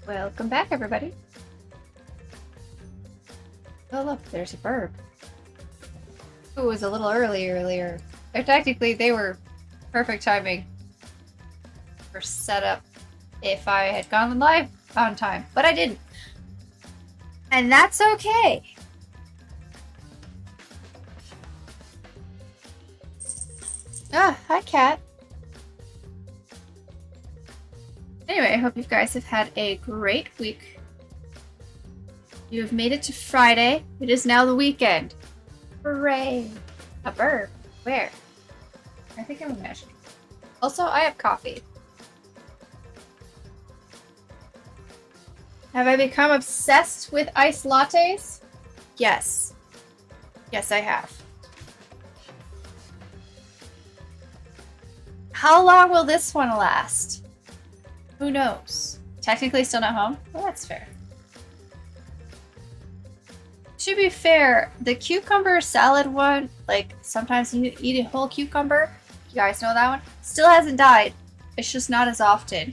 Welcome back, everybody. Oh, look, there's a burb. It was a little earlier. Technically, they were perfect timing for setup if I had gone live on time, but I didn't. And that's okay. Ah, hi, cat. Anyway, I hope you guys have had a great week. You have made it to Friday. It is now the weekend. Hooray! A burb. Where? I think I'm imagining. Also, I have coffee. Have I become obsessed with iced lattes? Yes. Yes, I have. How long will this one last? Who knows? Technically still not home? Well, that's fair. To be fair, the cucumber salad one, like sometimes you eat a whole cucumber, you guys know that one, still hasn't died. It's just not as often.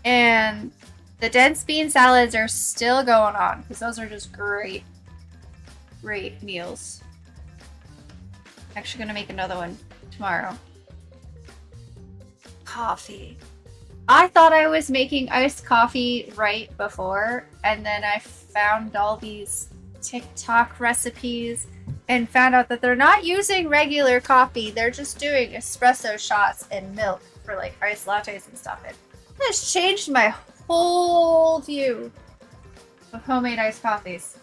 And the dense bean salads are still going on because those are just great meals. Actually gonna make another one tomorrow. Coffee. I thought I was making iced coffee right before, and then I found all these TikTok recipes and found out that they're not using regular coffee. They're just doing espresso shots and milk for like iced lattes and stuff. It has changed my whole view of homemade iced coffees.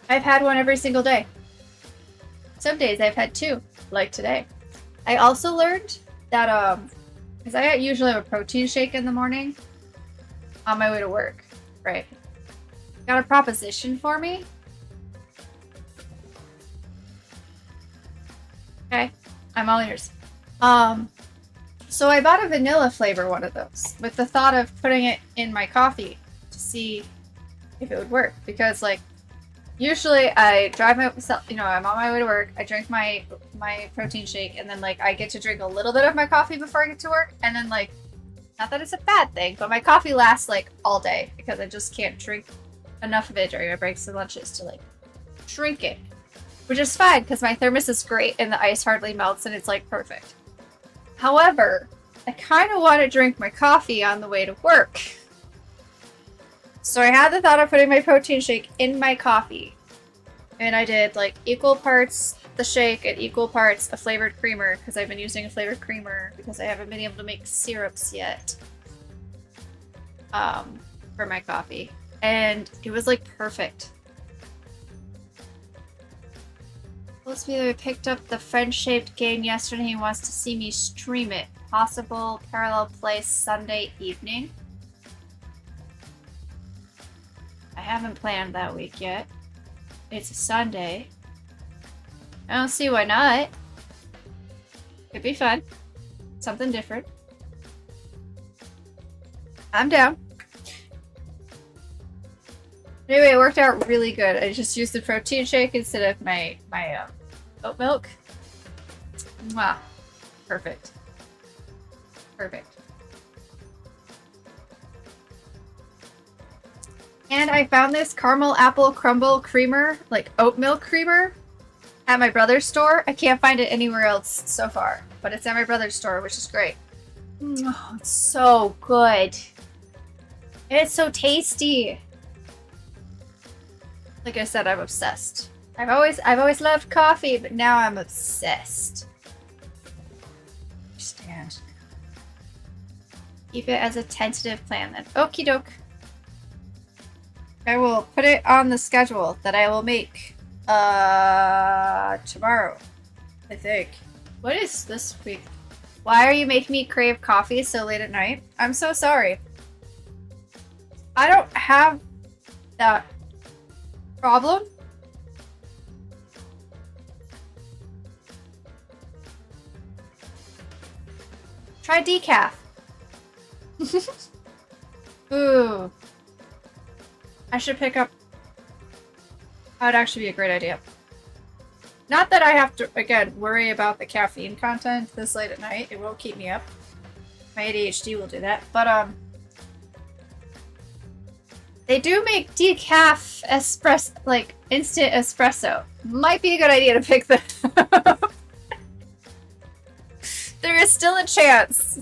I've had one every single day. Some days I've had two, like today. I also learned that, because I usually have a protein shake in the morning on my way to work, right? Got a proposition for me? Okay, I'm all ears. So I bought a vanilla flavor one of those with the thought of putting it in my coffee to see if it would work. Because, like, usually I drive myself, I'm on my way to work, I drink my protein shake, and then, like, I get to drink a little bit of my coffee before I get to work, and then, like, not that it's a bad thing, but my coffee lasts, like, all day, because I just can't drink enough of it during my breaks and lunches to, like, drink it. Which is fine, because my thermos is great, and the ice hardly melts, and it's, like, perfect. However, I kind of want to drink my coffee on the way to work. So I had the thought of putting my protein shake in my coffee. And I did like equal parts the shake and equal parts a flavored creamer because I've been using a flavored creamer because I haven't been able to make syrups yet for my coffee. And it was like perfect. Let's be there. Picked up the friend-shaped game yesterday. He wants to see me stream it. Possible parallel play Sunday evening. I haven't planned that week yet. It's a Sunday. I don't see why not. Could be fun. Something different. I'm down. Anyway, it worked out really good. I just used the protein shake instead of my oat milk. Mwah. Perfect. Perfect. And I found this caramel apple crumble creamer, like oat milk creamer, at my brother's store. I can't find it anywhere else so far, but it's at my brother's store, which is great. Oh, it's so good. And it's so tasty. Like I said, I'm obsessed. I've always loved coffee, but now I'm obsessed. Understand. Keep it as a tentative plan then. Okie doke. I will put it on the schedule that I will make tomorrow, I think. What is this week? Why are you making me crave coffee so late at night? I'm so sorry. I don't have that problem. Try decaf. Ooh. I should pick up... That would actually be a great idea. Not that I have to, again, worry about the caffeine content this late at night. It won't keep me up. My ADHD will do that. But, they do make decaf espresso, like, instant espresso. Might be a good idea to pick them up. There is still a chance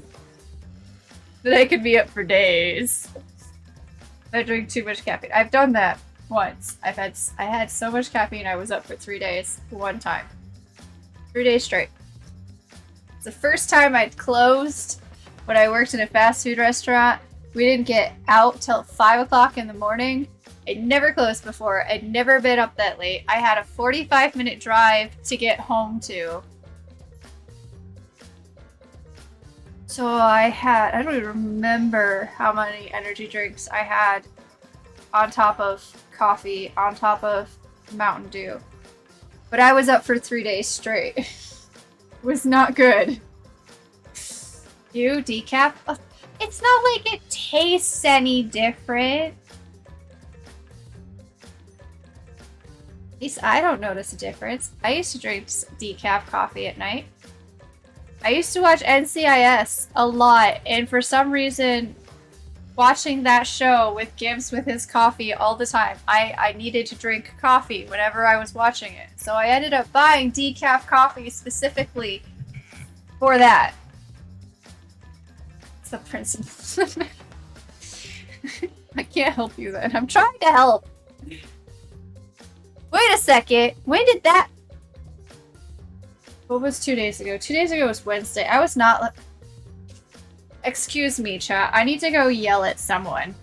that I could be up for days if I drink too much caffeine. I've done that once. I had so much caffeine I was up for 3 days one time. 3 days straight. It's the first time I'd closed when I worked in a fast food restaurant. We didn't get out till 5 o'clock in the morning. I'd never closed before. I'd never been up that late. I had a 45-minute drive to get home to. So I don't even remember how many energy drinks I had on top of coffee, on top of Mountain Dew. But I was up for 3 days straight. It was not good. You decaf? It's not like it tastes any different. At least I don't notice a difference. I used to drink decaf coffee at night. I used to watch NCIS a lot, and for some reason, watching that show with Gibbs with his coffee all the time, I needed to drink coffee whenever I was watching it. So I ended up buying decaf coffee specifically for that. It's the principle. I can't help you then. I'm trying to help. Wait a second. When did that... What was 2 days ago? 2 days ago was Wednesday. I was not... Excuse me, chat. I need to go yell at someone.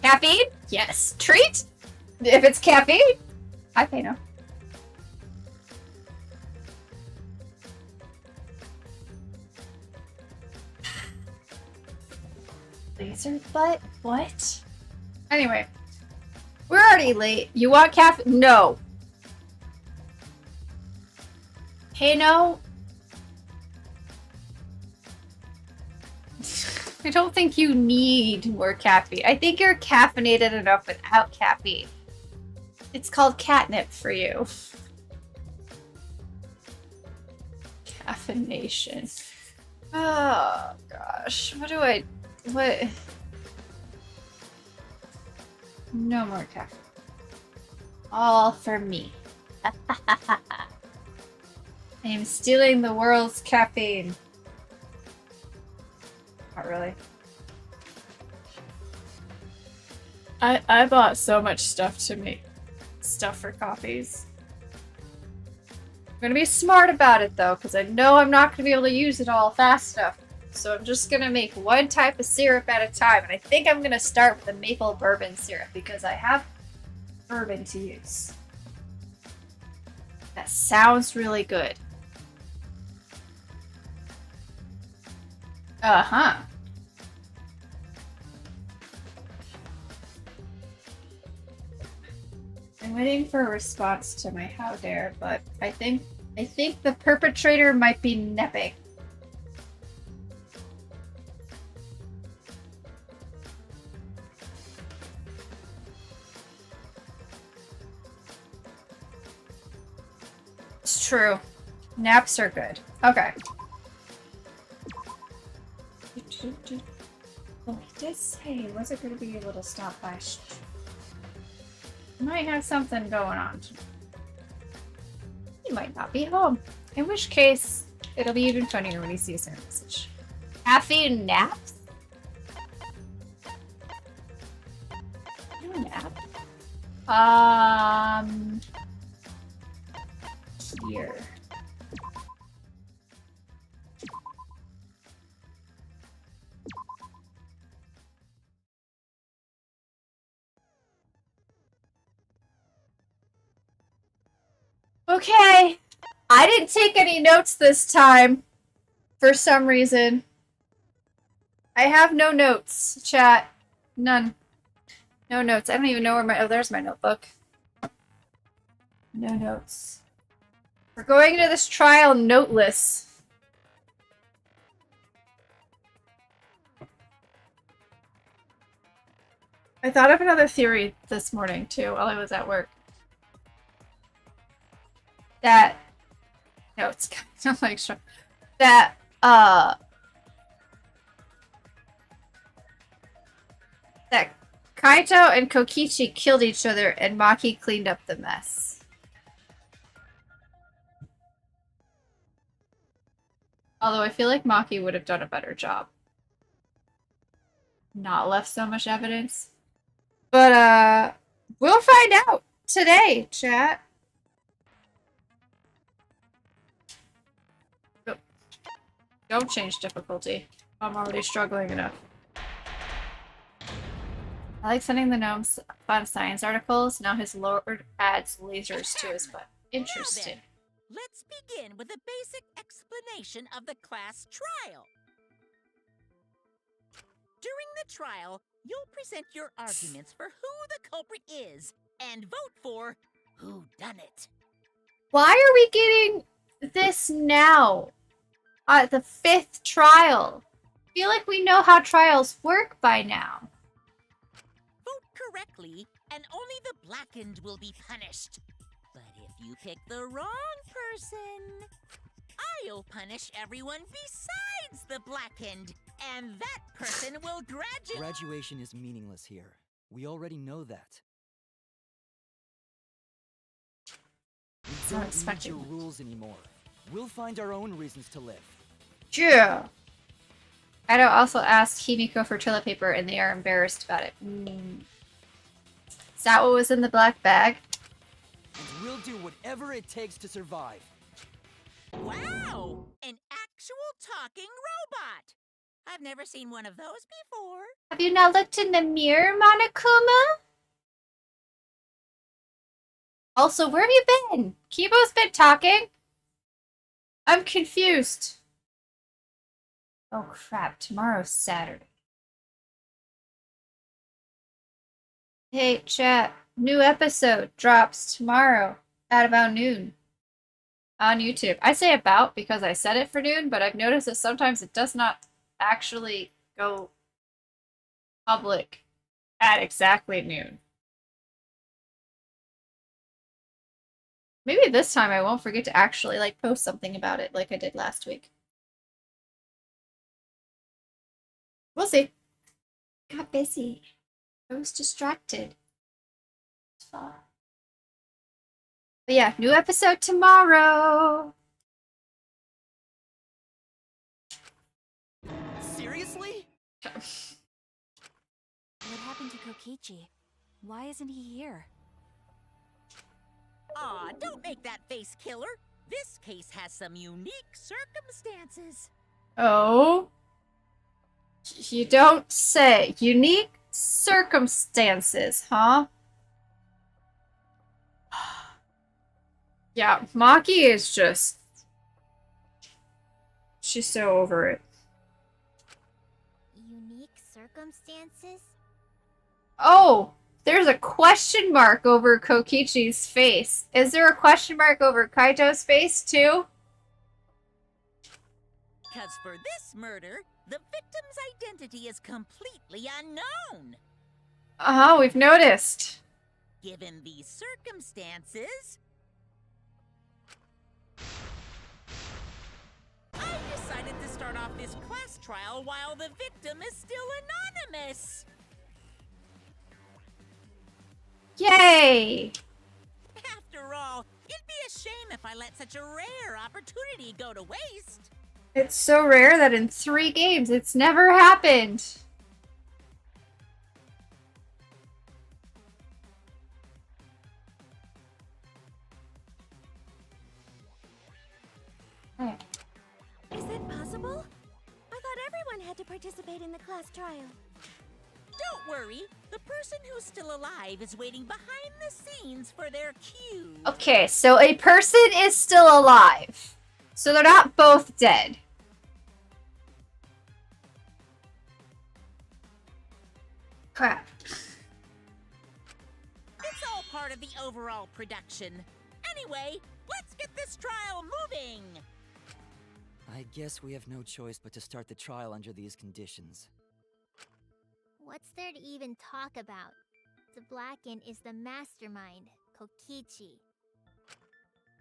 Caffeine? Yes. Treat? If it's caffeine? I pay no. Laser butt? What? Anyway. We're already late. You want caffeine? No. Hey, no. I don't think you need more caffeine. I think you're caffeinated enough without caffeine. It's called catnip for you. Caffeination. Oh, gosh. What? No more caffeine. All for me. I am stealing the world's caffeine. Not really. I bought so much stuff to make stuff for coffees. I'm gonna be smart about it though, because I know I'm not gonna be able to use it all fast enough. So I'm just gonna make one type of syrup at a time, and I think I'm gonna start with the maple bourbon syrup because I have bourbon to use. That sounds really good. Uh-huh. I'm waiting for a response to my how dare, but I think the perpetrator might be napping. It's true. Naps are good. Okay. Well, he did say he wasn't going to be able to stop by. Might have something going on. He might not be home. In which case, it'll be even funnier when he sees our message. Caffeine naps? You nap? Here. Okay. I didn't take any notes this time. For some reason. I have no notes, chat. None. No notes. I don't even know where my... Oh, there's my notebook. No notes. We're going into this trial noteless. I thought of another theory this morning, too, while I was at work. That... No, it's kind of like... That, that Kaito and Kokichi killed each other and Maki cleaned up the mess. Although I feel like Maki would have done a better job. Not left so much evidence. But, we'll find out today, chat. Don't change difficulty. I'm already struggling enough. I like sending the gnomes fun science articles. Now his lord adds lasers to his butt. Interesting. Now then, let's begin with a basic explanation of the class trial. During the trial, you'll present your arguments for who the culprit is and vote for who done it. Why are we getting this now? At the 5th trial. I feel like we know how trials work by now. Vote correctly, and only the blackened will be punished. But if you pick the wrong person, I'll punish everyone besides the blackened, and that person will graduate. Graduation is meaningless here. We already know that. We don't need your rules anymore. We'll find our own reasons to live. Yeah. Kaido also asked Himiko for toilet paper, and they are embarrassed about it. Is that what was in the black bag? And we'll do whatever it takes to survive. Wow! An actual talking robot! I've never seen one of those before. Have you not looked in the mirror, Monokuma? Also, where have you been? Kibo's been talking. I'm confused. Oh crap, tomorrow's Saturday. Hey, chat. New episode drops tomorrow at about noon on YouTube. I say about because I said it for noon, but I've noticed that sometimes it does not actually go public at exactly noon. Maybe this time I won't forget to actually like post something about it like I did last week. We'll see. Got busy. I was distracted. But yeah, new episode tomorrow. Seriously? What happened to Kokichi? Why isn't he here? Aw, don't make that face, killer. This case has some unique circumstances. Oh? You don't say. Unique circumstances, huh? Yeah, Maki is just... She's so over it. Unique circumstances? Oh! There's a question mark over Kokichi's face. Is there a question mark over Kaito's face, too? Because for this murder, the victim's identity is completely unknown. Uh-huh, we've noticed. Given these circumstances, I decided to start off this class trial while the victim is still anonymous. Yay! After all, it'd be a shame if I let such a rare opportunity go to waste. It's so rare that in 3 games it's never happened. Is that possible? I thought everyone had to participate in the class trial. Don't worry, the person who's still alive is waiting behind the scenes for their cue. Okay, so a person is still alive. So they're not both dead. Crap. It's all part of the overall production. Anyway, let's get this trial moving! I guess we have no choice but to start the trial under these conditions. What's there to even talk about? The Blackened is the mastermind, Kokichi.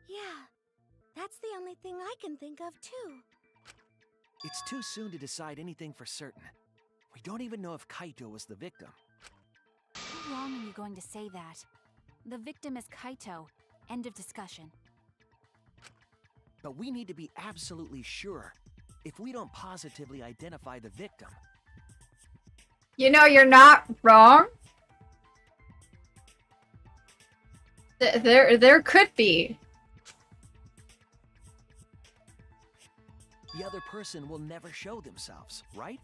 Yeah, that's the only thing I can think of, too. It's too soon to decide anything for certain. We don't even know if Kaito was the victim. How long are you going to say that? The victim is Kaito. End of discussion. But we need to be absolutely sure. If we don't positively identify the victim, You know, you're not wrong. There could be. the other person will never show themselves, right?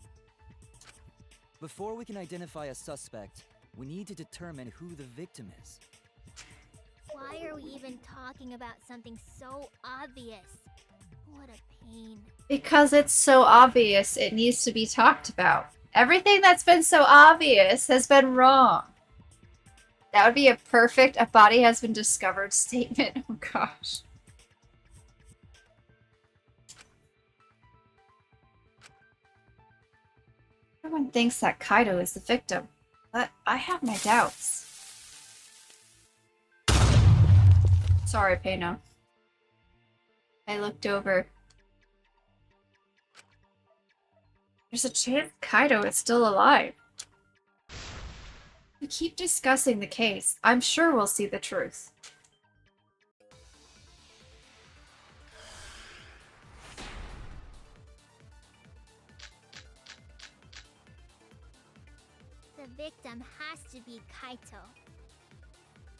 Before we can identify a suspect, we need to determine who the victim is. Why are we even talking about something so obvious? What a pain. Because it's so obvious, it needs to be talked about. Everything that's been so obvious has been wrong. That would be a perfect "a body has been discovered" statement. Oh gosh. Everyone thinks that Kaito is the victim, but I have my doubts. Sorry, Peino. I looked over. There's a chance Kaito is still alive. We keep discussing the case. I'm sure we'll see the truth. The victim has to be Kaito.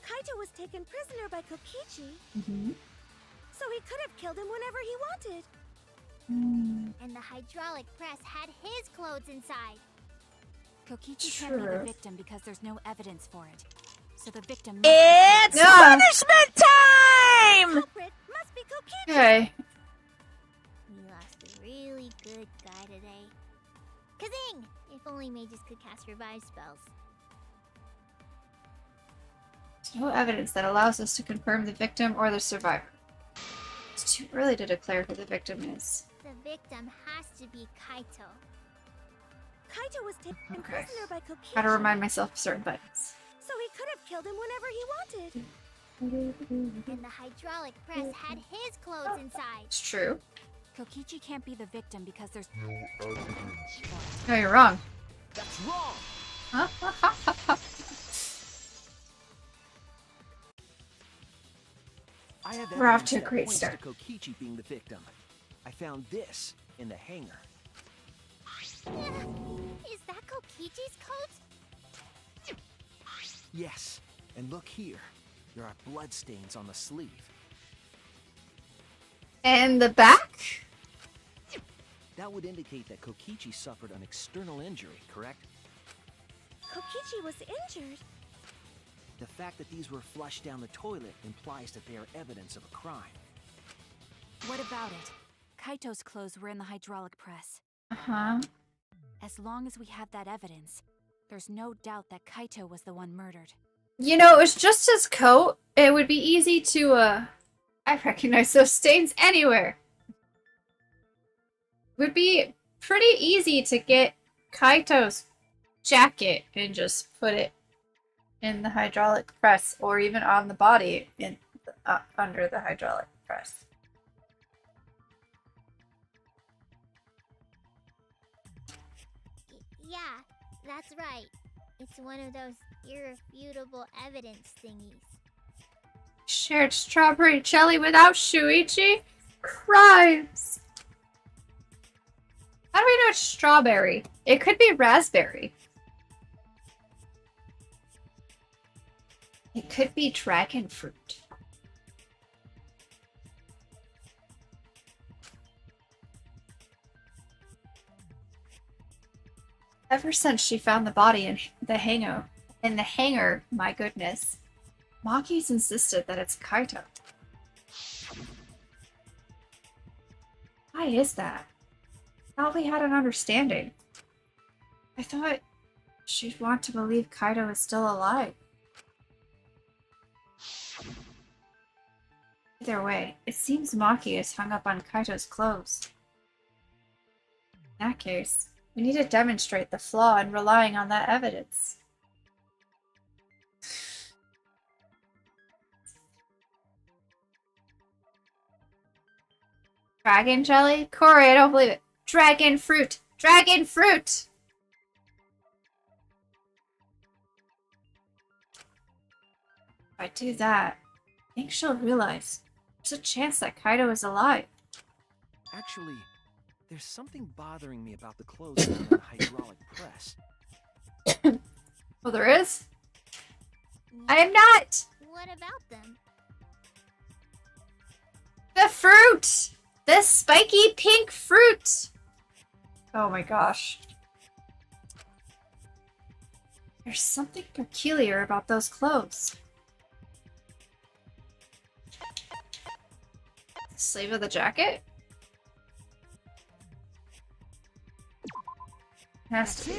Kaito was taken prisoner by Kokichi, Mm-hmm. so he could have killed him whenever he wanted. And the hydraulic press had his clothes inside. Kokichi can't be Sure. the victim because there's no evidence for it. So the victim It's Yeah. punishment time! Culprit must be Kokichi. Okay. We lost a really good guy today. Kazing! If only mages could cast revive spells. There's no evidence that allows us to confirm the victim or the survivor. It's too early to declare who the victim is. The victim has to be Kaito. Kaito was taken Okay. prisoner by Kokichi, Gotta remind myself of certain buttons. so he could have killed him whenever he wanted. And the hydraulic press had his clothes inside. It's true. Kokichi can't be the victim because there's No evidence. for it. No, you're wrong. That's wrong! I have We're off evidence to a that great points start. to Kokichi being the victim. I found this in the hangar. Is that Kokichi's coat? Yes, and look here. There are bloodstains on the sleeve. And the back? That would indicate that Kokichi suffered an external injury, correct? Kokichi was injured. The fact that these were flushed down the toilet implies that they are evidence of a crime. What about it? Kaito's clothes were in the hydraulic press. Uh-huh. As long as we have that evidence, there's no doubt that Kaito was the one murdered. You know, it was just his coat. It would be easy to, I recognize those stains anywhere. It would be pretty easy to get Kaito's jacket and just put it in the hydraulic press, or even on the body in under the hydraulic press. Yeah, that's right. It's one of those irrefutable evidence thingies. Shared strawberry jelly without Shuichi? Crimes! How do we know it's strawberry? It could be raspberry. It could be dragon fruit. Ever since she found the body in the hangar, my goodness, Maki's insisted that it's Kaito. Why is that? I thought we had an understanding. I thought she'd want to believe Kaito is still alive. Either way, it seems Maki is hung up on Kaito's clothes. In that case, we need to demonstrate the flaw in relying on that evidence. Dragon jelly? Corey, I don't believe it. Dragon fruit! Dragon fruit! If I do that, I think she'll realize there's a chance that Kaito is alive. Actually, there's something bothering me about the clothes on that hydraulic press. Well, there is? I am not! What about them? The fruit! The spiky pink fruit! Oh my gosh. There's something peculiar about those clothes. The sleeve of the jacket? Has to be.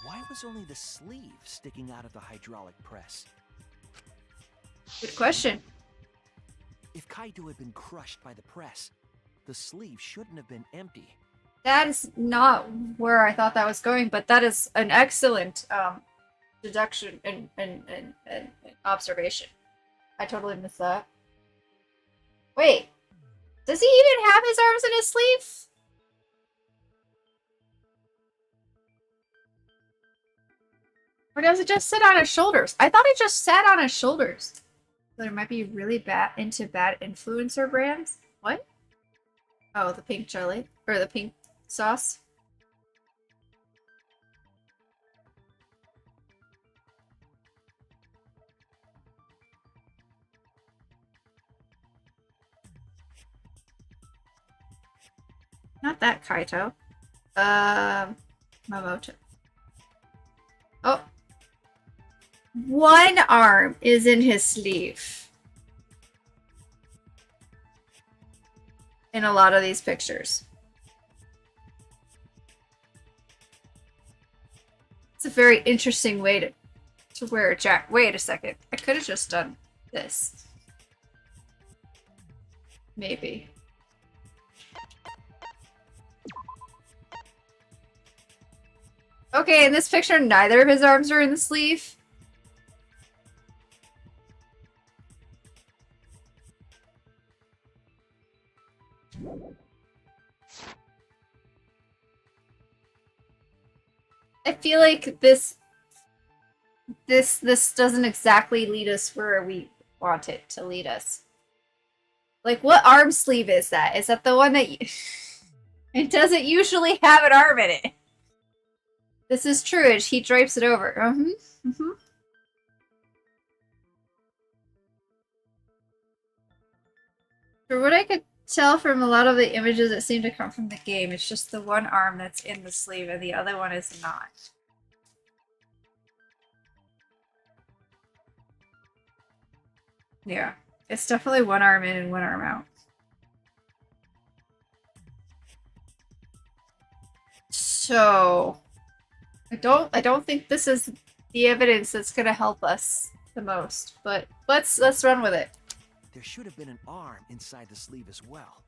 Why was only the sleeve sticking out of the hydraulic press? Good question. If Kaito had been crushed by the press, the sleeve shouldn't have been empty. That is not where I thought that was going, but that is an excellent deduction and observation. I totally missed that. Wait, does he even have his arms in his sleeve? Or does it just sit on his shoulders? I thought it just sat on his shoulders. So there might be really bad influencer brands. What? Oh, the pink jelly. Or the pink sauce. Not that Kaito. Momoto. Oh. One arm is in his sleeve. In a lot of these pictures. It's a very interesting way to wear a jacket. Wait a second. I could have just done this. Maybe. Okay, in this picture, neither of his arms are in the sleeve. I feel like this doesn't exactly lead us where we want it to lead us. Like, what arm sleeve is that? Is that the one that it doesn't usually have an arm in it? This is true. He drapes it over. For what I could tell from a lot of the images that seem to come from the game, it's just the one arm that's in the sleeve and the other one is not. Yeah, it's definitely one arm in and one arm out. So I don't think this is the evidence that's gonna help us the most, but let's run with it. There should have been an arm inside the sleeve as well.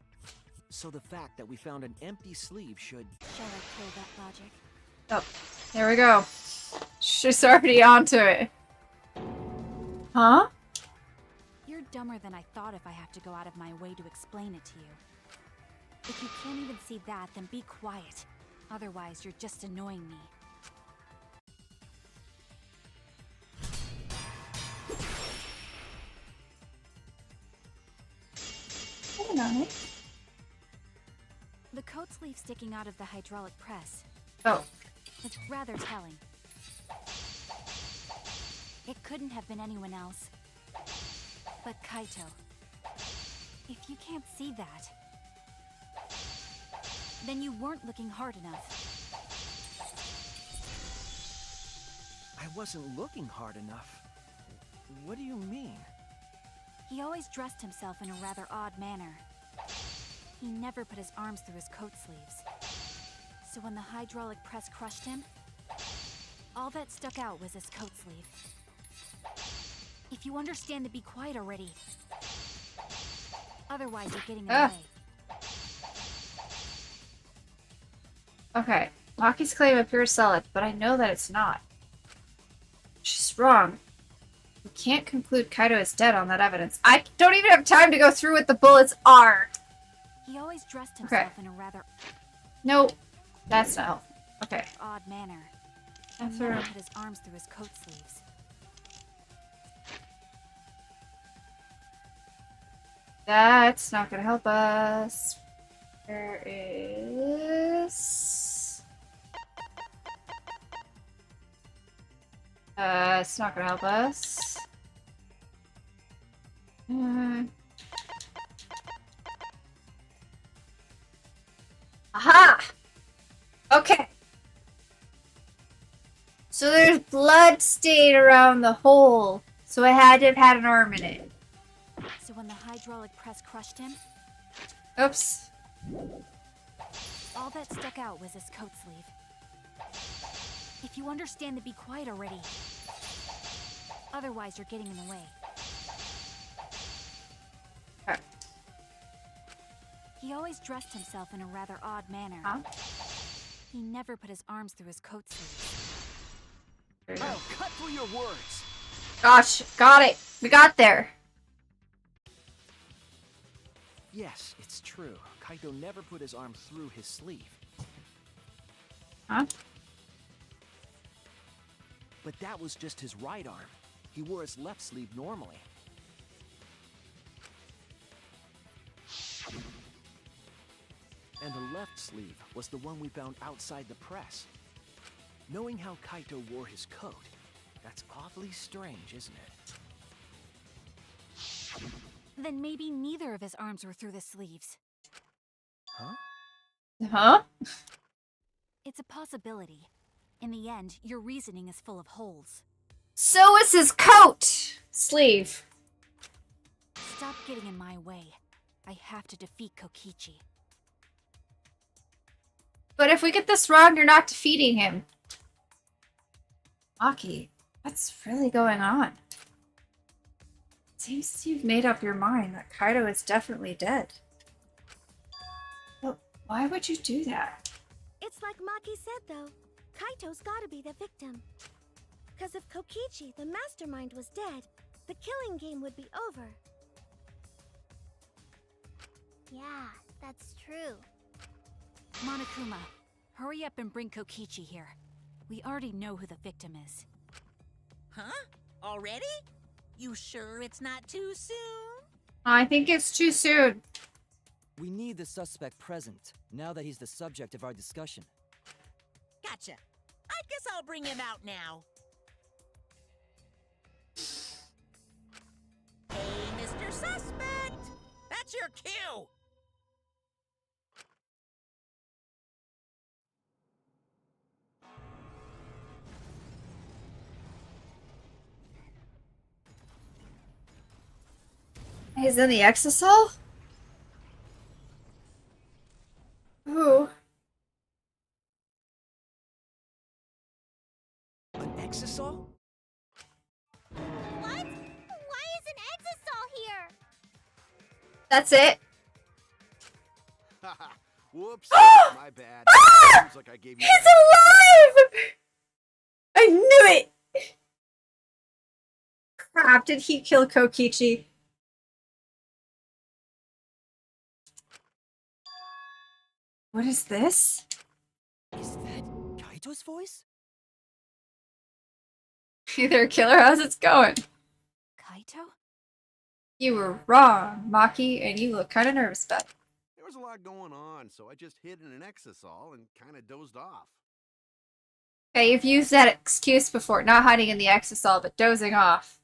So the fact that we found an empty sleeve should... Shall I play that logic? Oh, there we go. She's already onto it. Huh? You're dumber than I thought if I have to go out of my way to explain it to you. If you can't even see that, then be quiet. Otherwise, you're just annoying me. The coat sleeve sticking out of the hydraulic press. Oh. It's rather telling. It couldn't have been anyone else. But Kaito. If you can't see that, then you weren't looking hard enough. I wasn't looking hard enough. What do you mean? He always dressed himself in a rather odd manner. He never put his arms through his coat sleeves. So when the hydraulic press crushed him, all that stuck out was his coat sleeve. If you understand, then be quiet already. Otherwise, you're getting in Ah. the way. Okay. Maki's claim appears solid, but I know that it's not. She's wrong. We can't conclude Kaido is dead on that evidence. I don't even have time to go through what the bullets are. He always dressed Okay. himself in a rather No, that's not helpful. Okay. odd manner. He That's never right. put his arms through his coat sleeves. That's not gonna help us. There is... it's not gonna help us. Aha! Okay. So there's blood stain around the hole. So it had to have had an arm in it. So when the hydraulic press crushed him, Oops. all that stuck out was his coat sleeve. If you understand, then be quiet already. Otherwise, you're getting in the way. Okay. He always dressed himself in a rather odd manner. Huh? He never put his arms through his coat sleeves. There you go. I'll cut through your words. Gosh, got it. We got there. Yes, it's true. Kaito never put his arm through his sleeve. Huh? But that was just his right arm. He wore his left sleeve normally. And the left sleeve was the one we found outside the press. Knowing how Kaito wore his coat, that's awfully strange, isn't it? Then maybe neither of his arms were through the sleeves. Huh? Huh? It's a possibility. In the end, your reasoning is full of holes. So is his coat! Sleeve. Stop getting in my way. I have to defeat Kokichi. But if we get this wrong, you're not defeating him. Maki, what's really going on? Seems you've made up your mind that Kaido is definitely dead. But why would you do that? It's like Maki said, though. Kaito's gotta be the victim. Because if Kokichi, the mastermind, was dead, the killing game would be over. Yeah, that's true. Monokuma, hurry up and bring Kokichi here. We already know who the victim is. Huh? Already? You sure it's not too soon? I think it's too soon. We need the suspect present, now that he's the subject of our discussion. Gotcha. I guess I'll bring him out now. Hey, Mr. Suspect! That's your cue! He's in the exisal? Ooh. An exisal? What? Why is an Exisol here? That's it? Haha. Whoops. Ah! My bad. Ah! Seems like I gave you He's that. alive! I knew it! Crap, did he kill Kokichi? What is this? Is that Kaito's voice? Either killer, how's it going? Kaito? You were wrong, Maki, and you look kind of nervous about it. There was a lot going on, so I just hid in an exisol and kind of dozed off. Okay, you've used that excuse before, not hiding in the exisal, but dozing off.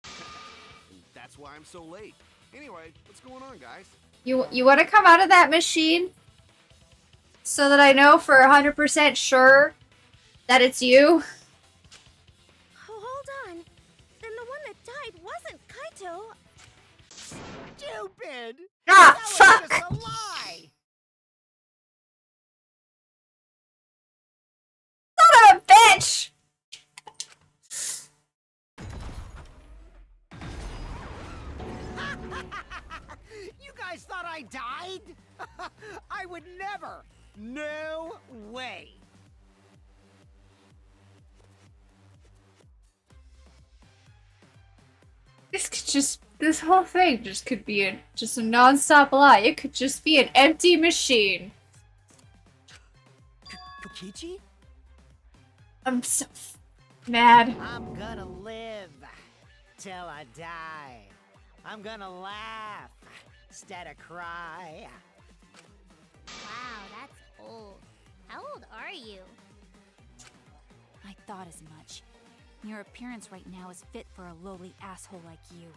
And that's why I'm so late. Anyway, what's going on, guys? You want to come out of that machine? So that I know for 100% sure that it's you? Oh, hold on. Then the one that died wasn't Kaito. Stupid! Ah, That was fuck! just a lie! Son of a bitch! You guys thought I died? I would never! No way! This whole thing just could be just a non-stop lie. It could just be an empty machine. Kokichi? I'm so mad. I'm gonna live till I die. I'm gonna laugh instead of cry. Wow, that's old. How old are you? I thought as much. Your appearance right now is fit for a lowly asshole like you.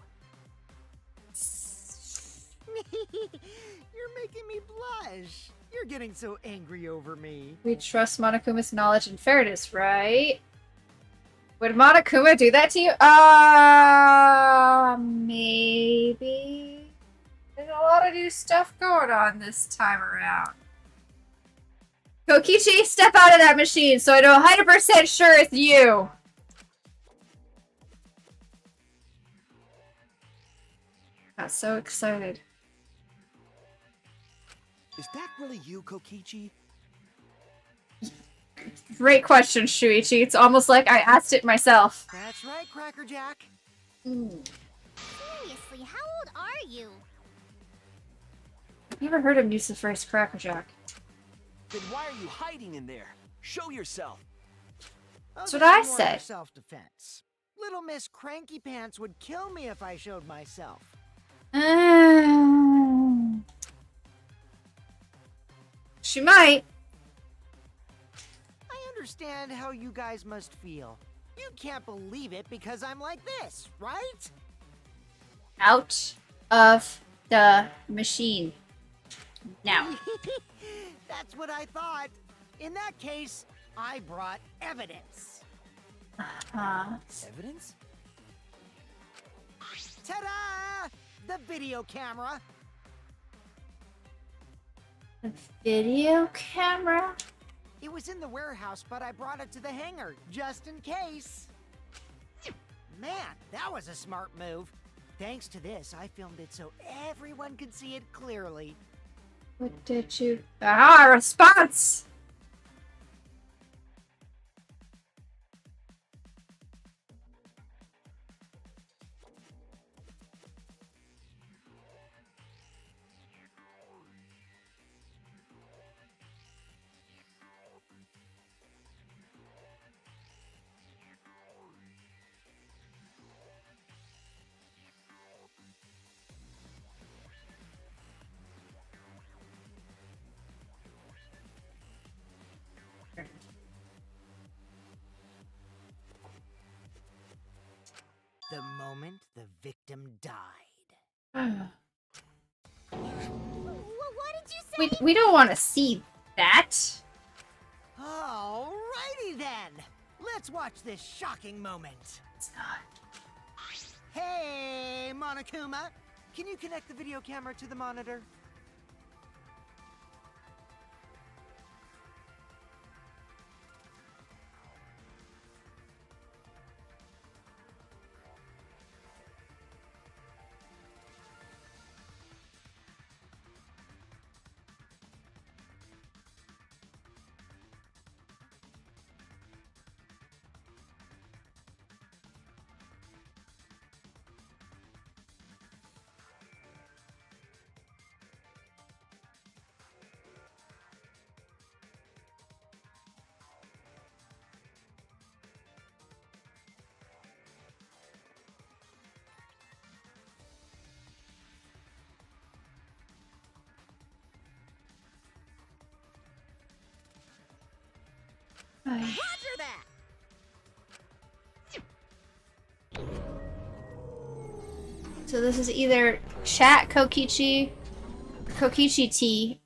You're making me blush. You're getting so angry over me. We trust Monokuma's knowledge and fairness, right? Would Monokuma do that to you? Maybe. There's a lot of new stuff going on this time around. Kokichi, step out of that machine so I know 100% sure it's you. Got so excited. Is that really you, Kokichi? Great question, Shuichi. It's almost like I asked it myself. That's right, Crackerjack. Seriously, how old are you? I've never heard him use the phrase crackerjack. Then why are you hiding in there? Show yourself. That's what I said. Self-defense. Little Miss Cranky Pants would kill me if I showed myself. She might. I understand how you guys must feel. You can't believe it because I'm like this, right? Out of the machine. Now. That's what I thought. In that case, I brought evidence. Evidence? Ta-da! The video camera. The video camera? It was in the warehouse, but I brought it to the hangar, just in case. Man, that was a smart move. Thanks to this, I filmed it so everyone could see it clearly. What did you... Aha! Response! The moment the victim died. What did you say? We don't want to see that. Alrighty then. Let's watch this shocking moment. It's not. Hey, Monokuma. Can you connect the video camera to the monitor? Roger that! So this is either Chat Kokichi, Kokichi T,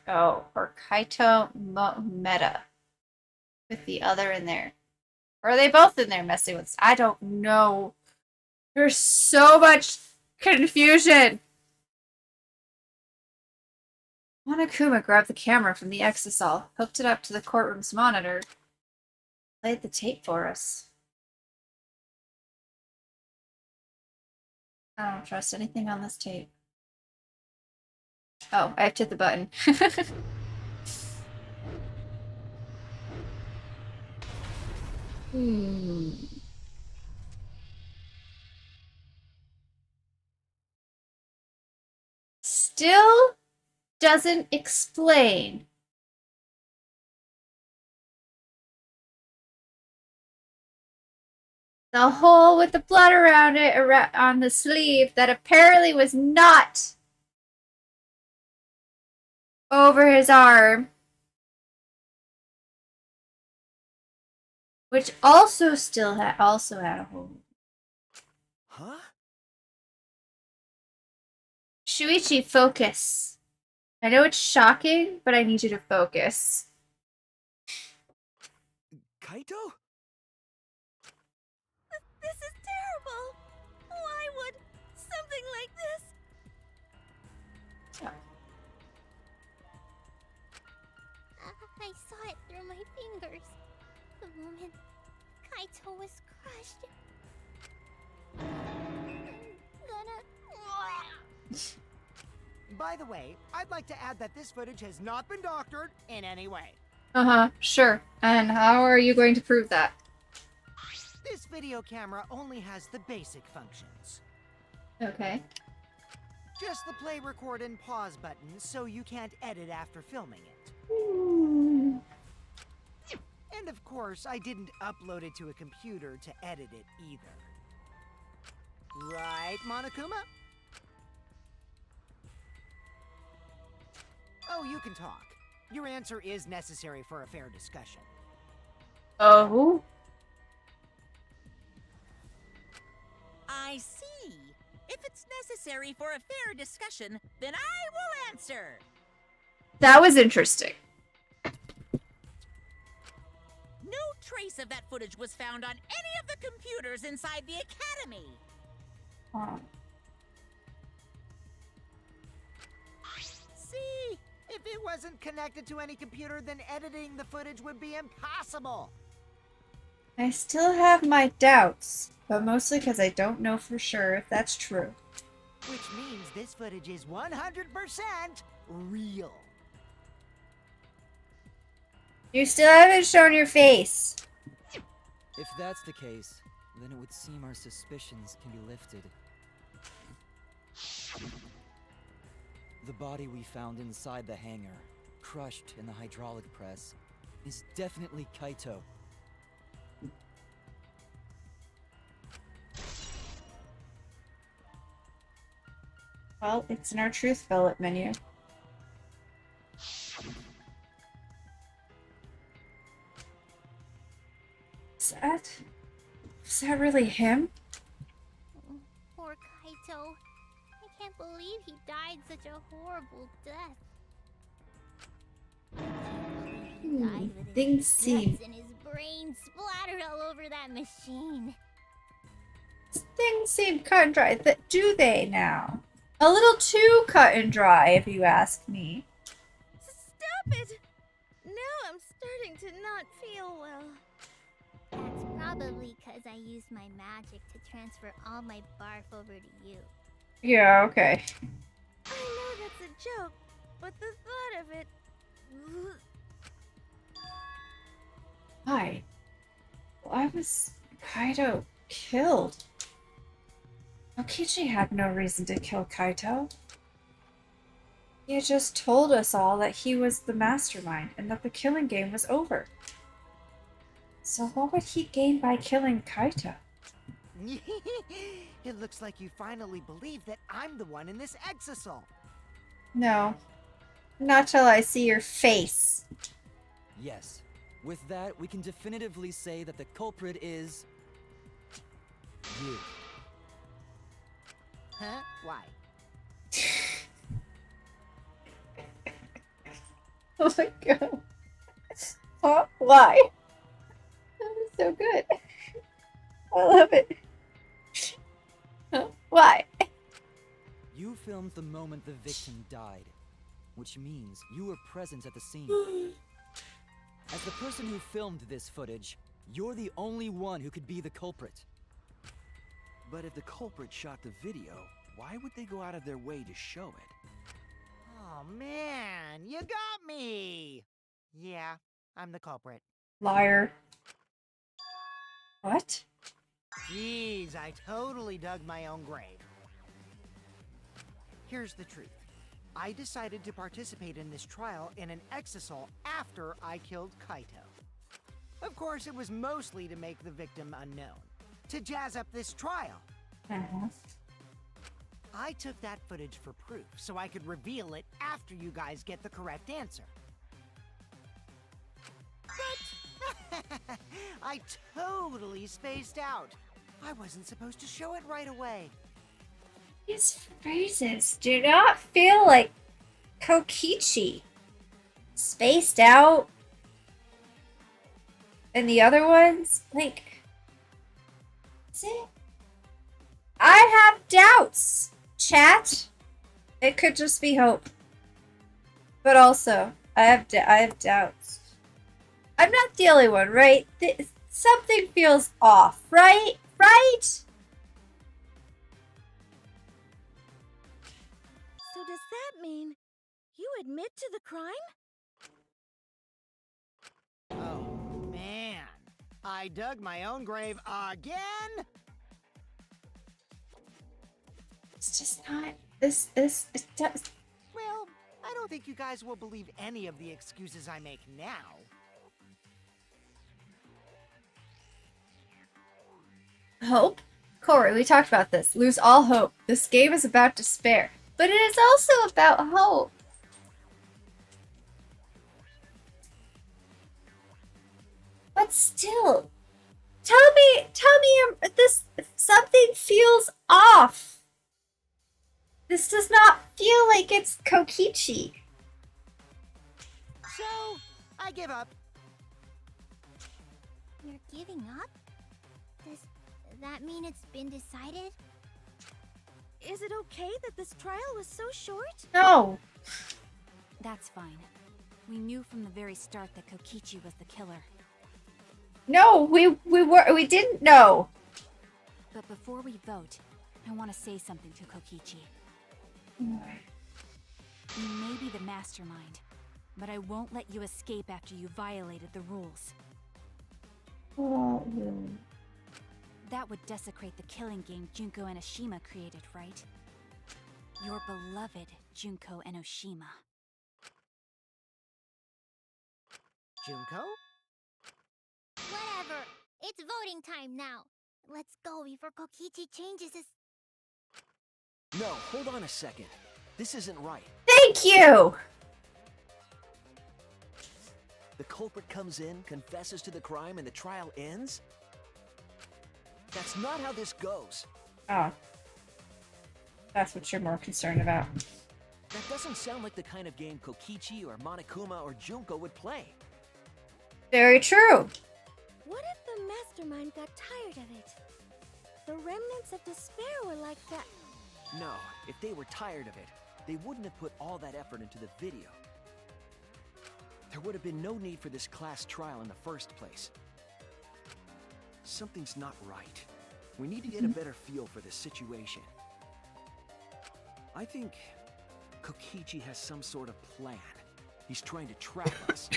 or Kaito Meta with the other in there. Or are they both in there messing with? I don't know. There's so much confusion. Monokuma grabbed the camera from the Exisal, hooked it up to the courtroom's monitor, played the tape for us. I don't trust anything on this tape. Oh, I have to hit the button. Hmm. Still doesn't explain. The hole with the blood around it on the sleeve that apparently was not over his arm. Which also still had a hole. Huh? Shuichi, focus. I know it's shocking, but I need you to focus. Kaito? This is terrible. Why would something like this? I saw it through my fingers. The moment Kaito was crushed. I'm gonna. By the way, I'd like to add that this footage has not been doctored in any way. Uh-huh, sure. And how are you going to prove that? This video camera only has the basic functions. Okay. Just the play, record, and pause buttons, so you can't edit after filming it. And of course, I didn't upload it to a computer to edit it either. Right, Monokuma? Oh, you can talk. Your answer is necessary for a fair discussion. Oh? I see. If it's necessary for a fair discussion, then I will answer. That was interesting. No trace of that footage was found on any of the computers inside the academy. Oh. See? If it wasn't connected to any computer, then editing the footage would be impossible. I still have my doubts, but mostly because I don't know for sure if that's true. Which means this footage is 100% real. You still haven't shown your face. If that's the case, then it would seem our suspicions can be lifted. The body we found inside the hangar, crushed in the hydraulic press, is definitely Kaito. Well, it's in our truth bullet menu. Is that really him? Poor Kaito. I can't believe he died such a horrible death. I can't believe he died with his Things guts seem and his brain splattered all over that machine. Things seem cut and dry. Do they now? A little too cut and dry, if you ask me. Stop it! Now I'm starting to not feel well. That's probably because I used my magic to transfer all my barf over to you. Yeah, okay. I know that's a joke, but the thought of it... Why? Why was Kaito killed? Okichi had no reason to kill Kaito. He had just told us all that he was the mastermind and that the killing game was over. So what would he gain by killing Kaito? It looks like you finally believe that I'm the one in this exisal. No. Not till I see your face. Yes. With that, we can definitively say that the culprit is... you. Huh? Why? Oh my god. Huh? Why? That was so good. I love it. Huh? Why? You filmed the moment the victim died, which means you were present at the scene. As the person who filmed this footage, you're the only one who could be the culprit. But if the culprit shot the video, why would they go out of their way to show it? Oh man, you got me! Yeah, I'm the culprit. Liar. What? Jeez, I totally dug my own grave. Here's the truth. I decided to participate in this trial in an exisal after I killed Kaito. Of course, it was mostly to make the victim unknown, to jazz up this trial. I took that footage for proof so I could reveal it after you guys get the correct answer. But I totally spaced out. I wasn't supposed to show it right away. These phrases do not feel like Kokichi. Spaced out. And the other ones, like, is it? I have doubts, chat. It could just be hope. But also, I have doubts. I'm not the only one, right? Something feels off, right? Right? So does that mean you admit to the crime? Oh, man. I dug my own grave again? It's just not it does. Well, I don't think you guys will believe any of the excuses I make now. Hope? Corey, we talked about this. Lose all hope. This game is about despair. But it is also about hope. But still, tell me this, something feels off. This does not feel like it's Kokichi. So, I give up. You're giving up? Does that mean it's been decided? Is it okay that this trial was so short? No. That's fine. We knew from the very start that Kokichi was the killer. No, we didn't know. But before we vote, I want to say something to Kokichi. You may be the mastermind, but I won't let you escape after you violated the rules. That would desecrate the killing game Junko Enoshima created, right? Your beloved Junko Enoshima. Junko? Whatever. It's voting time now. Let's go before Kokichi changes his... No, hold on a second. This isn't right. Thank you. The culprit comes in, confesses to the crime, and the trial ends? That's not how this goes. Oh. That's what you're more concerned about. That doesn't sound like the kind of game Kokichi or Monokuma or Junko would play. Very true. What if the mastermind got tired of it? The remnants of despair were like that. No, if they were tired of it, they wouldn't have put all that effort into the video. There would have been no need for this class trial in the first place. Something's not right. We need to get a better feel for this situation. I think Kokichi has some sort of plan. He's trying to trap us.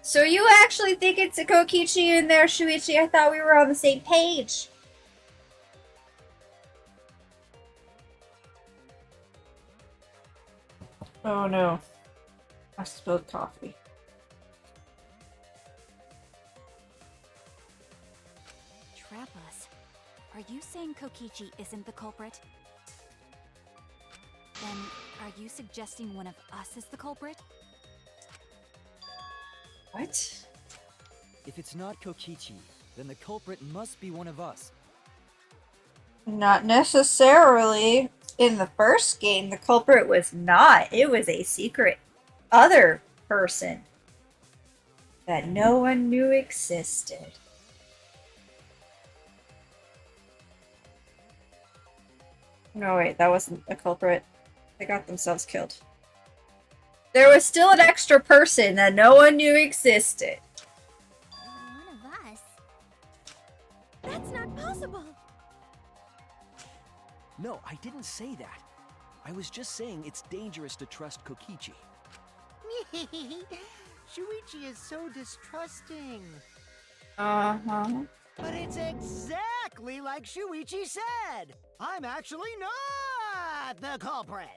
So you actually think it's a Kokichi in there, Shuichi? I thought we were on the same page. Oh no. I spilled coffee. Trap us? Are you saying Kokichi isn't the culprit? Then, are you suggesting one of us is the culprit? What? If it's not Kokichi, then the culprit must be one of us. Not necessarily. In the first game, the culprit was not. It was a secret other person that no one knew existed. No, wait, that wasn't a culprit. They got themselves killed. There was still an extra person that no one knew existed. One of us. That's not possible. No, I didn't say that. I was just saying it's dangerous to trust Kokichi. Shuichi is so distrusting. Uh-huh. But it's exactly like Shuichi said. I'm actually not the culprit.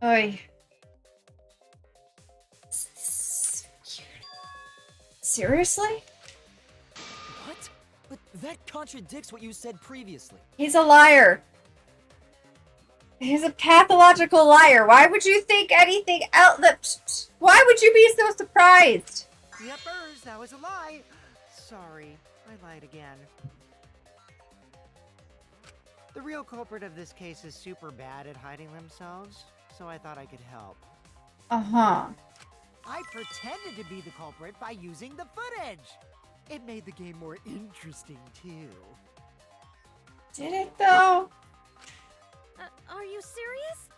Oy. Seriously? What? But that contradicts what you said previously. He's a liar. He's a pathological liar. Why would you think anything else? Why would you be so surprised? Yepers, that was a lie. Sorry, I lied again. The real culprit of this case is super bad at hiding themselves, so I thought I could help. Uh-huh. I pretended to be the culprit by using the footage. It made the game more interesting, too. Did it, though? Are you serious?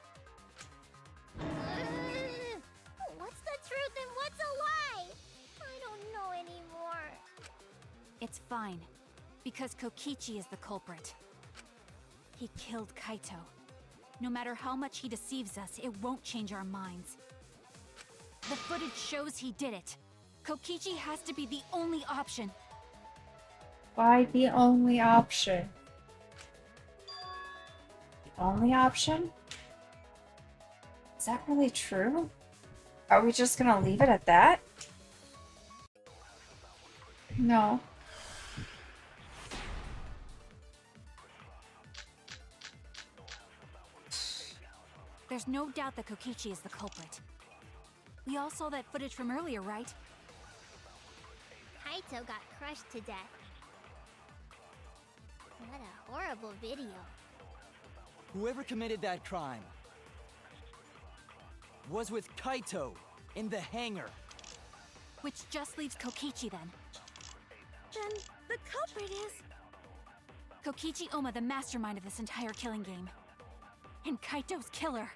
What's the truth and what's a lie? I don't know anymore. It's fine, because Kokichi is the culprit. He killed Kaito. No matter how much he deceives us, it won't change our minds. The footage shows he did it. Kokichi has to be the only option. Why the only option? The only option? Is that really true? Are we just gonna leave it at that? No. There's no doubt that Kokichi is the culprit. We all saw that footage from earlier, right? Kaito got crushed to death. What a horrible video. Whoever committed that crime was with Kaito in the hangar. Which just leaves Kokichi then. Then the culprit is... Kokichi Oma, the mastermind of this entire killing game. And Kaito's killer.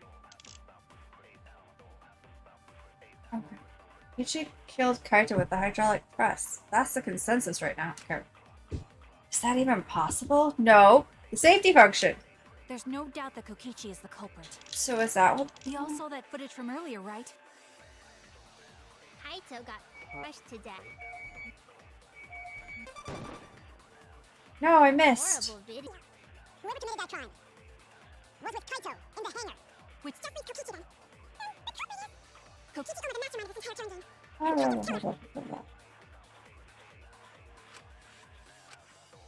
Okay. Ichi killed Kaito with the hydraulic press. That's the consensus right now. Okay. Is that even possible? No. The safety function. There's no doubt that Kokichi is the culprit. So is that what? We all saw that footage from earlier, right? Kaito got crushed to death. No, I missed. Horrible video. Whoever committed that crime was with Kaito in the hangar. Which Just leave Kokichi then. The culprit is... Ko- Kokichi's Oma, the mastermind of this entire killing game.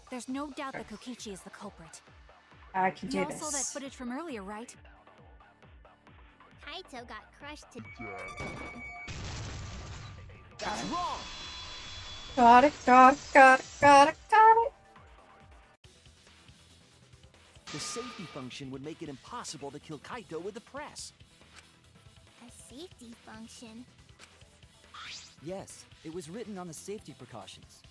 There's no doubt that Kokichi is the culprit. I can We do all saw that this. footage from earlier, right? Kaito got crushed to That's wrong! Got it, got it, got it, got it, got it. The safety function would make it impossible to kill Kaito with the press. a safety function. Yes, it was written on the safety precautions.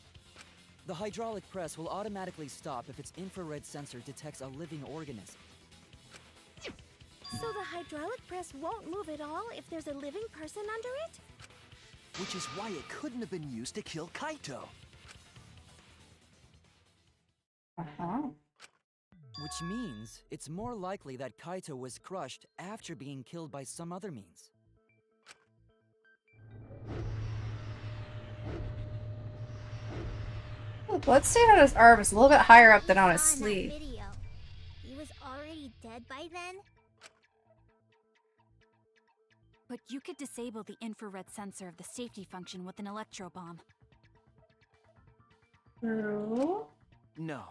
The hydraulic press will automatically stop if its infrared sensor detects a living organism. So the hydraulic press won't move at all if there's a living person under it? Which is why it couldn't have been used to kill Kaito. Uh-huh. Which means it's more likely that Kaito was crushed after being killed by some other means. The bloodstain on his arm is a little bit higher up than on his Saw in that sleeve. video. He was already dead by then? But you could disable the infrared sensor of the safety function with an electro bomb. True. No,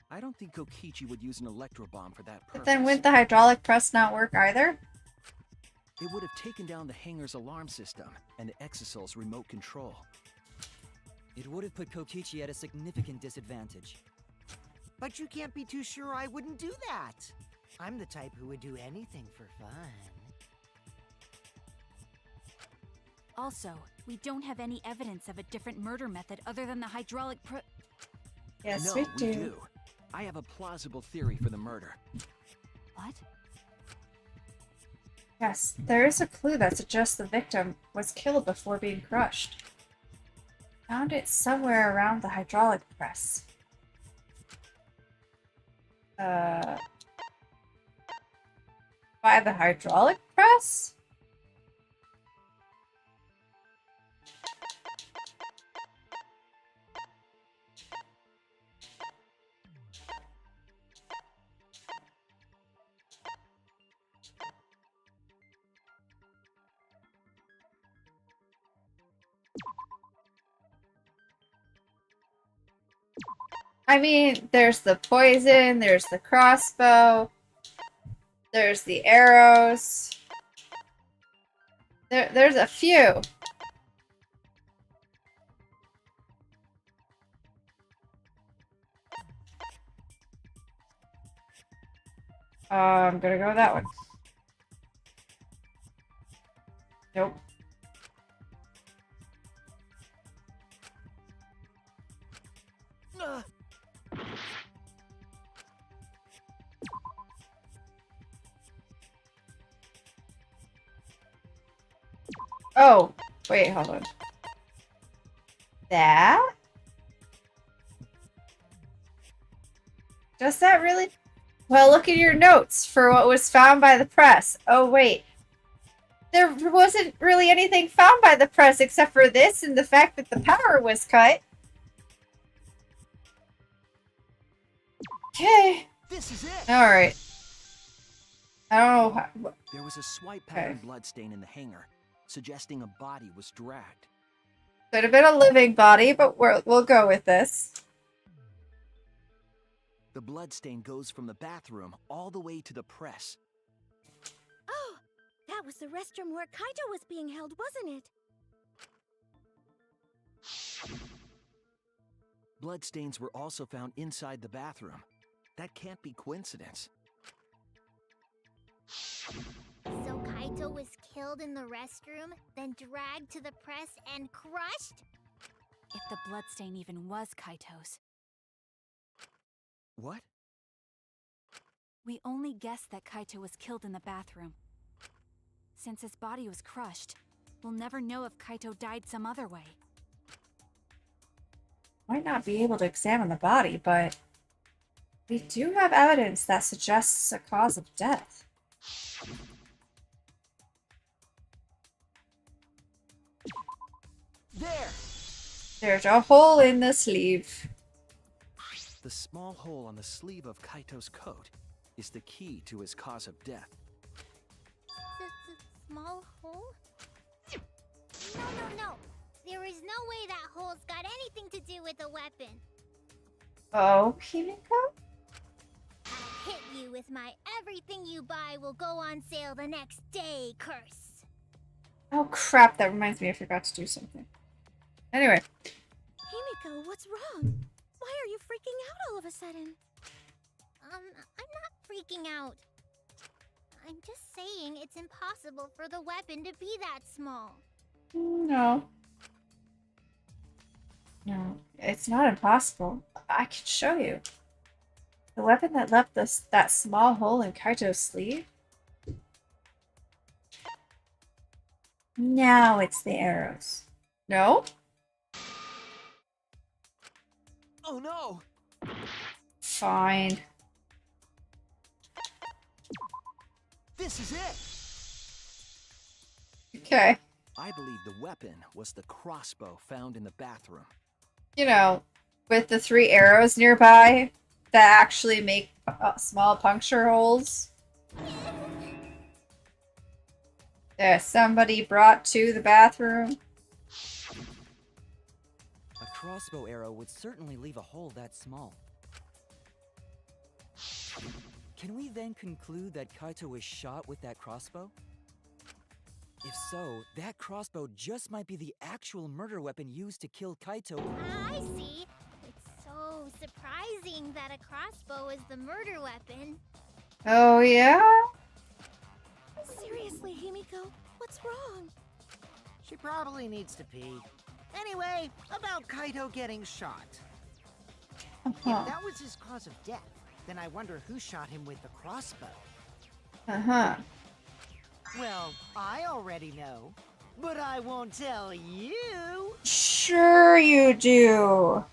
I don't think Kokichi would use an electro bomb for that purpose. But then wouldn't the hydraulic press not work either? It would have taken down the hangar's alarm system and Exosol's remote control. It would have put Kokichi at a significant disadvantage. But you can't be too sure I wouldn't do that. I'm the type who would do anything for fun. Also, we don't have any evidence of a different murder method other than the hydraulic Yes, no, we we do. do. I have a plausible theory for the murder. What? Yes, there is a clue that suggests the victim was killed before being crushed. Found it somewhere around the hydraulic press. By the hydraulic press? I mean, there's the poison, there's the crossbow, there's the arrows. There's a few. I'm gonna go with that one. Nope. Oh, wait, hold on. That? Does that really? Well, look at your notes for what was found by the press. Oh, wait. There wasn't really anything found by the press except for this and the fact that the power was cut. Okay. This is it. All right. I don't know how. There was a swipe pattern bloodstain in the hangar, suggesting a body was dragged. Could have been a living body, but we'll go with this. The bloodstain goes from the bathroom all the way to the press. Oh, that was the restroom where Kaito was being held, wasn't it? Bloodstains were also found inside the bathroom. That can't be coincidence. So Kaito was killed in the restroom, then dragged to the press and crushed? If the bloodstain even was Kaito's. What? We only guessed that Kaito was killed in the bathroom. Since his body was crushed, we'll never know if Kaito died some other way. Might not be able to examine the body, but we do have evidence that suggests a cause of death. There! There's a hole in the sleeve. The small hole on the sleeve of Kaito's coat is the key to his cause of death. Small hole? No. There is no way that hole's got anything to do with the weapon. Oh, Himiko? I'll hit you with my everything you buy will go on sale the next day curse. Oh crap, that reminds me I forgot to do something. Anyway. Himiko, what's wrong? Why are you freaking out all of a sudden? I'm not freaking out. I'm just saying it's impossible for the weapon to be that small. No. No, it's not impossible. I can show you. The weapon that left that small hole in Kaito's sleeve? Now it's the arrows. No? Oh no! Fine. This is it! Okay. I believe the weapon was the crossbow found in the bathroom. You know, with the 3 arrows nearby that actually make small puncture holes. That somebody brought to the bathroom. A crossbow arrow would certainly leave a hole that small. Can we then conclude that Kaito was shot with that crossbow? If so, that crossbow just might be the actual murder weapon used to kill Kaito. I see. It's so surprising that a crossbow is the murder weapon. Oh, yeah? Seriously, Himiko, what's wrong? She probably needs to pee. Anyway, about Kaito getting shot. If that was his cause of death, then I wonder who shot him with the crossbow. Uh-huh. Well, I already know, but I won't tell you. Sure you do.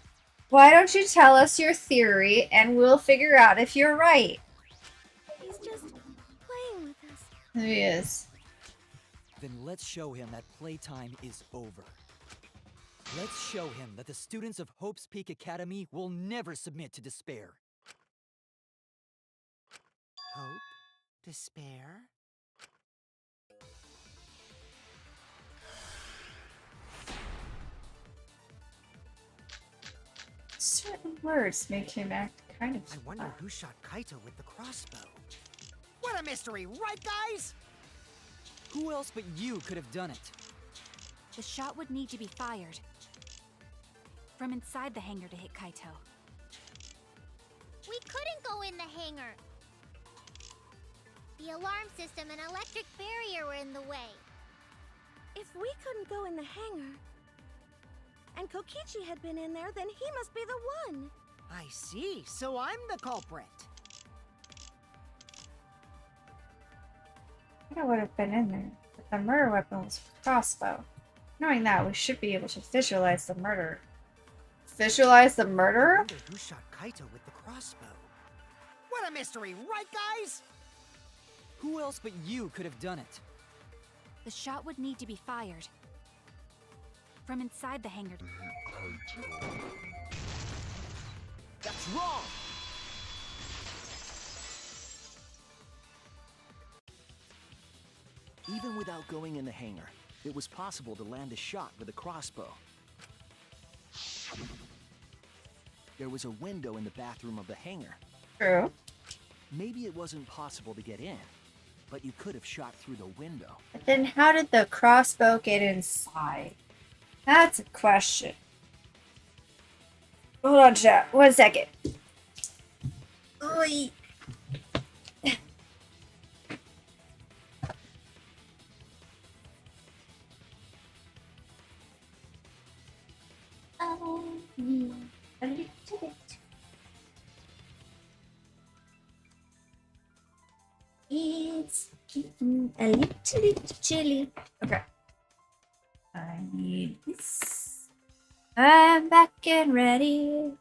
Why don't you tell us your theory and we'll figure out if you're right? He's just playing with us. There he is. Then let's show him that playtime is over. Let's show him that the students of Hope's Peak Academy will never submit to despair. Hope? Despair? Certain words make him act kind of. I wonder who shot Kaito with the crossbow. What a mystery, right, guys? Who else but you could have done it? The shot would need to be fired from inside the hangar to hit Kaito. We couldn't go in the hangar. The alarm system and electric barrier were in the way. If we couldn't go in the hangar, and Kokichi had been in there, then he must be the one. I see, so I'm the culprit. I would have been in there, but the murder weapon was a crossbow. Knowing that, we should be able to visualize the murder. Visualize the I murderer? wonder who shot Kaito with the crossbow. What a mystery, right, guys? Who else but you could have done it? The shot would need to be fired from inside the hangar. That's wrong! Even without going in the hangar, it was possible to land a shot with a crossbow. There was a window in the bathroom of the hangar. True. Maybe it wasn't possible to get in, but you could have shot through the window. But then how did the crossbow get inside? That's a question. Hold on, chat. 1 second. Oi. A little bit. It's getting a little chilly. Okay. I need this. I'm back and ready.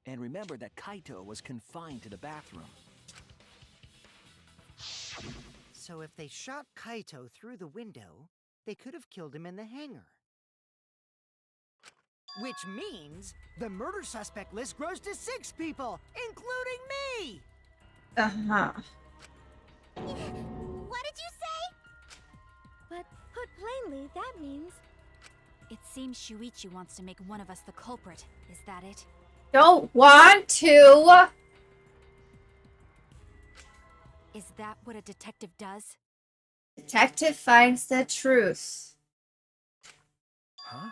And remember that Kaito was confined to the bathroom. So if they shot Kaito through the window, they could have killed him in the hangar. Which means the murder suspect list grows to 6 people, including me! Uh-huh. What did you say? But put plainly, that means It seems Shuichi wants to make one of us the culprit. Is that it? Don't want to. Is that what a detective does? Detective finds the truth. Huh?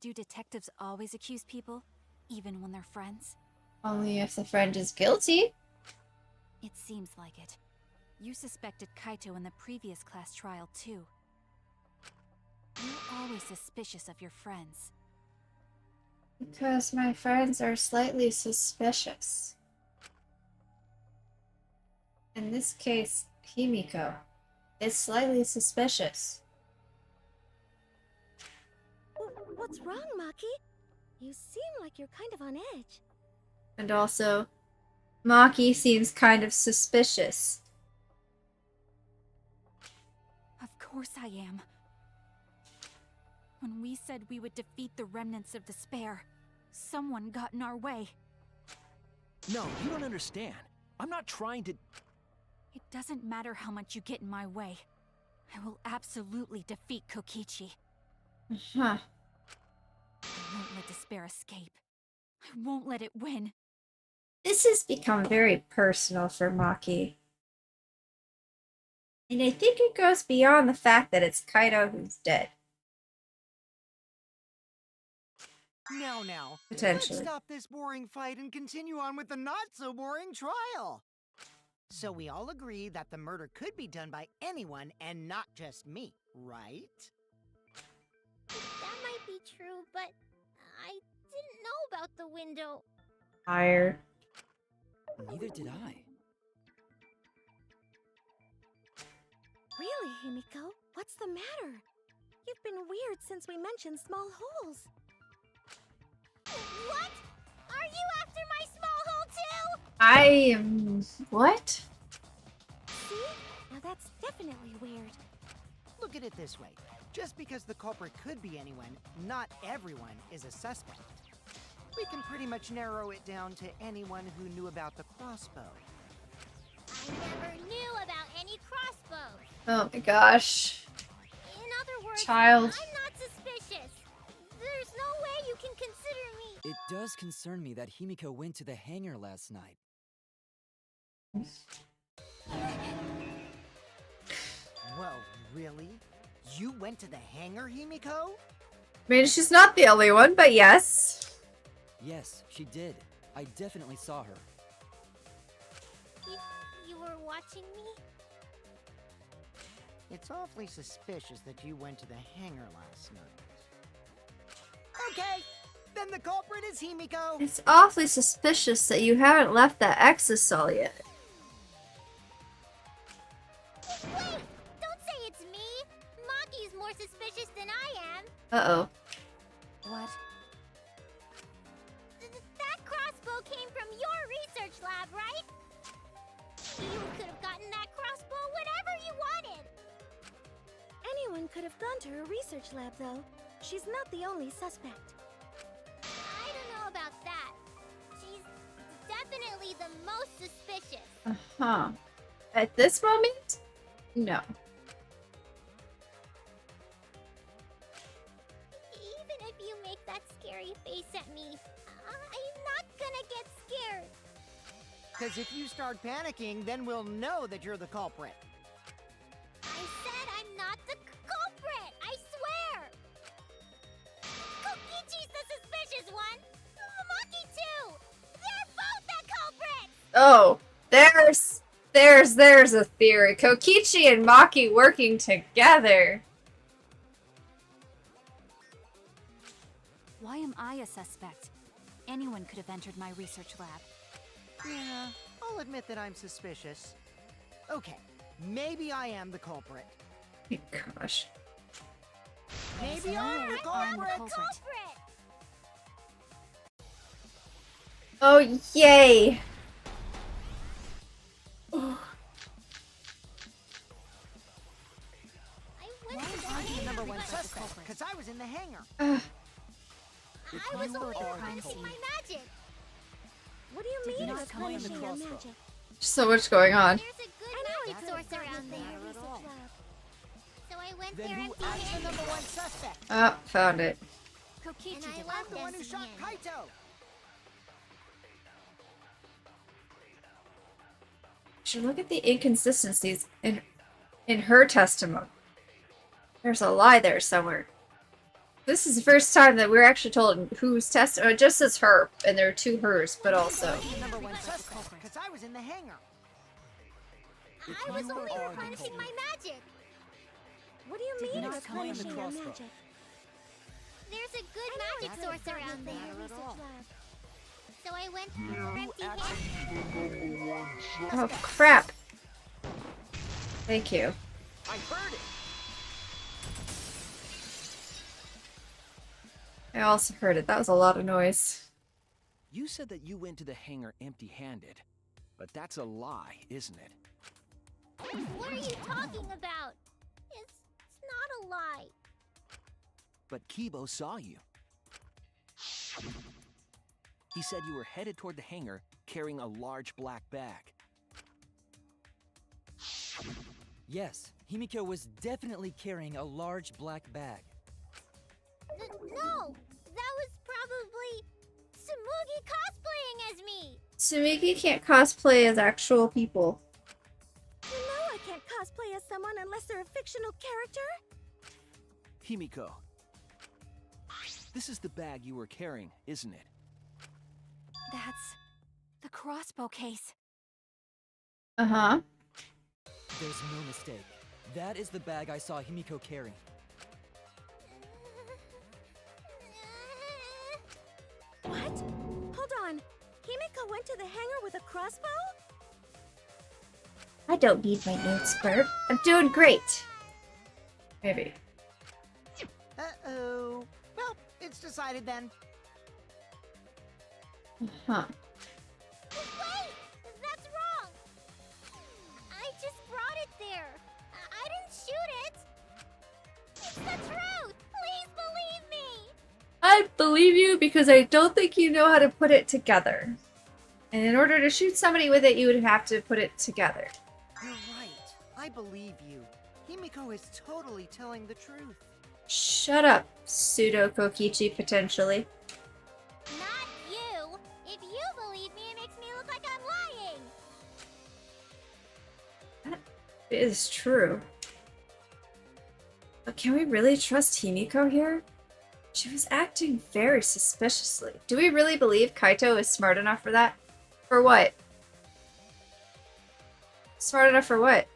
Do detectives always accuse people, even when they're friends? Only if the friend is guilty. It seems like it. You suspected Kaito in the previous class trial, too. You're always suspicious of your friends. Because my friends are slightly suspicious. In this case, Himiko is slightly suspicious. What's wrong, Maki? You seem like you're kind of on edge. And also, Maki seems kind of suspicious. Of course I am. When we said we would defeat the remnants of despair, someone got in our way. No, you don't understand. I'm not trying to... It doesn't matter how much you get in my way. I will absolutely defeat Kokichi. Huh. I won't let despair escape. I won't let it win. This has become very personal for Maki. And I think it goes beyond the fact that it's Kaito who's dead. Now, Potentially. let's stop this boring fight and continue on with the not-so-boring trial. So we all agree that the murder could be done by anyone and not just me, right? That might be true, but I didn't know about the window. Fire. Neither did I. Really, Himiko? What's the matter? You've been weird since we mentioned small holes. What? Are you after my small hole too? I am. What? See? Now that's definitely weird. Look at it this way. Just because the culprit could be anyone, not everyone is a suspect. We can pretty much narrow it down to anyone who knew about the crossbow. I never knew about any crossbows. Oh my gosh. In other words, Child. I'm not suspicious. There's no way you can consider me. It does concern me that Himiko went to the hangar last night. Whoa, really? You went to the hangar, Himiko? I mean, she's not the only one, but yes. Yes, she did. I definitely saw her. You were watching me? It's awfully suspicious that you went to the hangar last night. Okay, then the culprit is Himiko. It's awfully suspicious that you haven't left that exosol yet. Wait! Don't say it's me! Maki's more suspicious than I am. Uh-oh. What? That crossbow came from your research lab, right? You could have gotten that crossbow whenever you wanted. Anyone could have gone to her research lab, though. She's not the only suspect. I don't know about that. She's definitely the most suspicious. Uh-huh. At this moment? No. Even if you make that scary face at me, I'm not gonna get scared. Because if you start panicking, then we'll know that you're the culprit. I said I'm not the culprit! I swear! Kokichi's the suspicious one! Maki too! They're both the culprits! Oh, there's a theory. Kokichi and Maki working together. Why am I a suspect? Anyone could have entered my research lab. Yeah, I'll admit that I'm suspicious. Okay, maybe I am the culprit. Gosh. Maybe no I'm the way I'm the culprit. culprit. Oh, yay. I went Why to the am I the hangar, number one but suspect? Because I was in the hangar. I was you only are the harnessing culprit. my magic. What do you mean not by come in the punishing your crossbow. magic? So much going on. There's a good Anyone magic could have source gotten around it there. from her research lab. So I went Then there who acts the empty-handed. number one suspect? Oh, found it. Kokichi And I did left I'm the one who empty shot handed. Kaito. Should look at the inconsistencies in her testimony. There's a lie there somewhere. This is the first time that we're actually told whose testimony. It just says her, and there are two hers, but also. The number one suspect. Because I was in the hangar. I was you only are the harnessing my magic. What do you mean not by come in the punishing your crossbow. magic? There's a good Anyone magic could have source gotten around it from there. her research lab. So I went there empty-handed. Oh crap! Thank you. I heard it. I also heard it. That was a lot of noise. You said that you went to the hangar empty-handed, but that's a lie, isn't it? What are you talking about? It's not a lie. But Kibo saw you. He said you were headed toward the hangar carrying a large black bag. Yes, Himiko was definitely carrying a large black bag. No! That was probably Tsumugi cosplaying as me! Tsumugi can't cosplay as actual people. You know I can't cosplay as someone unless they're a fictional character. Himiko, this is the bag you were carrying, isn't it? That's the crossbow case. Uh-huh. There's no mistake. That is the bag I saw Himiko carrying. What? Hold on. Himiko went to the hangar with a crossbow? I don't need my notes, Bert. I'm doing great. Maybe. decided then. Huh. Wait! That's wrong! I just brought it there. I didn't shoot it! It's the truth! Please believe me! I believe you because I don't think you know how to put it together. And in order to shoot somebody with it, you would have to put it together. You're right. I believe you. Himiko is totally telling the truth. Shut up, pseudo Kokichi, potentially. Not you! If you believe me, it makes me look like I'm lying! It is true. But can we really trust Himiko here? She was acting very suspiciously. Do we really believe Kaito is smart enough for that? For what? Smart enough for what?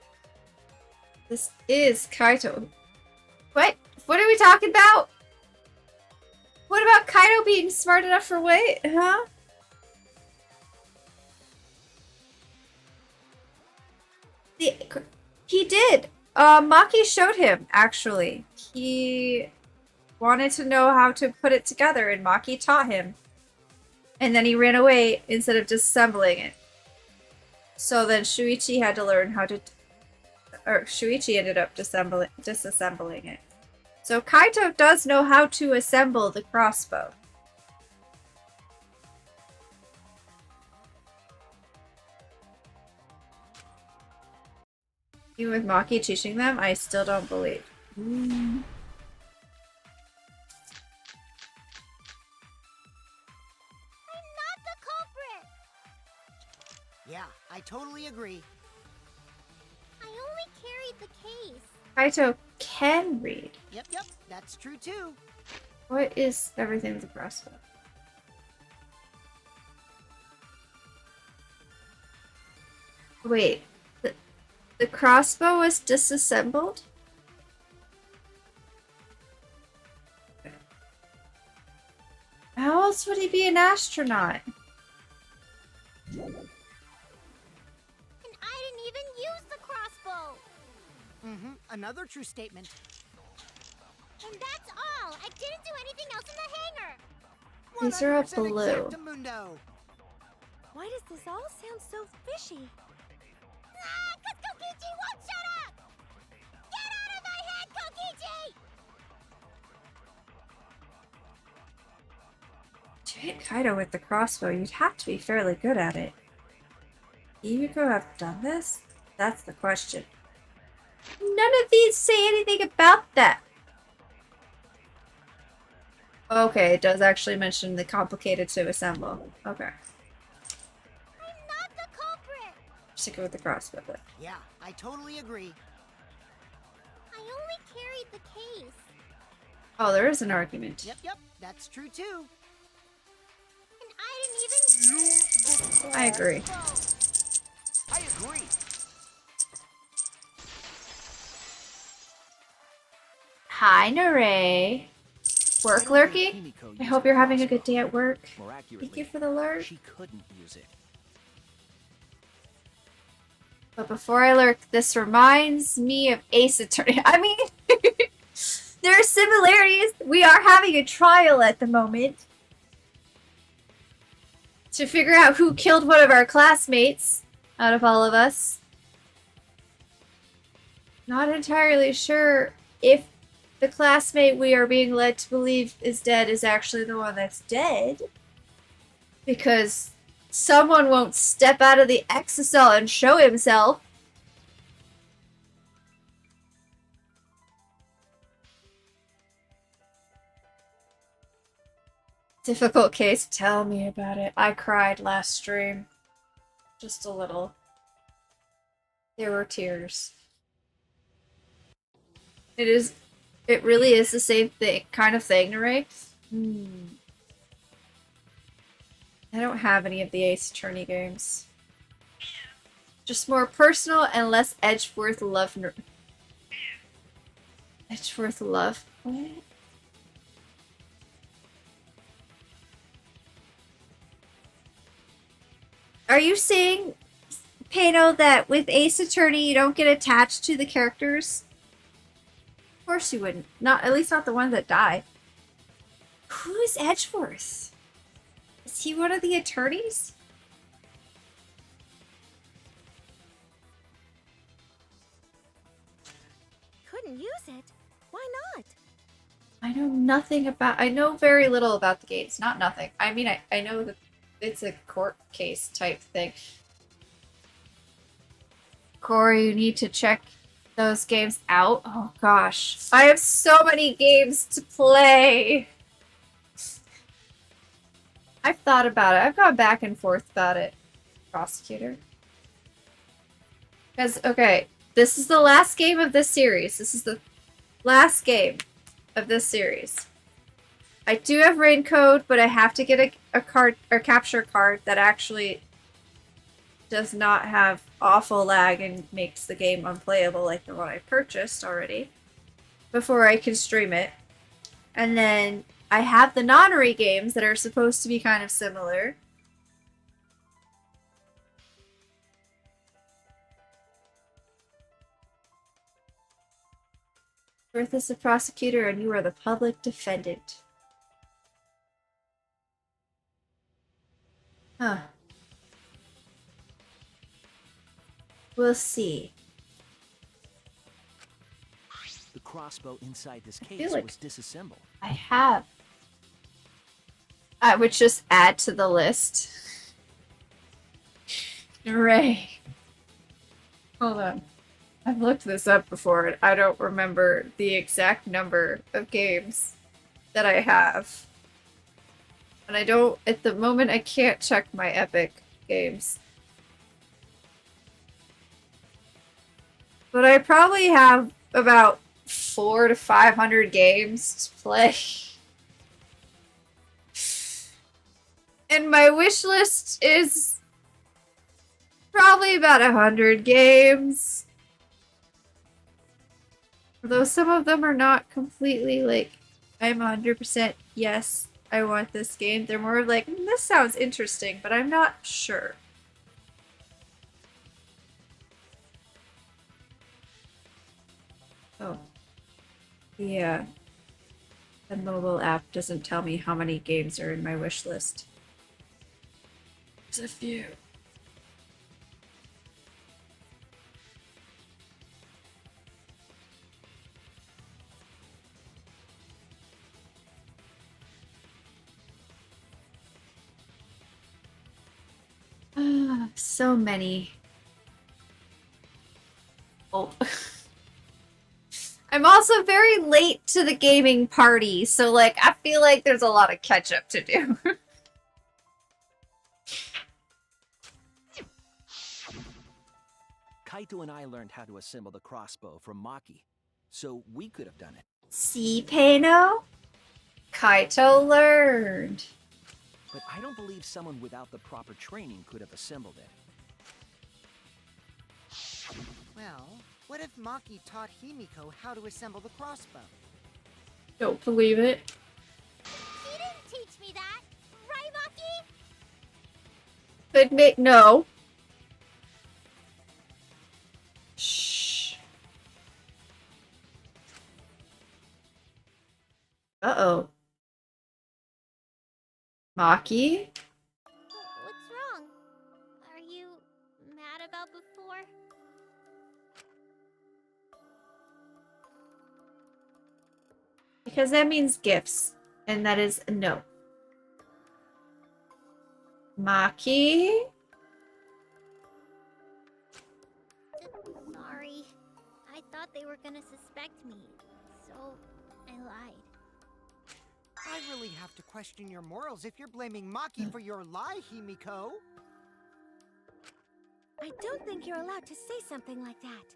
This is Kaito. What? What are we talking about? What about Kaito being smart enough for what? Huh? He did. Maki showed him, actually. He wanted to know how to put it together, and Maki taught him. And then he ran away instead of disassembling it. So then Shuichi had to learn how to... Or Shuichi ended up disassembling it. So Kaito does know how to assemble the crossbow. Even with Maki teaching them, I still don't believe. I'm not the culprit! Yeah, I totally agree. I only carried the case. Kaito can read. Yep, that's true too. What is everything with the crossbow? Wait, the crossbow was disassembled? How else would he be an astronaut? And I didn't even use the crossbow! Another true statement. And that's all! I didn't do anything else in the hangar! These are up 100% below. exactamundo. Why does this all sound so fishy? Ah! 'Cause Kokichi won't shut up! Get out of my head, Kokichi! To hit Kaito with the crossbow, you'd have to be fairly good at it. Himiko have done this? That's the question. None of these say anything about that. Okay, it does actually mention the complicated to assemble. Okay. I'm not the culprit! Sticking with the crossbow. But Yeah, I totally agree. I only carried the case. oh, there is an argument. Yep, that's true too. And I didn't even... I agree. I agree. Hi, Nare. Work lurking? I hope you're having a good day at work. More accurately, Thank you for the lurk. she couldn't use it. But before I lurk, this reminds me of Ace Attorney. I mean, there are similarities. We are having a trial at the moment to figure out who killed one of our classmates out of all of us. Not entirely sure if the classmate we are being led to believe is dead is actually the one that's dead. Because someone won't step out of the exocell and show himself. Difficult case. Tell me about it. I cried last stream. Just a little. There were tears. It really is the same thing, kind of thing, right? I don't have any of the Ace Attorney games. Just more personal and less Edgeworth love. Edgeworth love? What? Are you saying, Pano, that with Ace Attorney you don't get attached to the characters? Of course you wouldn't. Not, at least not the ones that die. Who is Edgeworth? Is he one of the attorneys? Couldn't use it. Why not? I know nothing about. I know very little about the games. Not nothing. I mean, I know that it's a court case type thing. Corey, you need to check those games out. Oh gosh, I have so many games to play. I've thought about it. I've gone back and forth about it, prosecutor. Because, okay, this is the last game of this series. This is the last game of this series. I do have rain code, but I have to get a card or capture card that actually does not have awful lag and makes the game unplayable like the one I purchased already before I can stream it. And then I have the nonary games that are supposed to be kind of similar. Earth is the prosecutor and you are the public defendant. Huh. We'll see. The crossbow inside this feel case like- was disassembled. I have. I would just add to the list. Hooray. Hold on. I've looked this up before and I don't remember the exact number of games that I have. And I don't, at the moment, I can't check my Epic games. But I probably have about 400 to 500 games to play. And my wish list is probably about 100 games. Although some of them are not completely like, I'm 100% yes, I want this game. They're more like, this sounds interesting, but I'm not sure. Oh. Yeah. The mobile app doesn't tell me how many games are in my wish list. There's a few. So many. Oh. I'm also very late to the gaming party, so like I feel like there's a lot of catch up to do. Kaito and I learned how to assemble the crossbow from Maki, so we could have done it. See, Pano? Kaito learned. But I don't believe someone without the proper training could have assembled it. Well, what if Maki taught Himiko how to assemble the crossbow? Don't believe it. He didn't teach me that, right, Maki? Admit no. Shh. Uh-oh. Maki? What's wrong? Are you mad about before? Because that means gifts. And that is a no. Maki? Sorry. I thought they were gonna suspect me, so I lied. I really have to question your morals if you're blaming Maki for your lie, Himiko. I don't think you're allowed to say something like that.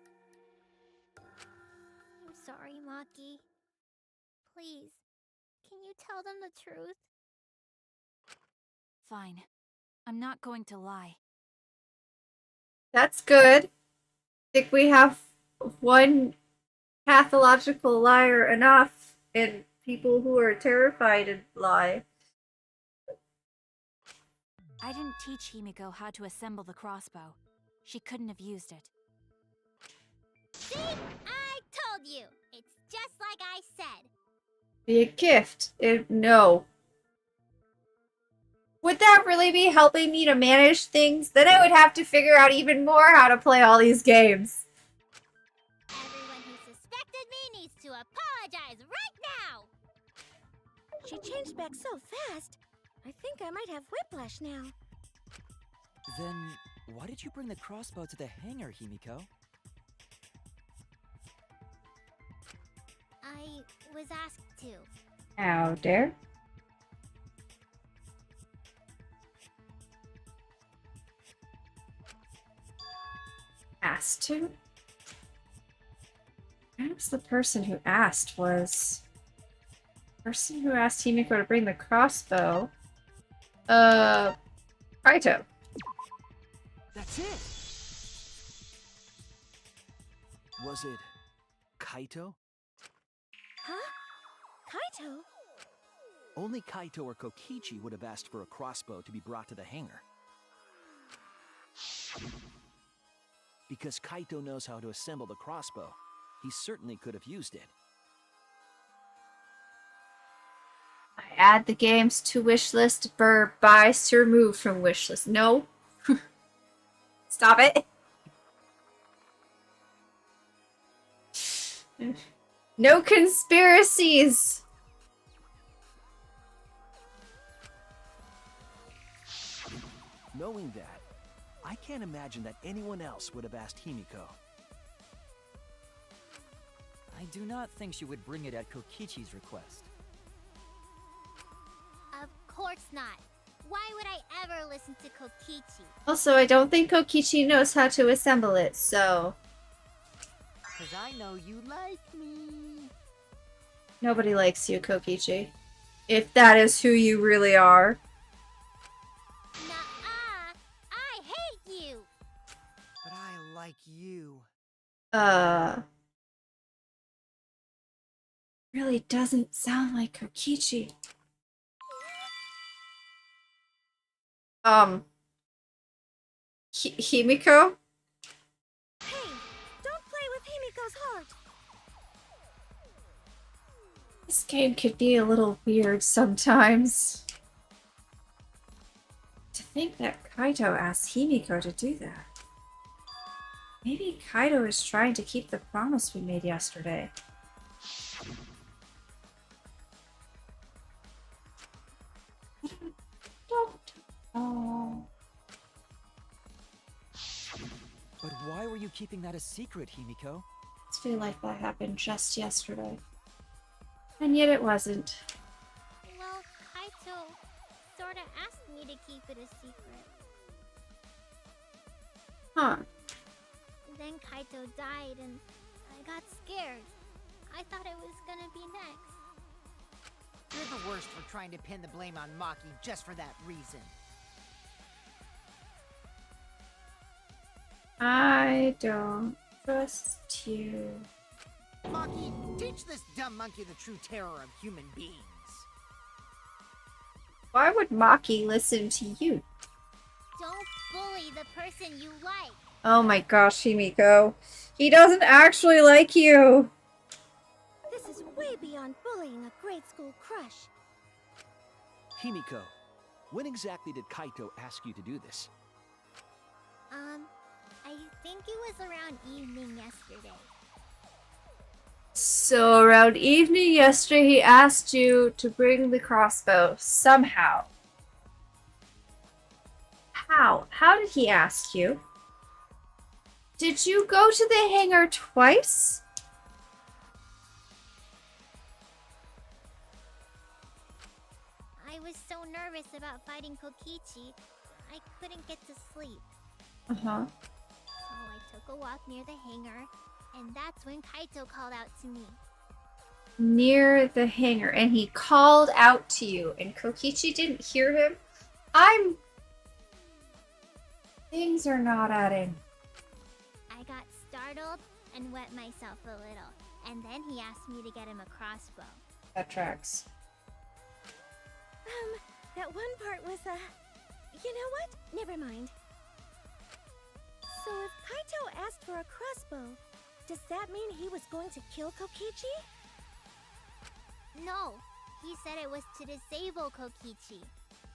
I'm sorry, Maki. Please, can you tell them the truth? Fine. I'm not going to lie. That's good. I think we have one pathological liar enough, and people who are terrified and lie. I didn't teach Himiko how to assemble the crossbow. She couldn't have used it. See? I told you! It's just like I said. Be a gift. No. Would that really be helping me to manage things? Then I would have to figure out even more how to play all these games. Everyone who suspected me needs to apologize right now! She changed back so fast. I think I might have whiplash now. Then, why did you bring the crossbow to the hangar, Himiko? I was asked to. How dare? Asked to? Perhaps the person who asked was... the person who asked Himiko to bring the crossbow. Kaito. That's it! Was it Kaito? Huh? Kaito? Only Kaito or Kokichi would have asked for a crossbow to be brought to the hangar. Because Kaito knows how to assemble the crossbow, he certainly could have used it. I add the games to wish list. Verb buys to remove from wish list. No. Stop it. No conspiracies. Knowing that, I can't imagine that anyone else would have asked Himiko. I do not think she would bring it at Kokichi's request. Of course not. Why would I ever listen to Kokichi? Also, I don't think Kokichi knows how to assemble it, so... 'Cause I know you like me. Nobody likes you, Kokichi. If that is who you really are. Nuh-uh! I hate you! But I like you. Really doesn't sound like Kokichi. Himiko? Hey, don't play with Himiko's heart. This game could be a little weird sometimes. To think that Kaito asked Himiko to do that. Maybe Kaito is trying to keep the promise we made yesterday. Oh. But why were you keeping that a secret, Himiko? I feel like that happened just yesterday. And yet it wasn't. Well, Kaito sorta asked me to keep it a secret. Huh. Then Kaito died and I got scared. I thought it was gonna be next. You're the worst for trying to pin the blame on Maki just for that reason. I don't trust you. Maki, teach this dumb monkey the true terror of human beings. Why would Maki listen to you? Don't bully the person you like. Oh my gosh, Himiko. He doesn't actually like you. This is way beyond bullying a grade school crush. Himiko, when exactly did Kaito ask you to do this? I think it was around evening yesterday. So around evening yesterday, he asked you to bring the crossbow somehow. How? How did he ask you? Did you go to the hangar twice? I was so nervous about fighting Kokichi, I couldn't get to sleep. Uh-huh. So I took a walk near the hangar, and that's when Kaito called out to me. Near the hangar, and he called out to you, and Kokichi didn't hear him? Things are not adding. I got startled and wet myself a little, and then he asked me to get him a crossbow. That tracks. That one part was, you know what? Never mind. So if Kaito asked for a crossbow, does that mean he was going to kill Kokichi? No, he said it was to disable Kokichi.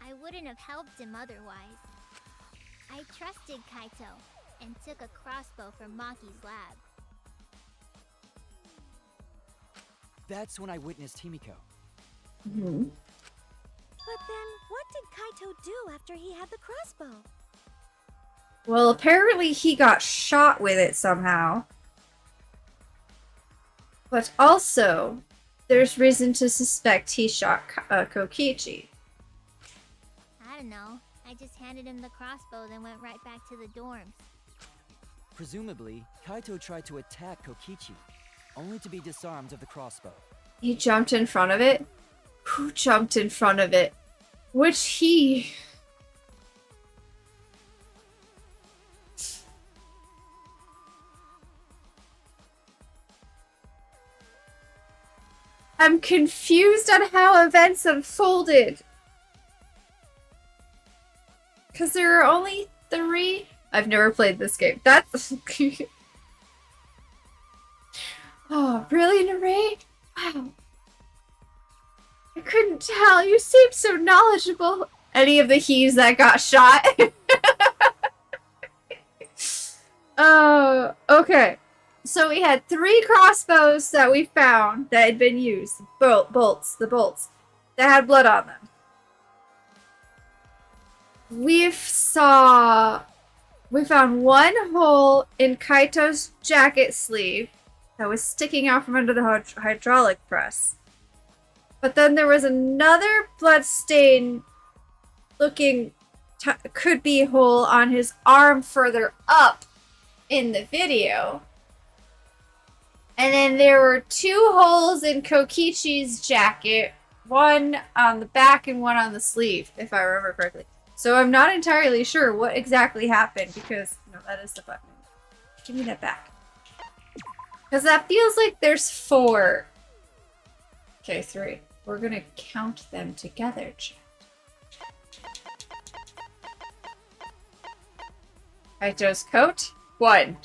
I wouldn't have helped him otherwise. I trusted Kaito and took a crossbow from Maki's lab. That's when I witnessed Himiko. Mhm. But then, what did Kaito do after he had the crossbow? Well, apparently he got shot with it somehow. But also, there's reason to suspect he shot Kokichi. I don't know. I just handed him the crossbow, then went right back to the dorms. Presumably, Kaito tried to attack Kokichi, only to be disarmed of the crossbow. He jumped in front of it? Who jumped in front of it? Which he? I'm confused on how events unfolded. Because there are only 3. I've never played this game. That's... Oh, really, Naray? Wow. I couldn't tell. You seem so knowledgeable. Any of the he's that got shot? Oh, okay. So we had 3 crossbows that we found that had been used. The bolts that had blood on them. We found one hole in Kaito's jacket sleeve that was sticking out from under the hydraulic press. But then there was another bloodstain looking could be hole on his arm further up in the video. And then there were 2 holes in Kokichi's jacket, one on the back and one on the sleeve, if I remember correctly. So I'm not entirely sure what exactly happened because, no, that is the button. Give me that back. Because that feels like there's 4. Okay, 3. We're gonna count them together, chat. Kaito's coat, 1.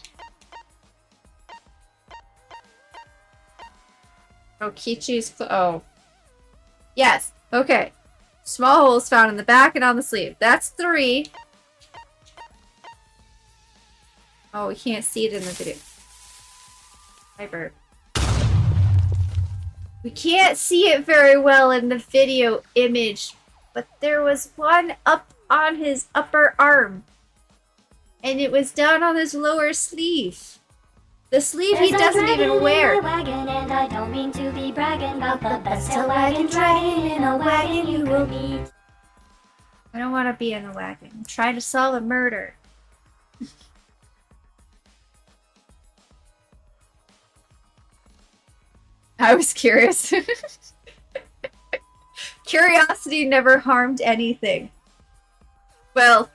Kokichi's oh. Yes, okay. Small holes found in the back and on the sleeve. That's 3. Oh, we can't see it in the video. Hi, bird. We can't see it very well in the video image, but there was one up on his upper arm. And it was down on his lower sleeve. The sleeve he doesn't even wear. Wagon, and I don't mean to be bragging about the best wagon dragon in a wagon you will meet. I don't want to be in the wagon. I'm trying to solve a murder. I was curious. Curiosity never harmed anything. Well,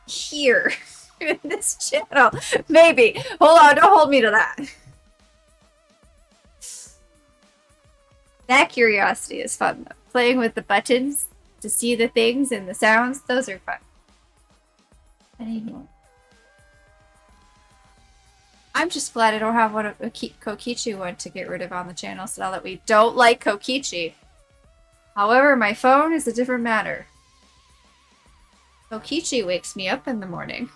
here. In this channel. Maybe. Hold on, don't hold me to that. That curiosity is fun, though. Playing with the buttons to see the things and the sounds, those are fun. Anymore. I'm just glad I don't have one of a Kokichi one to get rid of on the channel, so now that we don't like Kokichi. However, my phone is a different matter. Kokichi wakes me up in the morning.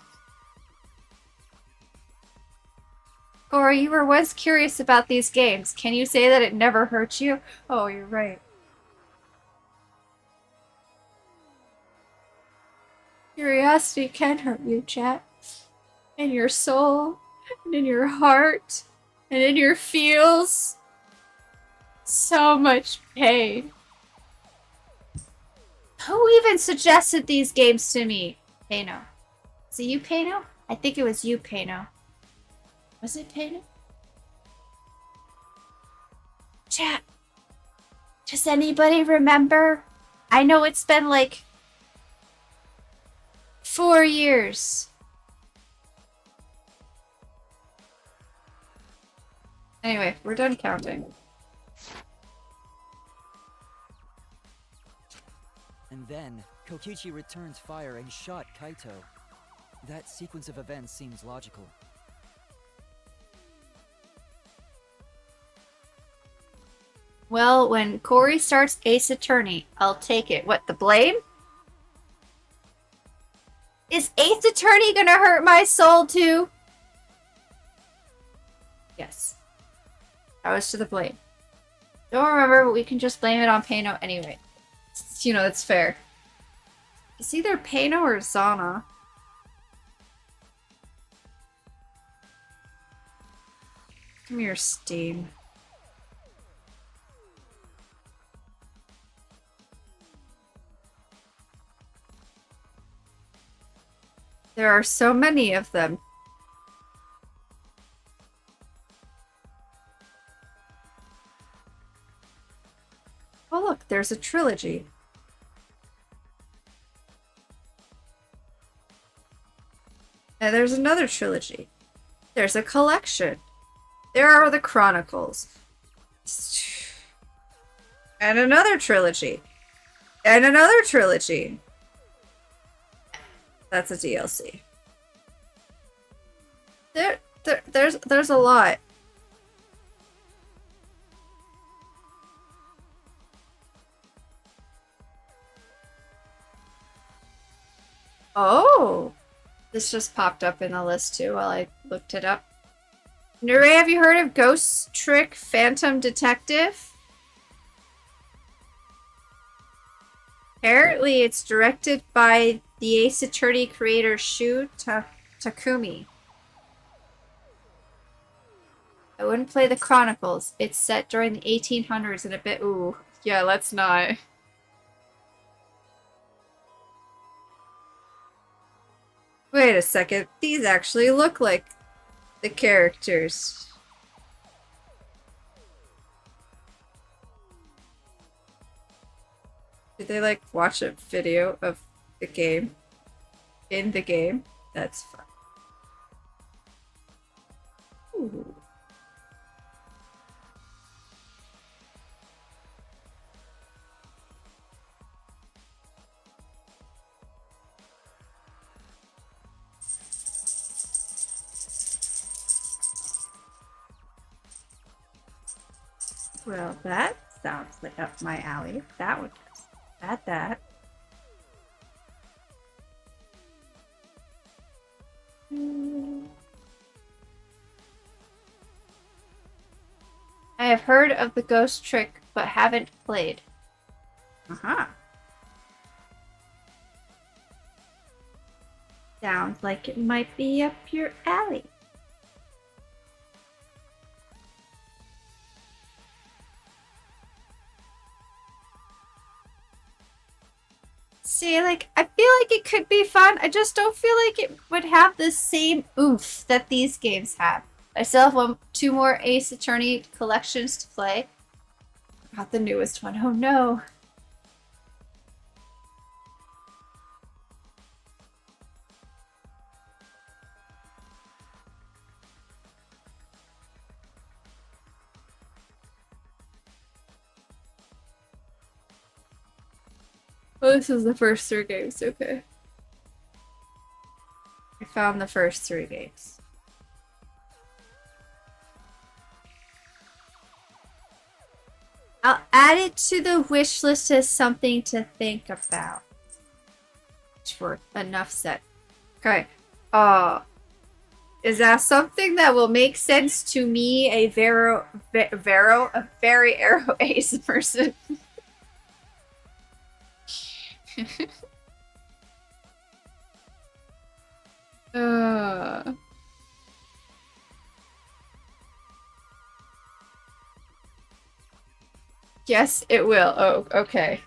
Cora, you were once curious about these games. Can you say that it never hurt you? Oh, you're right. Curiosity can hurt you, chat. In your soul, and in your heart, and in your feels. So much pain. Who even suggested these games to me? Pano. Is it you, Pano? I think it was you, Pano. Was it Pano? Chat. Does anybody remember? I know it's been like 4 years. Anyway, we're done counting. And then, Kokichi returned fire and shot Kaito. That sequence of events seems logical. Well, when Corey starts Ace Attorney, I'll take it. What, the blame? Is Ace Attorney gonna hurt my soul too? Yes. That was to the blame. Don't remember, but we can just blame it on Pano anyway. You know, it's fair. It's either Pano or Zana. Come here, Steam. There are so many of them. Oh look, there's a trilogy. And there's another trilogy. There's a collection. There are the Chronicles. And another trilogy. And another trilogy. That's a DLC. There's a lot. Oh, this just popped up in the list too while I looked it up. Nure, have you heard of Ghost Trick Phantom Detective? Apparently, it's directed by the Ace Attorney creator Shu Takumi. I wouldn't play the Chronicles. It's set during the 1800s and a bit. Ooh, yeah, let's not. Wait a second. These actually look like the characters. Did they like watch a video of the game? In the game? That's fun. Ooh. Well, that sounds like up my alley. That one does. That. I have heard of the Ghost Trick, but haven't played. Sounds like it might be up your alley. See, like, I feel like it could be fun. I just don't feel like it would have the same oomph that these games have. I still have two more Ace Attorney collections to play. Not the newest one. Oh no. Oh, this is the first 3 games. Okay. I found the first 3 games. I'll add it to the wish list as something to think about. Sure, enough said. Okay. Is that something that will make sense to me, a very Arrow Ace person? Yes, it will. Oh, okay.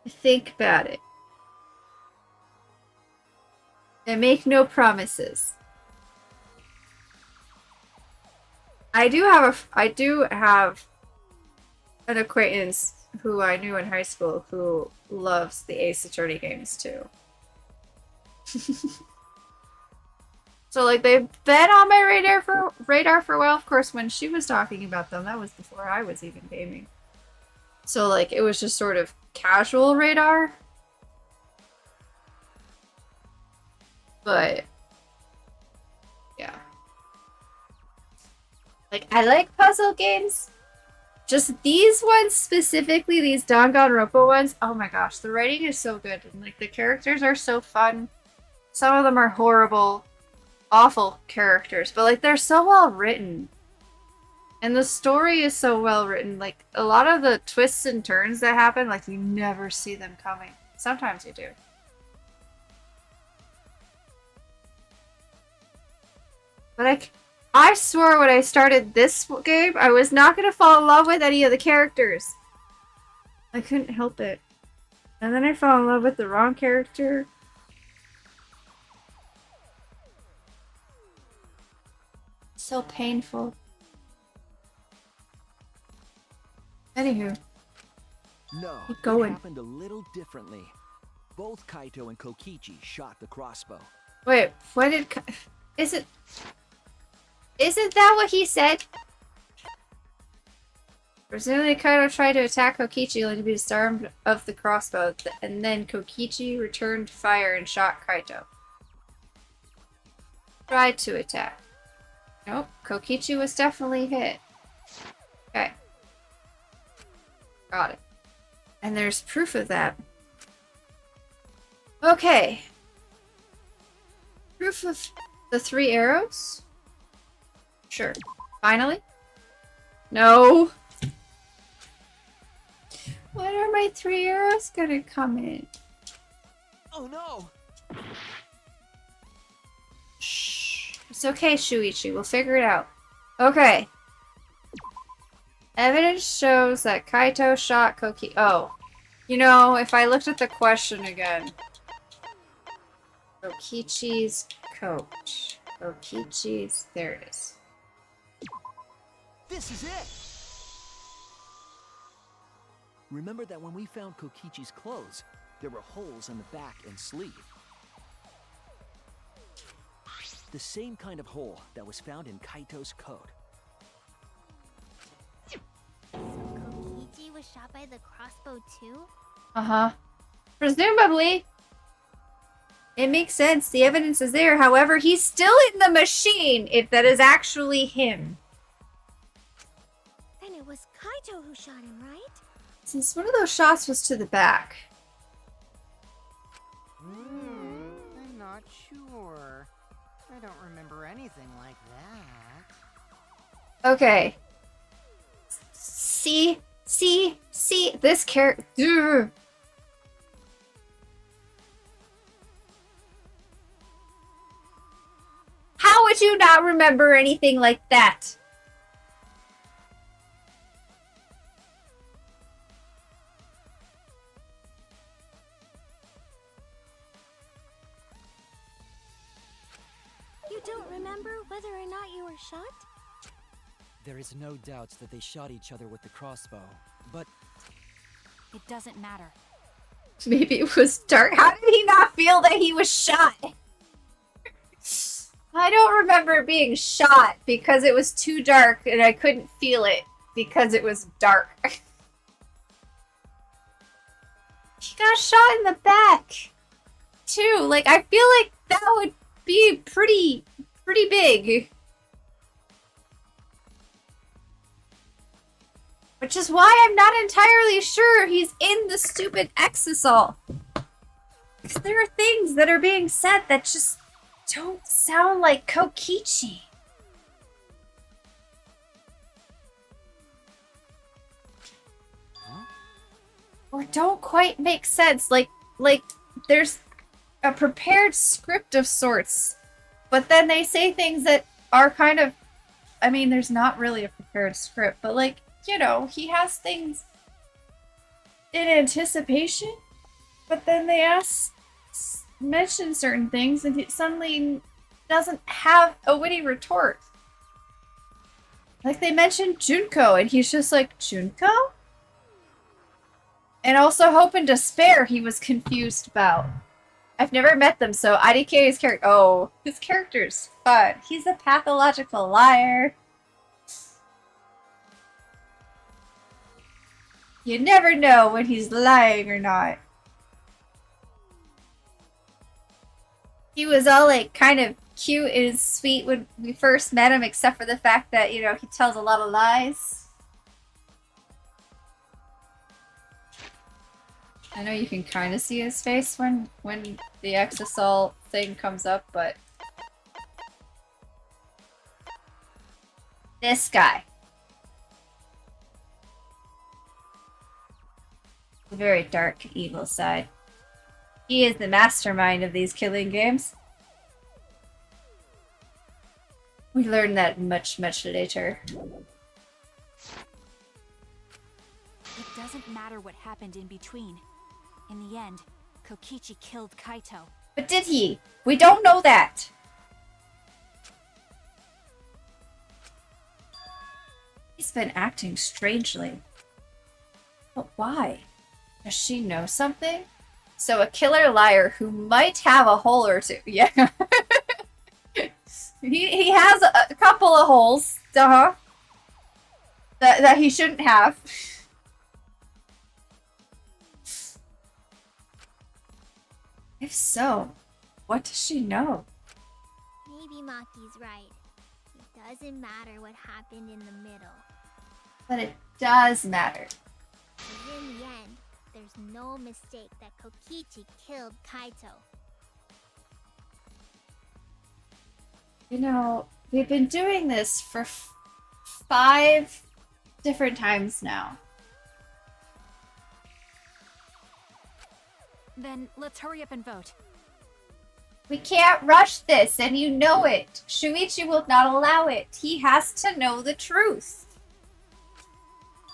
Think about it. And make no promises. I do have an acquaintance who I knew in high school who loves the Ace Attorney games too. So like they've been on my radar for a while. Of course, when she was talking about them, that was before I was even gaming. So like it was just sort of casual radar. But yeah. Like, I like puzzle games. Just these ones specifically, these Danganronpa ones, oh my gosh, the writing is so good. And like the characters are so fun. Some of them are horrible, awful characters, but like they're so well written. And the story is so well written. Like a lot of the twists and turns that happen, like you never see them coming. Sometimes you do. But I swore when I started this game, I was not going to fall in love with any of the characters. I couldn't help it. And then I fell in love with the wrong character. So painful. Anywho. No, Keep going. it happened a little differently. Both Kaito and Kokichi shot the crossbow. Wait, what did... Isn't that what he said? Presumably Kaito tried to attack Kokichi only to be disarmed of the crossbow, and then Kokichi returned fire and shot Kaito. Tried to attack. Nope, Kokichi was definitely hit. Okay. Got it. And there's proof of that. Okay. Proof of the 3 arrows? Sure. Finally? No. When are my 3 arrows gonna come in? Oh no! Shh. It's okay, Shuichi. We'll figure it out. Okay. Evidence shows that Kaito shot Koki. Oh. You know, if I looked at the question again. Kokichi's coat. Kokichi's. There it is. This is it! Remember that when we found Kokichi's clothes, there were holes in the back and sleeve. The same kind of hole that was found in Kaito's coat. So Kokichi was shot by the crossbow too? Uh-huh. Presumably. It makes sense. The evidence is there. However, he's still in the machine if that is actually him. Then it was Kaito who shot him, right? Since one of those shots was to the back. I'm not sure. I don't remember anything like that. Okay. See? This character. How would you not remember anything like that? You don't remember whether or not you were shot? There is no doubt that they shot each other with the crossbow, but It doesn't matter. Maybe it was dark. How did he not feel that he was shot? I don't remember being shot because it was too dark and I couldn't feel it because it was dark. He got shot in the back too. Like, I feel like that would be pretty big. Which is why I'm not entirely sure he's in the stupid exisal. Because there are things that are being said that just don't sound like Kokichi. huh? Or don't quite make sense. Like there's a prepared script of sorts, but then they say things that are kind of, I mean, there's not really a prepared script, but like, you know, he has things in anticipation, but then they mention certain things and it suddenly doesn't have a witty retort. Like they mentioned Junko and he's just like, Junko? And also Hope and Despair he was confused about. I've never met them, so IDK's character, oh, his character's fun. He's a pathological liar. You never know when he's lying or not. He was all like kind of cute and sweet when we first met him, except for the fact that, you know, he tells a lot of lies. I know you can kind of see his face when the Exisal thing comes up, but this guy. The very dark, evil side. He is the mastermind of these killing games. We learn that much, much later. It doesn't matter what happened in between. In the end, Kokichi killed Kaito. But did he? We don't know that! He's been acting strangely. But why? Does she know something? So a killer liar who might have a hole or two. Yeah. he has a couple of holes. Uh-huh. That he shouldn't have. If so, what does she know? Maybe Maki's right. It doesn't matter what happened in the middle. But it does matter. 'Cause in the end, there's no mistake that Kokichi killed Kaito. You know, we've been doing this for 5 different times now. Then let's hurry up and vote. We can't rush this, and you know it. Shuichi will not allow it. He has to know the truth.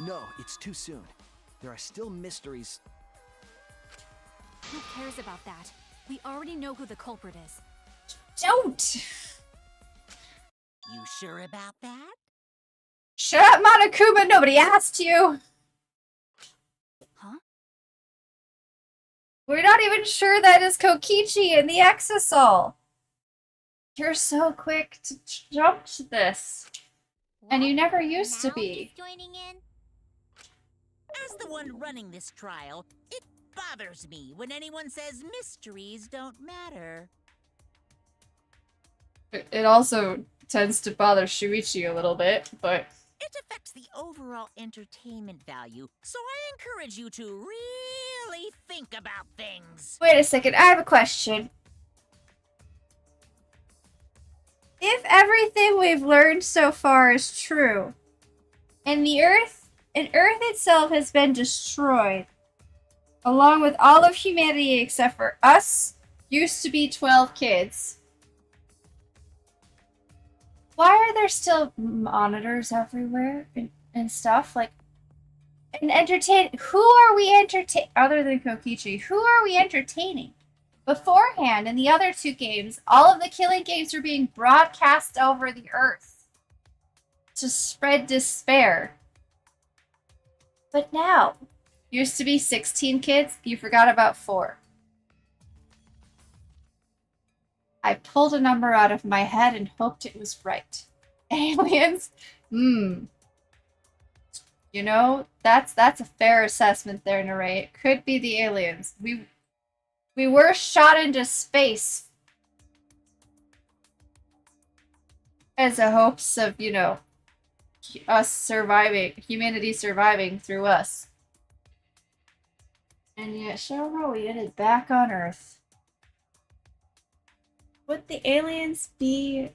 No, it's too soon. There are still mysteries. Who cares about that? We already know who the culprit is. Don't! You sure about that? Shut up, Monokuma! Nobody asked you! Huh? We're not even sure that is Kokichi in the Exisal. You're so quick to jump to this. And you never used to Now be. he's joining in? As the one running this trial, it bothers me when anyone says mysteries don't matter. It also tends to bother Shuichi a little bit, but... It affects the overall entertainment value, so I encourage you to really think about things. Wait a second, I have a question. If everything we've learned so far is true, and Earth itself has been destroyed, along with all of humanity except for us, used to be 12 kids, why are there still monitors everywhere and stuff? Like, and who are we entertaining, other than Kokichi, who are we entertaining? Beforehand, in the other 2 games, all of the killing games were being broadcast over the Earth to spread despair. But now, used to be 16 kids, you forgot about 4. I pulled a number out of my head and hoped it was right. Aliens? You know, that's a fair assessment there, Naray. It could be the aliens. We were shot into space as a hopes of, you know, us surviving, humanity surviving through us. And yet, Shoro, we ended back on Earth. Would the aliens be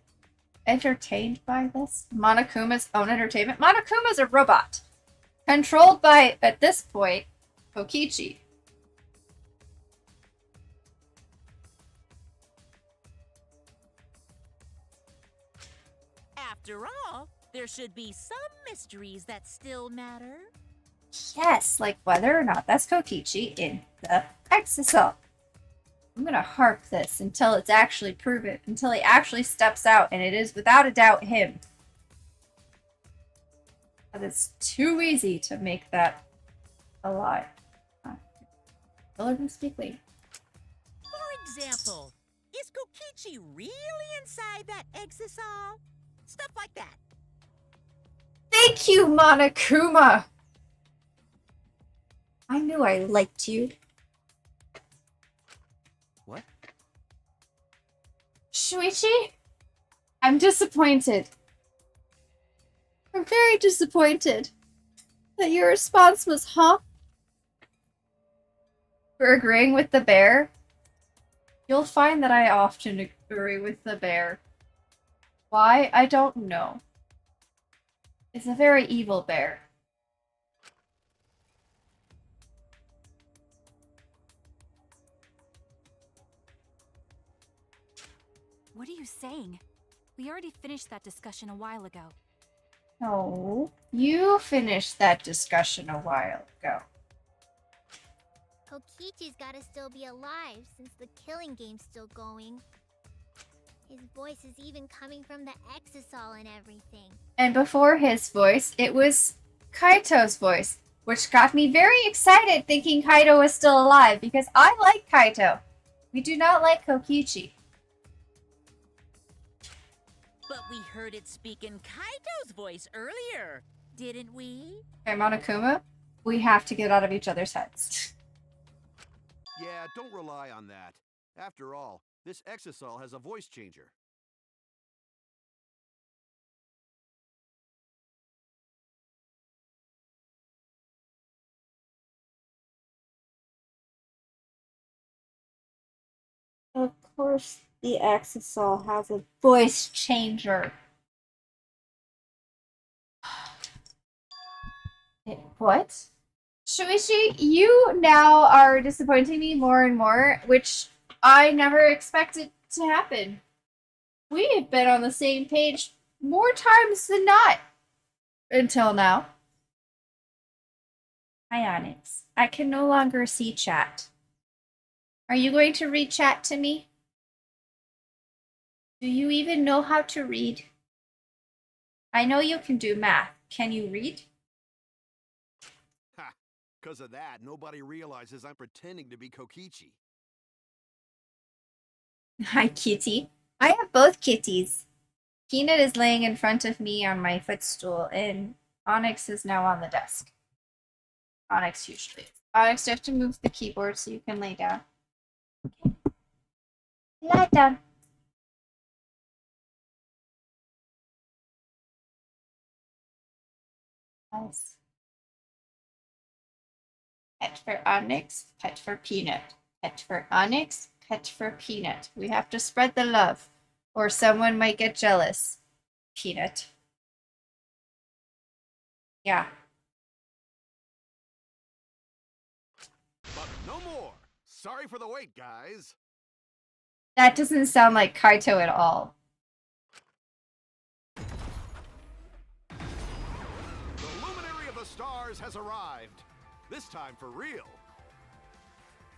entertained by this? Monokuma's own entertainment? Monokuma's a robot. Controlled by, at this point, Kokichi. After all, there should be some mysteries that still matter. Yes, like whether or not that's Kokichi in the Exisal. I'm gonna harp this until it's actually proven, until he actually steps out, and it is without a doubt him. But it's too easy to make that a lie. Will it speak later? For example, is Kokichi really inside that Exisal? Stuff like that. Thank you, Monokuma! I knew I liked you. What? Shuichi, I'm disappointed. I'm very disappointed that your response was, huh? For agreeing with the bear. You'll find that I often agree with the bear. Why? I don't know. It's a very evil bear. What are you saying? We already finished that discussion a while ago. No, you finished that discussion a while ago. Kokichi's gotta still be alive since the killing game's still going. His voice is even coming from the Exisal and everything. And before his voice, it was Kaito's voice, which got me very excited thinking Kaito was still alive because I like Kaito. We do not like Kokichi. But we heard it speak in Kaito's voice earlier, didn't we? Okay, Monokuma, we have to get out of each other's heads. Yeah, don't rely on that. After all, this Exisal has a voice changer. Of course, the Exisal has a voice changer. What? Shuichi, you now are disappointing me more and more, which I never expected to happen. We have been on the same page more times than not until now. Hi, Onyx. I can no longer see chat. Are you going to read chat to me? Do you even know how to read? I know you can do math. Can you read? Ha! Because of that, nobody realizes I'm pretending to be Kokichi. Hi, kitty. I have both kitties. Peanut is laying in front of me on my footstool, and Onyx is now on the desk. Onyx usually is. Onyx, you have to move the keyboard so you can lay down. Okay. Lie down. Nice. Pet for Onyx, pet for Peanut. Pet for Onyx, pet for Peanut. We have to spread the love, or someone might get jealous. Peanut. Yeah. But no more! Sorry for the wait, guys! That doesn't sound like Kaito at all. The Luminary of the Stars has arrived. This time for real.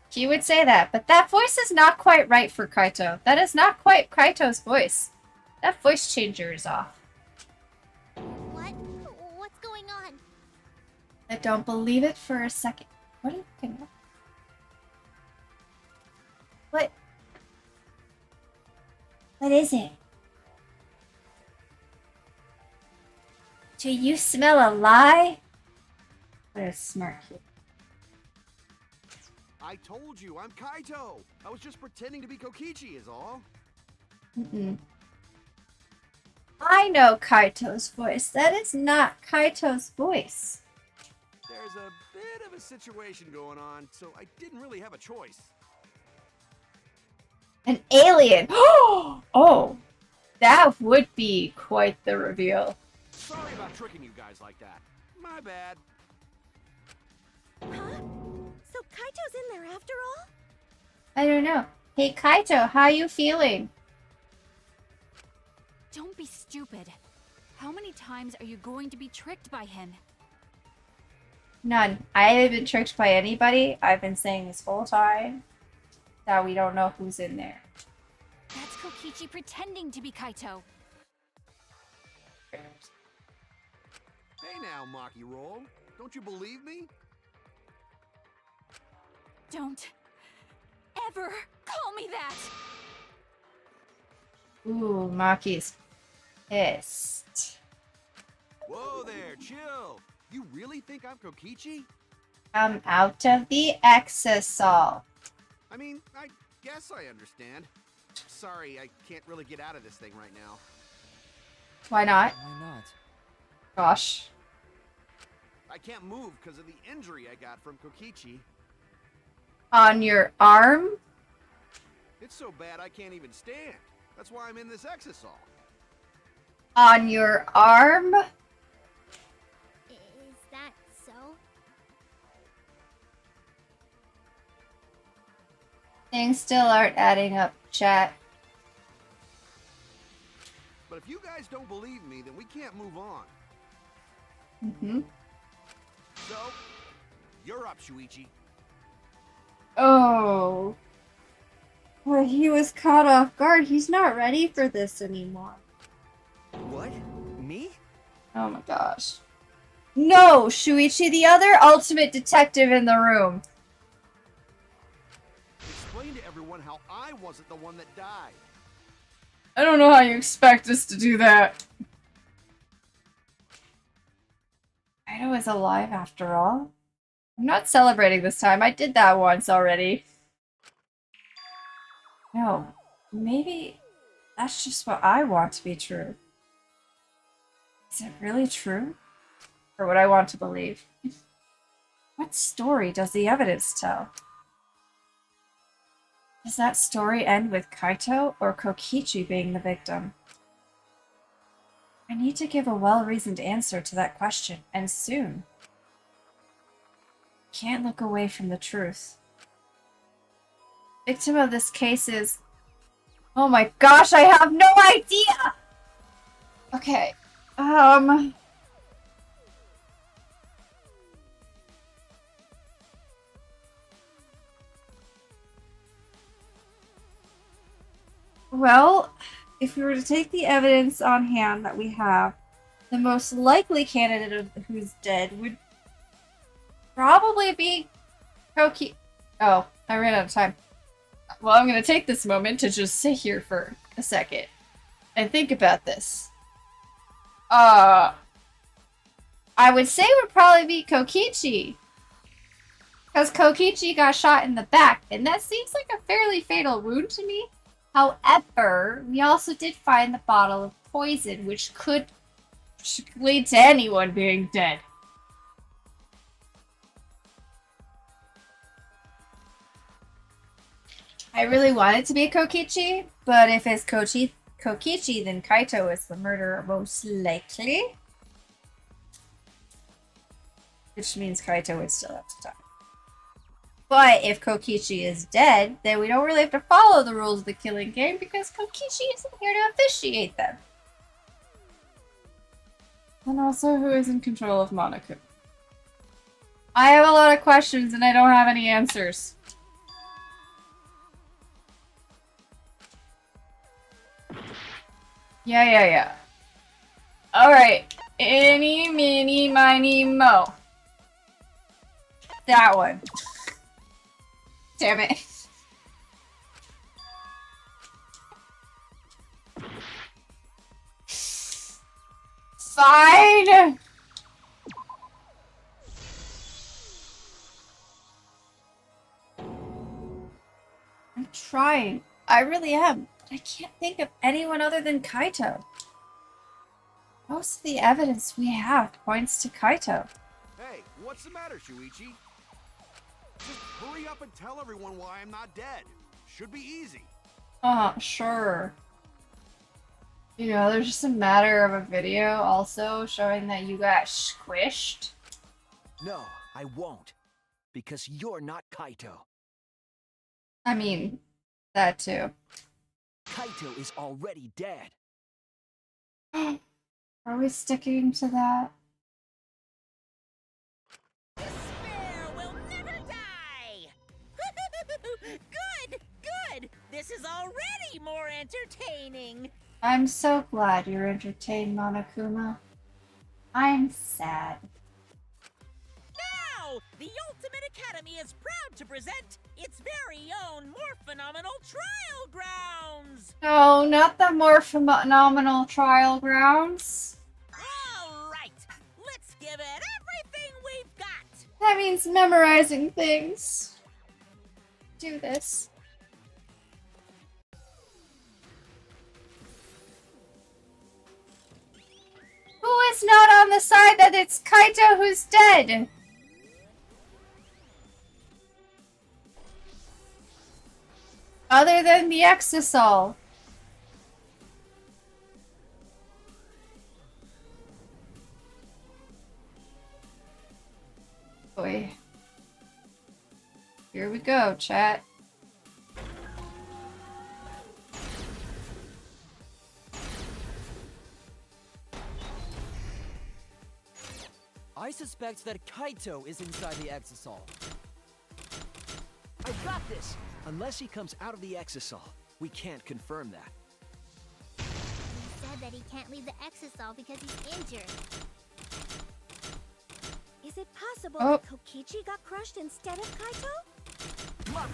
He would say that, but that voice is not quite right for Kaito. That is not quite Kaito's voice. That voice changer is off. What? What's going on? I don't believe it for a second. What are you looking at? What? What is it? Do you smell a lie? What a smart kid. I told you, I'm Kaito! I was just pretending to be Kokichi is all. Mm-mm. I know Kaito's voice. That is not Kaito's voice. There's a bit of a situation going on, so I didn't really have a choice. An alien! Oh! That would be quite the reveal. Sorry about tricking you guys like that. My bad. Huh? So Kaito's in there after all? I don't know. Hey Kaito, how you feeling? Don't be stupid. How many times are you going to be tricked by him? None. I haven't been tricked by anybody. I've been saying this whole time that we don't know who's in there. That's Kokichi pretending to be Kaito. Hey now, Maki Roll. Don't you believe me? Don't ever call me that! Ooh, Maki's pissed. Whoa there, chill. You really think I'm Kokichi? I'm out of the Exisal. I mean, I guess I understand. Sorry, I can't really get out of this thing right now. Why not? Why not? Gosh. I can't move because of the injury I got from Kokichi. On your arm? It's so bad I can't even stand. That's why I'm in this exisal. On your arm? Is that so? Things still aren't adding up, chat. But if you guys don't believe me, then we can't move on. Mm-hmm. So, you're up, Shuichi. Oh. Well, he was caught off guard. He's not ready for this anymore. What? Me? Oh my gosh. No, Shuichi, the other ultimate detective in the room. Explain to everyone how I wasn't the one that died. I don't know how you expect us to do that. Kaito is alive after all. I'm not celebrating this time. I did that once already. No, maybe that's just what I want to be true. Is it really true? Or what I want to believe? What story does the evidence tell? Does that story end with Kaito or Kokichi being the victim? I need to give a well-reasoned answer to that question, and soon. Can't look away from the truth. Victim of this case is... Oh my gosh, I have no idea! Okay, Well, if we were to take the evidence on hand that we have, the most likely candidate of who's dead would probably be Koki. Oh, I ran out of time. Well, I'm gonna take this moment to just sit here for a second and think about this. I would say it would probably be Kokichi. Because Kokichi got shot in the back, and that seems like a fairly fatal wound to me. However, we also did find the bottle of poison, which could lead to anyone being dead. I really want it to be Kokichi, but if it's Kokichi, then Kaito is the murderer most likely. Which means Kaito would still have to die. But if Kokichi is dead, then we don't really have to follow the rules of the killing game because Kokichi isn't here to officiate them. And also, who is in control of Monaco? I have a lot of questions and I don't have any answers. Yeah. Alright. Eeny, meeny, miny, mo. That one. Damn it. Fine. I'm trying. I really am. But I can't think of anyone other than Kaito. Most of the evidence we have points to Kaito. Hey, what's the matter, Shuichi? Just hurry up and tell everyone why I'm not dead. Should be easy. Sure. You know, there's just a matter of a video also showing that you got squished. No, I won't. Because you're not Kaito. I mean, that too. Kaito is already dead. Are we sticking to that? Despair will never die! Good! This is already more entertaining! I'm so glad you're entertained, Monokuma. I'm sad. Now, the Ultimate Academy is proud to present its very own more phenomenal trial grounds! No, not the more phenomenal trial grounds. Alright, let's give it everything we've got! That means memorizing things. Do this. on the side that it's Kaito who's dead. Other than the Exisal. Boy. Here we go, chat. I suspect that Kaito is inside the Exisal. I got this! Unless he comes out of the Exisal, we can't confirm that. He said that he can't leave the Exisal because he's injured. Is it possible Oh. that Kokichi got crushed instead of Kaito?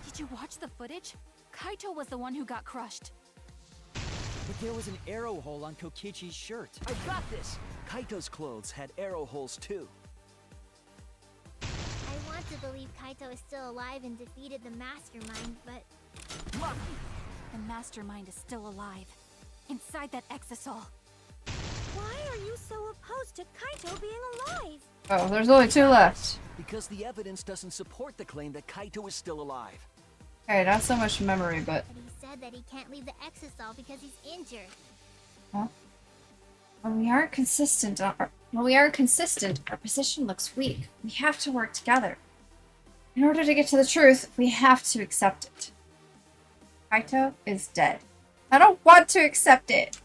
Did you watch the footage? Kaito was the one who got crushed. But there was an arrow hole on Kokichi's shirt. I got this! Kaito's clothes had arrow holes too. I want to believe Kaito is still alive and defeated the Mastermind, but The Mastermind is still alive. Inside that Exisal. Why are you so opposed to Kaito being alive? Oh, there's only two left. Because the evidence doesn't support the claim that Kaito is still alive. Okay, not so much memory, but... he said that he can't leave the Exisal because he's injured. Huh? When we aren't consistent, our position looks weak. We have to work together. In order to get to the truth, we have to accept it. Kaito is dead. I don't want to accept it.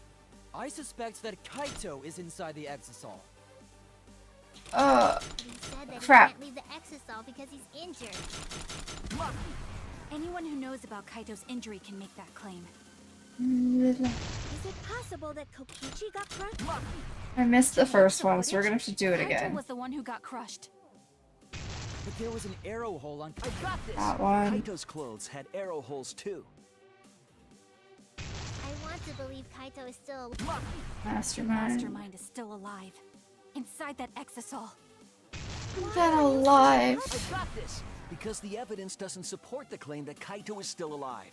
I suspect that Kaito is inside the Exisal. He said that Crap. he can't leave the Exisal because he's injured. Anyone who knows about Kaito's injury can make that claim. Is it possible that Kokichi got crushed? I missed the Did you first watch the one, so we're gonna have to do it Kaito again. was the one who got crushed. But there was an arrow hole on. I got this! That one. Kaito's clothes had arrow holes too. I want to believe Kaito is still alive. Mastermind. Mastermind is still alive. Inside that Exisal. Then alive. I got this! Because the evidence doesn't support the claim that Kaito is still alive.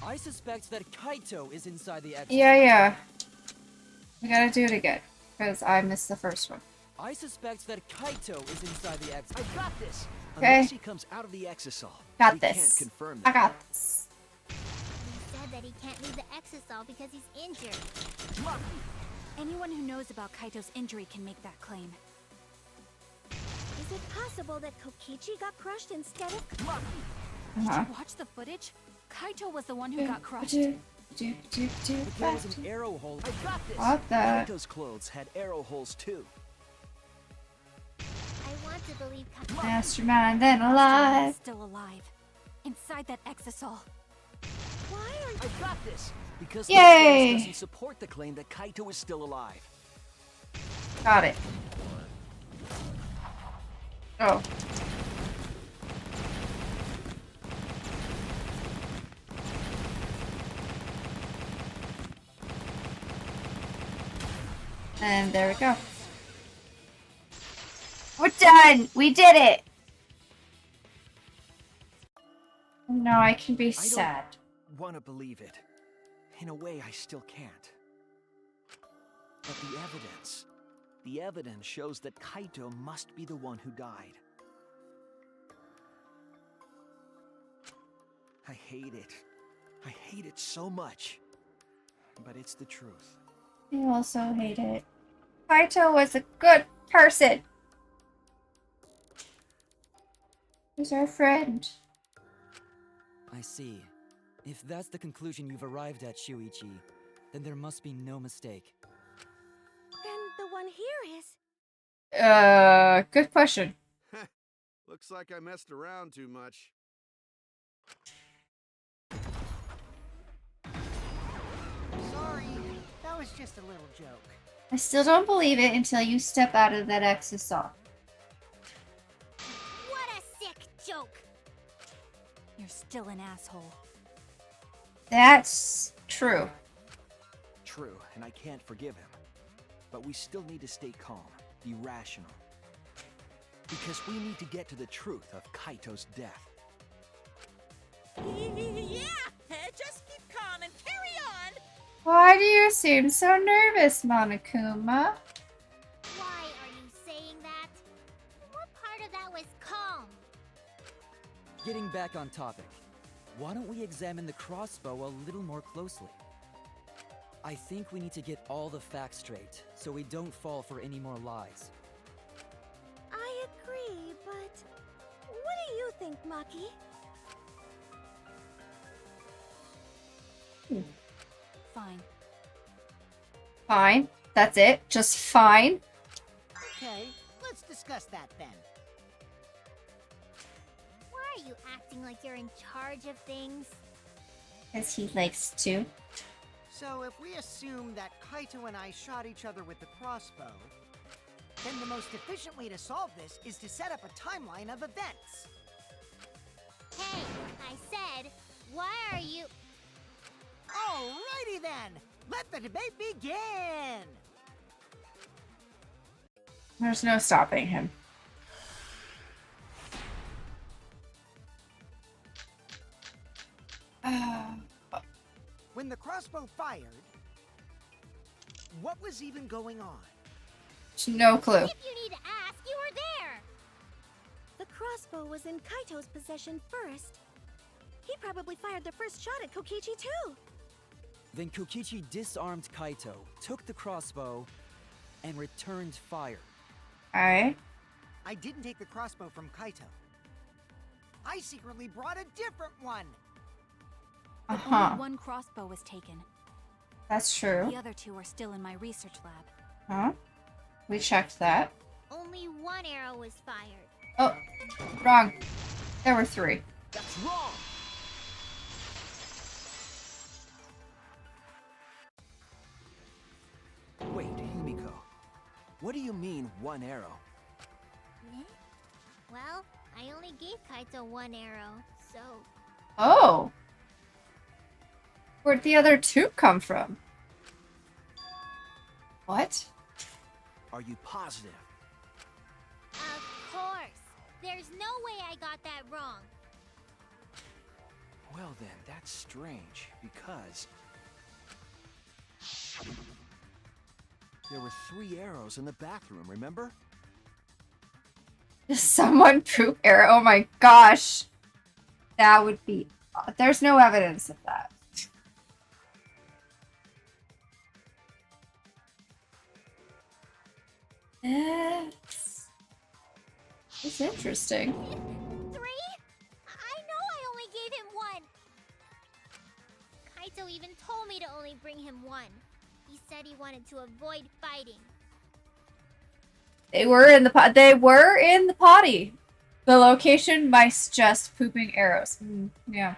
I suspect that Kaito is inside the Exisal. Yeah. We gotta do it again, because I missed the first one. I suspect that Kaito is inside the Exisal. I got this! Okay. Unless he comes out of the Exisal, Got we this. can't confirm I that. got this. He said that he can't leave the Exisal because he's injured. Anyone who knows about Kaito's injury can make that claim. Is it possible that Kokichi got crushed instead of... Did Uh-huh. you watch the footage? Kaito was the one who got crushed. But there was an arrow hole. I got this! What the- Kaito's clothes had arrow holes too. I want to believe Kaito. Mastermind, then Mastermind alive. is still alive. Inside that Exisal. Why are you... I got this! Because Yay! the evidence doesn't support the claim that Kaito is still alive. Got it. Oh. And there we go. We're done! We did it! Now I can be sad. Want to believe it. In a way, I still can't. But the evidence shows that Kaito must be the one who died. I hate it. I hate it so much. But it's the truth. I also hate it. Kaito was a good person. He's our friend. I see. If that's the conclusion you've arrived at, Shuichi, then there must be no mistake. Then the one here is... Good question. Looks like I messed around too much. Sorry, that was just a little joke. I still don't believe it until you step out of that Exisal. What a sick joke! You're still an asshole. That's true. True, and I can't forgive him. But we still need to stay calm, be rational. Because we need to get to the truth of Kaito's death. Yeah! Just keep calm and carry on! Why do you seem so nervous, Monokuma? Why are you saying that? What part of that was calm? Getting back on topic, why don't we examine the crossbow a little more closely? I think we need to get all the facts straight, so we don't fall for any more lies. I agree, but what do you think, Maki? Fine. Fine. That's it. Just fine. Okay, let's discuss that then. Why are you acting like you're in charge of things? Because he likes to. So if we assume that Kaito and I shot each other with the crossbow, then the most efficient way to solve this is to set up a timeline of events. Hey, I said, why are you... Alrighty then! Let the debate begin! There's no stopping him. When the crossbow fired, what was even going on? No clue. If you need to ask, you were there! The crossbow was in Kaito's possession first. He probably fired the first shot at Kokichi too. Then Kokichi disarmed Kaito, took the crossbow, and returned fire. Alright. I didn't take the crossbow from Kaito. I secretly brought a different one! Uh-huh. Only one crossbow was taken. That's true. The other two are still in my research lab. Huh? We checked that. Only one arrow was fired. Oh, wrong. There were 3. That's wrong! Wait, Himiko. What do you mean, one arrow? Eh? Well, I only gave Kaito one arrow, so... Oh. Where'd the other 2 come from? What? Are you positive? Of course! There's no way I got that wrong. Well then, that's strange, because... there were 3 arrows in the bathroom, remember? Does someone poop arrow? Oh my gosh. That would be... There's no evidence of that. It's interesting. 3? I know I only gave him one! Kaito even told me to only bring him one. He said he wanted to avoid fighting. They were in the They were in the potty. The location mice just pooping arrows. Yeah.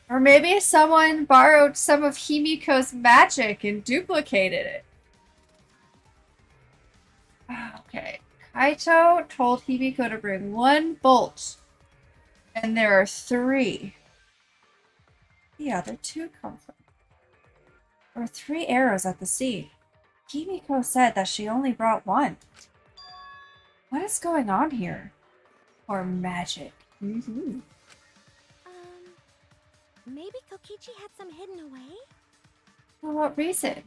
Or maybe someone borrowed some of Himiko's magic and duplicated it. Okay. Kaito told Himiko to bring 1 bolt. And there are 3. The other 2 come from. There were 3 arrows at the scene. Himiko said that she only brought 1. What is going on here? Or magic. Maybe Kokichi had some hidden away? For what reason?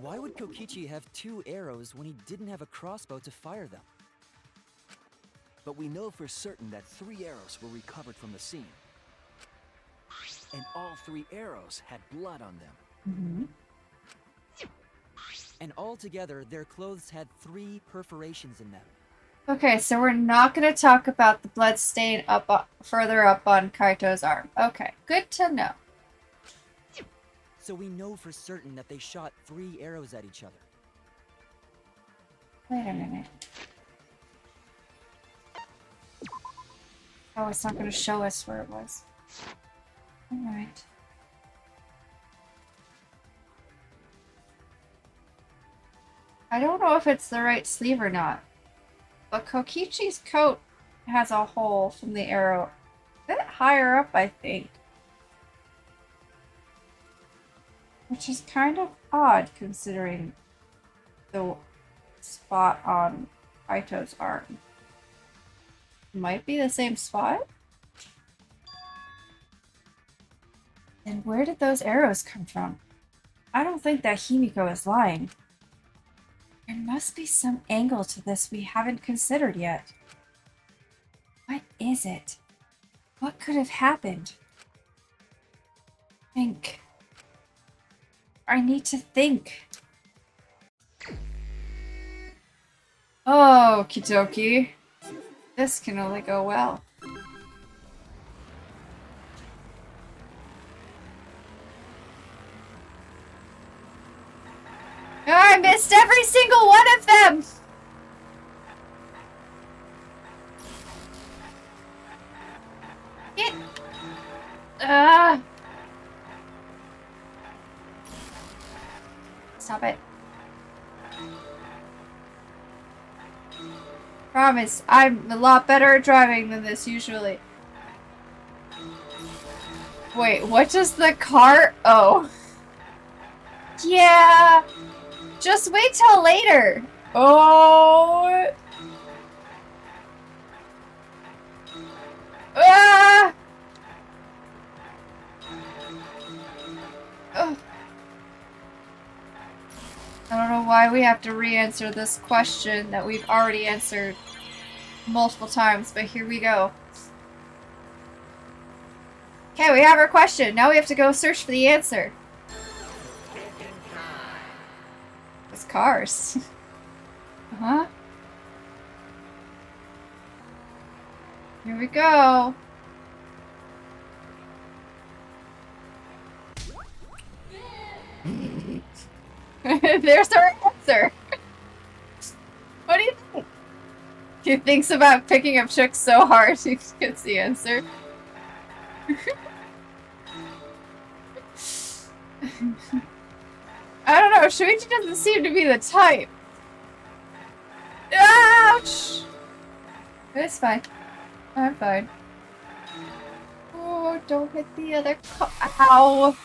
Why would Kokichi have 2 arrows when he didn't have a crossbow to fire them? But we know for certain that 3 arrows were recovered from the scene. And all 3 arrows had blood on them. And altogether, their clothes had 3 perforations in them. Okay, so we're not going to talk about the blood stain further up on Kaito's arm. Okay, good to know. So we know for certain that they shot 3 arrows at each other. Wait a minute. Oh, it's not going to show us where it was. Alright. I don't know if it's the right sleeve or not. But Kokichi's coat has a hole from the arrow. A bit higher up, I think. Which is kind of odd considering the spot on Kaito's arm. Might be the same spot? Then where did those arrows come from? I don't think that Himiko is lying. There must be some angle to this we haven't considered yet. What is it? What could have happened? Think. I need to think. Oh, Kidoki. This can only go well. Oh, I missed every single one of them! It... Stop it. Promise, I'm a lot better at driving than this usually. Wait, what does the car... Oh. Yeah. Just wait till later. Oh. Ah. Oh. I don't know why we have to re-answer this question that we've already answered multiple times, but here we go. Okay, we have our question. Now we have to go search for the answer. It's cars. Uh-huh. Here we go. There's our answer. What do you think? He thinks about picking up chicks so hard he gets the answer. I don't know, Shuichi doesn't seem to be the type. Ouch! It's fine. I'm fine. Oh, don't hit the other car. Ow!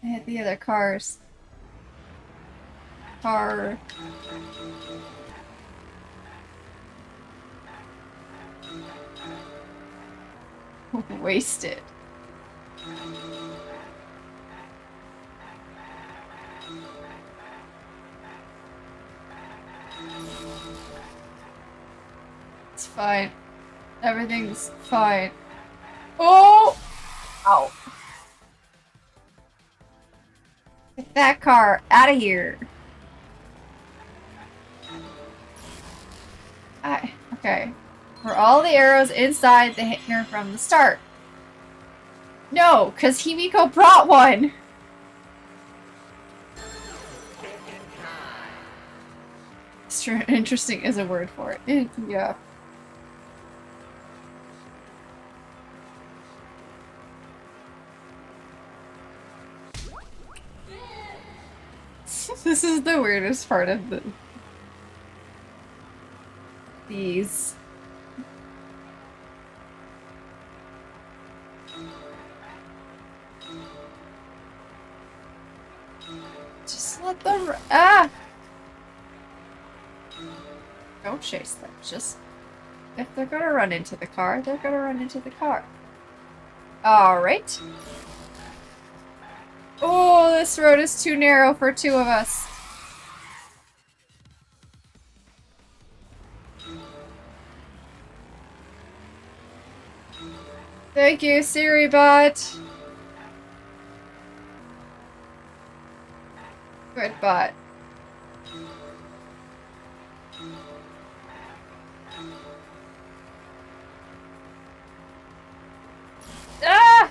I hit the other cars. Car. Wasted. It's fine. Everything's fine. Oh! Ow. Get that car out of here. Okay. Were all the arrows inside the hangar from the start? No, because Himiko brought one! Interesting is a word for it. Yeah. This is the weirdest part of these. Just let them. Ah! Don't chase them. Just if they're gonna run into the car, they're gonna run into the car. All right. Oh, this road is too narrow for two of us. Thank you, Siri bot. Good bot. Ah!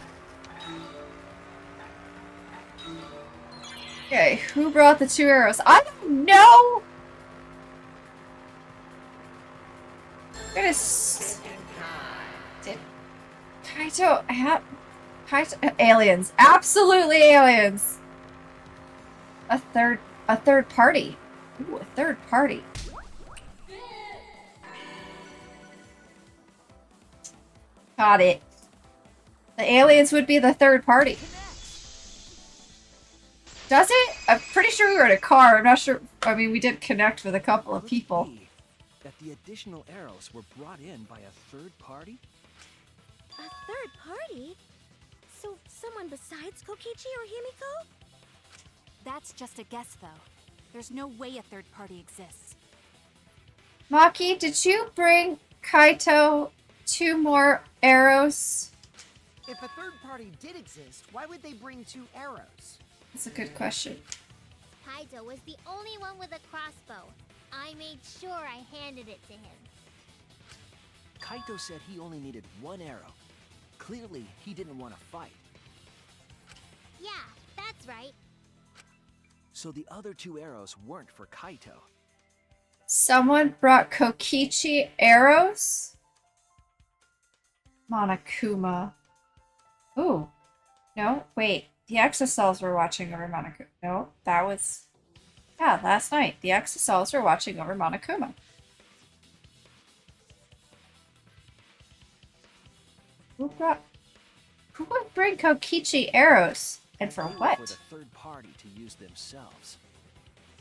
Okay, who brought the two arrows? I don't know! Goodness. Did Kaito have... Kaito... Aliens. Absolutely aliens! A third party. Ooh, a third party. Got it. The aliens would be the third party. Does it? I'm pretty sure we were in a car. I'm not sure. I mean, we did connect with a couple of people. That the additional arrows were brought in by a third party? A third party? So anyone besides Kokichi or Himiko? That's just a guess, though. There's no way a third party exists. Maki, did you bring Kaito 2 more arrows? If a third party did exist, why would they bring 2 arrows? That's a good question. Kaito was the only one with a crossbow. I made sure I handed it to him. Kaito said he only needed 1 arrow. Clearly, he didn't want to fight. Yeah, that's right. So the other 2 arrows weren't for Kaito. Someone brought Kokichi arrows? Monokuma. Ooh. No, wait. The Exosols were watching over Monokuma. No, that was... Yeah, last night. The Exosols were watching over Monokuma. Who would bring Kokichi arrows? And for They were what? For the third party to use themselves.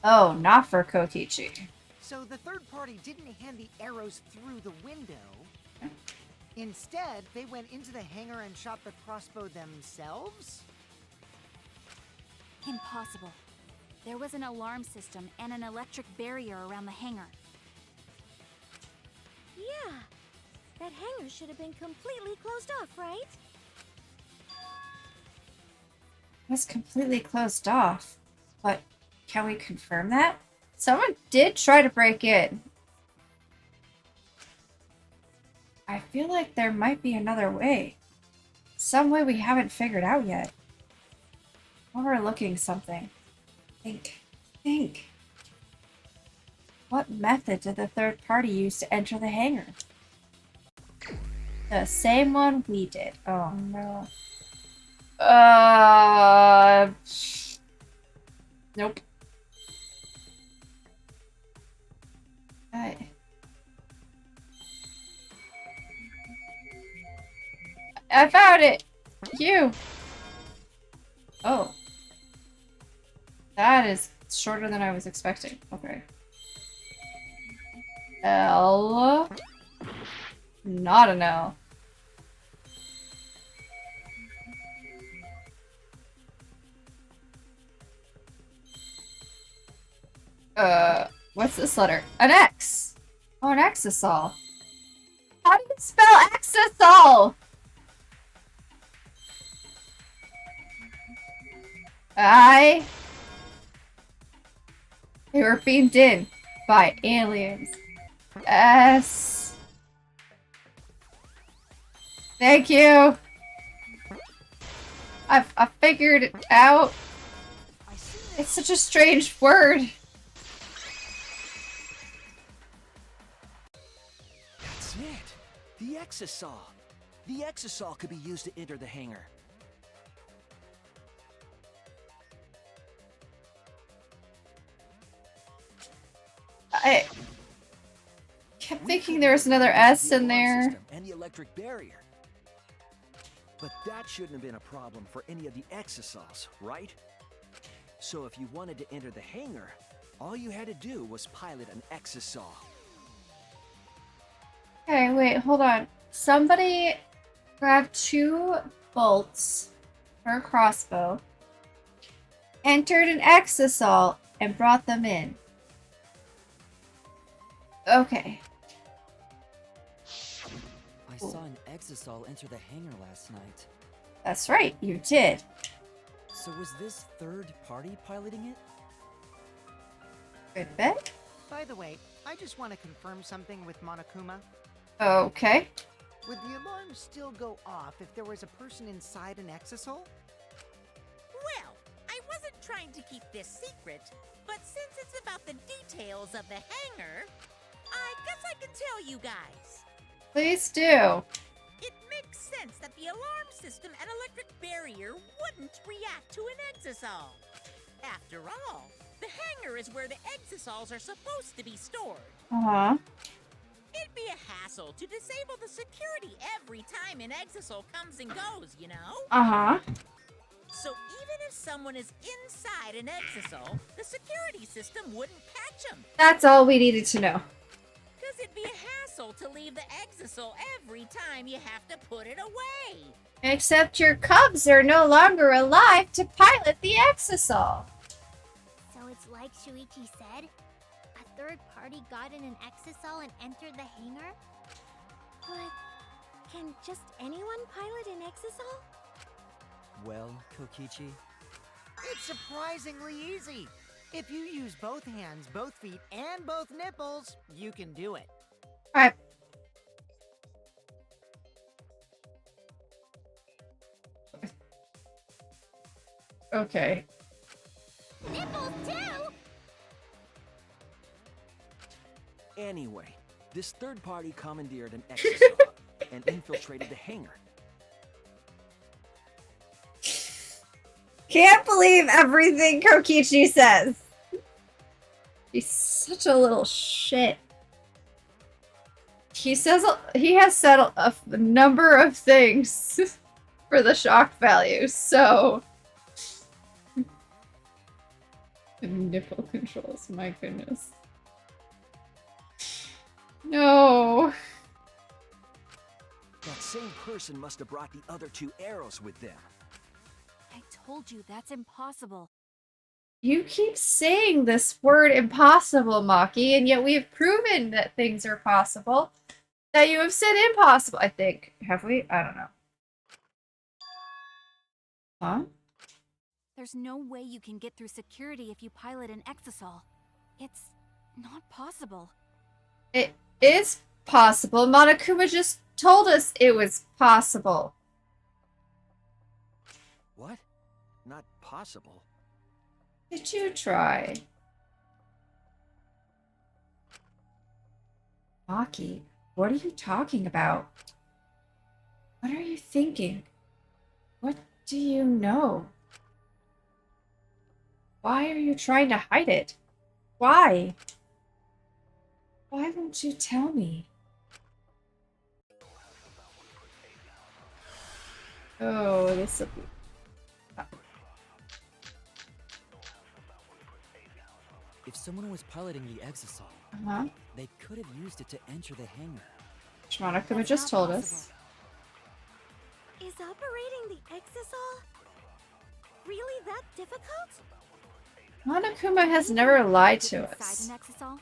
Oh, not for Kokichi. So the third party didn't hand the arrows through the window. Instead, they went into the hangar and shot the crossbow themselves? Impossible. There was an alarm system and an electric barrier around the hangar. Yeah. That hangar should have been completely closed off, right? It was completely closed off. But can we confirm that? Someone did try to break in. I feel like there might be another way. Some way we haven't figured out yet. Overlooking something. Think. What method did the third party use to enter the hangar? The same one we did. Oh no. Nope. I found it! You! Oh. That is shorter than I was expecting. Okay. L. Not an L. What's this letter? An X! Oh, an Exisol. How do you spell Exisol? They were beamed in by aliens. S. Thank you. I figured it out. It's such a strange word. That's it! The Exisol! The Exisol could be used to enter the hangar. I kept thinking there was another S in there. And the electric barrier. But that shouldn't have been a problem for any of the Exisols, right? So if you wanted to enter the hangar, all you had to do was pilot an Exisol. Okay, wait, hold on. Somebody grabbed 2 bolts for a crossbow, entered an Exisol, and brought them in. Okay. I saw an Exisol enter the hangar last night. That's right, you did. So was this third party piloting it? Good bet. By the way, I just want to confirm something with Monokuma. Okay. Would the alarm still go off if there was a person inside an Exisol? Well, I wasn't trying to keep this secret, but since it's about the details of the hangar, I guess I can tell you guys. Please do. It makes sense that the alarm system and electric barrier wouldn't react to an Exisol. After all, the hangar is where the Exisols are supposed to be stored. Uh-huh. It'd be a hassle to disable the security every time an Exisol comes and goes, you know? Uh-huh. So even if someone is inside an Exisol, the security system wouldn't catch them. That's all we needed to know. Because it'd be a hassle to leave the Exisal every time you have to put it away. Except your cubs are no longer alive to pilot the Exisal. So it's like Shuichi said? A third party got in an Exisal and entered the hangar? But can just anyone pilot an Exisal? Well, Kokichi, It's surprisingly easy. If you use both hands, both feet, and both nipples, you can do it. Alright. Okay. Nipples too? Anyway, this third party commandeered an Exisal and infiltrated the hangar. Can't believe everything Kokichi says. He's such a little shit. He has said a number of things for the shock value, so nipple controls, my goodness. No. That same person must have brought the other 2 arrows with them. I told you that's impossible. You keep saying this word impossible, Maki, and yet we have proven that things are possible. That you have said impossible, I think. Have we? I don't know. Huh? There's no way you can get through security if you pilot an Exisal. It's not possible. It is possible. Monokuma just told us it was possible. What? Not possible. Did you try? Maki, what are you talking about? What are you thinking? What do you know? Why are you trying to hide it? Why? Why won't you tell me? Oh, this will be... if someone was piloting the Exisal, Uh-huh. they could have used it to enter the hangar. Monokuma That's just not told possible. us. Is operating the Exisal really that difficult? Monokuma has never lied to Inside us. an Exisal?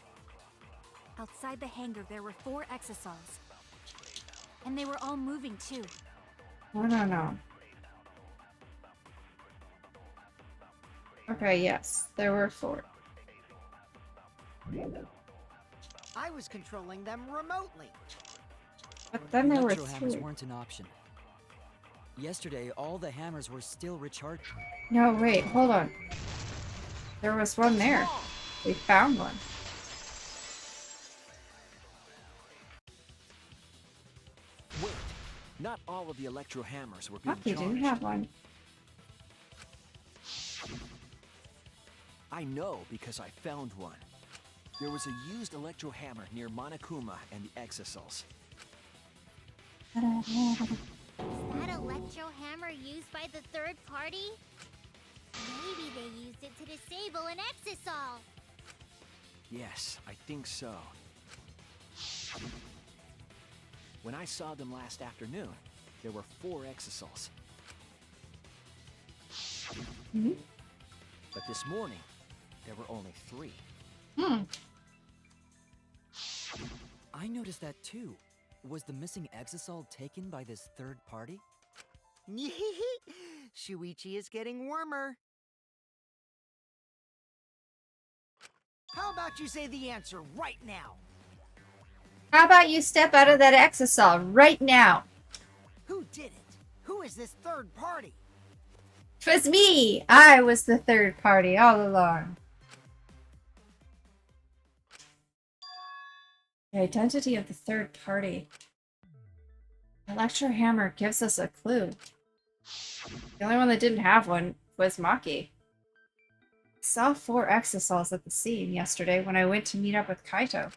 Outside the hangar, there were 4 Exisals. And they were all moving too. No. Okay, yes, there were 4. I was controlling them remotely. But then there were Electro hammers 3. weren't an option. Yesterday, all the hammers were still recharged. No, wait, hold on. There was one there. We found one. Wait, not all of the electro hammers were being Maki charged. didn't have one. I know because I found one. There was a used electro hammer near Monokuma and the Exisals. That electro hammer used by the third party? Maybe they used it to disable an Exisal. Yes, I think so. When I saw them last afternoon, there were 4 Exisals. Mhm. But this morning, there were only 3. I noticed that too. Was the missing Exisal taken by this third party? Shuichi is getting warmer. How about you say the answer right now? How about you step out of that Exisal right now? Who did it? Who is this third party? 'Twas me! I was the third party all along. The identity of the third party. Electro Hammer gives us a clue. The only one that didn't have one was Maki. I saw 4 Exisals at the scene yesterday when I went to meet up with Kaito.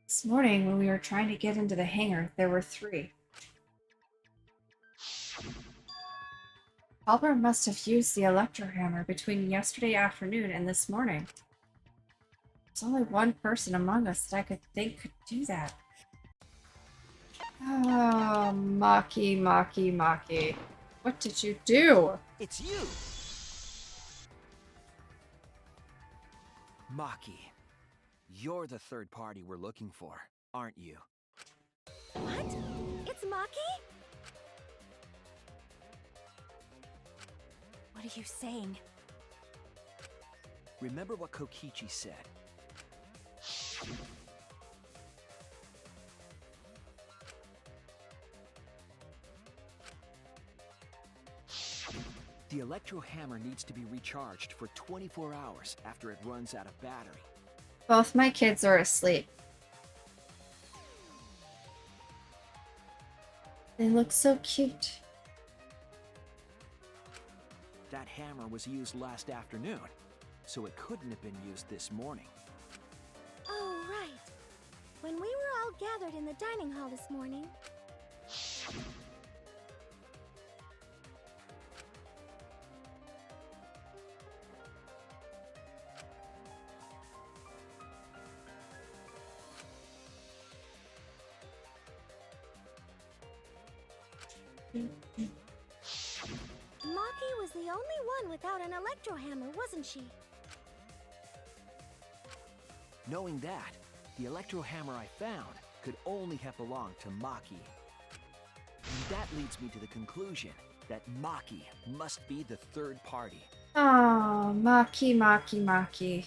This morning, when we were trying to get into the hangar, there were 3. Albert must have used the Electro Hammer between yesterday afternoon and this morning. There's only one person among us that I could think could do that. Oh, Maki, Maki, Maki. What did you do? It's you! Maki, you're the third party we're looking for, aren't you? What? It's Maki? What are you saying? Remember what Kokichi said. The Electro Hammer needs to be recharged for 24 hours after it runs out of battery. Both my kids are asleep. They look so cute. That hammer was used last afternoon, so it couldn't have been used this morning. Oh, right. When we were all gathered in the dining hall this morning. Maki was the only one without an electro hammer, wasn't she? Knowing that, the Electro Hammer I found could only have belonged to Maki. And that leads me to the conclusion that Maki must be the third party. Oh, Maki, Maki, Maki.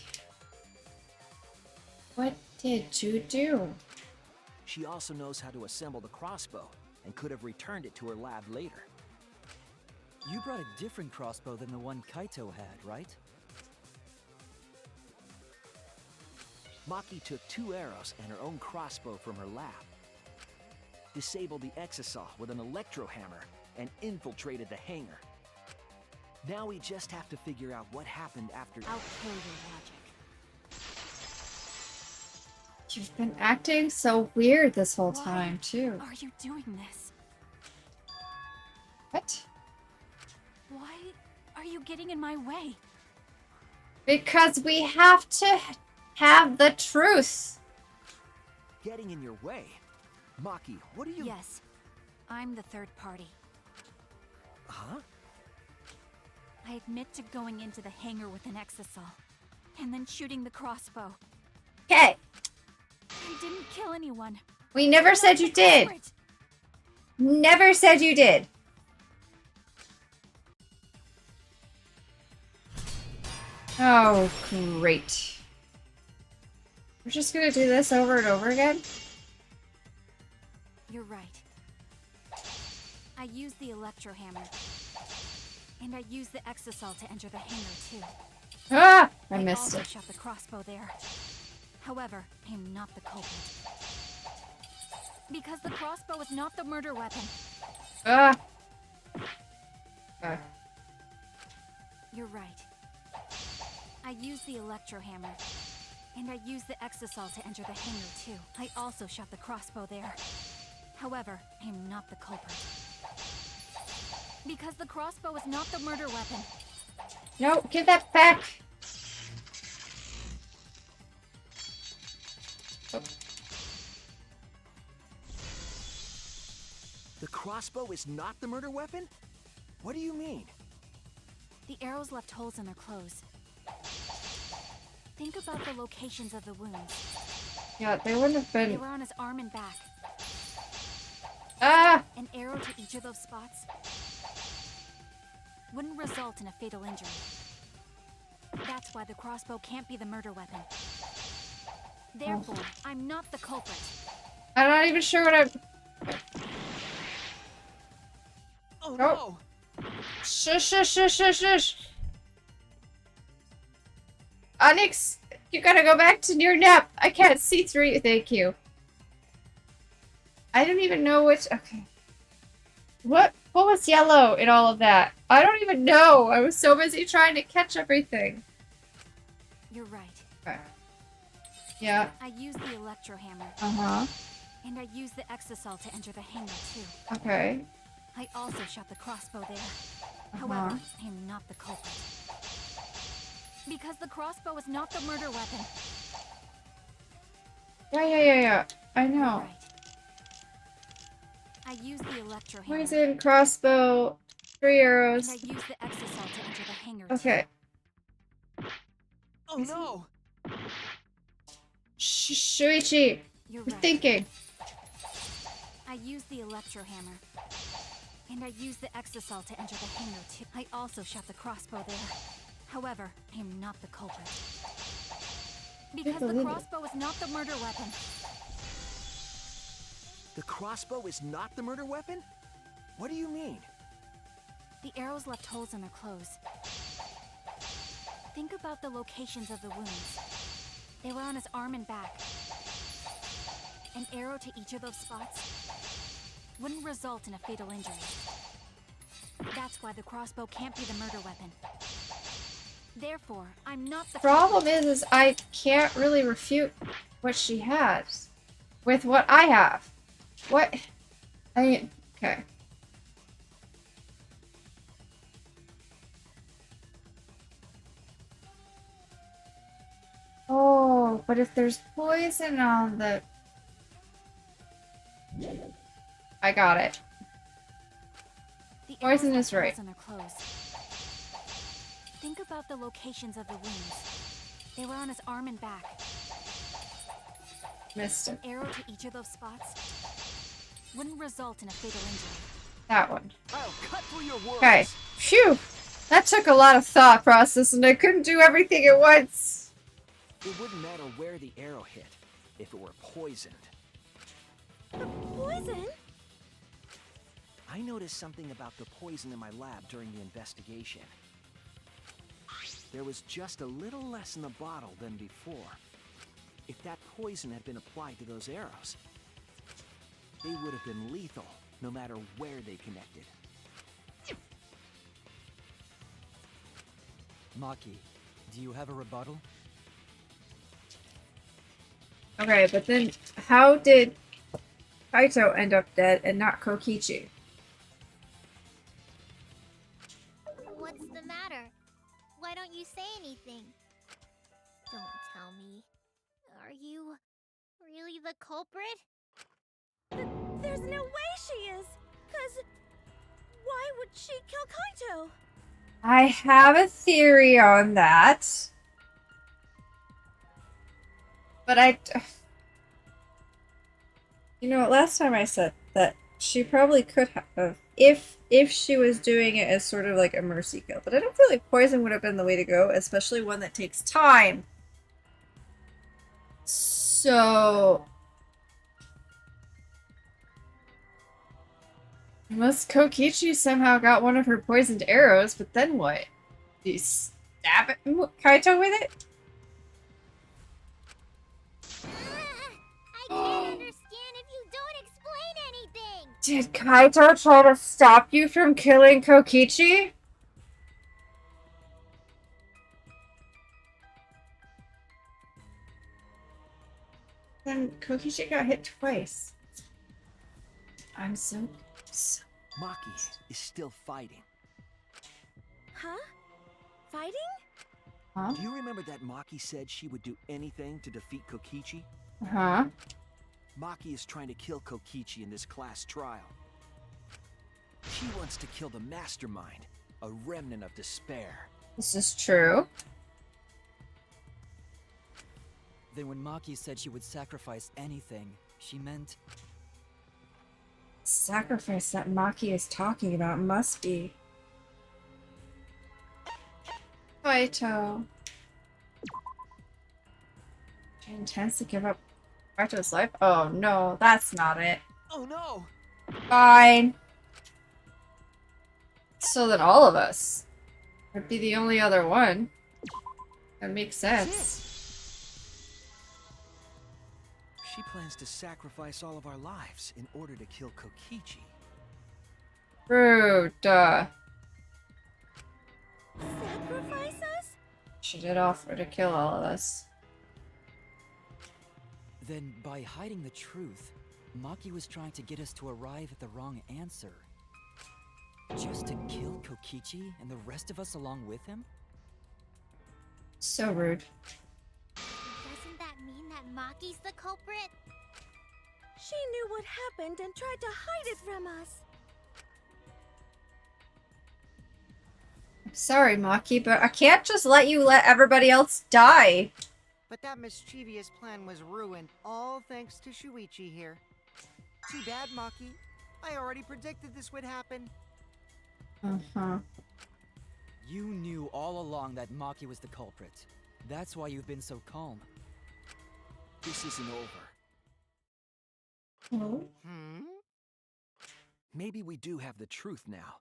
What did you do? She also knows how to assemble the crossbow and could have returned it to her lab later. You brought a different crossbow than the one Kaito had, right? Maki took 2 arrows and her own crossbow from her lab, disabled the Exisal with an Electro Hammer, and infiltrated the hangar. Now we just have to figure out what happened after. I'll kill your logic. You've been acting so weird this whole Why time, too. Are you doing this? What? Why are you getting in my way? Because we have to have the truth. Getting in your way? Maki, what are you... Yes, I'm the third party. Huh? I admit to going into the hangar with an Exisal, and then shooting the crossbow. Okay. I didn't kill anyone. We never I'm said not you the did. culprit. Never said you did. Oh, great. We're just gonna do this over and over again? You're right. I used the Electro Hammer. And I used the Exisal to enter the hangar, too. Ah! I missed also it. shot the crossbow there. However, I am not the culprit. Because the crossbow is not the murder weapon. Ah! Okay. You're right. I used the Electro Hammer. And I used the Exisal to enter the hangar, too. I also shot the crossbow there. However, I am not the culprit. Because the crossbow is not the murder weapon. No, give that back. The crossbow is not the murder weapon? What do you mean? The arrows left holes in their clothes. Think about the locations of the wounds. Yeah, they wouldn't have They been. were on his arm and back. Ah! An arrow to each of those spots wouldn't result in a fatal injury. That's why the crossbow can't be the murder weapon. Therefore, I'm not the culprit. I'm not even sure what I'm. Oh no! Shush, shush, shush, shush, shush! Onyx, you gotta go back to your nap. I can't see through you. Thank you. I don't even know which. Okay. What was yellow in all of that? I don't even know. I was so busy trying to catch everything. You're right. Okay. Yeah. I used the Electro Hammer. Uh-huh. And I used the Exisal to enter the hangar, too. Okay. I also shot the crossbow there. Uh-huh. However, I am not the culprit. Because the crossbow is not the murder weapon. Yeah. I know. Right. I use the electro hammer. Poison, crossbow, 3 And arrows. I use the exocell to enter the hangar Okay. Oh no! Shuichi, You're we're right. thinking. I use the electro hammer. And I use the exocell to enter the hangar too. I also shot the crossbow there. However, I am not the culprit. Because the believe it. crossbow is not the murder weapon. The crossbow is not the murder weapon? What do you mean? The arrows left holes in their clothes. Think about the locations of the wounds. They were on his arm and back. An arrow to each of those spots wouldn't result in a fatal injury. That's why the crossbow can't be the murder weapon. Therefore, I'm not the Problem is I can't really refute what she has with what I have. What? Okay. Oh, but if there's poison on the... I got it. The Poison arrows is left right. holes in their clothes. Think about the locations of the wounds. They were on his arm and back. Missed it. An arrow to each of those spots wouldn't result in a fatal injury. That one. I'll cut through your words. Okay. Phew! That took a lot of thought process and I couldn't do everything at once. It wouldn't matter where the arrow hit if it were poisoned. Poison? I noticed something about the poison in my lab during the investigation. There was just a little less in the bottle than before. If that poison had been applied to those arrows, they would have been lethal, no matter where they connected. Maki, do you have a rebuttal? Okay, but then how did Kaito end up dead and not Kokichi? What's the matter? Why don't you say anything? Don't tell me. Are you really the culprit? There's no way she is! 'Cause why would she kill Kaito? I have a theory on that. But you know, last time I said that she probably could have, if she was doing it as sort of like a mercy kill. But I don't feel like poison would have been the way to go, especially one that takes time. So... unless Kokichi somehow got one of her poisoned arrows, but then what? Do you stab it, Kaito with it? I can't understand if you don't explain anything! Did Kaito try to stop you from killing Kokichi? Then Kokichi got hit twice. I'm so... Maki is still fighting. Huh? Fighting? Huh? Do you remember that Maki said she would do anything to defeat Kokichi? Huh? Maki is trying to kill Kokichi in this class trial. She wants to kill the mastermind, a remnant of despair. This is true. Then when Maki said she would sacrifice anything, she meant... Sacrifice that Maki is talking about must be... Kaito. She intends to give up Kaito's life? Oh no, that's not it. Oh no! Fine. So then all of us would be the only other one. That makes sense. She plans to sacrifice all of our lives in order to kill Kokichi. Rude. Sacrifice us? She did offer to kill all of us. Then, by hiding the truth, Maki was trying to get us to arrive at the wrong answer. Just to kill Kokichi and the rest of us along with him? So rude. Doesn't that mean that Maki's the culprit? She knew what happened and tried to hide it from us. Sorry, Maki, but I can't just let you let everybody else die. But that mischievous plan was ruined, all thanks to Shuichi here. Too bad, Maki. I already predicted this would happen. Uh-huh. You knew all along that Maki was the culprit. That's why you've been so calm. This isn't over. Oh. Maybe we do have the truth now,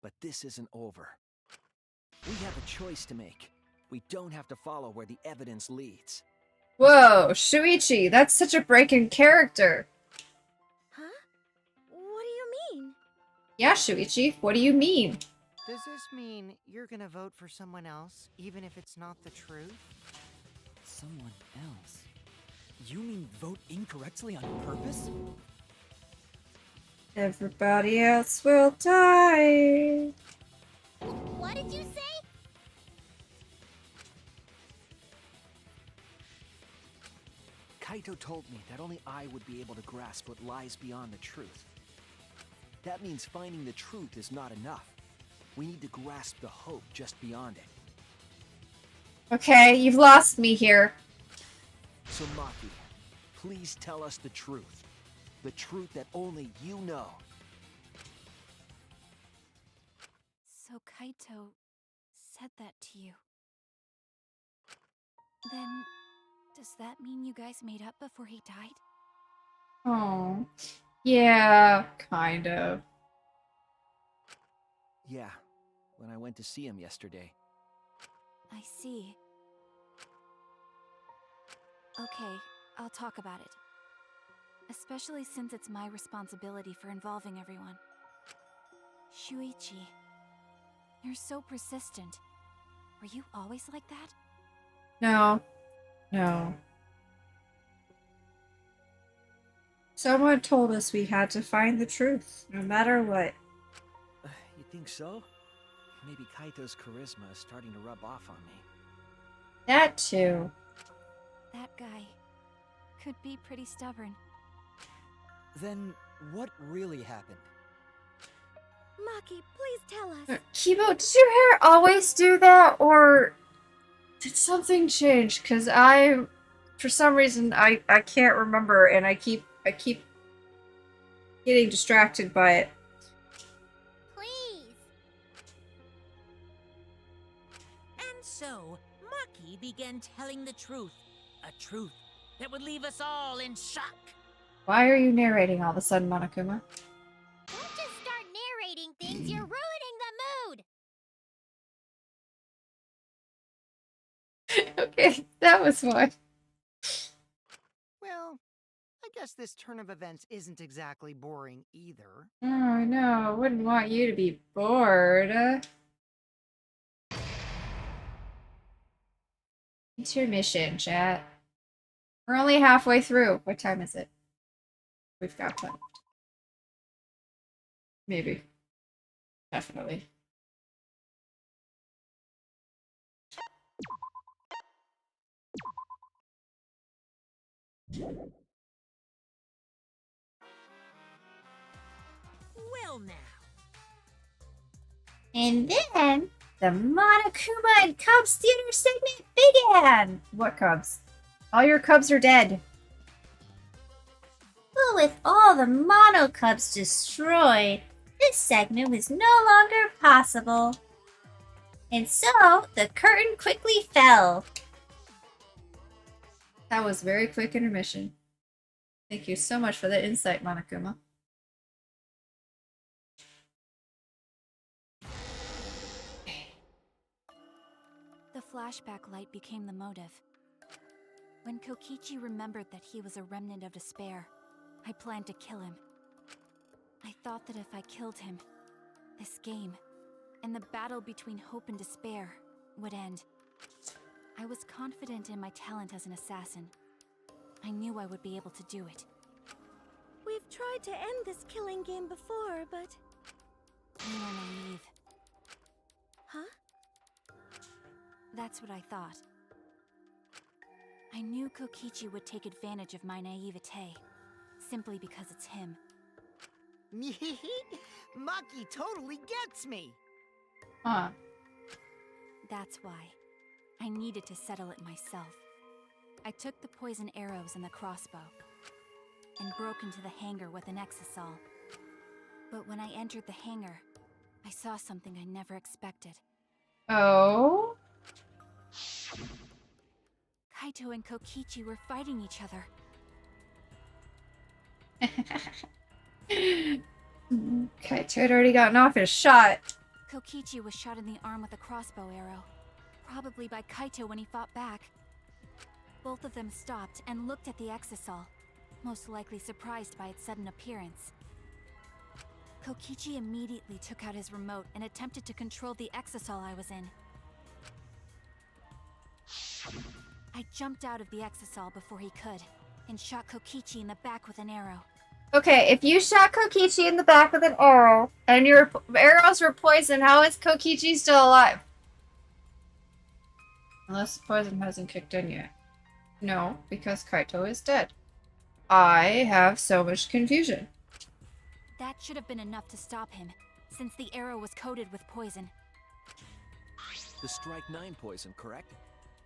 but this isn't over. We have a choice to make. We don't have to follow where the evidence leads. Whoa, Shuichi, that's such a break in character. Huh? What do you mean? Yeah, Shuichi, what do you mean? Does this mean you're gonna vote for someone else, even if it's not the truth? Someone else? You mean vote incorrectly on purpose? Everybody else will die. What did you say? Kaito told me that only I would be able to grasp what lies beyond the truth. That means finding the truth is not enough. We need to grasp the hope just beyond it. Okay, you've lost me here. So Maki, please tell us the truth. The truth that only you know. So Kaito said that to you. Then, does that mean you guys made up before he died? Oh. Yeah, kind of. Yeah, when I went to see him yesterday. I see. Okay, I'll talk about it. Especially since it's my responsibility for involving everyone. Shuichi, you're so persistent. Were you always like that? No. No. Someone told us we had to find the truth, no matter what. You think so? Maybe Kaito's charisma is starting to rub off on me. That too. That guy could be pretty stubborn. Then what really happened? Maki, please tell us. Kibo, did your hair always do that, or did something change? Because for some reason, I can't remember, and I keep getting distracted by it. Please. And so, Maki began telling the truth. A truth that would leave us all in shock. Why are you narrating all of a sudden, Monokuma? Don't just start narrating things, you're ruining the mood! Okay, that was fun. Well, I guess this turn of events isn't exactly boring either. Oh no, I wouldn't want you to be bored. Intermission, chat. We're only halfway through. What time is it? We've got plenty. Maybe. Definitely. Well now. And then the Monokuma and Cubs Theater segment began! What Cubs? All your Cubs are dead. Well, with all the Mono Cubs destroyed, this segment was no longer possible. And so, the curtain quickly fell. That was very quick intermission. Thank you so much for the insight, Monokuma. The flashback light became the motive. When Kokichi remembered that he was a remnant of despair, I planned to kill him. I thought that if I killed him, this game, and the battle between hope and despair, would end. I was confident in my talent as an assassin. I knew I would be able to do it. We've tried to end this killing game before, but... You were naive. Huh? That's what I thought. I knew Kokichi would take advantage of my naivete, simply because it's him. Maki totally gets me. Huh. That's why. I needed to settle it myself. I took the poison arrows and the crossbow, and broke into the hangar with an exisal. But when I entered the hangar, I saw something I never expected. Oh? Kaito and Kokichi were fighting each other. Kaito had already gotten off his shot. Kokichi was shot in the arm with a crossbow arrow, probably by Kaito when he fought back. Both of them stopped and looked at the exisal, most likely surprised by its sudden appearance. Kokichi immediately took out his remote and attempted to control the exisal I was in. I jumped out of the exisal before he could, and shot Kokichi in the back with an arrow. Okay, if you shot Kokichi in the back with an arrow, and your arrows were poison, how is Kokichi still alive? Unless the poison hasn't kicked in yet. No, because Kaito is dead. I have so much confusion. That should have been enough to stop him, since the arrow was coated with poison. The Strike 9 poison, correct?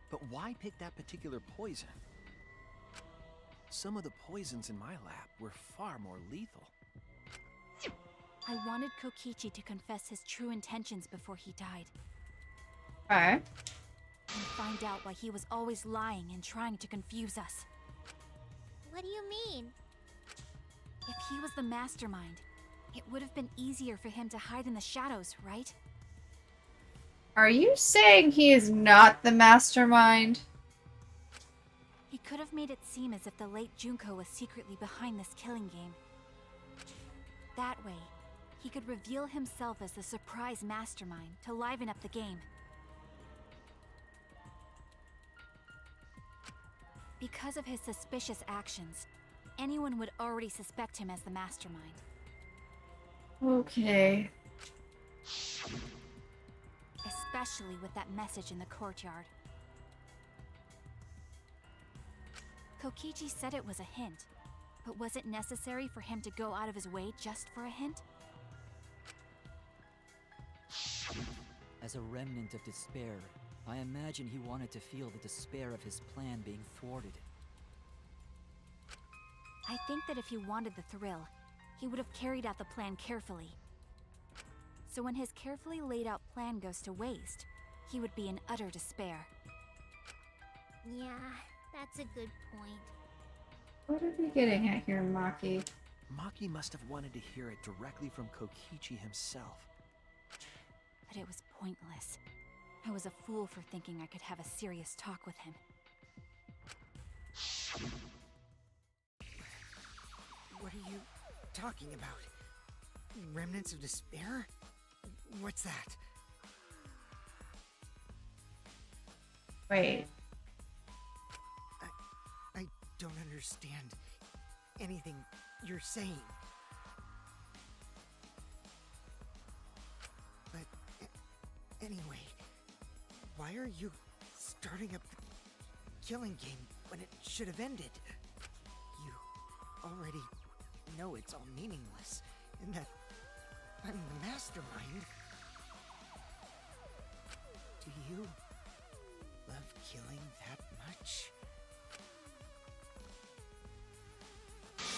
But why pick that particular poison? Some of the poisons in my lab were far more lethal. I wanted Kokichi to confess his true intentions before he died, Okay. and find out why he was always lying and trying to confuse us. What do you mean? If he was the mastermind, it would have been easier for him to hide in the shadows, right? Are you saying he is not the mastermind? He could have made it seem as if the late Junko was secretly behind this killing game. That way, he could reveal himself as the surprise mastermind to liven up the game. Because of his suspicious actions, anyone would already suspect him as the mastermind. Okay. Especially with that message in the courtyard. Kokichi said it was a hint, but was it necessary for him to go out of his way just for a hint? As a remnant of despair, I imagine he wanted to feel the despair of his plan being thwarted. I think that if he wanted the thrill, he would have carried out the plan carefully. So when his carefully laid out plan goes to waste, he would be in utter despair. Yeah, that's a good point. What are we getting at here, Maki? Maki must have wanted to hear it directly from Kokichi himself. But it was pointless. I was a fool for thinking I could have a serious talk with him. What are you talking about? Remnants of despair? What's that? Wait. I don't understand anything you're saying. But anyway, why are you starting up the killing game when it should have ended? You already know it's all meaningless, and that I'm the mastermind. Do you love killing that much?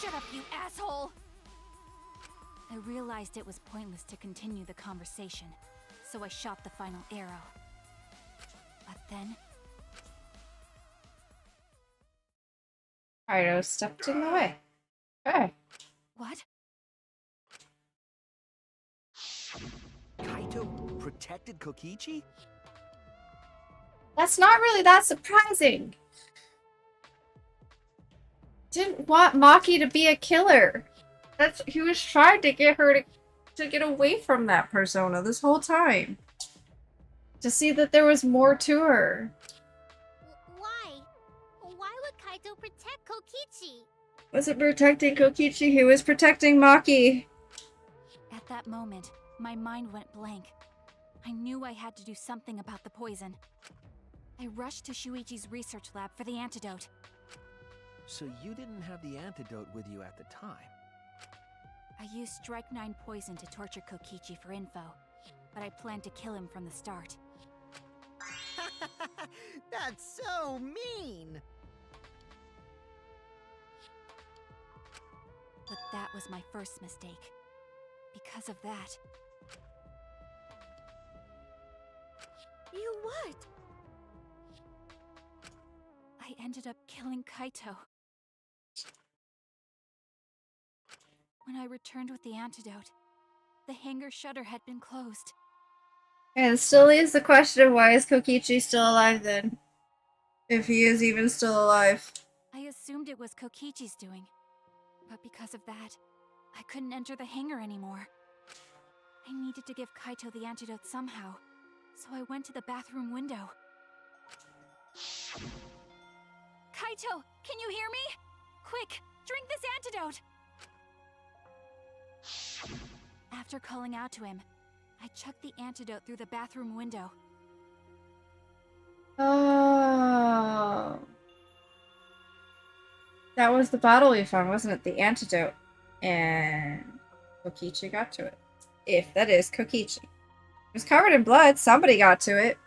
Shut up, you asshole! I realized it was pointless to continue the conversation, so I shot the final arrow. But then, Kaito stepped in the way. Okay. what? Kaito protected Kokichi? That's not really that surprising. Didn't want Maki to be a killer. He was trying to get her to get away from that persona this whole time. To see that there was more to her. Why? Why would Kaito protect Kokichi? Wasn't protecting Kokichi, he was protecting Maki. At that moment, my mind went blank. I knew I had to do something about the poison. I rushed to Shuichi's research lab for the antidote. So you didn't have the antidote with you at the time. I used Strike 9 poison to torture Kokichi for info, but I planned to kill him from the start. That's so mean! But that was my first mistake. Because of that, You what? I ended up killing Kaito. When I returned with the antidote, the hangar shutter had been closed. And it still leaves the question of why is Kokichi still alive then? If he is even still alive. I assumed it was Kokichi's doing, but because of that, I couldn't enter the hangar anymore. I needed to give Kaito the antidote somehow, so I went to the bathroom window. Kaito, can you hear me? Quick, drink this antidote! After calling out to him, I chucked the antidote through the bathroom window. Oh. That was the bottle we found, wasn't it? The antidote. And Kokichi got to it. If that is Kokichi. It was covered in blood. Somebody got to it.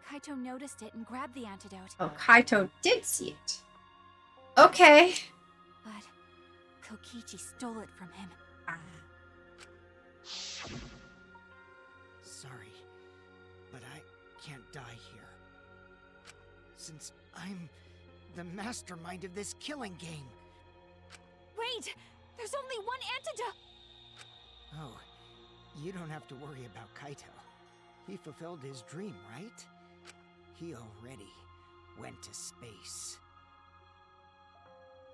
Kaito noticed it and grabbed the antidote. Oh, Kaito did see it. Okay. But Kokichi stole it from him. Sorry, but I can't die here. Since I'm the mastermind of this killing game. Wait! There's only one antidote! Oh, you don't have to worry about Kaito. He fulfilled his dream, right? He already went to space.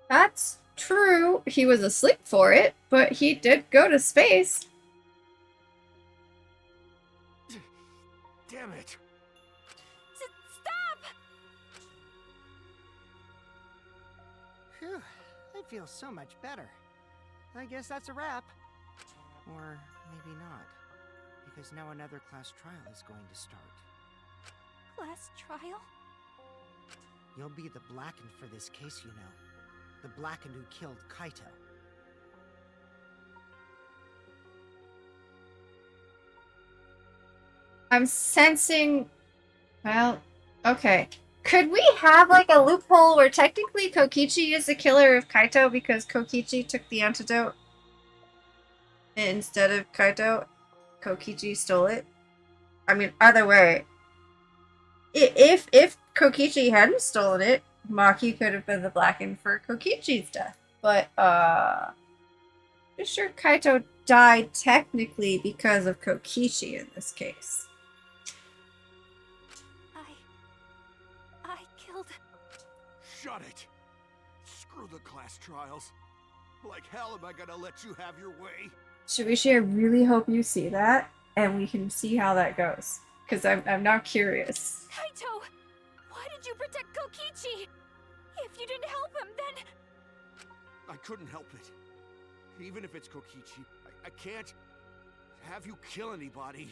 That's true. He was asleep for it, but he did go to space. Damn it! Stop! Phew, I feel so much better. I guess that's a wrap. Or maybe not. Because now another class trial is going to start. Class trial? You'll be the Blackened for this case, you know. The Blackened who killed Kaito. I'm sensing... Well, okay. Could we have, like, a loophole where technically Kokichi is the killer of Kaito because Kokichi took the antidote? Instead of Kaito, Kokichi stole it? I mean, either way. If Kokichi hadn't stolen it, Maki could have been the Blackened for Kokichi's death. But, I'm sure Kaito died technically because of Kokichi in this case. I killed... Shut it! Screw the class trials. Like hell am I gonna let you have your way? Shuichi, I really hope you see that, and we can see how that goes. Because I'm now curious. Kaito! Why did you protect Kokichi? If you didn't help him, then... I couldn't help it. Even if it's Kokichi, I can't have you kill anybody.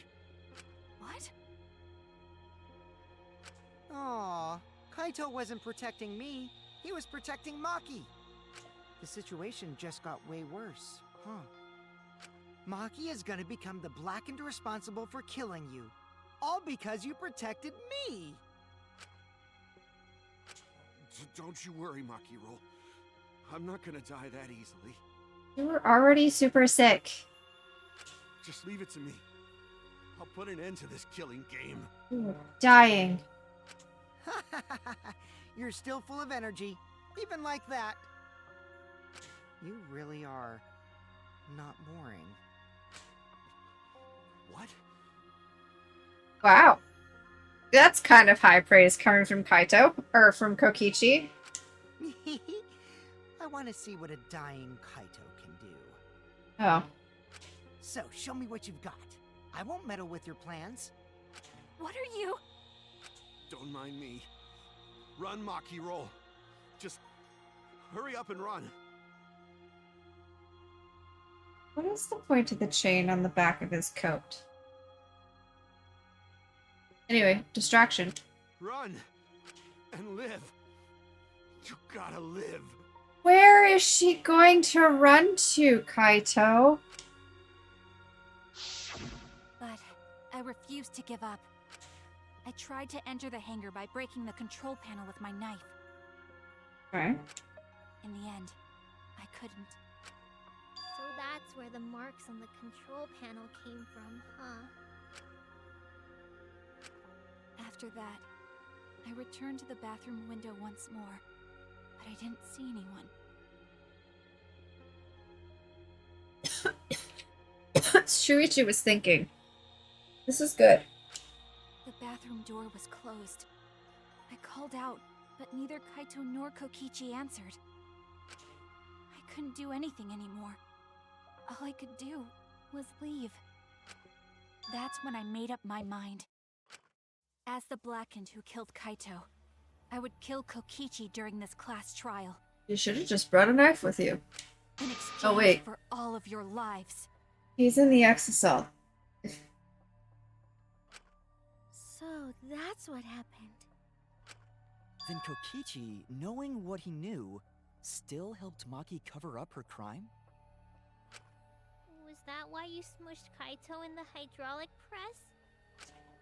What? Aw, Kaito wasn't protecting me. He was protecting Maki. The situation just got way worse, huh? Maki is gonna become the Blackened responsible for killing you. All because you protected me! Don't you worry, Makiro. I'm not gonna die that easily. You were already super sick. Just leave it to me. I'll put an end to this killing game. You were dying. You're still full of energy, even like that. You really are not boring. What? Wow. That's kind of high praise coming from Kaito, or from Kokichi. I want to see what a dying Kaito can do. Oh. So, show me what you've got. I won't meddle with your plans. What are you... Don't mind me. Run, Makiro. Just hurry up and run. What is the point of the chain on the back of his coat? Anyway, distraction. Run and live. You gotta live. Where is she going to run to, Kaito? But I refused to give up. I tried to enter the hangar by breaking the control panel with my knife. Okay. In the end, I couldn't. So that's where the marks on the control panel came from, huh? After that, I returned to the bathroom window once more, but I didn't see anyone. Shuichi was thinking. This is good. The bathroom door was closed. I called out, but neither Kaito nor Kokichi answered. I couldn't do anything anymore. All I could do was leave. That's when I made up my mind. As the Blackened who killed Kaito, I would kill Kokichi during this class trial. You should have just brought a knife with you. In exchange Oh, wait. for all of your lives. He's in the exocell. So that's what happened. Then Kokichi, knowing what he knew, still helped Maki cover up her crime? Was that why you smushed Kaito in the hydraulic press?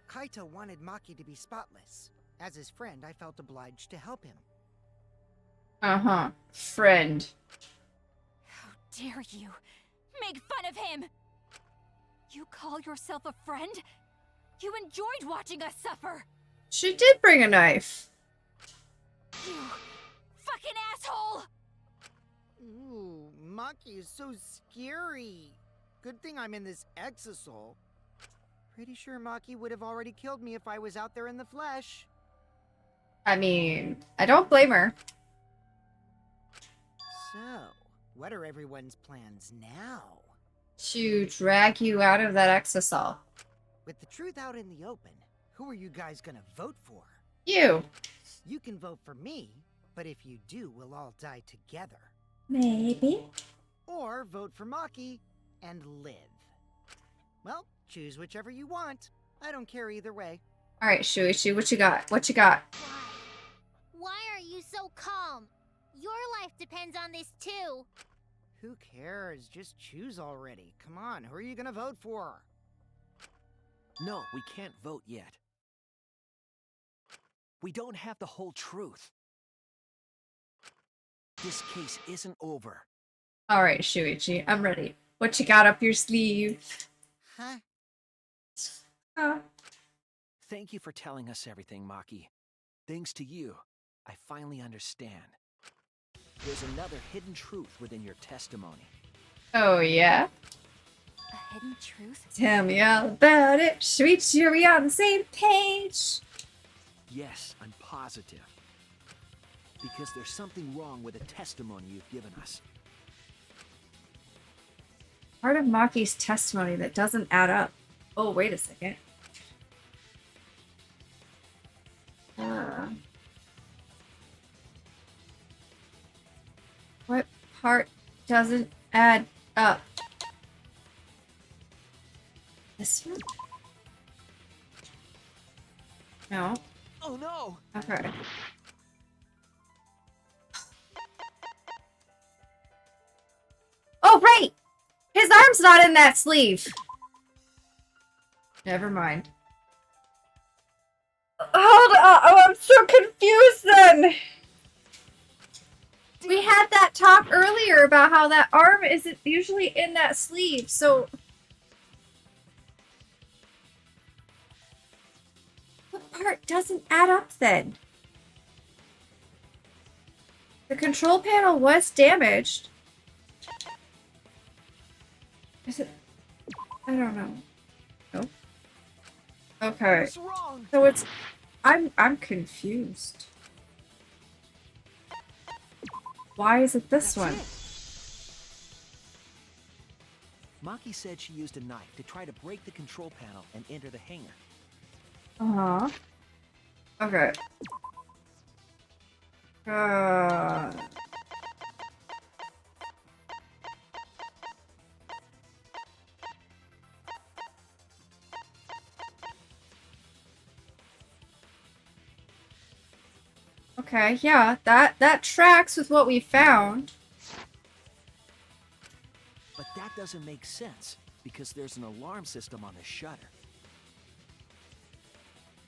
Kaito wanted Maki to be spotless. As his friend, I felt obliged to help him. Uh-huh. Friend. How dare you make fun of him! You call yourself a friend? You enjoyed watching us suffer! She did bring a knife. You fucking asshole! Ooh, Maki is so scary. Good thing I'm in this exosol. Pretty sure Maki would have already killed me if I was out there in the flesh. I mean, I don't blame her. So, what are everyone's plans now? To drag you out of that exosol. With the truth out in the open, who are you guys gonna vote for? You. You can vote for me, but if you do, we'll all die together. Maybe. Or vote for Maki and live. Well, choose whichever you want. I don't care either way. Alright, Shuichi, what you got? What you got? Why? Why are you so calm? Your life depends on this too. Who cares? Just choose already. Come on, who are you gonna vote for? No, we can't vote yet. We don't have the whole truth. This case isn't over. Alright, Shuichi, I'm ready. What you got up your sleeve? Huh? Thank you for telling us everything, Maki. Thanks to you, I finally understand. There's another hidden truth within your testimony. Oh, yeah? A hidden truth? Tell me all about it. Shuichi, are we on the same page? Yes, I'm positive. Because there's something wrong with the testimony you've given us. Part of Maki's testimony that doesn't add up. Oh, wait a second. What part doesn't add up? This one? No. Oh no! Okay. Oh, right! His arm's not in that sleeve! Never mind. Hold on! Oh, I'm so confused then! We had that talk earlier about how that arm isn't usually in that sleeve, so... What part doesn't add up then? The control panel was damaged. Is it? I don't know. Nope. Okay. What's wrong? So it's... I'm confused. Why is it this one? Maki said she used a knife to try to break the control panel and enter the hangar. Uh-huh. Okay. Okay, yeah, that tracks with what we found. But that doesn't make sense, because there's an alarm system on the shutter.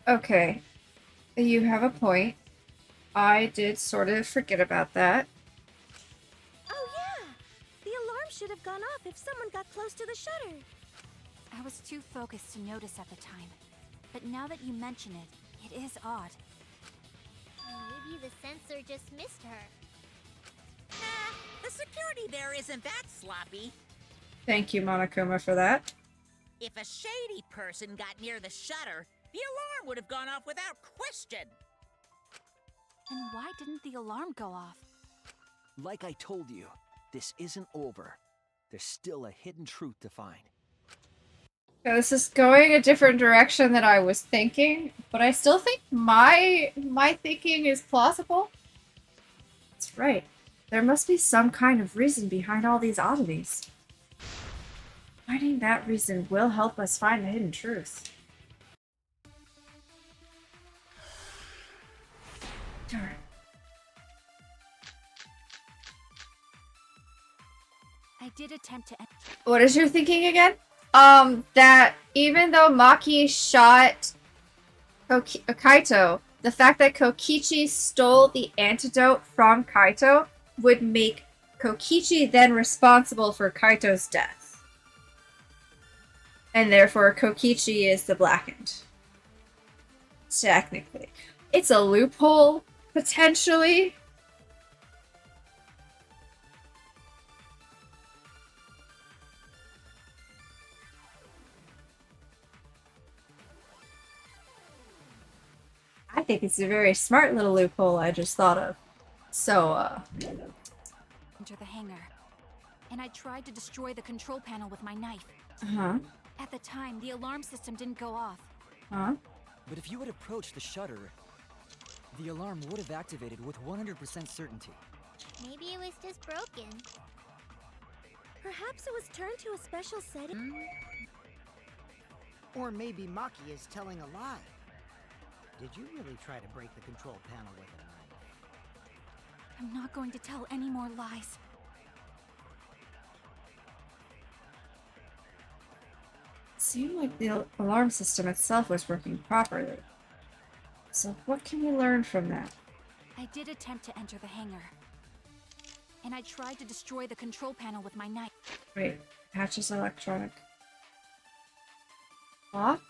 Okay, you have a point. I did sort of forget about that. Oh, yeah! The alarm should have gone off if someone got close to the shutter. I was too focused to notice at the time. But now that you mention it, it is odd. Maybe the sensor just missed her. Nah, the security there isn't that sloppy. Thank you, Monokuma, for that. If a shady person got near the shutter, the alarm would have gone off without question. And why didn't the alarm go off? Like I told you, this isn't over. There's still a hidden truth to find. Yeah, this is going a different direction than I was thinking, but I still think my thinking is plausible. That's right. There must be some kind of reason behind all these oddities. Finding that reason will help us find the hidden truth. Darn. I did attempt to. What is your thinking again? That even though Maki shot Kaito, the fact that Kokichi stole the antidote from Kaito would make Kokichi then responsible for Kaito's death. And therefore Kokichi is the blackened. Technically. It's a loophole, potentially. I think it's a very smart little loophole I just thought of. So, Enter the hangar. And I tried to destroy the control panel with my knife. uh-huh. At the time, the alarm system didn't go off. Huh? But if you had approached the shutter, the alarm would have activated with 100% certainty. Maybe it was just broken. Perhaps it was turned to a special setting? Or maybe Maki is telling a lie. Did you really try to break the control panel with a knife? I'm not going to tell any more lies. It seemed like the alarm system itself was working properly. So what can we learn from that? I did attempt to enter the hangar. And I tried to destroy the control panel with my knife. Wait, Patch's electronic clock?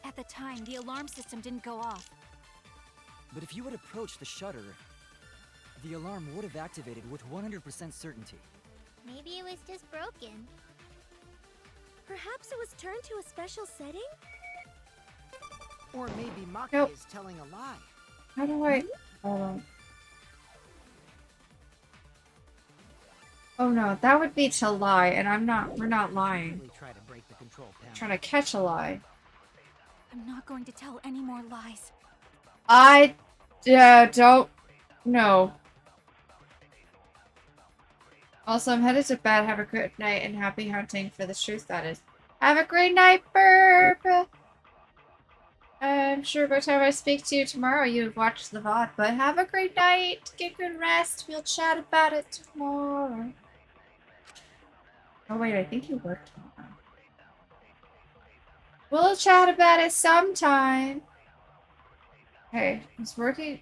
At the time, the alarm system didn't go off. But if you had approached the shutter, the alarm would have activated with 100% certainty. Maybe it was just broken. Perhaps it was turned to a special setting? Or maybe Maki Nope. is telling a lie. How do I... Hold on. Oh no, that would be to lie, and we're not lying. Really try to break the control panel. I'm trying to catch a lie. I'm not going to tell any more lies. I don't know. Also, I'm headed to bed. Have a good night and happy hunting for the truth, that is. Have a great night, Burp! I'm sure by the time I speak to you tomorrow, you've watched the VOD, but have a great night. Get good rest. We'll chat about it tomorrow. Oh, wait, I think you work tomorrow. We'll chat about it sometime. Hey, it's working.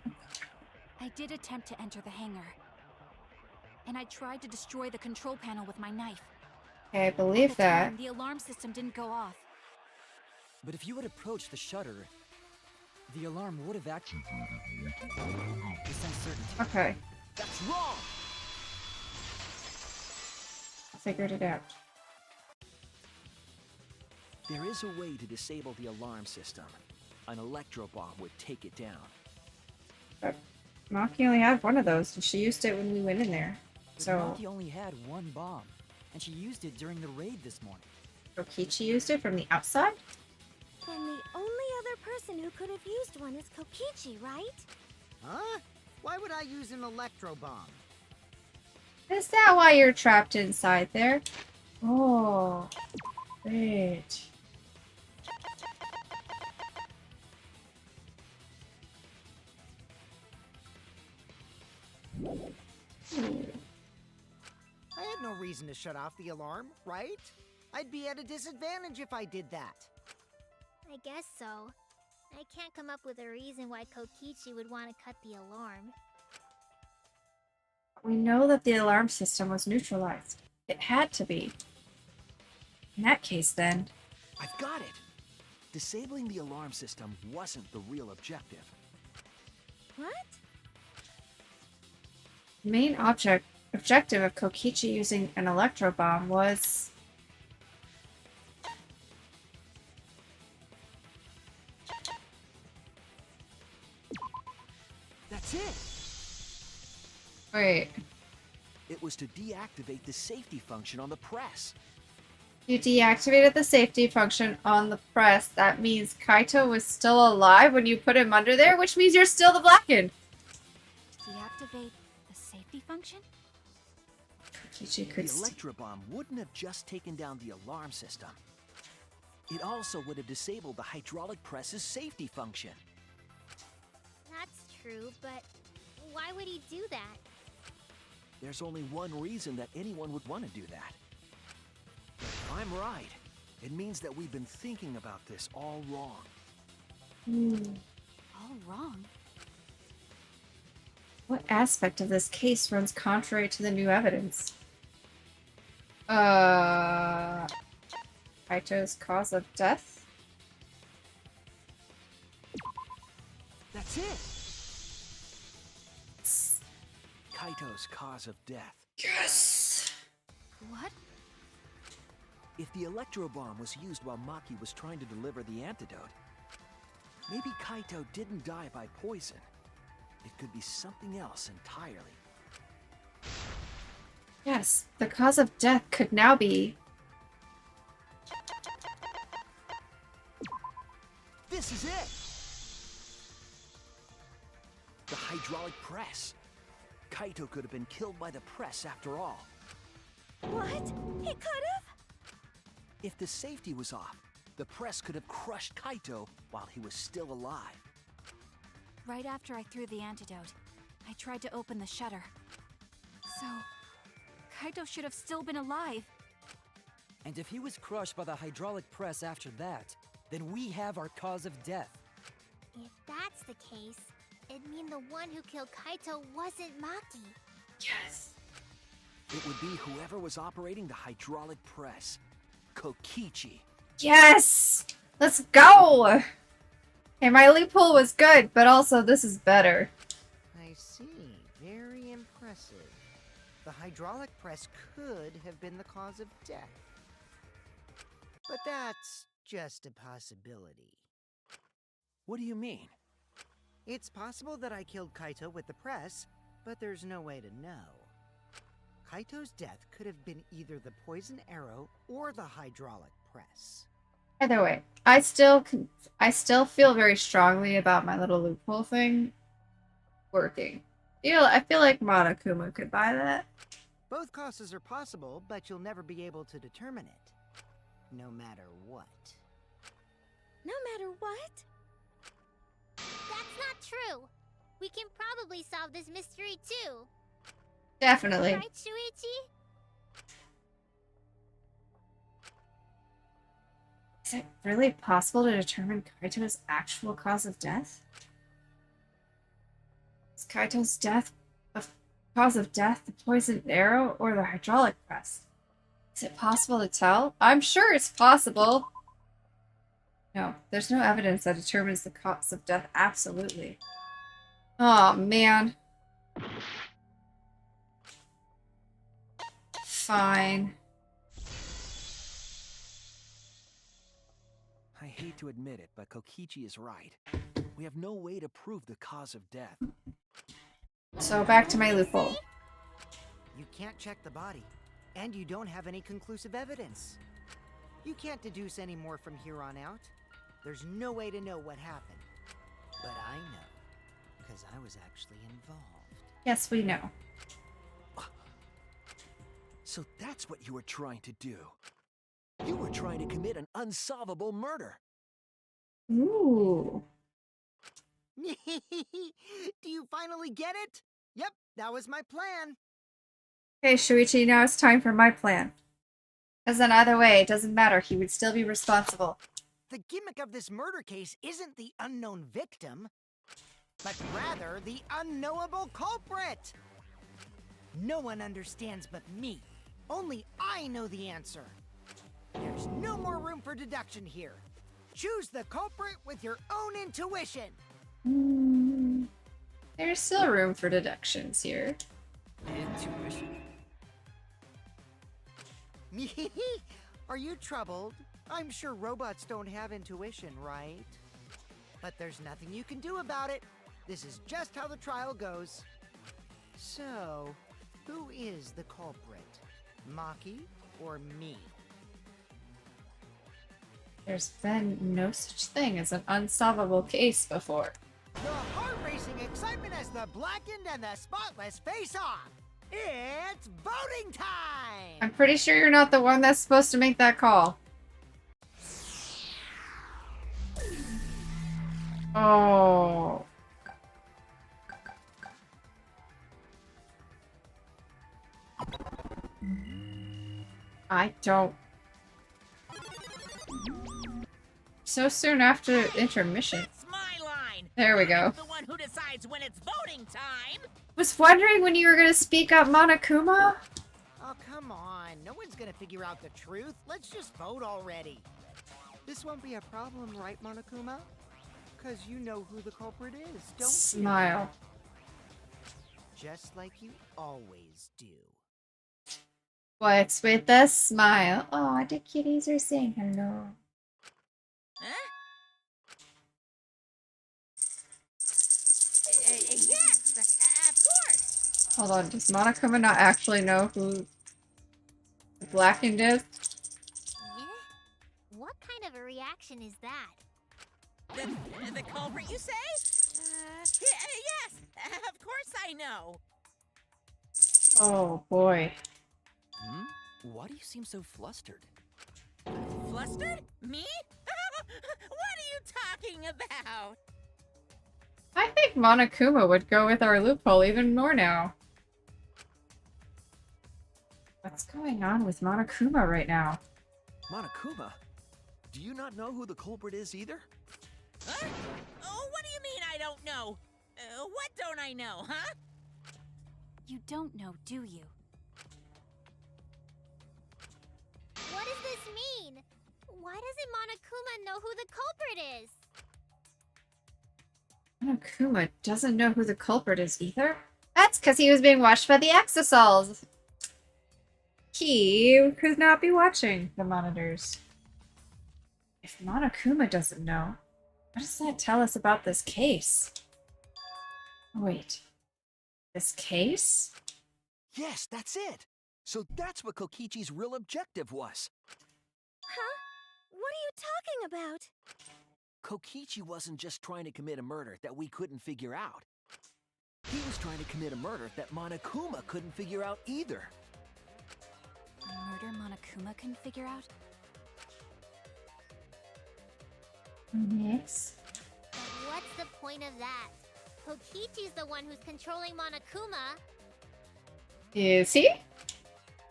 I did attempt to enter the hangar. And I tried to destroy the control panel with my knife. Okay, I At believe the that. time, the alarm system didn't go off. But if you had approached the shutter, the alarm would have activated with 100% certainty. Okay, That's wrong! I figured it out. There is a way to disable the alarm system. An electro bomb would take it down. But Maki only had one of those, and she used it when we went in there. But So, Maki only had one bomb, and she used it during the raid this morning. Kokichi used it from the outside? Then the only other person who could have used one is Kokichi, right? Huh? Why would I use an electro bomb? Is that why you're trapped inside there? Oh, great. I had no reason to shut off the alarm, right? I'd be at a disadvantage if I did that. I guess so. I can't come up with a reason why Kokichi would want to cut the alarm. We know that the alarm system was neutralized. It had to be. In that case, then. I've got it! Disabling the alarm system wasn't the real objective. What? The main objective of Kokichi using an electro bomb was... That's it! Wait. It was to deactivate the safety function on the press. You deactivated the safety function on the press. That means Kaito was still alive when you put him under there, which means you're still the Blackened. Deactivate the safety function? Kokichi The could Electro Bomb wouldn't have just taken down the alarm system. It also would have disabled the hydraulic press's safety function. That's true, but why would he do that? There's only one reason that anyone would want to do that. If I'm right, it means that we've been thinking about this all wrong. All wrong. What aspect of this case runs contrary to the new evidence? Kaito's cause of death? That's it! Kaito's cause of death. Yes! What? If the Electro Bomb was used while Maki was trying to deliver the antidote, maybe Kaito didn't die by poison. It could be something else entirely. Yes, the cause of death could now be... This is it! The hydraulic press. Kaito could have been killed by the press after all. What? He could have? If the safety was off, the press could have crushed Kaito while he was still alive. Right after I threw the antidote, I tried to open the shutter. So, Kaito should have still been alive. And if he was crushed by the hydraulic press after that, then we have our cause of death. If that's the case, it'd mean the one who killed Kaito wasn't Maki. Yes! It would be whoever was operating the hydraulic press. Kokichi. Yes! Let's go! Hey, my loophole was good, but also this is better. I see. Very impressive. The hydraulic press could have been the cause of death. But that's just a possibility. What do you mean? It's possible that I killed Kaito with the press, but there's no way to know. Kaito's death could have been either the poison arrow or the hydraulic press. Either way, I still feel very strongly about my little loophole thing working. I feel like Monokuma could buy that. Both causes are possible, but you'll never be able to determine it. No matter what. No matter what? That's not true. We can probably solve this mystery too. Definitely. Right, Shuichi? Is it really possible to determine Kaito's actual cause of death? Is Kaito's cause of death the poisoned arrow or the hydraulic press? Is it possible to tell? I'm sure it's possible. No, there's no evidence that determines the cause of death absolutely. Oh, man. Fine. I hate to admit it, but Kokichi is right. We have no way to prove the cause of death. So back to my loophole. You can't check the body, and you don't have any conclusive evidence. You can't deduce any more from here on out. There's no way to know what happened. But I know, because I was actually involved. Yes, we know. So that's what you were trying to do. You were trying to commit an unsolvable murder. Ooh. Do you finally get it? Yep, that was my plan. Okay, Shuichi, now it's time for my plan. Because then either way, it doesn't matter. He would still be responsible. The gimmick of this murder case isn't the unknown victim, but rather the unknowable culprit. No one understands but me. Only I know the answer. There's no more room for deduction here. Choose the culprit with your own intuition. There's still room for deductions here. Intuition? Are you troubled? I'm sure robots don't have intuition, right? But there's nothing you can do about it. This is just how the trial goes. So, who is the culprit? Maki or me? There's been no such thing as an unsolvable case before. The heart-racing excitement as the blackened and the spotless face off. It's voting time! I'm pretty sure you're not the one that's supposed to make that call. Oh. I don't. So soon after intermission. That's my line. There we go. I'm the one who decides when it's voting time. Was wondering when you were gonna speak up, Monokuma? Oh, come on. No one's gonna figure out the truth. Let's just vote already. This won't be a problem, right, Monokuma? Because you know who the culprit is, don't Smile. you? Just like you always do. What's with the smile? Oh, the kitties are saying hello. Huh? Yes, of course. Hold on, does Monokuma not actually know who Blackened is? Yeah? What kind of a reaction is that? The culprit, you say? Yes, of course I know. Oh boy. Hmm? Why do you seem so flustered? Flustered? Me? What are you talking about? I think Monokuma would go with our loophole even more now. What's going on with Monokuma right now? Monokuma? Do you not know who the culprit is either? Huh? Oh, what do you mean I don't know? What don't I know, huh? You don't know, do you? What does this mean? Why doesn't Monokuma know who the culprit is? Monokuma doesn't know who the culprit is either? That's because he was being watched by the Exosols. He could not be watching the monitors. If Monokuma doesn't know, what does that tell us about this case? Wait. This case? Yes, that's it. So that's what Kokichi's real objective was. Huh? What are you talking about? Kokichi wasn't just trying to commit a murder that we couldn't figure out. He was trying to commit a murder that Monokuma couldn't figure out either. A murder Monokuma can figure out? Yes. But what's the point of that? Kokichi's the one who's controlling Monokuma. Is he?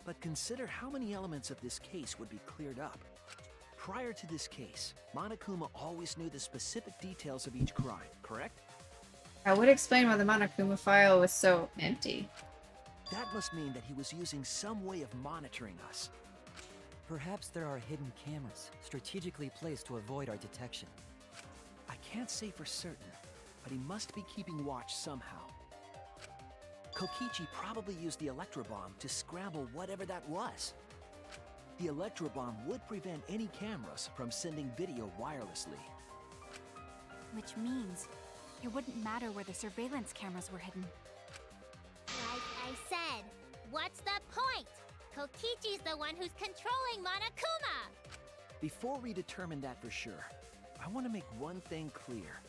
But consider how many elements of this case would be cleared up. Prior to this case, Monokuma always knew the specific details of each crime, correct? That would explain why the Monokuma file was so empty. That must mean that he was using some way of monitoring us. Perhaps there are hidden cameras, strategically placed to avoid our detection. I can't say for certain, but he must be keeping watch somehow. Kokichi probably used the Electrobomb to scramble whatever that was. The Electrobomb would prevent any cameras from sending video wirelessly. Which means it wouldn't matter where the surveillance cameras were hidden. Like I said, what's the point? Kokichi's the one who's controlling Monokuma! Before we determine that for sure, I want to make one thing clear.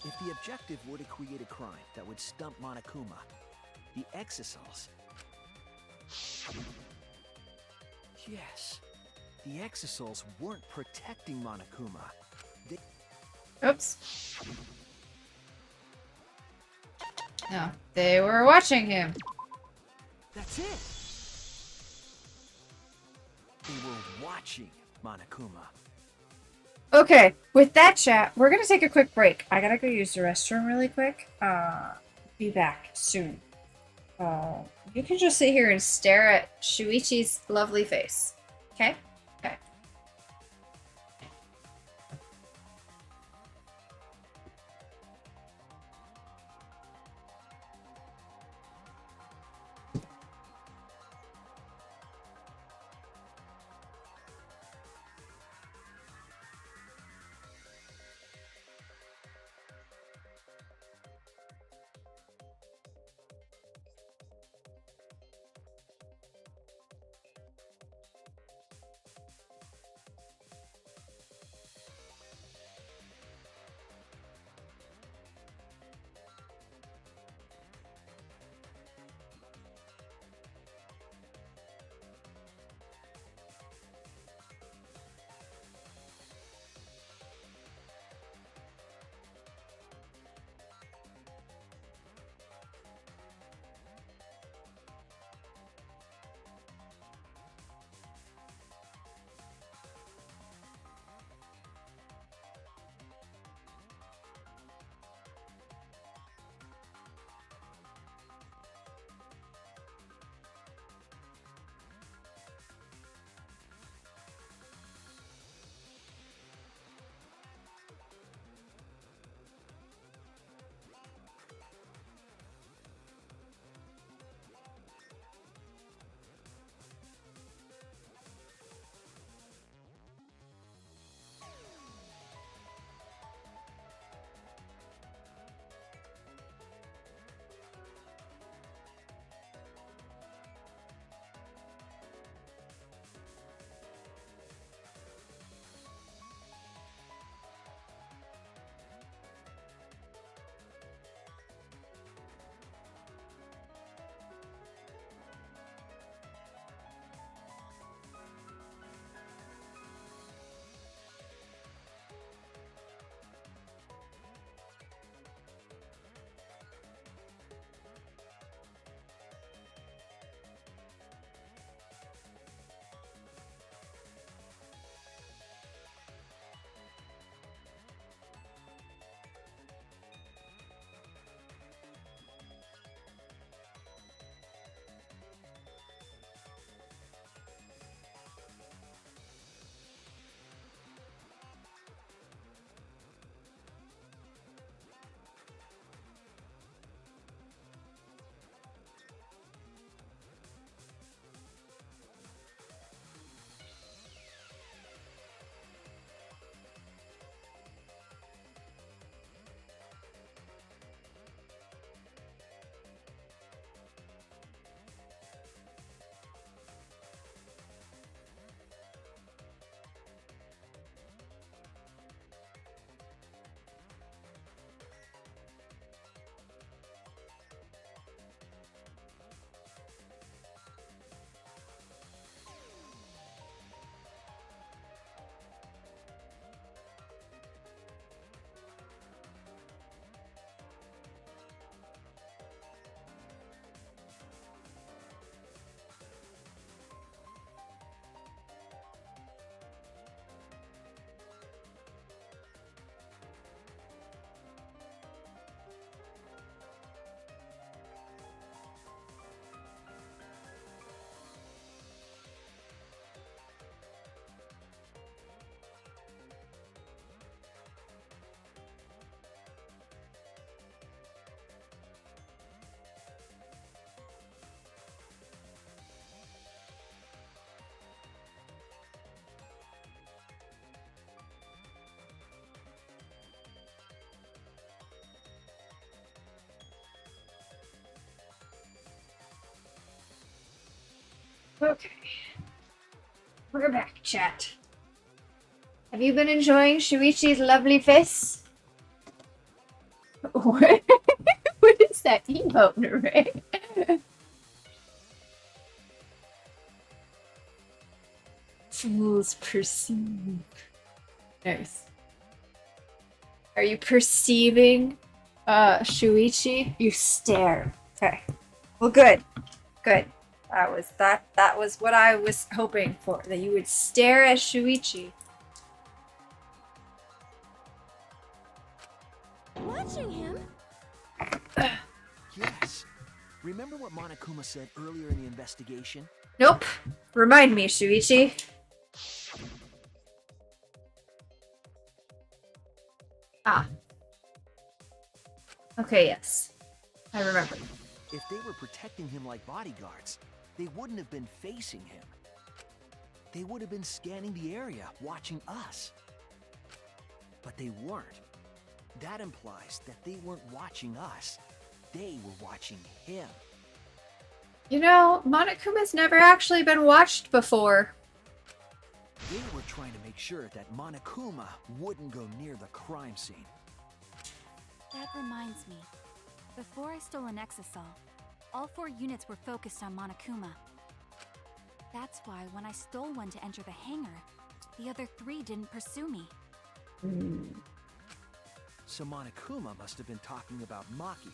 If the objective were to create a crime that would stump Monokuma, the Exosols Yes. The Exisouls weren't protecting Monokuma. Oops. No, they were watching him. That's it. They were watching Monokuma. Okay, with that chat, we're gonna take a quick break. I gotta go use the restroom really quick. Be back soon. You can just sit here and stare at Shuichi's lovely face. Okay? Okay. Okay. We're back, chat. Have you been enjoying Shuichi's lovely face? What? What is that emote, Ray? Fools perceive. Nice. Are you perceiving, Shuichi? You stare. Okay. Well, good. Good. That was what I was hoping for. That you would stare at Shuichi. Watching him? Yes. Remember what Monokuma said earlier in the investigation? Nope. Remind me, Shuichi. Ah. Okay, yes. I remember. If they were protecting him like bodyguards, they wouldn't have been facing him. They would have been scanning the area, watching us. But they weren't. That implies that they weren't watching us. They were watching him. You know, Monokuma's never actually been watched before. They were trying to make sure that Monokuma wouldn't go near the crime scene. That reminds me. Before I stole an Exisal, all 4 units were focused on Monokuma. That's why when I stole one to enter the hangar, the other 3 didn't pursue me. So Monokuma must have been talking about Maki.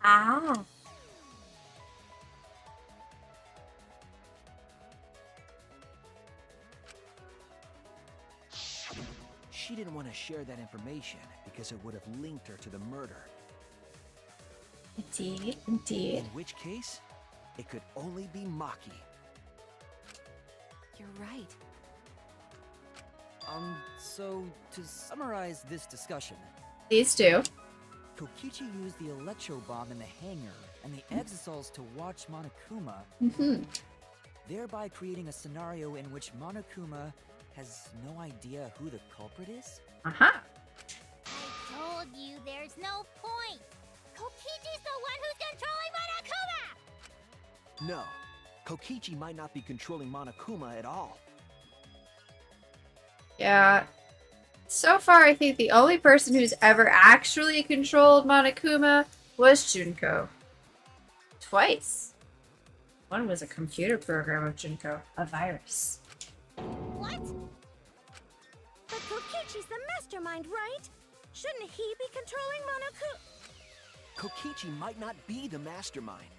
Ah. She didn't want to share that information because it would have linked her to the murder. Indeed, indeed. In which case, it could only be Maki. You're right. So to summarize this discussion, These two. Kokichi used the electro bomb in the hangar and the Exisals to watch Monokuma, Mm-hmm. thereby creating a scenario in which Monokuma has no idea who the culprit is? Uh-huh. I told you there's no point. Kokichi's the one who's controlling Monokuma! No, Kokichi might not be controlling Monokuma at all. Yeah. So far, I think the only person who's ever actually controlled Monokuma was Junko. Twice. One was a computer program of Junko, a virus. What? But Kokichi's the mastermind, right? Shouldn't he be controlling Monokuma? Kokichi might not be the mastermind.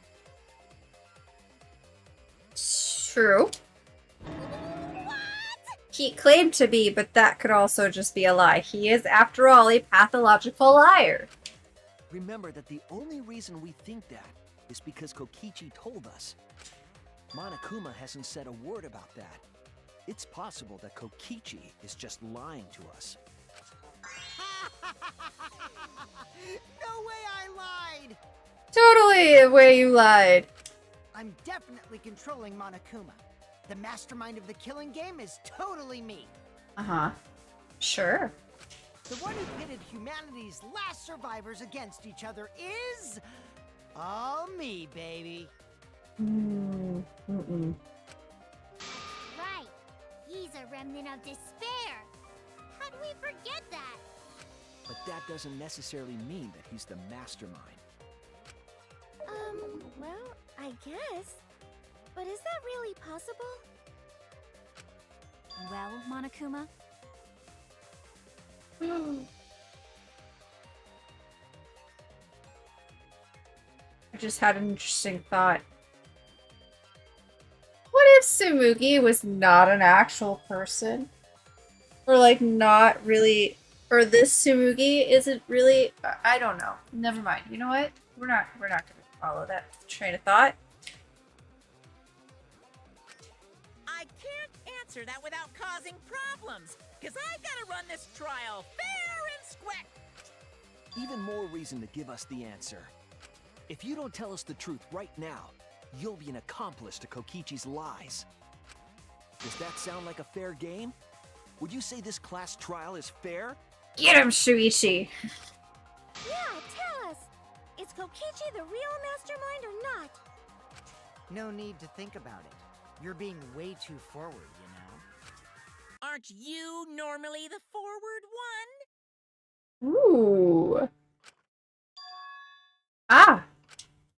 True. He claimed to be, but that could also just be a lie. He is, after all, a pathological liar. Remember that the only reason we think that is because Kokichi told us. Monokuma hasn't said a word about that. It's possible that Kokichi is just lying to us. No way I lied! Totally the way you lied. I'm definitely controlling Monokuma. The mastermind of the killing game is totally me. Uh-huh. Sure. The one who pitted humanity's last survivors against each other is... all me, baby. Mm-mm. Right. He's a remnant of despair. How'd we forget that? But that doesn't necessarily mean that he's the mastermind. Well, I guess. But is that really possible? Well, Monokuma, I just had an interesting thought. What if Tsumugi was not an actual person? Or like not really, or this Tsumugi isn't really, I don't know. Never mind. You know what? We're not gonna follow that train of thought. I can't answer that without causing problems, because I gotta run this trial fair and square. Even more reason to give us the answer. If you don't tell us the truth right now, you'll be an accomplice to Kokichi's lies. Does that sound like a fair game? Would you say this class trial is fair? Get him, Shuichi! Yeah, tell us! Is Kokichi the real mastermind or not? No need to think about it. You're being way too forward, you know? Aren't you normally the forward one? Ooh. Ah.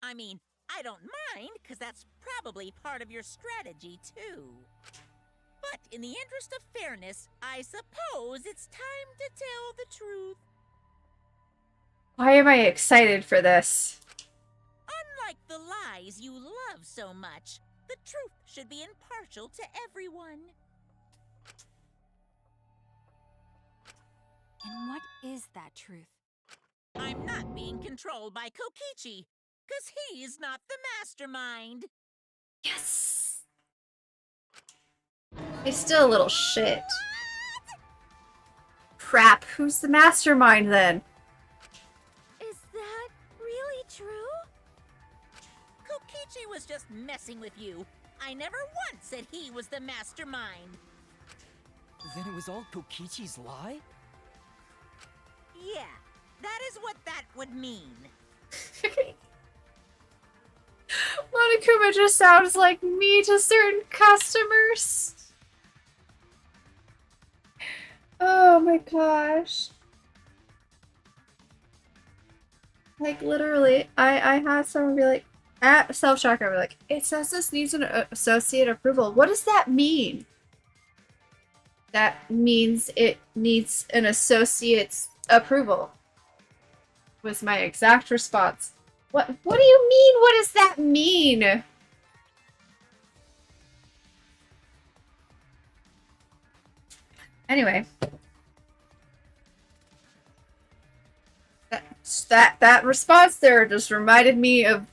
I mean, I don't mind, because that's probably part of your strategy, too. But in the interest of fairness, I suppose it's time to tell the truth. Why am I excited for this? Unlike the lies you love so much, the truth should be impartial to everyone. And what is that truth? I'm not being controlled by Kokichi, because he's not the mastermind. Yes. He's still a little shit. Crap. Who's the mastermind then? Is that really true? Kokichi was just messing with you. I never once said he was the mastermind. Then it was all Kokichi's lie? Yeah, that is what that would mean. Monokuma just sounds like me to certain customers. Oh my gosh. Like literally, I had someone be like, at Self-Shocker, be like, it says this needs an associate approval. What does that mean? That means it needs an associate's approval. Was my exact response. What do you mean? What does that mean? Anyway. That response there just reminded me of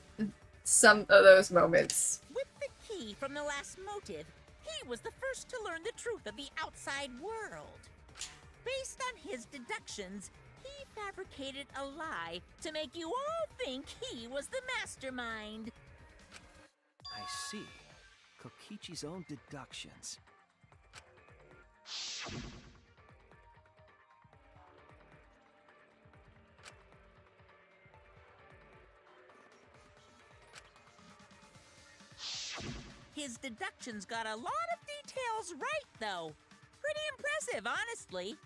some of those moments. With the key from the last motive, he was the first to learn the truth of the outside world. Based on his deductions, he fabricated a lie to make you all think he was the mastermind. I see. Kokichi's own deductions. His deductions got a lot of details right, though. Pretty impressive, honestly.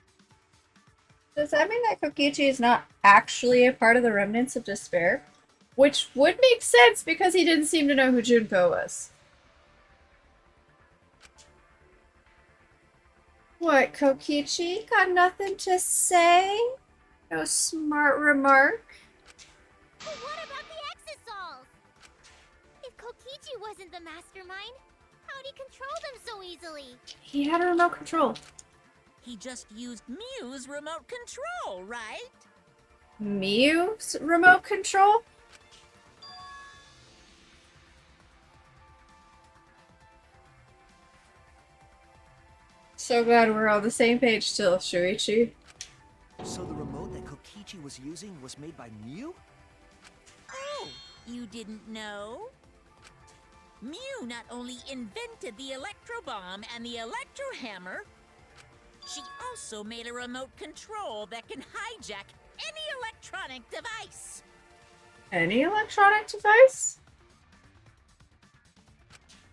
Does that mean that Kokichi is not actually a part of the Remnants of Despair? Which would make sense because he didn't seem to know who Junko was. What, Kokichi? Got nothing to say? No smart remark? But what about the Exosols? If Kokichi wasn't the mastermind, how'd he control them so easily? He had a remote control. He just used Mew's remote control, right? Mew's remote control? So glad we're on the same page still, Shuichi. So the remote that Kokichi was using was made by Mew? Oh, you didn't know? Mew not only invented the Electro Bomb and the Electro Hammer, she also made a remote control that can hijack any electronic device. Any electronic device?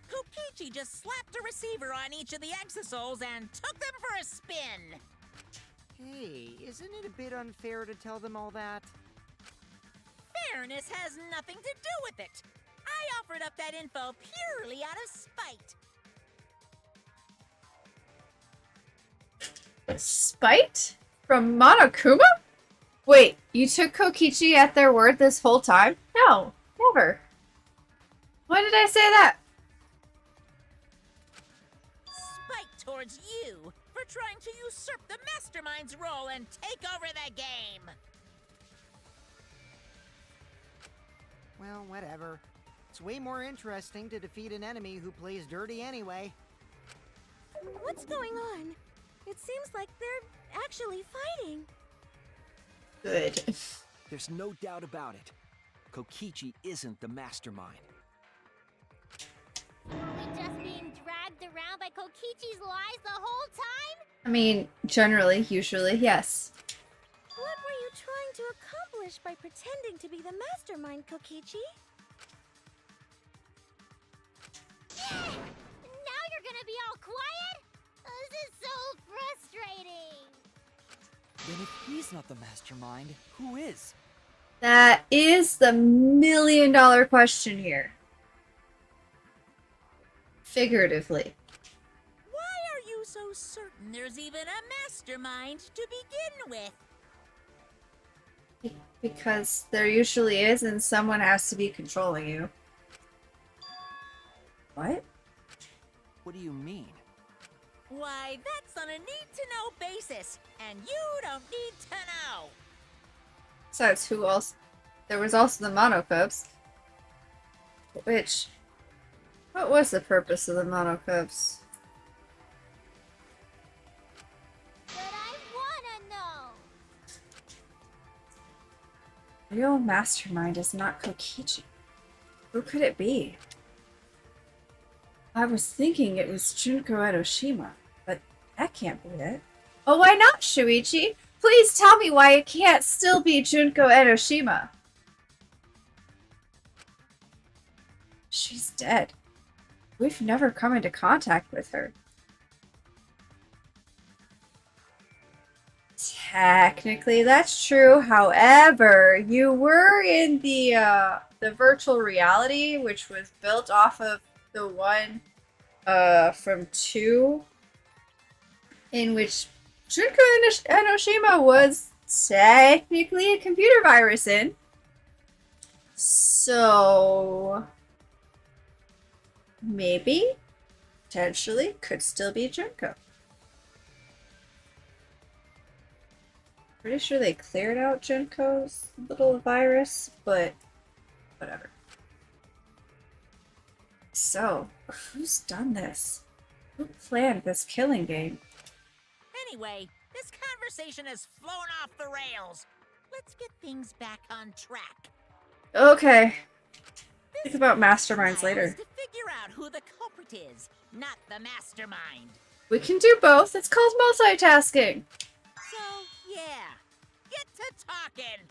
Kokichi just slapped a receiver on each of the Exosols and took them for a spin. Hey, isn't it a bit unfair to tell them all that? Fairness has nothing to do with it. I offered up that info purely out of spite. Spite? From Monokuma? Wait, you took Kokichi at their word this whole time? No, never. Why did I say that? Spite towards you for trying to usurp the mastermind's role and take over the game. Well, whatever. It's way more interesting to defeat an enemy who plays dirty anyway. What's going on? It seems like they're actually fighting. Good. There's no doubt about it. Kokichi isn't the mastermind. Were we just being dragged around by Kokichi's lies the whole time? I mean, generally, usually, yes. What were you trying to accomplish by pretending to be the mastermind, Kokichi? Now you're gonna be all quiet? is so frustrating. Then if he's not the mastermind, who is? That is the million-dollar question here. Figuratively. Why are you so certain there's even a mastermind to begin with? Because there usually is, and someone has to be controlling you. What? What do you mean? Why, that's on a need-to-know basis, and you don't need to know. Besides, who else? There was also the Monocubs. Which... What was the purpose of the Monocubs? But I wanna know. The real mastermind is not Kokichi. Who could it be? I was thinking it was Junko Enoshima, but that can't be it. Oh, why not, Shuichi? Please tell me why it can't still be Junko Enoshima. She's dead. We've never come into contact with her. Technically, that's true. However, you were in the virtual reality, which was built off of the one from 2, in which Junko Enoshima was technically a computer virus in. So maybe, potentially, could still be Junko. Pretty sure they cleared out Junko's little virus, but whatever. So, who's done this? Who planned this killing game? Anyway, this conversation has flown off the rails. Let's get things back on track. Okay. Think about masterminds Trial later. is to figure out who the culprit is, not the mastermind. We can do both. It's called multitasking. So, yeah, get to talking.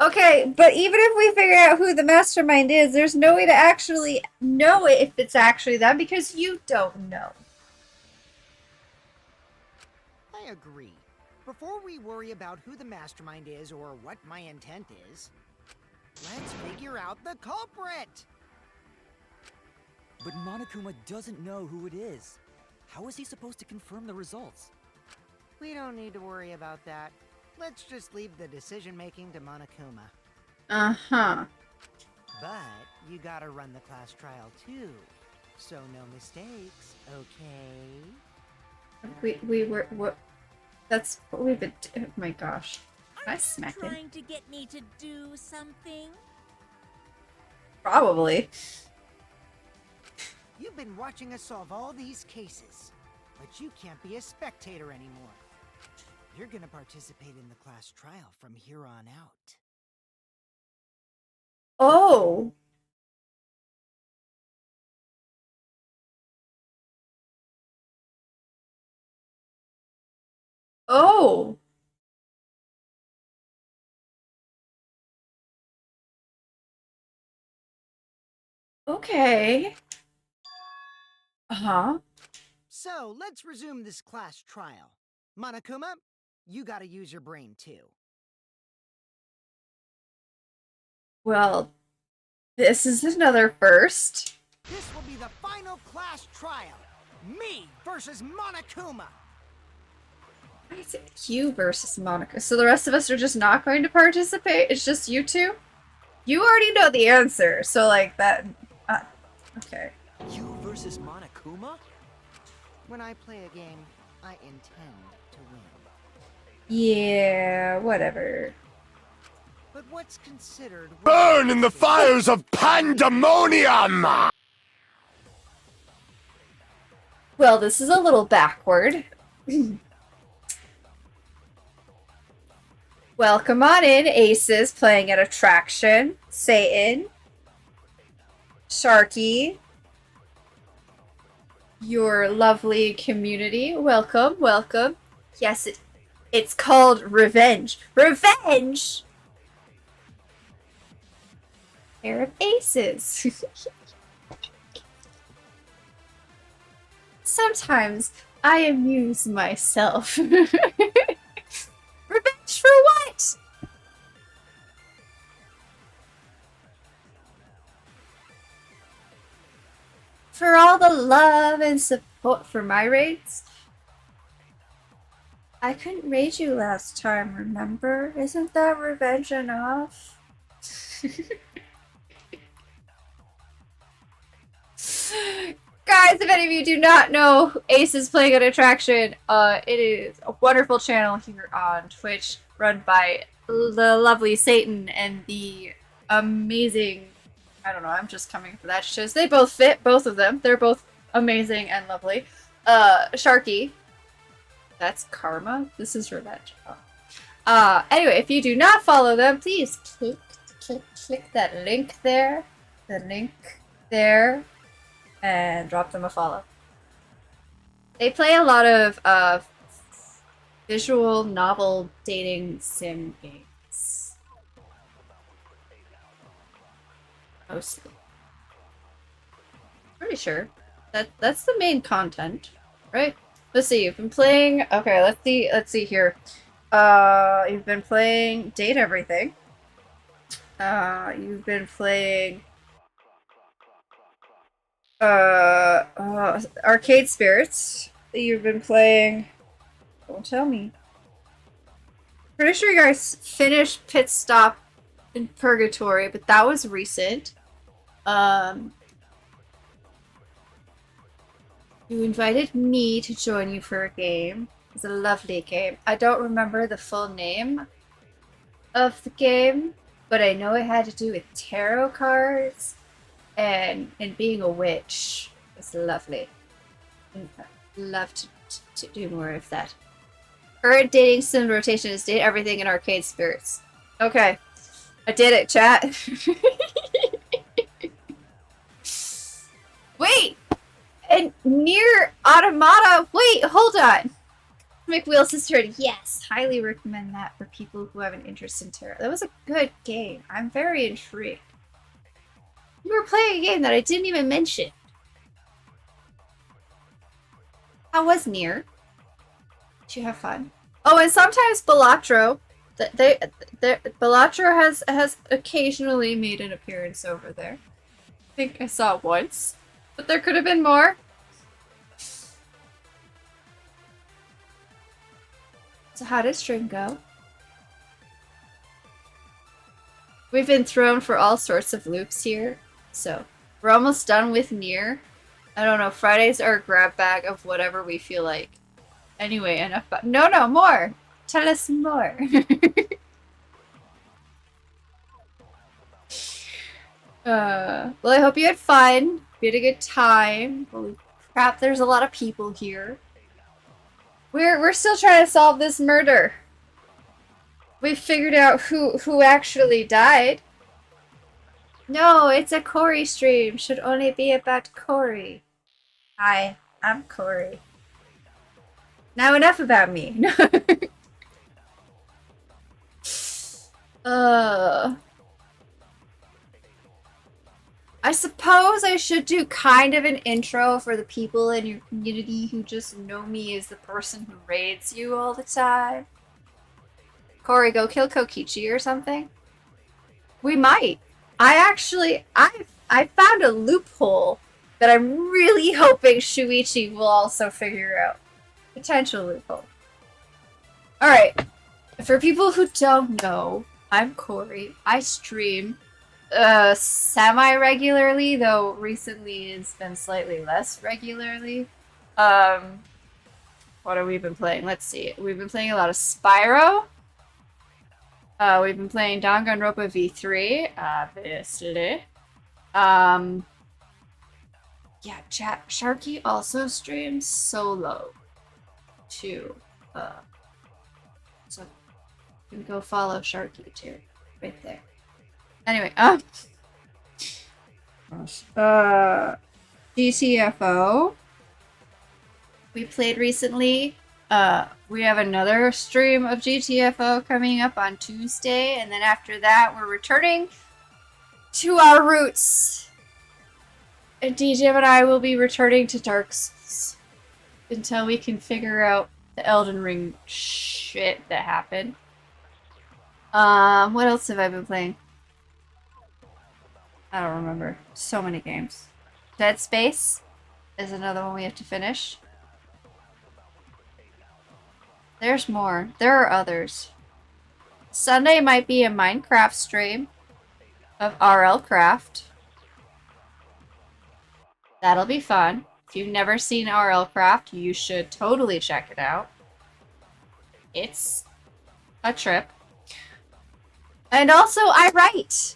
Okay, but even if we figure out who the mastermind is, there's no way to actually know if it's actually them because you don't know. I agree. Before we worry about who the mastermind is or what my intent is, let's figure out the culprit! But Monokuma doesn't know who it is. How is he supposed to confirm the results? We don't need to worry about that. Let's just leave the decision-making to Monokuma. Uh-huh. But you gotta run the class trial too. So no mistakes, okay? We were... What? That's what we've been... Oh my gosh. Are I you smack it. trying to get me to do something? Probably. You've been watching us solve all these cases, but you can't be a spectator anymore. You're gonna participate in the class trial from here on out. Oh. Oh. Okay. Uh-huh. So, let's resume this class trial. Monokuma, you gotta use your brain too. Well, this is another first. This will be the final class trial. Me versus Monokuma. Why is it you versus Monica? So the rest of us are just not going to participate? It's just you two? You already know the answer, so like that... okay. You versus Monokuma? When I play a game, I intend to win. Yeah, whatever. But what's considered... Burn in the fires of pandemonium! Well, this is a little backward. Welcome on in, Aces, playing at Attraction, Satan, Sharky, your lovely community. Welcome, welcome. Yes, it's called Revenge. Revenge! Pair of Aces. Sometimes I amuse myself. Revenge for what? For all the love and support for my raids? I couldn't raid you last time, remember? Isn't that revenge enough? Guys, if any of you do not know Ace is Playing an Attraction, it is a wonderful channel here on Twitch run by the lovely Satan and the amazing, I don't know, I'm just coming for that shiz. They both fit, both of them. They're both amazing and lovely. Sharky. That's karma? This is revenge. Oh. Anyway, if you do not follow them, please click that link there. The link there. And drop them a follow. They play a lot of visual novel dating sim games. Mostly. Pretty sure. That's the main content, right? Let's see, you've been playing okay, let's see here. You've been playing Date Everything. You've been playing Arcade Spirits. You've been playing. Don't tell me. Pretty sure you guys finished Pit Stop in Purgatory, but that was recent. You invited me to join you for a game. It was a lovely game. I don't remember the full name of the game, but I know it had to do with tarot cards. And being a witch was lovely. I'd love to do more of that. Current dating sim rotation is Date Everything and Arcade Spirits. Okay. I did it, chat. Wait! And Nier Automata. Wait, hold on. McWheel Sister, yes. Highly recommend that for people who have an interest in tarot. That was a good game. I'm very intrigued. We were playing a game that I didn't even mention. How was Nier? Did you have fun? Oh, and sometimes Balatro. Balatro has occasionally made an appearance over there. I think I saw it once, but there could have been more. So how did stream go? We've been thrown for all sorts of loops here. So, we're almost done with Nier. I don't know, Fridays are a grab bag of whatever we feel like. Anyway, enough about- No, more! Tell us more! Well, I hope you had fun. You had a good time. Holy crap, there's a lot of people here. We're still trying to solve this murder. We figured out who actually died. No, it's a Corey stream. Should only be about Corey. Hi, I'm Corey. Now enough about me. I suppose I should do kind of an intro for the people in your community who just know me as the person who raids you all the time. Corey, go kill Kokichi or something? We might. I found a loophole that I'm really hoping Shuichi will also figure out. Potential loophole. Alright. For people who don't know, I'm Corey. I stream semi-regularly, though recently it's been slightly less regularly. What have we been playing? Let's see. We've been playing a lot of Spyro. We've been playing Danganronpa V3, obviously. Yeah, chat. Sharky also streams solo, too. So you can go follow Sharky, too. Right there. Anyway, GTFO. We played recently. We have another stream of GTFO coming up on Tuesday, and then after that, we're returning to our roots. And DJ and I will be returning to Dark Souls. until we can figure out the Elden Ring shit that happened. What else have I been playing? I don't remember. So many games. Dead Space is another one we have to finish. There's more. There are others. Sunday might be a Minecraft stream of RL Craft. That'll be fun. If you've never seen RL Craft, you should totally check it out. It's a trip. And also, I write.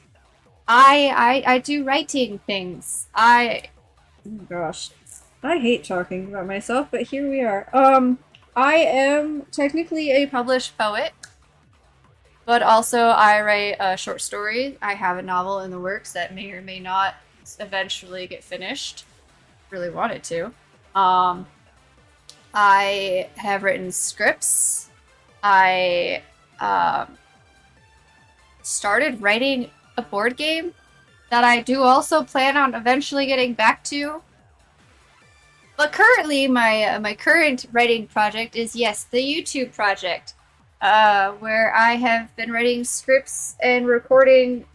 I do writing things. Oh gosh. I hate talking about myself, but here we are. I am technically a published poet, but also I write short stories. I have a novel in the works that may or may not eventually get finished. Really wanted to. I have written scripts. I started writing a board game that I do also plan on eventually getting back to. But currently, my current writing project is, yes, the YouTube project, where I have been writing scripts and recording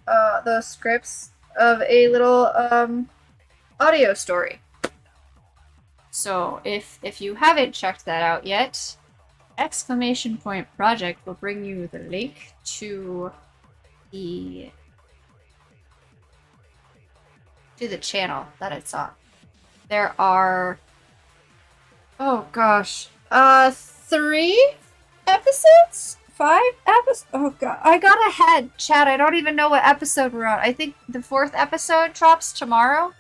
those scripts of a little audio story. So if you haven't checked that out yet, exclamation point project will bring you the link to the channel that it's on. There are, oh gosh, 3 episodes? 5 episodes? Oh god, I got ahead, Chad. I don't even know what episode we're on. I think the 4th episode drops tomorrow.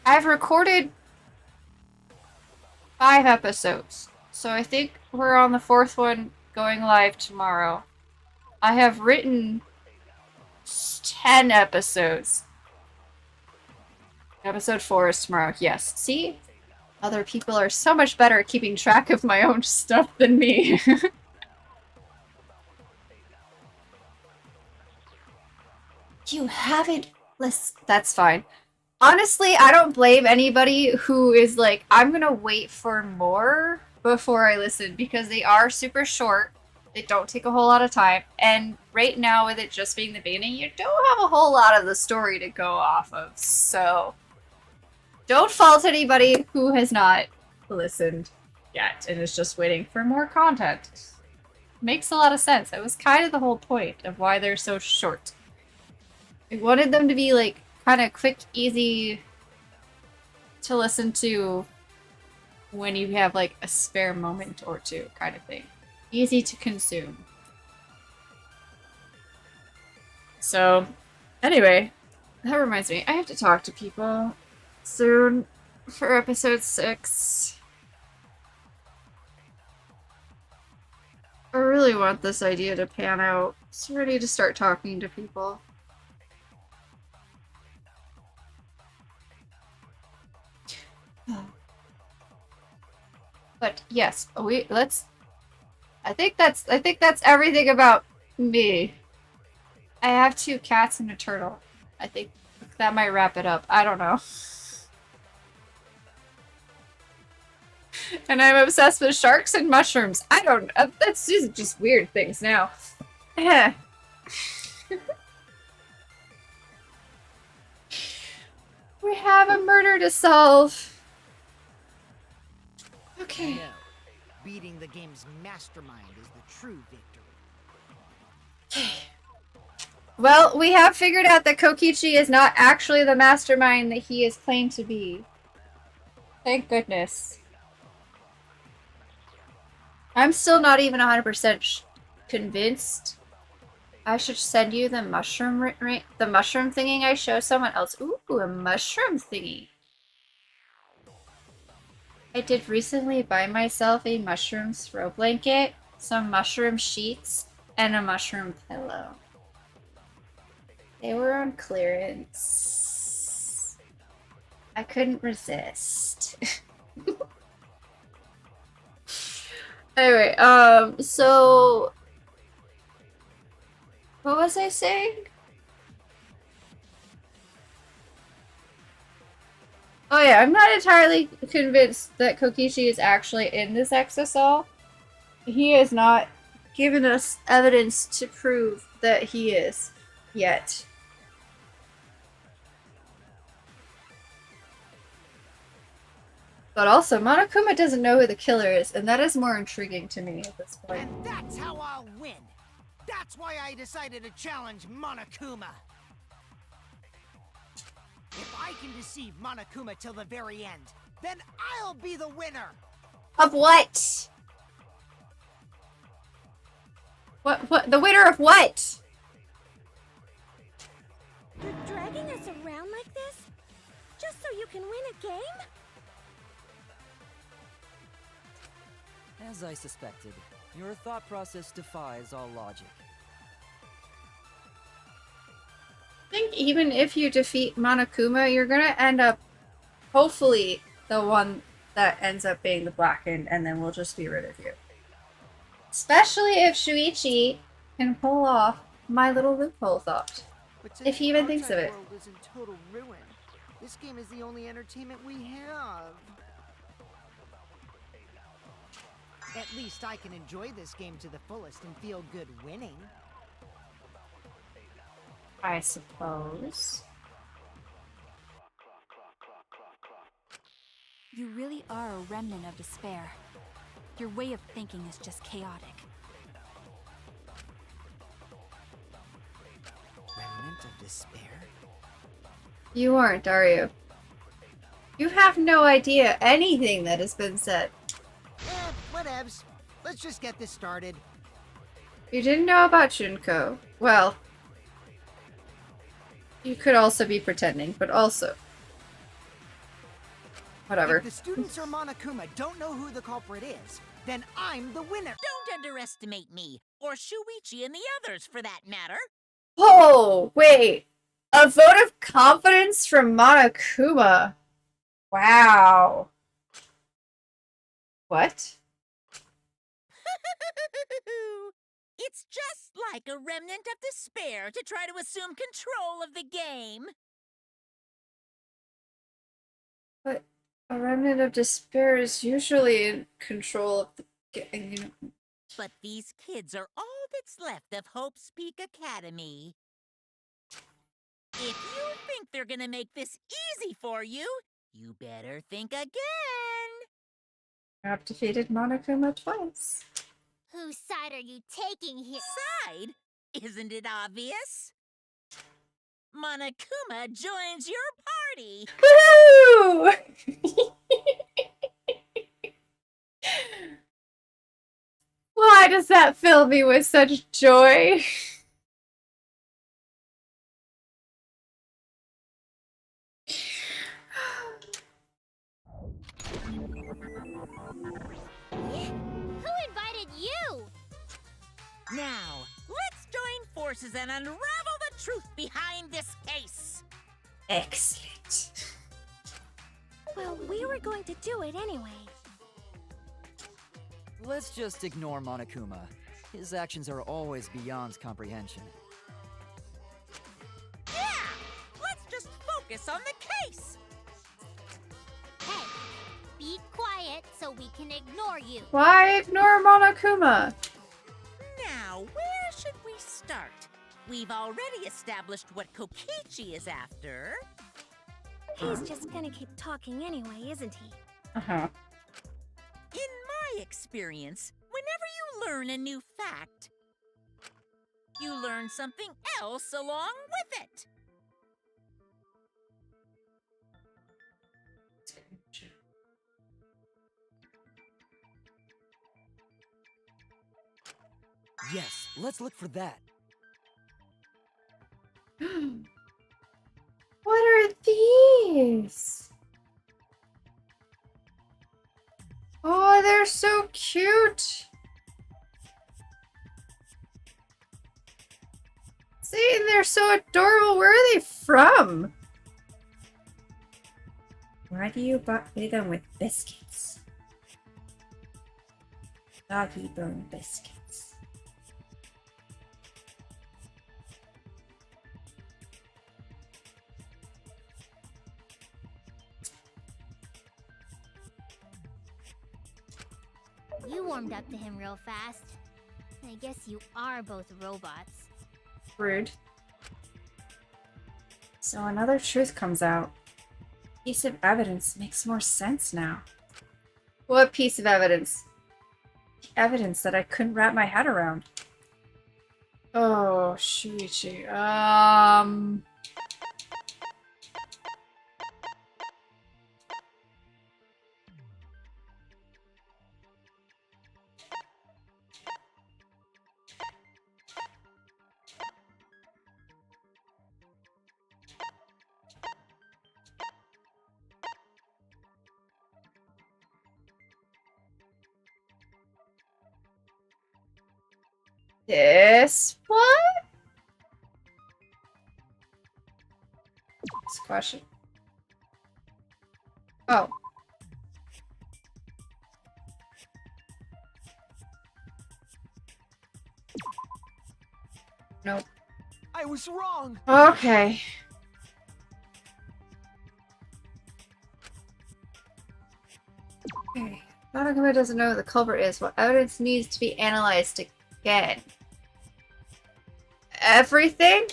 I've recorded 5 episodes, so I think we're on the 4th one going live tomorrow. I have written 10 episodes. Episode 4 is tomorrow. Yes. See? Other people are so much better at keeping track of my own stuff than me. You haven't listened. That's fine. Honestly, I don't blame anybody who is like, I'm gonna wait for more before I listen, because they are super short. They don't take a whole lot of time. And right now, with it just being the beginning, you don't have a whole lot of the story to go off of. So don't fault anybody who has not listened yet and is just waiting for more content. Makes a lot of sense. That was kind of the whole point of why they're so short. I wanted them to be like kind of quick, easy to listen to when you have like a spare moment or two kind of thing. Easy to consume. So, anyway, that reminds me, I have to talk to people soon for episode 6. I really want this idea to pan out, so I'm ready to start talking to people. But yes, I think that's everything about me. I have 2 cats and a turtle. I think that might wrap it up. I don't know. And I'm obsessed with sharks and mushrooms. I don't. That's just weird things now. We have a murder to solve. Okay. No, beating the game's mastermind is the true victory. Well, we have figured out that Kokichi is not actually the mastermind that he is claimed to be. Thank goodness. I'm still not even 100% convinced. I should send you the mushroom thingy I show someone else. Ooh, a mushroom thingy. I did recently buy myself a mushroom throw blanket, some mushroom sheets, and a mushroom pillow. They were on clearance. I couldn't resist. Anyway, so what was I saying? Oh yeah, I'm not entirely convinced that Kokichi is actually in this Exisal. He has not given us evidence to prove that he is yet. But also, Monokuma doesn't know who the killer is, and that is more intriguing to me at this point. And that's how I'll win. That's why I decided to challenge Monokuma. If I can deceive Monokuma till the very end, then I'll be the winner. Of what? What? The winner of what? You're dragging us around like this? Just so you can win a game? As I suspected, your thought process defies all logic. I think even if you defeat Monokuma, you're gonna end up, hopefully, the one that ends up being the Blackened, and then we'll just be rid of you. Especially if Shuichi can pull off my little loophole thought. But If he even thinks of it. World is in total ruin. This game is the only entertainment we have. At least I can enjoy this game to the fullest and feel good winning. I suppose. You really are a remnant of despair. Your way of thinking is just chaotic. Remnant of despair? You aren't, are you? You have no idea anything that has been said. Whatevs. Let's just get this started. You didn't know about Junko. Well, you could also be pretending, but also. Whatever. If the students or Monokuma don't know who the culprit is, then I'm the winner. Don't underestimate me, or Shuichi and the others for that matter. Oh, wait. A vote of confidence from Monokuma. Wow. What? It's just like a remnant of despair to try to assume control of the game. But a remnant of despair is usually in control of the game. But these kids are all that's left of Hope's Peak Academy. If you think they're gonna make this easy for you, you better think again. I've defeated Monokuma twice. Whose side are you taking here? Side? Isn't it obvious? Monokuma joins your party. Woo! Why does that fill me with such joy? Who invited you? Now, let's join forces and unravel the truth behind this case. Excellent. Well, we were going to do it anyway. Let's just ignore Monokuma. His actions are always beyond comprehension. Yeah! Let's just focus on the case. Hey, be quiet so we can ignore you. Why ignore Monokuma? Now, where should we start? We've already established what Kokichi is after. He's just gonna keep talking anyway, isn't he? Uh-huh. In my experience, whenever you learn a new fact, you learn something else along with it. Yes, let's look for that. What are these? Oh, they're so cute. See, they're so adorable. Where are they from? Why do you buy them with biscuits? Doggy bone biscuits. You warmed up to him real fast. I guess you are both robots. Rude. So another truth comes out. Piece of evidence makes more sense now. What piece of evidence? The evidence that I couldn't wrap my head around. Oh, Shuichi. This one? This question. Oh. Nope. I was wrong! Okay. Okay. Monokuma doesn't know who the culprit is. What evidence needs to be analyzed again? Everything?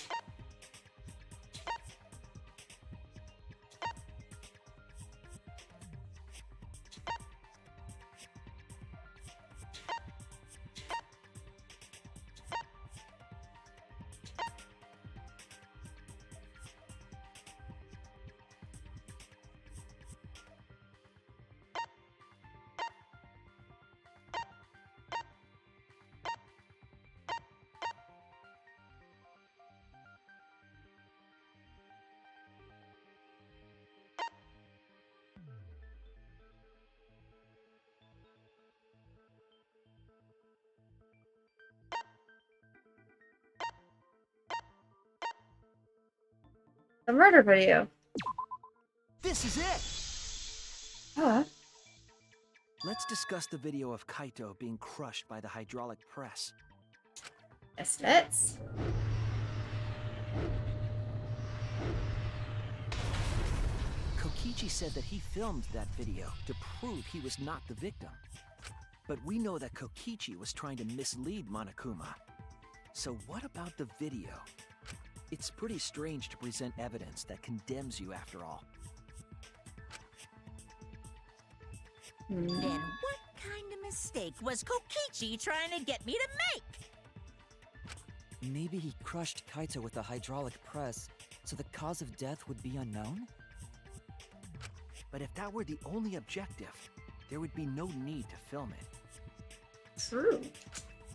The murder video. This is it! Huh? Let's discuss the video of Kaito being crushed by the hydraulic press. Yes, let's. Kokichi said that he filmed that video to prove he was not the victim. But we know that Kokichi was trying to mislead Monokuma. So what about the video? It's pretty strange to present evidence that condemns you after all. Then what kind of mistake was Kokichi trying to get me to make? Maybe he crushed Kaito with a hydraulic press, so the cause of death would be unknown? But if that were the only objective, there would be no need to film it. True.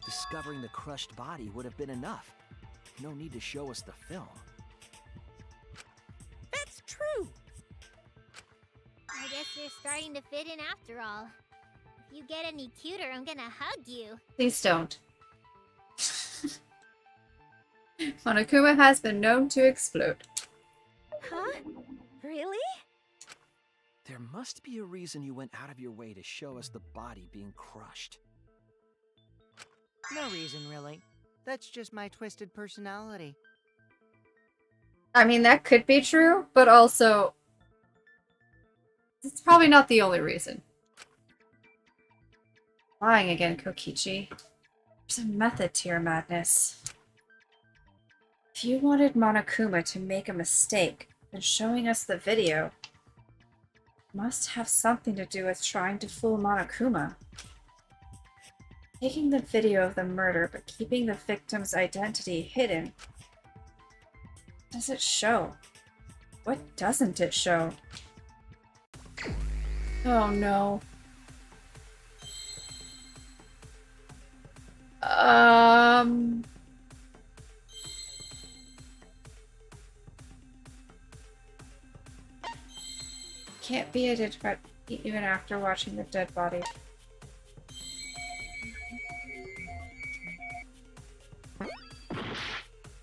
Discovering the crushed body would have been enough. No need to show us the film. That's true. I guess you're starting to fit in after all. If you get any cuter, I'm gonna hug you. Please don't. Monokuma has been known to explode. Huh? Really? There must be a reason you went out of your way to show us the body being crushed. No reason, really. That's just my twisted personality. I mean, that could be true, but also, it's probably not the only reason. Lying again, Kokichi. There's a method to your madness. If you wanted Monokuma to make a mistake, then showing us the video must have something to do with trying to fool Monokuma. Taking the video of the murder but keeping the victim's identity hidden. What does it show? What doesn't it show? Oh no. Can't be identified even after watching the dead body.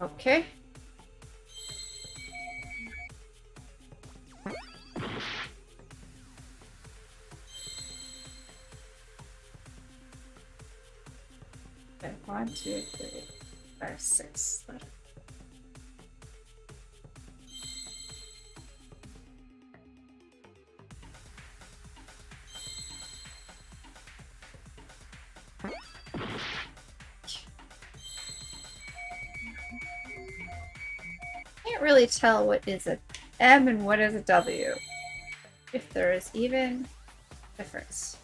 Okay. Okay, 1, 2, 3, 5, 6. can't really tell what is a M and what is a W. If there is even difference.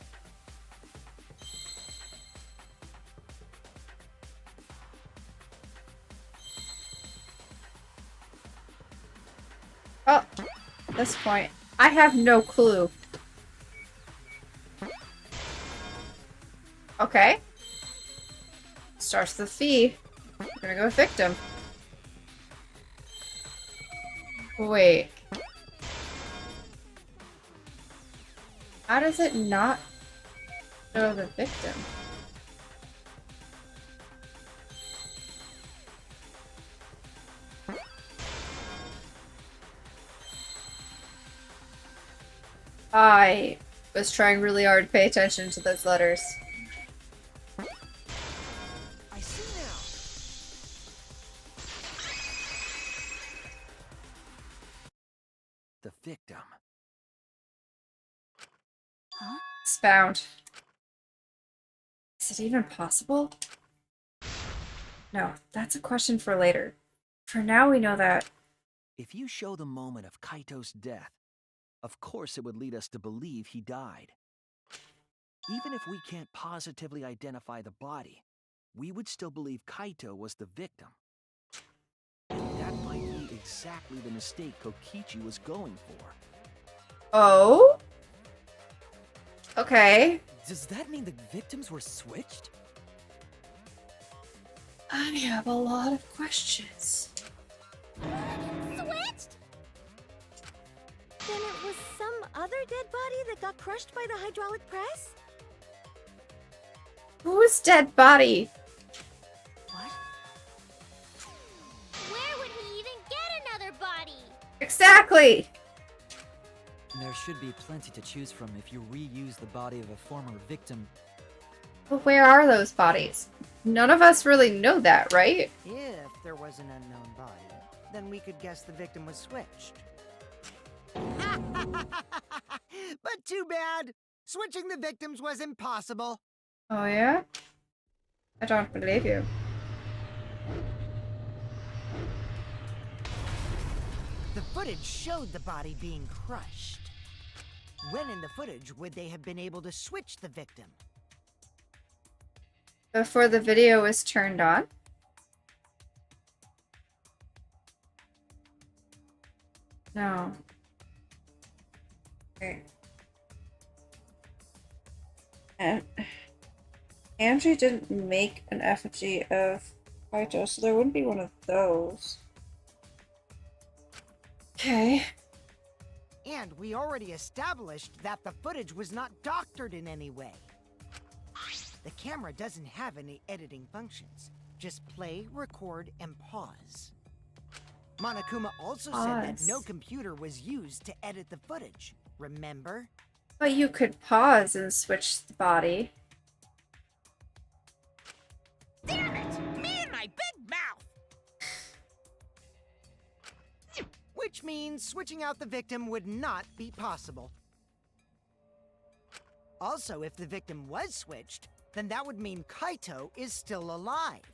Oh, at this point, I have no clue. Okay. Starts with fee. We're gonna go victim. Wait. How does it not show the victim? I was trying really hard to pay attention to those letters. I see now. The victim. Huh? It's found. Is it even possible? No, that's a question for later. For now, we know that. If you show the moment of Kaito's death, of course it would lead us to believe he died. Even if we can't positively identify the body, we would still believe Kaito was the victim. And that might be exactly the mistake Kokichi was going for. Oh? Okay. Does that mean the victims were switched? I have a lot of questions. Switched? Then it was some other dead body that got crushed by the hydraulic press? Whose dead body? What? Where would he even get another body? Exactly! There should be plenty to choose from if you reuse the body of a former victim. But where are those bodies? None of us really know that, right? If there was an unknown body, then we could guess the victim was switched. But too bad! Switching the victims was impossible. Oh yeah? I don't believe you. The footage showed the body being crushed. When in the footage would they have been able to switch the victim? Before the video was turned on? No. Okay. And Angie didn't make an effigy of Kaito, so there wouldn't be one of those. Okay. And we already established that the footage was not doctored in any way. The camera doesn't have any editing functions. Just play, record, and pause. Monokuma also said that no Pause. computer was used to edit the footage. Remember? But you could pause and switch the body. Damn it! Me and my big mouth! Which means switching out the victim would not be possible. Also, if the victim was switched, then that would mean Kaito is still alive.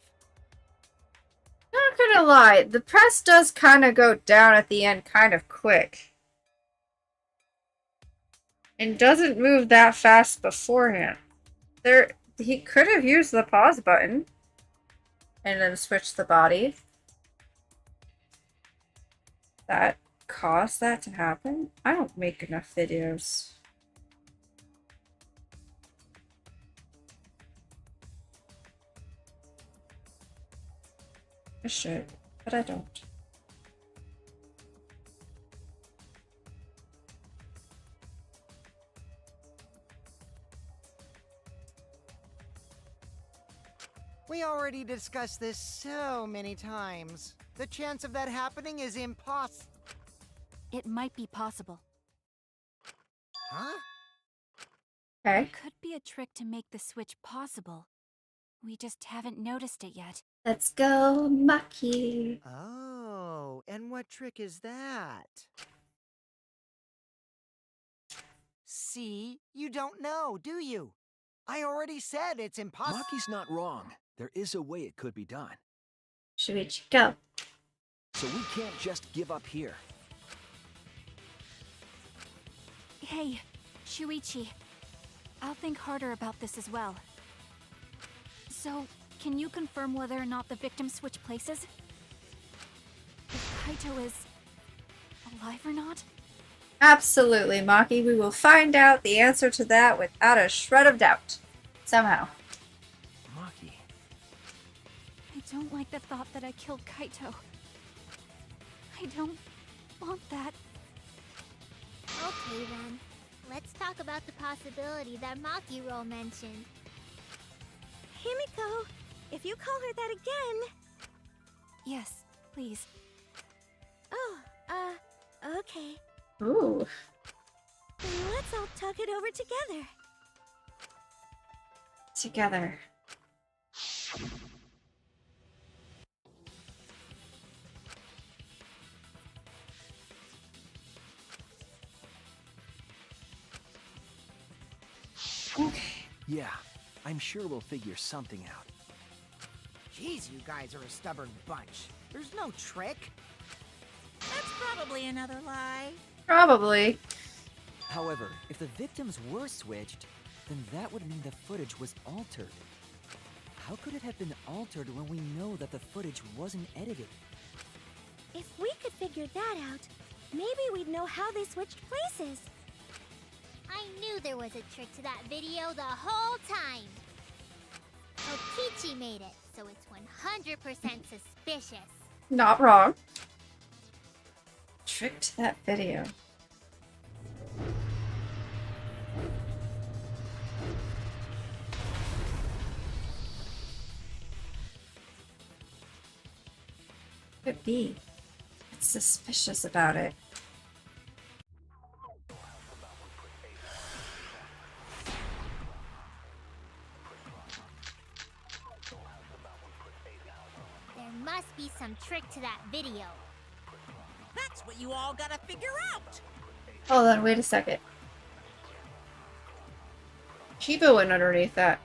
Not gonna lie, the press does kind of go down at the end kind of quick. And doesn't move that fast beforehand. He could have used the pause button and then switched the body. That caused that to happen? I don't make enough videos. I should, but I don't. We already discussed this so many times. The chance of that happening is impossible. It might be possible. Huh? Okay. It could be a trick to make the switch possible. We just haven't noticed it yet. Let's go, Maki. Oh, and what trick is that? See? You don't know, do you? I already said it's impossible. Maki's not wrong. There is a way it could be done. Shuichi, go. so we can't just give up here. Hey, Shuichi. I'll think harder about this as well. So, can you confirm whether or not the victims switch places? If Kaito is alive or not? Absolutely, Maki. We will find out the answer to that without a shred of doubt. Somehow. Maki. I don't like the thought that I killed Kaito. I don't want that. Okay then. Let's talk about the possibility that Makiro mentioned. Himiko, if you call her that again... Yes, please. Oh, okay. Ooh. Let's all talk it over together. Together. Okay. Yeah, I'm sure we'll figure something out. Jeez, you guys are a stubborn bunch. There's no trick. That's probably another lie. Probably. However, if the victims were switched, then that would mean the footage was altered. How could it have been altered when we know that the footage wasn't edited? If we could figure that out, maybe we'd know how they switched places. I knew there was a trick to that video the whole time. Kokichi made it, so it's 100% suspicious. Not wrong. Trick to that video. Could be. It's suspicious about it. There must be some trick to that video. That's what you all gotta figure out. Hold on, wait a second. Chiba went underneath that.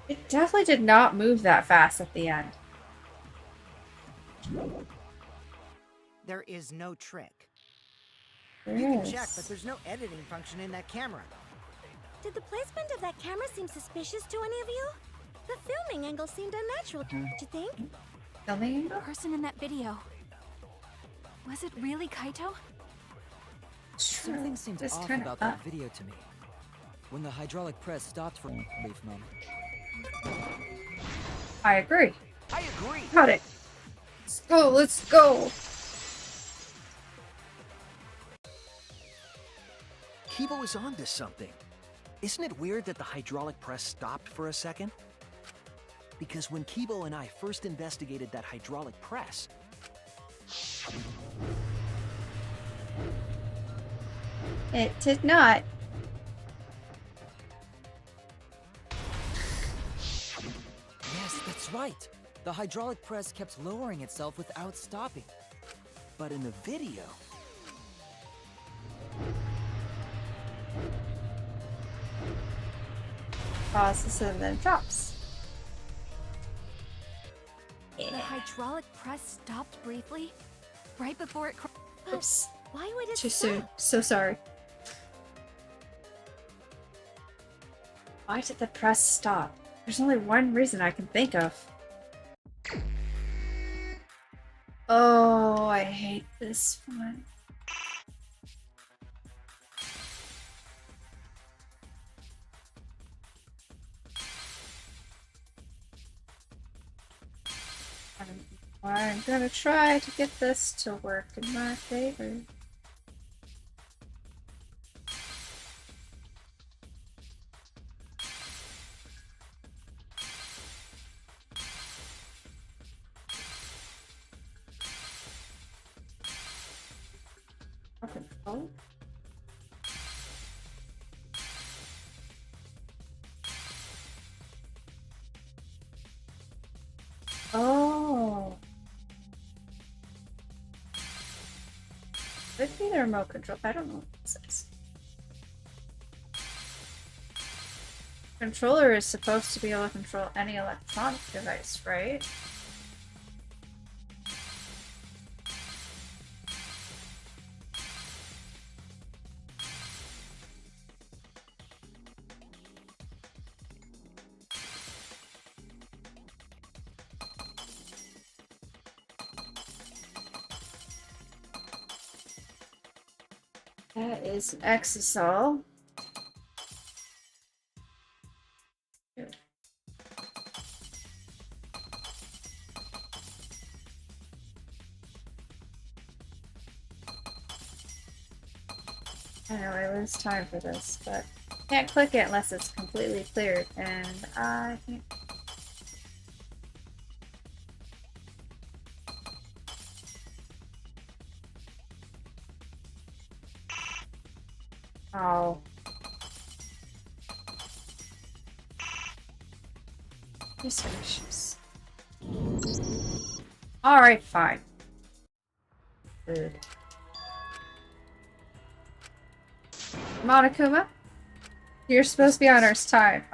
It definitely did not move that fast at the end. There is no trick. There You can is. check, but there's no editing function in that camera. Did the placement of that camera seem suspicious to any of you? The filming angle seemed unnatural, don't you think? Filming The angle? person in that video. Was it really Kaito? Something seemed Just off turn it about up. that video to me. When the hydraulic press stopped for a brief moment. I agree. I agree. Got it. Let's go, let's go. Kibo is onto something. Isn't it weird that the hydraulic press stopped for a second? Because when Kibo and I first investigated that hydraulic press, It did not. Yes, that's right. The hydraulic press kept lowering itself without stopping. but in the video, Pauses and then drops. The hydraulic press stopped briefly, right before it. Oops. Why would it Too stop? soon. So sorry. Why did the press stop? There's only one reason I can think of. Oh, I hate this one. I'm gonna try to get this to work in my favor. Control. Oh. Could be the remote control. I don't know what this is. Controller is supposed to be able to control any electronic device, right? That is an Exisal. I know I lose time for this, but can't click it unless it's completely cleared, and I can't. Oh. Just issues. Alright, fine. Good. Monokuma, you're supposed to be on our side.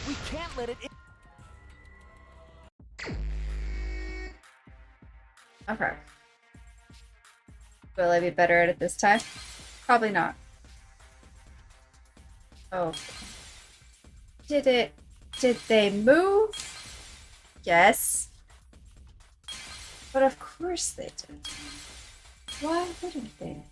We can't let it in. Okay. Will I be better at it this time? Probably not. Oh. Did they move? Yes. But of course they did. Why wouldn't they?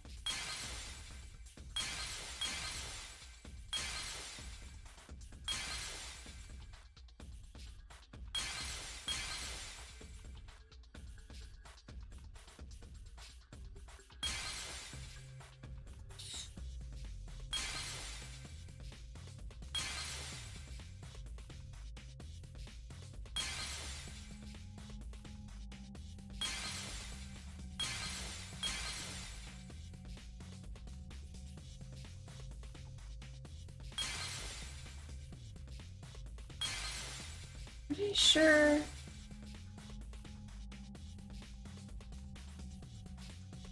Pretty sure. I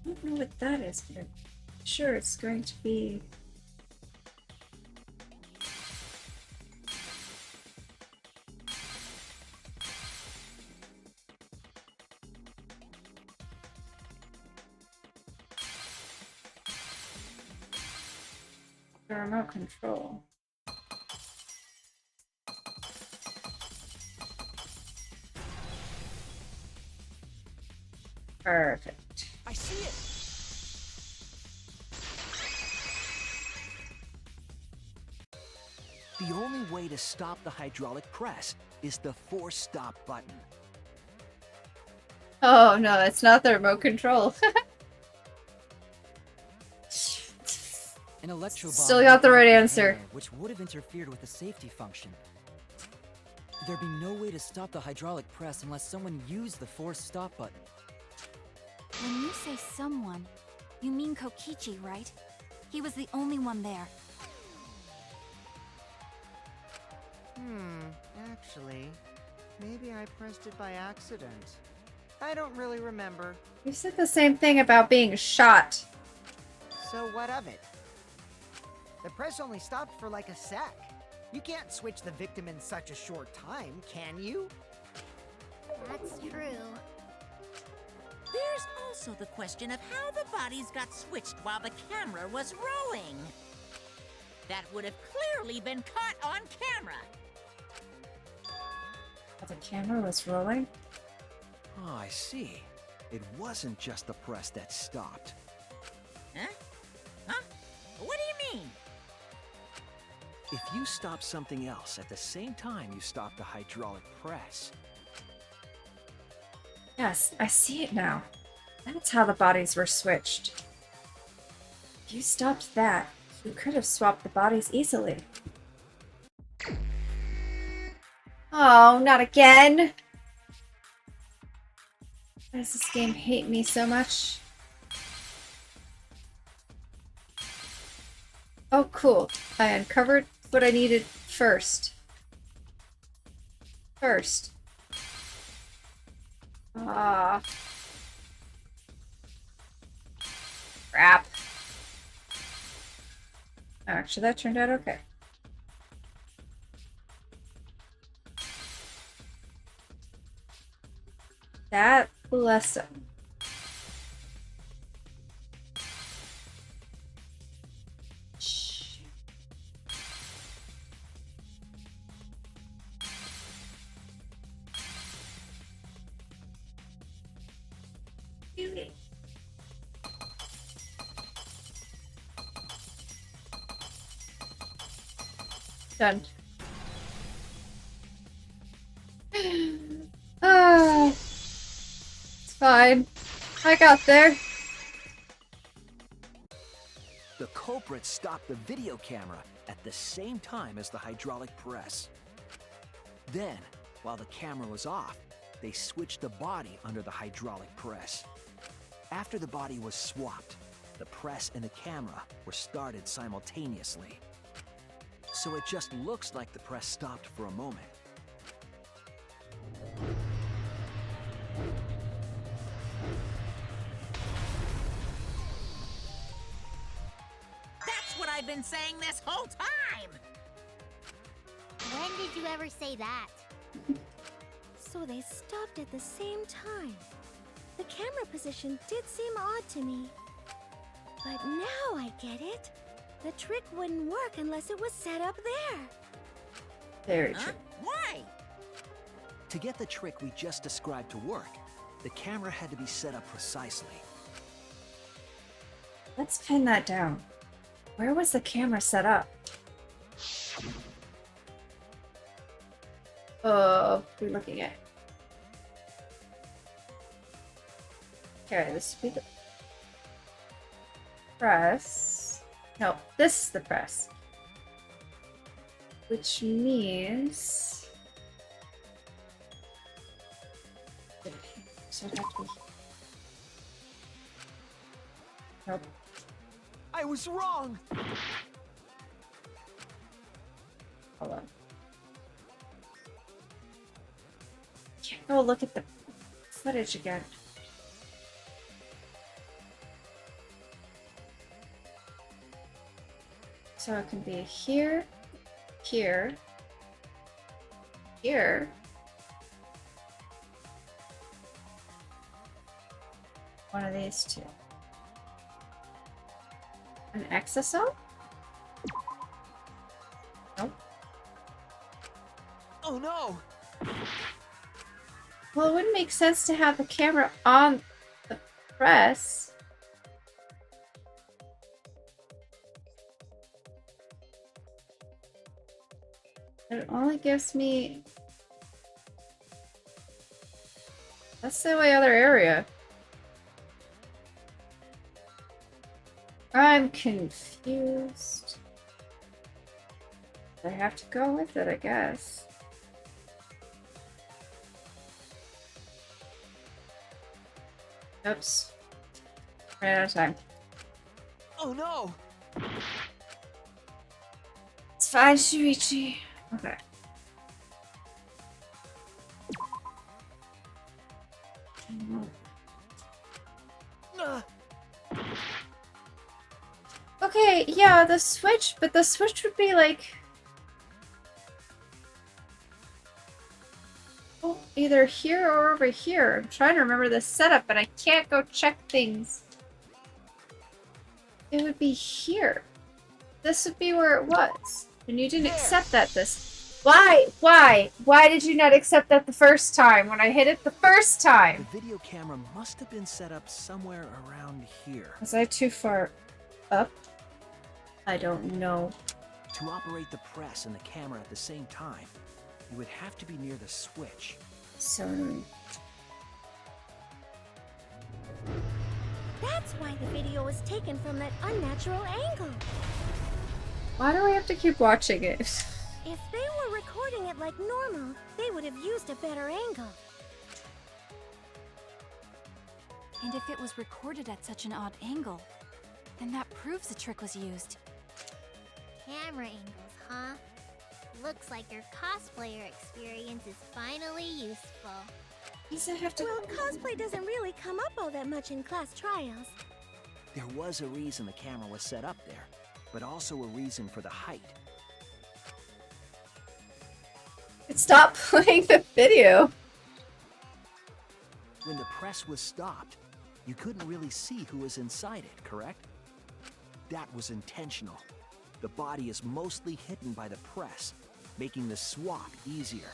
don't know what that is, but I'm sure it's going to be. The remote control. Perfect. I see it. The only way to stop the hydraulic press is the force stop button. Oh no, it's not the remote control. An electro bomb Still got the right went off answer. hammer, which would have interfered with the safety function. There'd be no way to stop the hydraulic press unless someone used the force stop button. When you say someone, you mean Kokichi, right? He was the only one there. Actually, maybe I pressed it by accident. I don't really remember. You said the same thing about being shot. So what of it? The press only stopped for like a sec. You can't switch the victim in such a short time, can you? That's true. There's also the question of how the bodies got switched while the camera was rolling. That would have clearly been caught on camera. The camera was rolling? Oh, I see. It wasn't just the press that stopped. Huh? Huh? What do you mean? If you stop something else at the same time you stop the hydraulic press, Yes, I see it now. That's how the bodies were switched. If you stopped that, you could have swapped the bodies easily. Oh, not again! Why does this game hate me so much? Oh, cool. I uncovered what I needed first. Ah. Crap. Actually, that turned out okay. That lesson. Shh. Done. Ah, it's fine. I got there. The culprit stopped the video camera at the same time as the hydraulic press. Then, while the camera was off, they switched the body under the hydraulic press. After the body was swapped, the press and the camera were started simultaneously. So it just looks like the press stopped for a moment. That's what I've been saying this whole time! When did you ever say that? So they stopped at the same time. The camera position did seem odd to me. But now I get it. The trick wouldn't work unless it was set up there. Very Huh? true. Why? To get the trick we just described to work, the camera had to be set up precisely. Let's pin that down. Where was the camera set up? Oh, we're looking at. Okay, this would be the press. No, this is the press. Which means. So it have to be. Nope. I was wrong! Hold on. Can't go look at the footage again. So it can be here, here, here. One of these two. An exosome? Nope. Oh no! Well, it wouldn't make sense to have the camera on the press. It only gives me... That's the only other area. I'm confused. I have to go with it, I guess. Oops. Ran out of time. Oh no! It's fine, Shuichi. Okay. Okay, yeah, the switch, but the switch would be like... Oh, either here or over here. I'm trying to remember the setup, but I can't go check things. It would be here. This would be where it was. And you didn't accept that this... Why? Why? Why did you not accept that the first time when I hit it the first time? The video camera must have been set up somewhere around here. Was I too far up? I don't know. To operate the press and the camera at the same time, you would have to be near the switch. So... That's why the video was taken from that unnatural angle. Why do we have to keep watching it? If they were recording it like normal, they would have used a better angle. And if it was recorded at such an odd angle, then that proves the trick was used. Camera angles, huh? Looks like your cosplayer experience is finally useful. Does it have to... Well, cosplay doesn't really come up all that much in class trials. There was a reason the camera was set up there, but also a reason for the height. Stop playing the video. When the press was stopped, you couldn't really see who was inside it, correct? That was intentional. The body is mostly hidden by the press, making the swap easier.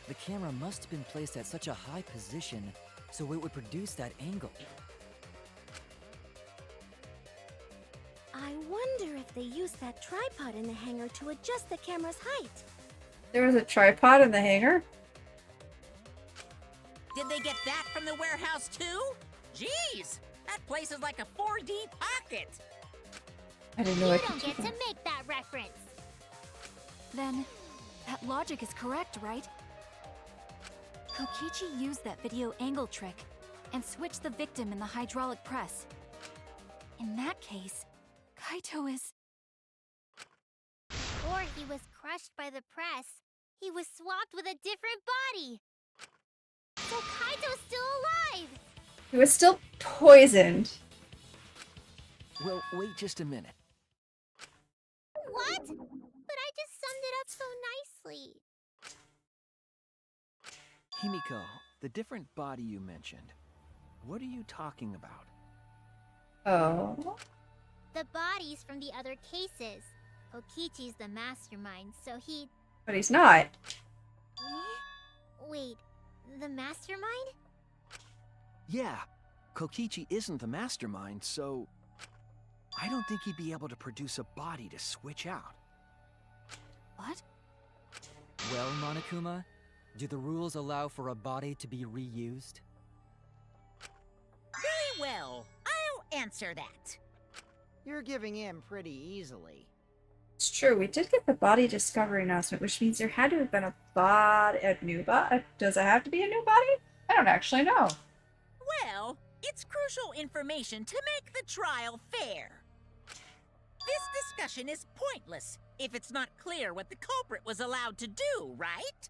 The camera must have been placed at such a high position, so it would produce that angle. I wonder if they used that tripod in the hangar to adjust the camera's height. There was a tripod in the hangar? Did they get that from the warehouse too? Jeez, that place is like a 4D pocket. I didn't know You I don't could do get to that. make that reference. Then, that logic is correct, right? Kokichi used that video angle trick and switched the victim in the hydraulic press. In that case, Kaito is... Or he was crushed by the press. He was swapped with a different body. So Kaito's still alive! He was still poisoned. Well, wait just a minute. What? But I just summed it up so nicely. Himiko, the different body you mentioned, what are you talking about? Oh. The bodies from the other cases. Kokichi's the mastermind, so he... But he's not. Wait, the mastermind? Yeah, Kokichi isn't the mastermind, so I don't think he'd be able to produce a body to switch out. What? Well, Monokuma, do the rules allow for a body to be reused? Very well, I'll answer that. You're giving in pretty easily. It's true, we did get the body discovery announcement, which means there had to have been a new body. Does it have to be a new body? I don't actually know. Well, it's crucial information to make the trial fair. This discussion is pointless if it's not clear what the culprit was allowed to do, right?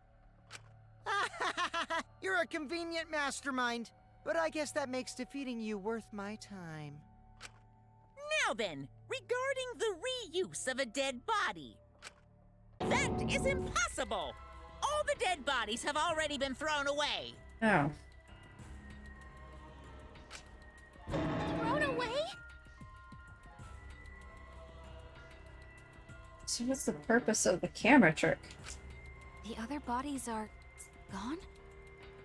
You're a convenient mastermind, but I guess that makes defeating you worth my time. Now then, regarding the reuse of a dead body. That is impossible! All the dead bodies have already been thrown away. Oh. Thrown away? So what's the purpose of the camera trick? The other bodies are... gone?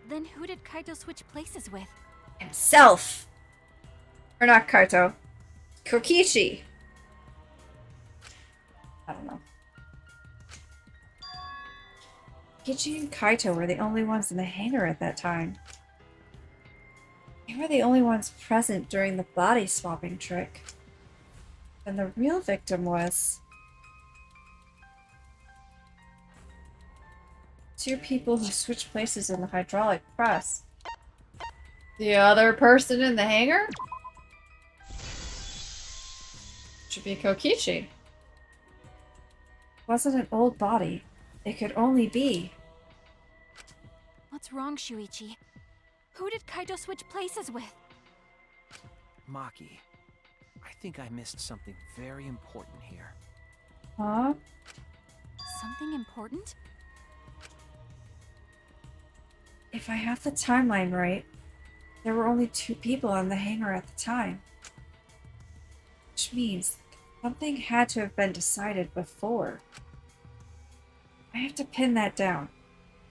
Then who did Kaito switch places with? Himself! Or not Kaito. Kokichi! I don't know. Kokichi and Kaito were the only ones in the hangar at that time. They were the only ones present during the body swapping trick. And the real victim was... two people who switched places in the hydraulic press. The other person in the hangar? Should be Kokichi. Wasn't an old body. It could only be. What's wrong, Shuichi? Who did Kaito switch places with? Maki, I think I missed something very important here. Huh? Something important? If I have the timeline right, there were only two people on the hangar at the time. Which means something had to have been decided before. I have to pin that down.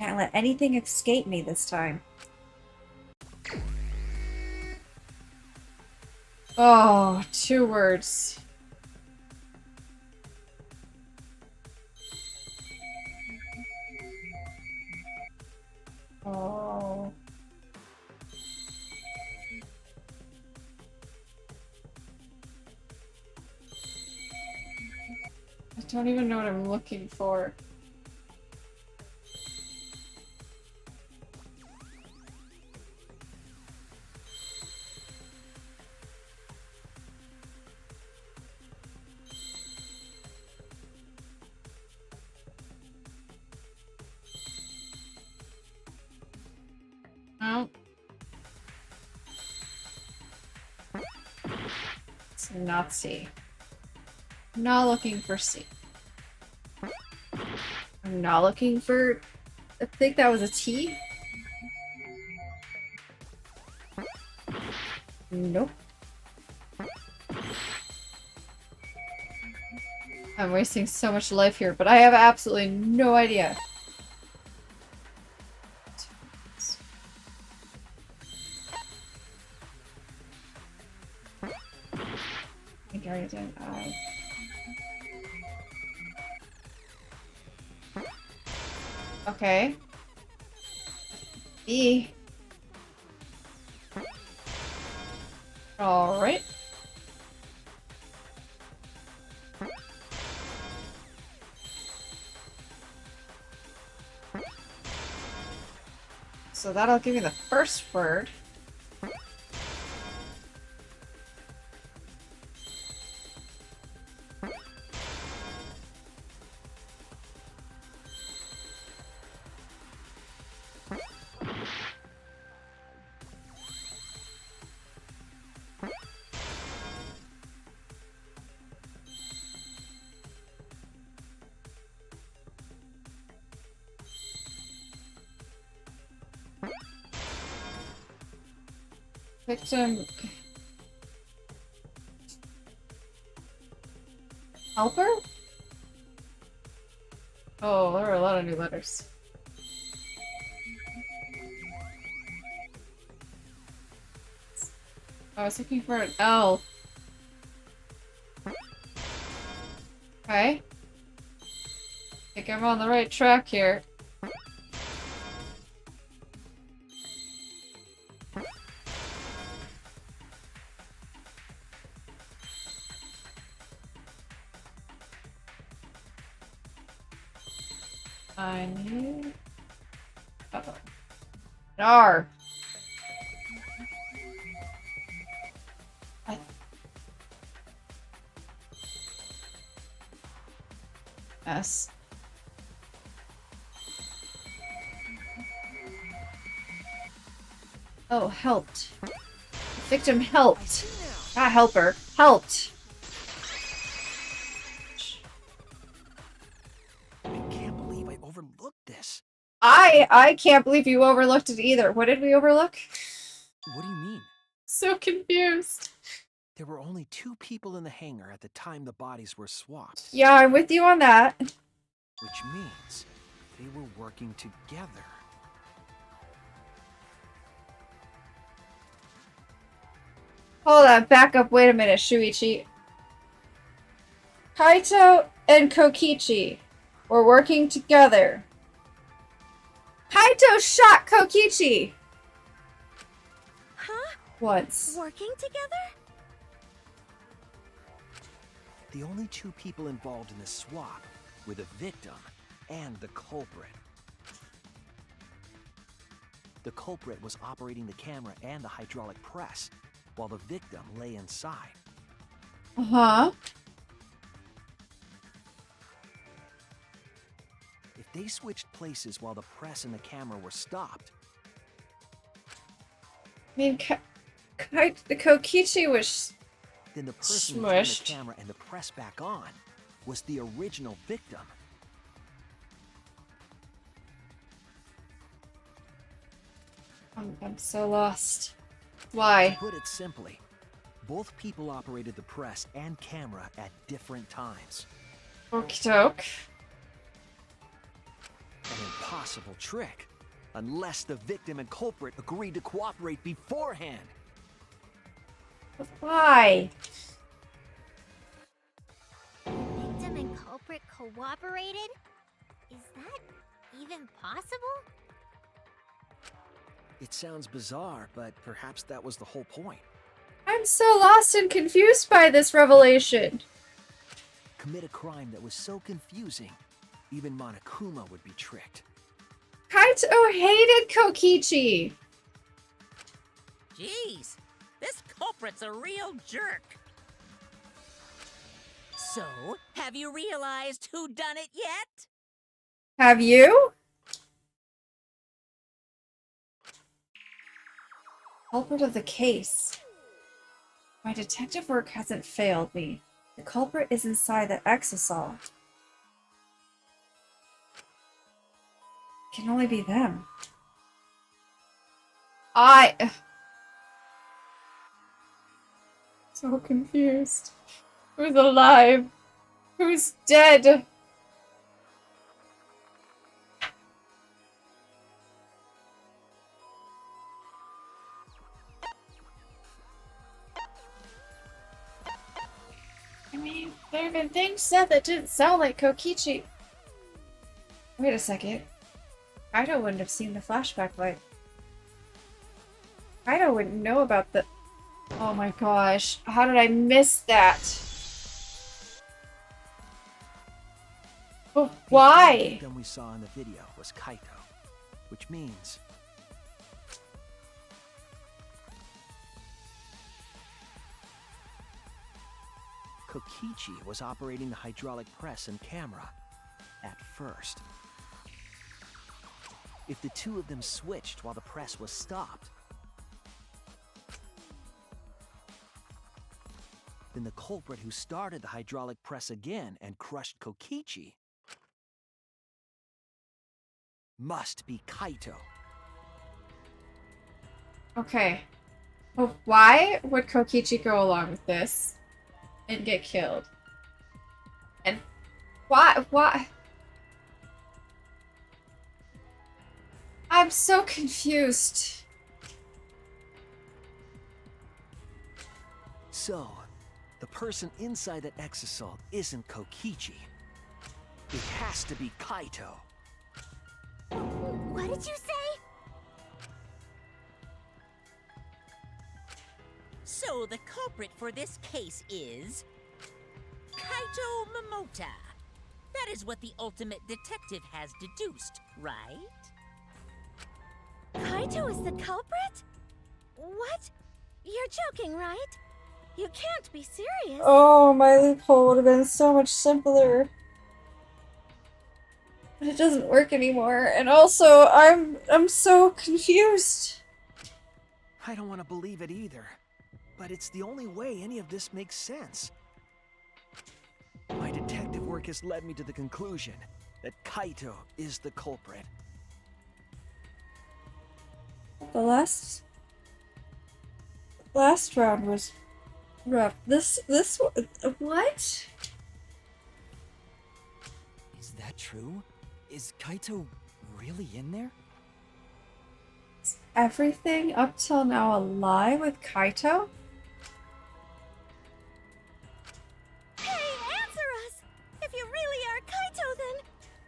Can't let anything escape me this time. Oh, 2 words. Oh. I don't even know what I'm looking for. Oh. It's not C. I'm not looking for C. I'm not looking for... I think that was a T? Nope. I'm wasting so much life here, but I have absolutely no idea. Guardian, Okay. B. Alright. So that'll give you the first word. Victim. Helper? Oh, there are a lot of new letters. I was looking for an L. Okay. Think I'm on the right track here. I need... Uh-oh. An R. S. Oh, helped. The victim helped. Not helper. Helped. I can't believe I overlooked this. I can't believe you overlooked it either. What did we overlook? What do you mean? So confused. There were only 2 people in the hangar at the time the bodies were swapped. Yeah, I'm with you on that. Which means they were working together. Hold on, back up, wait a minute, Shuichi. Kaito and Kokichi were working together. Kaito shot Kokichi! Huh? Once. Working together? The only 2 people involved in the swap were the victim and the culprit. The culprit was operating the camera and the hydraulic press, while the victim lay inside. Uh-huh. If they switched places while the press and the camera were stopped, I mean, the Kokichi was... then the person who turned Smushed. the camera and the press back on was the original victim. I'm so lost. Why? To put it simply, both people operated the press and camera at different times. Okie doke. An impossible trick, unless the victim and culprit agreed to cooperate beforehand. Why? Victim and culprit cooperated? Is that even possible? It sounds bizarre, but perhaps that was the whole point. I'm so lost and confused by this revelation. Commit a crime that was so confusing, even Monokuma would be tricked. Kaito hated Kokichi. Jeez, this culprit's a real jerk. So, have you realized who done it yet? Have you? Culprit of the case. My detective work hasn't failed me. The culprit is inside the exisal. It can only be them. So confused. Who's alive? Who's dead? I mean, there have been things said that didn't sound like Kokichi. Wait a second. Kaido wouldn't have seen the flashback light. Kaido wouldn't know about the... Oh my gosh, how did I miss that? But The why? victim we saw in the video was Kaito, which means Kokichi was operating the hydraulic press and camera at first. If the two of them switched while the press was stopped, then the culprit who started the hydraulic press again and crushed Kokichi must be Kaito. Okay. Well, why would Kokichi go along with this and get killed? And why? I'm so confused. So, the person inside that exasol isn't Kokichi. It has to be Kaito. What did you say? So the culprit for this case is Kaito Momota. That is what the ultimate detective has deduced, right? Kaito is the culprit? What? You're joking, right? You can't be serious. Oh, my loophole would have been so much simpler. But it doesn't work anymore, and also I'm so confused. I don't want to believe it either, but it's the only way any of this makes sense. My detective work has led me to the conclusion that Kaito is the culprit. The last round was rough. This what? Is that true? Is Kaito really in there? Is everything up till now a lie with Kaito? Hey, answer us! If you really are Kaito, then...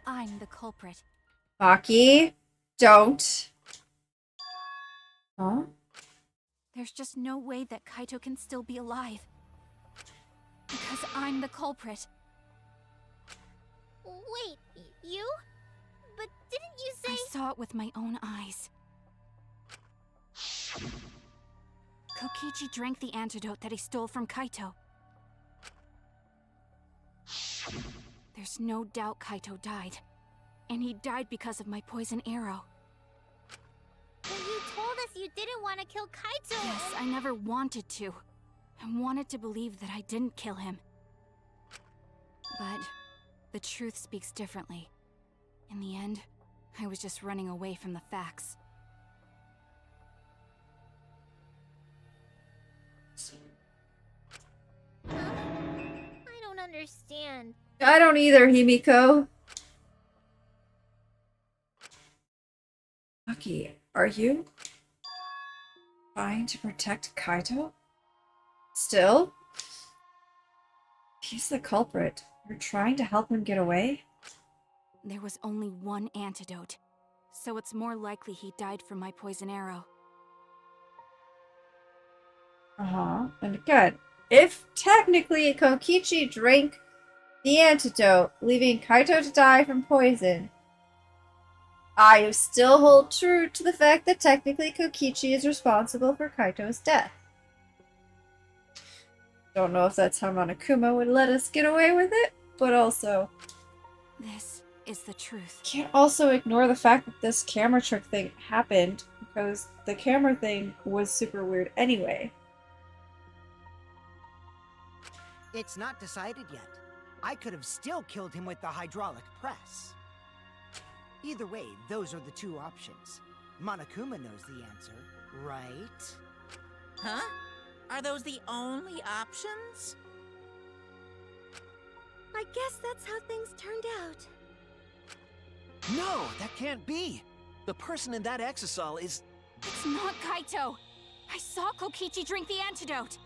I'm the culprit. Maki, don't. Huh? There's just no way that Kaito can still be alive. Because I'm the culprit. Wait, you? But didn't you say... I saw it with my own eyes. Kokichi drank the antidote that he stole from Kaito. There's no doubt Kaito died. And he died because of my poison arrow. But you told us you didn't want to kill Kaito. Yes, I never wanted to. I wanted to believe that I didn't kill him. But the truth speaks differently. In the end, I was just running away from the facts. I don't understand. I don't either, Himiko. Maki, are you trying to protect Kaito? Still? He's the culprit. You're trying to help him get away? There was only one antidote, so it's more likely he died from my poison arrow. Uh-huh. And good. If technically Kokichi drank the antidote, leaving Kaito to die from poison, I still hold true to the fact that technically Kokichi is responsible for Kaito's death. Don't know if that's how Monokuma would let us get away with it, but also This is the truth. can't also ignore the fact that this camera trick thing happened, because the camera thing was super weird anyway. It's not decided yet. I could have still killed him with the hydraulic press. Either way, those are the two options. Monokuma knows the answer, right? Huh? Are those the only options? I guess that's how things turned out. No, that can't be. The person in that exasol is... It's not Kaito! I saw Kokichi drink the antidote!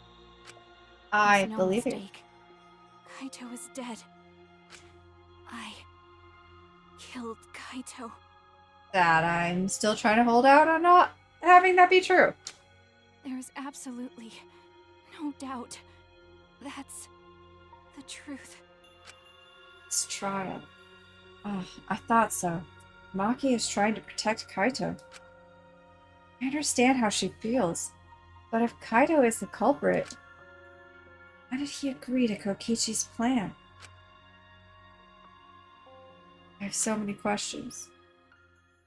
I There's no believe it. mistake. Kaito is dead. I killed Kaito. that I'm still trying to hold out on not having that be true. There's absolutely no doubt. That's the truth. This trial. Oh, I thought so. Maki is trying to protect Kaito. I understand how she feels, but if Kaito is the culprit, why did he agree to Kokichi's plan? I have so many questions.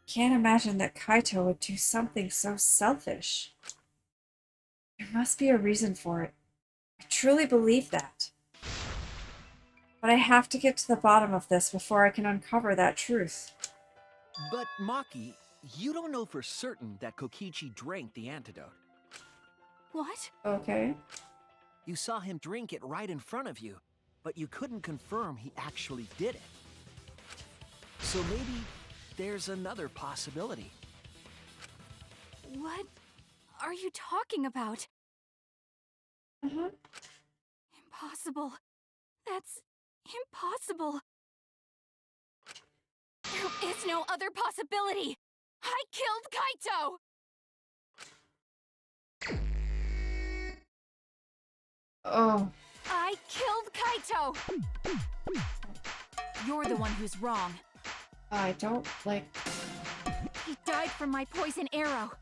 Can't imagine that Kaito would do something so selfish. There must be a reason for it. I truly believe that. But I have to get to the bottom of this before I can uncover that truth. But Maki, you don't know for certain that Kokichi drank the antidote. What? Okay. You saw him drink it right in front of you, but you couldn't confirm he actually did it. So maybe there's another possibility. What are you talking about? Impossible. That's impossible. There is no other possibility. I killed Kaito! Oh. I killed Kaito! You're the one who's wrong. I don't like... He died from my poison arrow.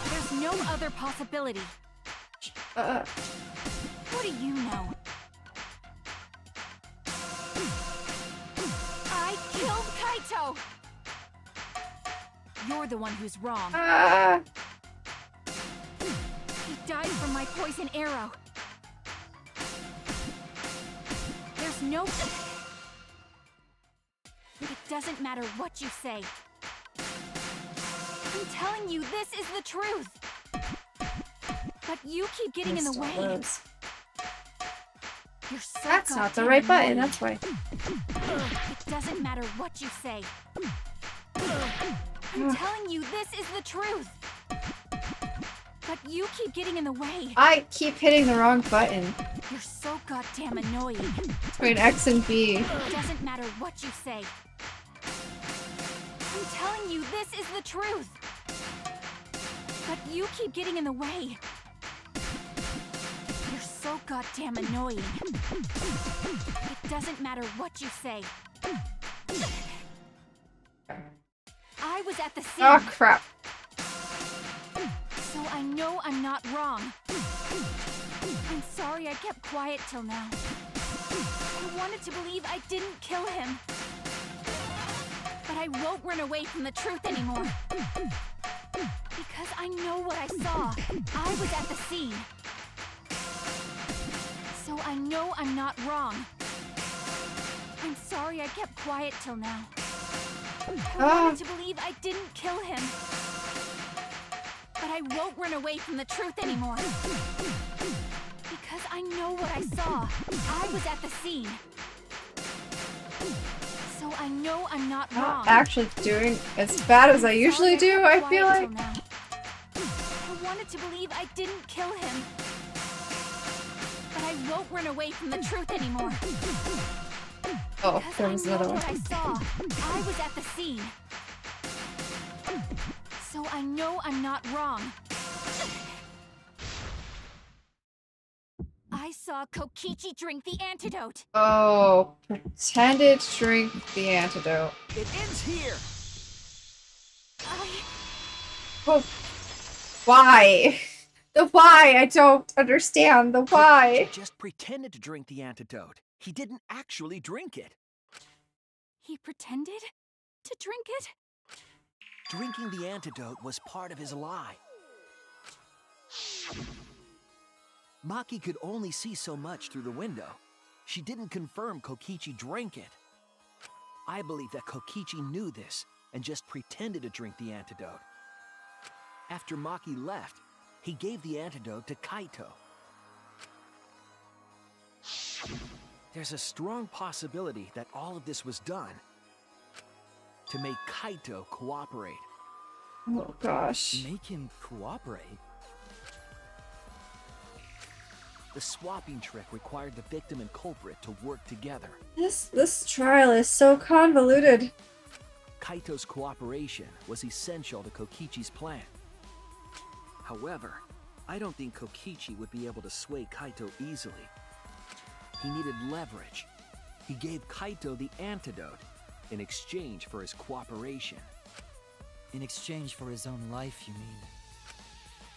There's no other possibility. What do you know? I killed Kaito! You're the one who's wrong. He died from my poison arrow. There's no... It doesn't matter what you say. I'm telling you, this is the truth. But you keep getting in the way. You're so That's not the goddamn right button, annoying. that's why. It doesn't matter what you say. I'm telling you, this is the truth. But you keep getting in the way. I keep hitting the wrong button. You're so goddamn annoying. Between X and B. It doesn't matter what you say. I'm telling you, this is the truth. But you keep getting in the way. You're so goddamn annoying. It doesn't matter what you say. I was at the scene. Oh, crap. So I know I'm not wrong. I'm sorry I kept quiet till now. I wanted to believe I didn't kill him. But I won't run away from the truth anymore. Because I know what I saw. I was at the scene. So I know I'm not wrong. I'm sorry I kept quiet till now. I wanted to believe I didn't kill him. But I won't run away from the truth anymore. Because I know what I saw. I was at the scene. So I know I'm not wrong. Not actually doing as bad as I usually do, I feel like. I wanted to believe I didn't kill him. But I won't run away from the truth anymore. Oh, there was another one. What I saw. I was at the scene. So I know I'm not wrong. I saw Kokichi drink the antidote. Oh, pretended to drink the antidote. It ends here! Well, why? The why? I don't understand the why. He just pretended to drink the antidote. He didn't actually drink it. He pretended to drink it? Drinking the antidote was part of his lie. Maki could only see so much through the window. She didn't confirm Kokichi drank it. I believe that Kokichi knew this and just pretended to drink the antidote. After Maki left, he gave the antidote to Kaito. There's a strong possibility that all of this was done to make Kaito cooperate. Oh gosh. Make him cooperate? The swapping trick required the victim and culprit to work together. This trial is so convoluted. Kaito's cooperation was essential to Kokichi's plan. However, I don't think Kokichi would be able to sway Kaito easily. He needed leverage. He gave Kaito the antidote in exchange for his cooperation. In exchange for his own life, you mean?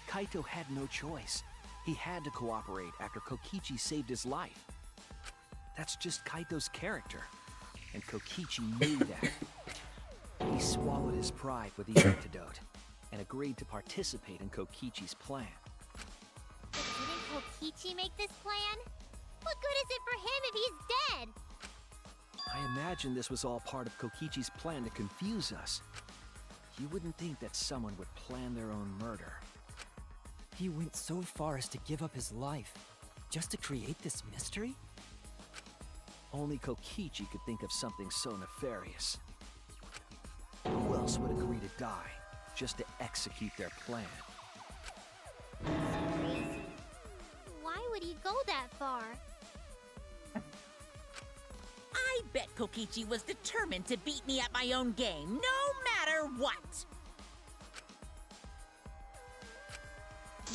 Kaito had no choice. He had to cooperate after Kokichi saved his life. That's just Kaito's character, and Kokichi knew that. He swallowed his pride with the antidote and agreed to participate in Kokichi's plan. But didn't Kokichi make this plan? What good is it for him if he's dead? I imagine this was all part of Kokichi's plan to confuse us. You wouldn't think that someone would plan their own murder. He went so far as to give up his life, just to create this mystery? Only Kokichi could think of something so nefarious. Who else would agree to die just to execute their plan? Crazy. Why would he go that far? I bet Kokichi was determined to beat me at my own game, no matter what.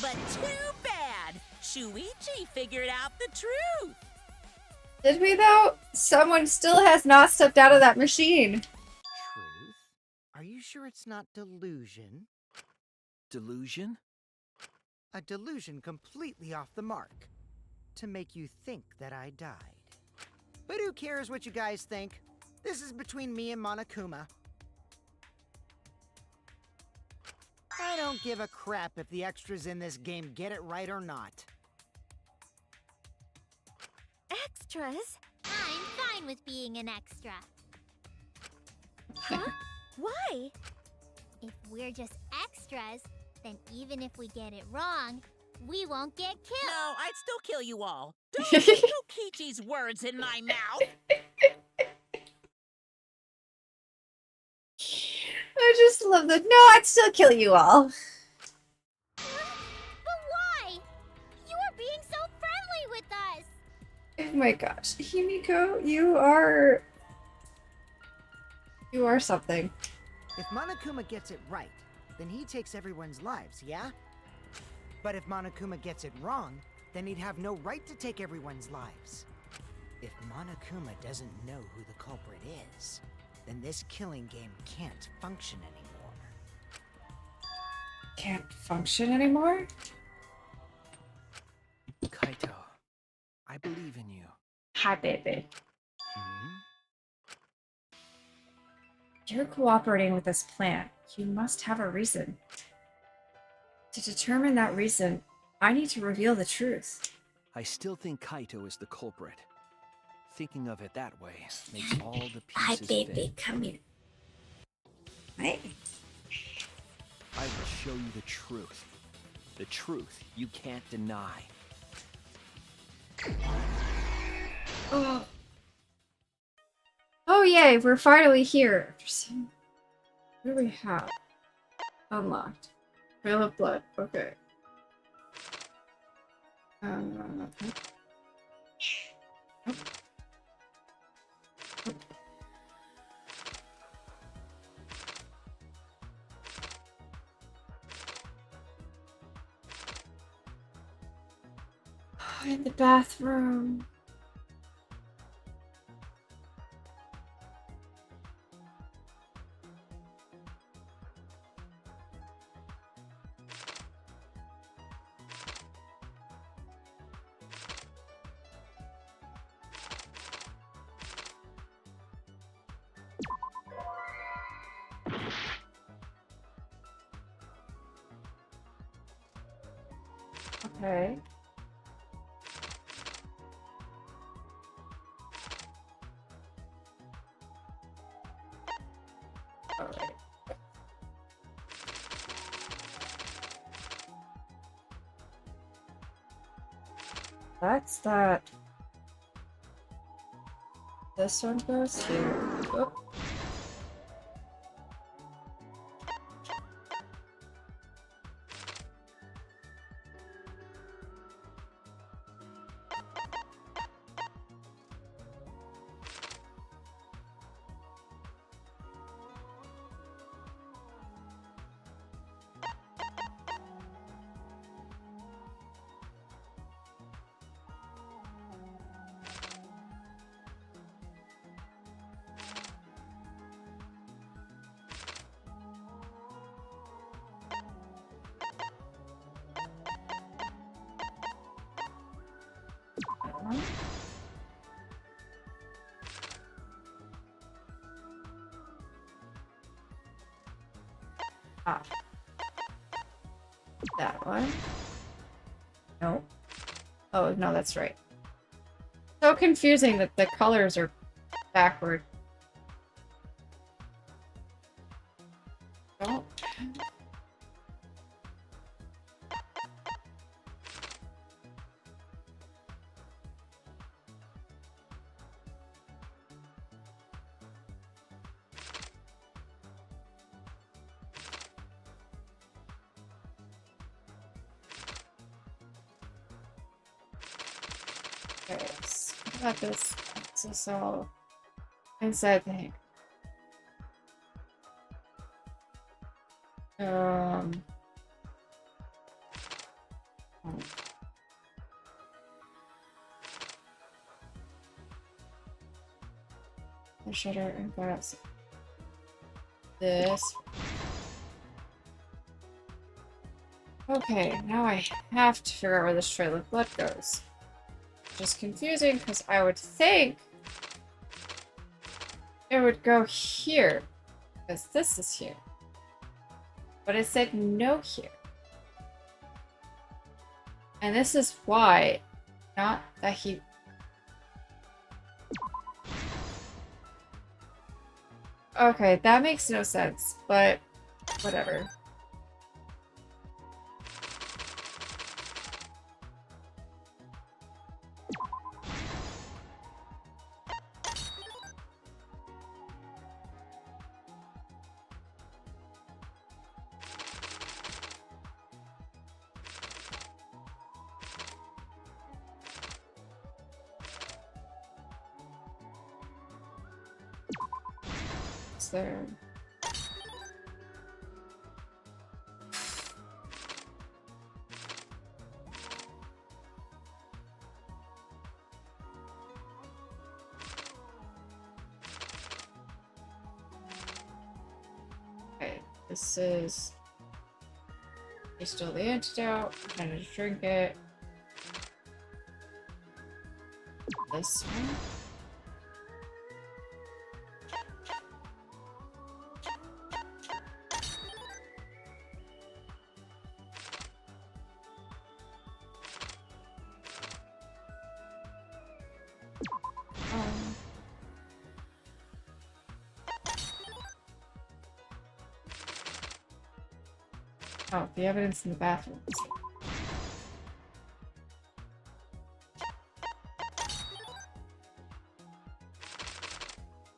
But too bad! Shuichi figured out the truth! Did we though? Someone still has not stepped out of that machine. Truth? Are you sure it's not delusion? Delusion? A delusion completely off the mark. To make you think that I died. But who cares what you guys think? This is between me and Monokuma. I don't give a crap if the extras in this game get it right or not. Extras? I'm fine with being an extra. Huh? Why? If we're just extras, then even if we get it wrong, we won't get killed. No, I'd still kill you all. Don't put Kokichi's words in my mouth! I just love that. No, I'd still kill you all. But why? You were being so friendly with us. Oh my gosh. Himiko, you are something. If Monokuma gets it right, then he takes everyone's lives, yeah? But if Monokuma gets it wrong, then he'd have no right to take everyone's lives. If Monokuma doesn't know who the culprit is, then this killing game can't function anymore. Can't function anymore? Kaito, I believe in you. Hi, baby. Hmm? You're cooperating with this plan. You must have a reason. To determine that reason, I need to reveal the truth. I still think Kaito is the culprit. Thinking of it that way makes all the pieces fit. Come here. Hi. I will show you the truth. The truth you can't deny. Oh. Oh yay, we're finally here. What do we have? Unlocked. Trail of blood. Okay. In the bathroom. Okay. Alright. That's that. This one goes here. Oh. Ah. That one. No. Oh, no, that's right. So confusing that the colors are backward. Oh. Okay, so what about this? It's all inside the hangar. Oh. The shutter and go outside. This. Okay, now I have to figure out where this trail of blood goes. Just confusing because I would think it would go here because this is here. But it said no here. And this is why, not that he... Okay, that makes no sense, but whatever. There. Okay, this is still the antidote. I'm trying to drink it. This one. Oh, the evidence in the bathroom.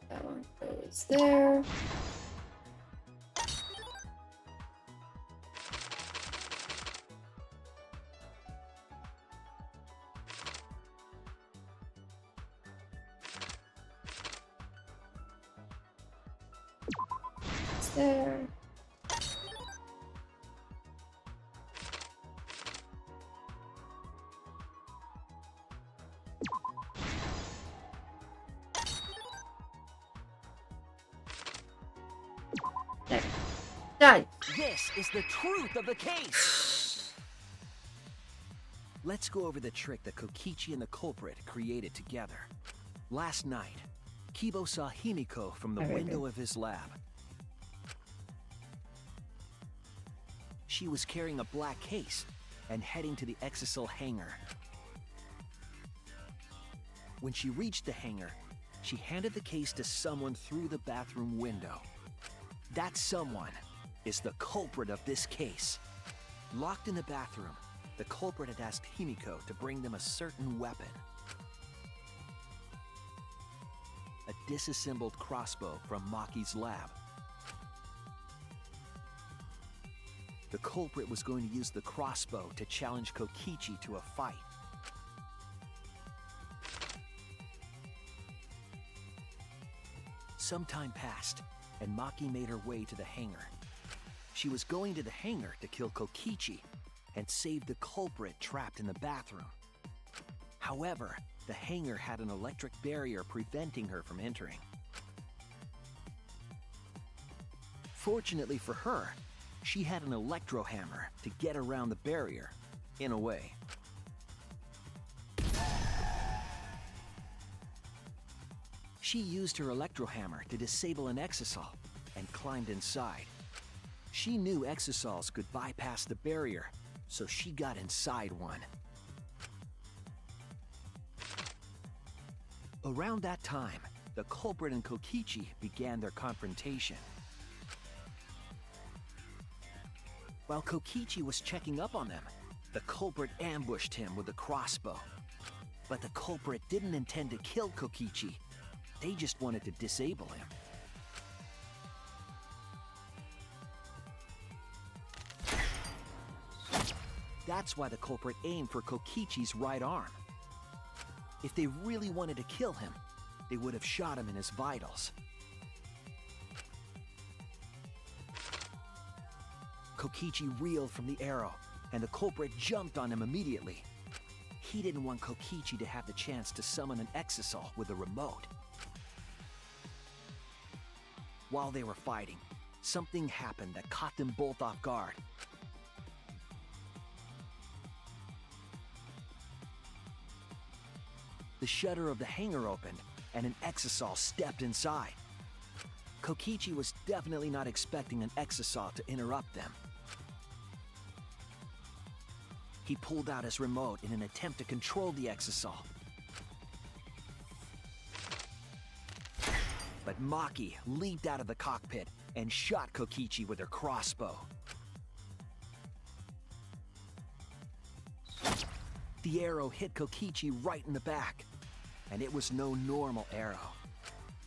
That one goes there. It's there. Done. This is the truth of the case! Let's go over the trick that Kokichi and the culprit created together. Last night, Kibo saw Himiko from the window of his lab. She was carrying a black case and heading to the Exisal hangar. When she reached the hangar, she handed the case to someone through the bathroom window. That someone is the culprit of this case. Locked in the bathroom, the culprit had asked Himiko to bring them a certain weapon. A disassembled crossbow from Maki's lab. The culprit was going to use the crossbow to challenge Kokichi to a fight. Some time passed, and Maki made her way to the hangar. She was going to the hangar to kill Kokichi and save the culprit trapped in the bathroom. However, the hangar had an electric barrier preventing her from entering. Fortunately for her, she had an electro hammer to get around the barrier, in a way. She used her electro hammer to disable an exisal and climbed inside. She knew exosols could bypass the barrier, so she got inside one. Around that time, the culprit and Kokichi began their confrontation. While Kokichi was checking up on them, the culprit ambushed him with a crossbow. But the culprit didn't intend to kill Kokichi. They just wanted to disable him. That's why the culprit aimed for Kokichi's right arm. If they really wanted to kill him, they would have shot him in his vitals. Kokichi reeled from the arrow, and the culprit jumped on him immediately. He didn't want Kokichi to have the chance to summon an exisal with a remote. While they were fighting, something happened that caught them both off guard. The shutter of the hangar opened, and an exisal stepped inside. Kokichi was definitely not expecting an exisal to interrupt them. He pulled out his remote in an attempt to control the exisal. But Maki leaped out of the cockpit and shot Kokichi with her crossbow. The arrow hit Kokichi right in the back, and it was no normal arrow.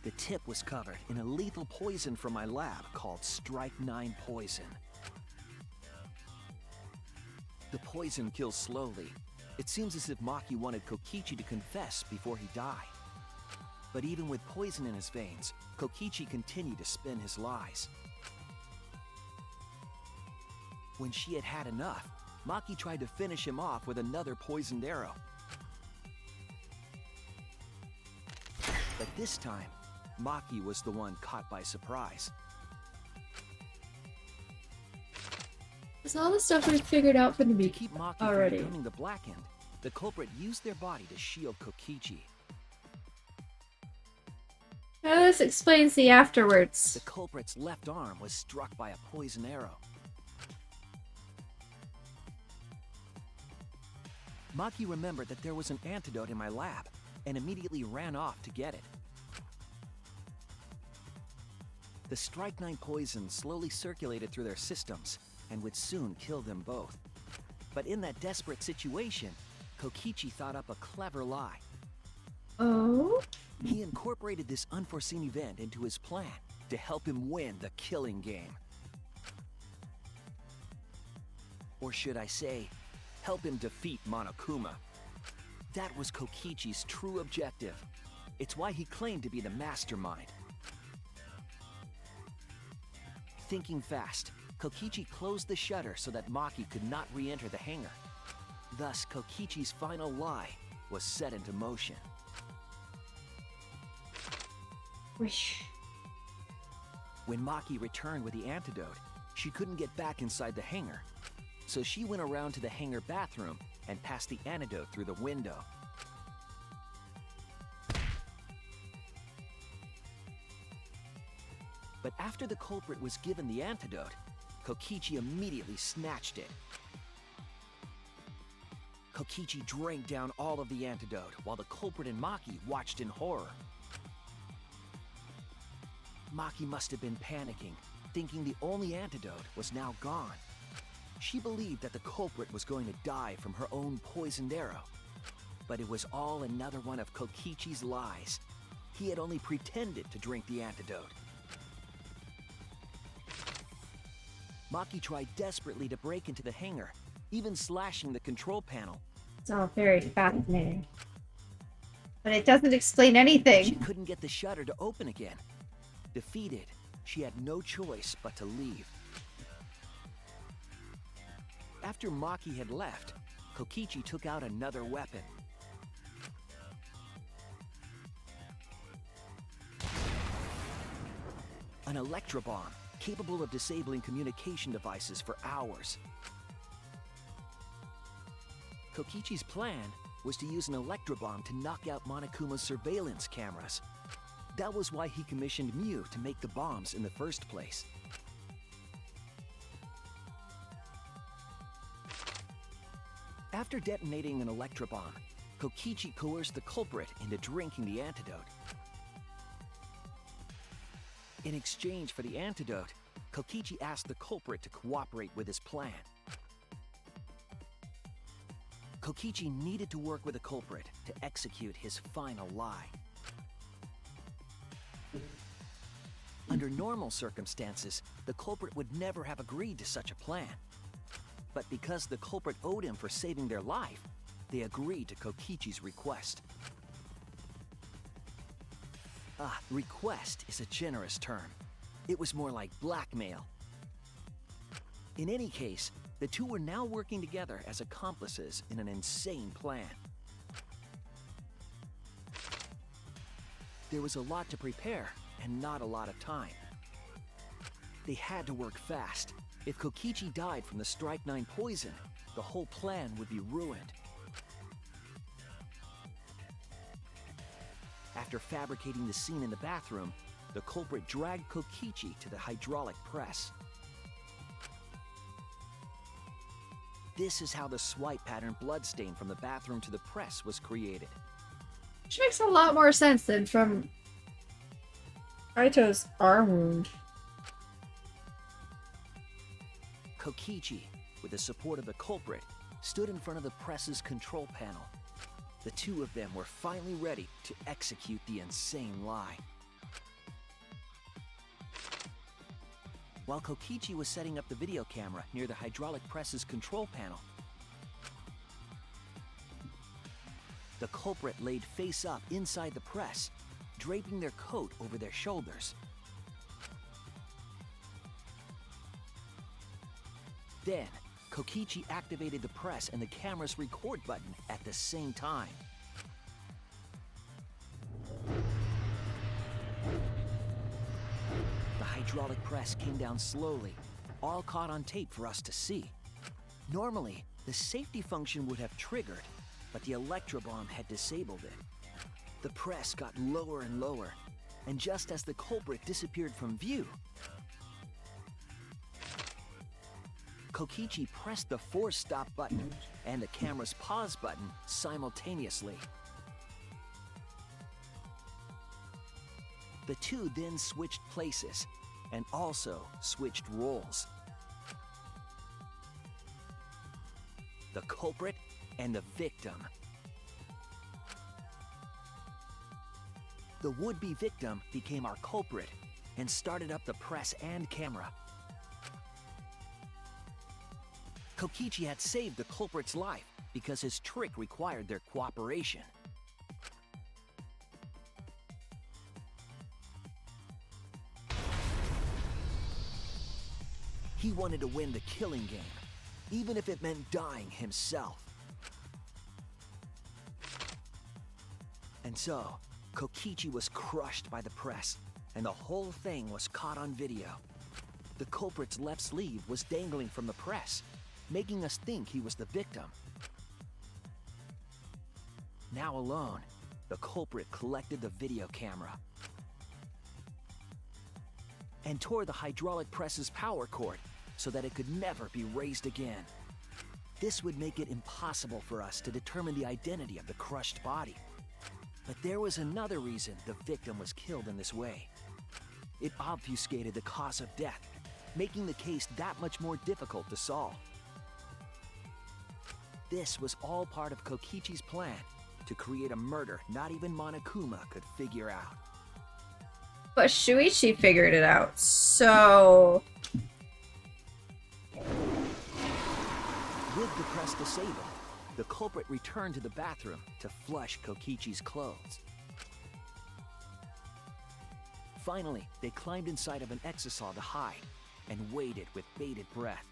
The tip was covered in a lethal poison from my lab called Strike 9 poison. The poison kills slowly. It seems as if Maki wanted Kokichi to confess before he died. But even with poison in his veins, Kokichi continued to spin his lies. When she had had enough, Maki tried to finish him off with another poisoned arrow. But this time, Maki was the one caught by surprise. It's all the stuff we figured out from the To beginning keep Maki already. from becoming the Black End, the culprit used their body to shield Kokichi. Now this explains the afterwards. The culprit's left arm was struck by a poison arrow. Maki remembered that there was an antidote in my lab and immediately ran off to get it. The Strike 9 poison slowly circulated through their systems and would soon kill them both. But in that desperate situation, Kokichi thought up a clever lie. Oh? He incorporated this unforeseen event into his plan to help him win the killing game. Or should I say, help him defeat Monokuma. That was Kokichi's true objective. It's why he claimed to be the mastermind. Thinking fast, Kokichi closed the shutter so that Maki could not re-enter the hangar. Thus, Kokichi's final lie was set into motion. Whoosh. When Maki returned with the antidote, she couldn't get back inside the hangar. So she went around to the hangar bathroom and passed the antidote through the window. But after the culprit was given the antidote, Kokichi immediately snatched it. Kokichi drank down all of the antidote while the culprit and Maki watched in horror. Maki must have been panicking, thinking the only antidote was now gone. She believed that the culprit was going to die from her own poisoned arrow. But it was all another one of Kokichi's lies. He had only pretended to drink the antidote. Maki tried desperately to break into the hangar, even slashing the control panel. It's all very fascinating. But it doesn't explain She anything. couldn't get the shutter to open again. Defeated, she had no choice but to leave. After Maki had left, Kokichi took out another weapon. An electrobomb, capable of disabling communication devices for hours. Kokichi's plan was to use an electrobomb to knock out Monokuma's surveillance cameras. That was why he commissioned Mew to make the bombs in the first place. After detonating an electrobomb, Kokichi coerced the culprit into drinking the antidote. In exchange for the antidote, Kokichi asked the culprit to cooperate with his plan. Kokichi needed to work with the culprit to execute his final lie. Under normal circumstances, the culprit would never have agreed to such a plan. But because the culprit owed him for saving their life, they agreed to Kokichi's request. Request is a generous term. It was more like blackmail. In any case, the two were now working together as accomplices in an insane plan. There was a lot to prepare and not a lot of time. They had to work fast. If Kokichi died from the Strychnine poison, the whole plan would be ruined. After fabricating the scene in the bathroom, the culprit dragged Kokichi to the hydraulic press. This is how the swipe pattern bloodstain from the bathroom to the press was created. Which makes a lot more sense than from Kaito's arm wound. Kokichi, with the support of the culprit, stood in front of the press's control panel. The two of them were finally ready to execute the insane lie. While Kokichi was setting up the video camera near the hydraulic press's control panel, the culprit laid face up inside the press, draping their coat over their shoulders. Then, Kokichi activated the press and the camera's record button at the same time. The hydraulic press came down slowly, all caught on tape for us to see. Normally, the safety function would have triggered, but the electrobomb had disabled it. The press got lower and lower, and just as the culprit disappeared from view, Kokichi pressed the force stop button and the camera's pause button simultaneously. The two then switched places and also switched roles. The culprit and the victim. The would-be victim became our culprit and started up the press and camera. Kokichi had saved the culprit's life because his trick required their cooperation. He wanted to win the killing game, even if it meant dying himself. And so, Kokichi was crushed by the press, and the whole thing was caught on video. The culprit's left sleeve was dangling from the press, making us think he was the victim. Now alone, the culprit collected the video camera and tore the hydraulic press's power cord so that it could never be raised again. This would make it impossible for us to determine the identity of the crushed body. But there was another reason the victim was killed in this way. It obfuscated the cause of death, making the case that much more difficult to solve. This was all part of Kokichi's plan to create a murder not even Monokuma could figure out. But Shuichi figured it out, so... With the press disabled, the culprit returned to the bathroom to flush Kokichi's clothes. Finally, they climbed inside of an exisal to hide and waited with bated breath.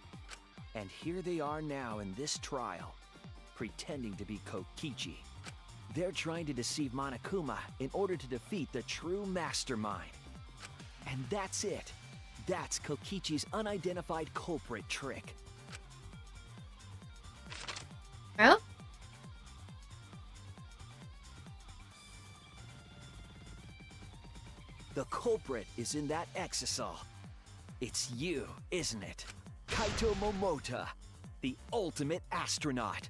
And here they are now in this trial, pretending to be Kokichi. They're trying to deceive Monokuma in order to defeat the true mastermind. And that's it. That's Kokichi's unidentified culprit trick. Well? The culprit is in that exisal. It's you, isn't it? Kaito Momota, the ultimate astronaut.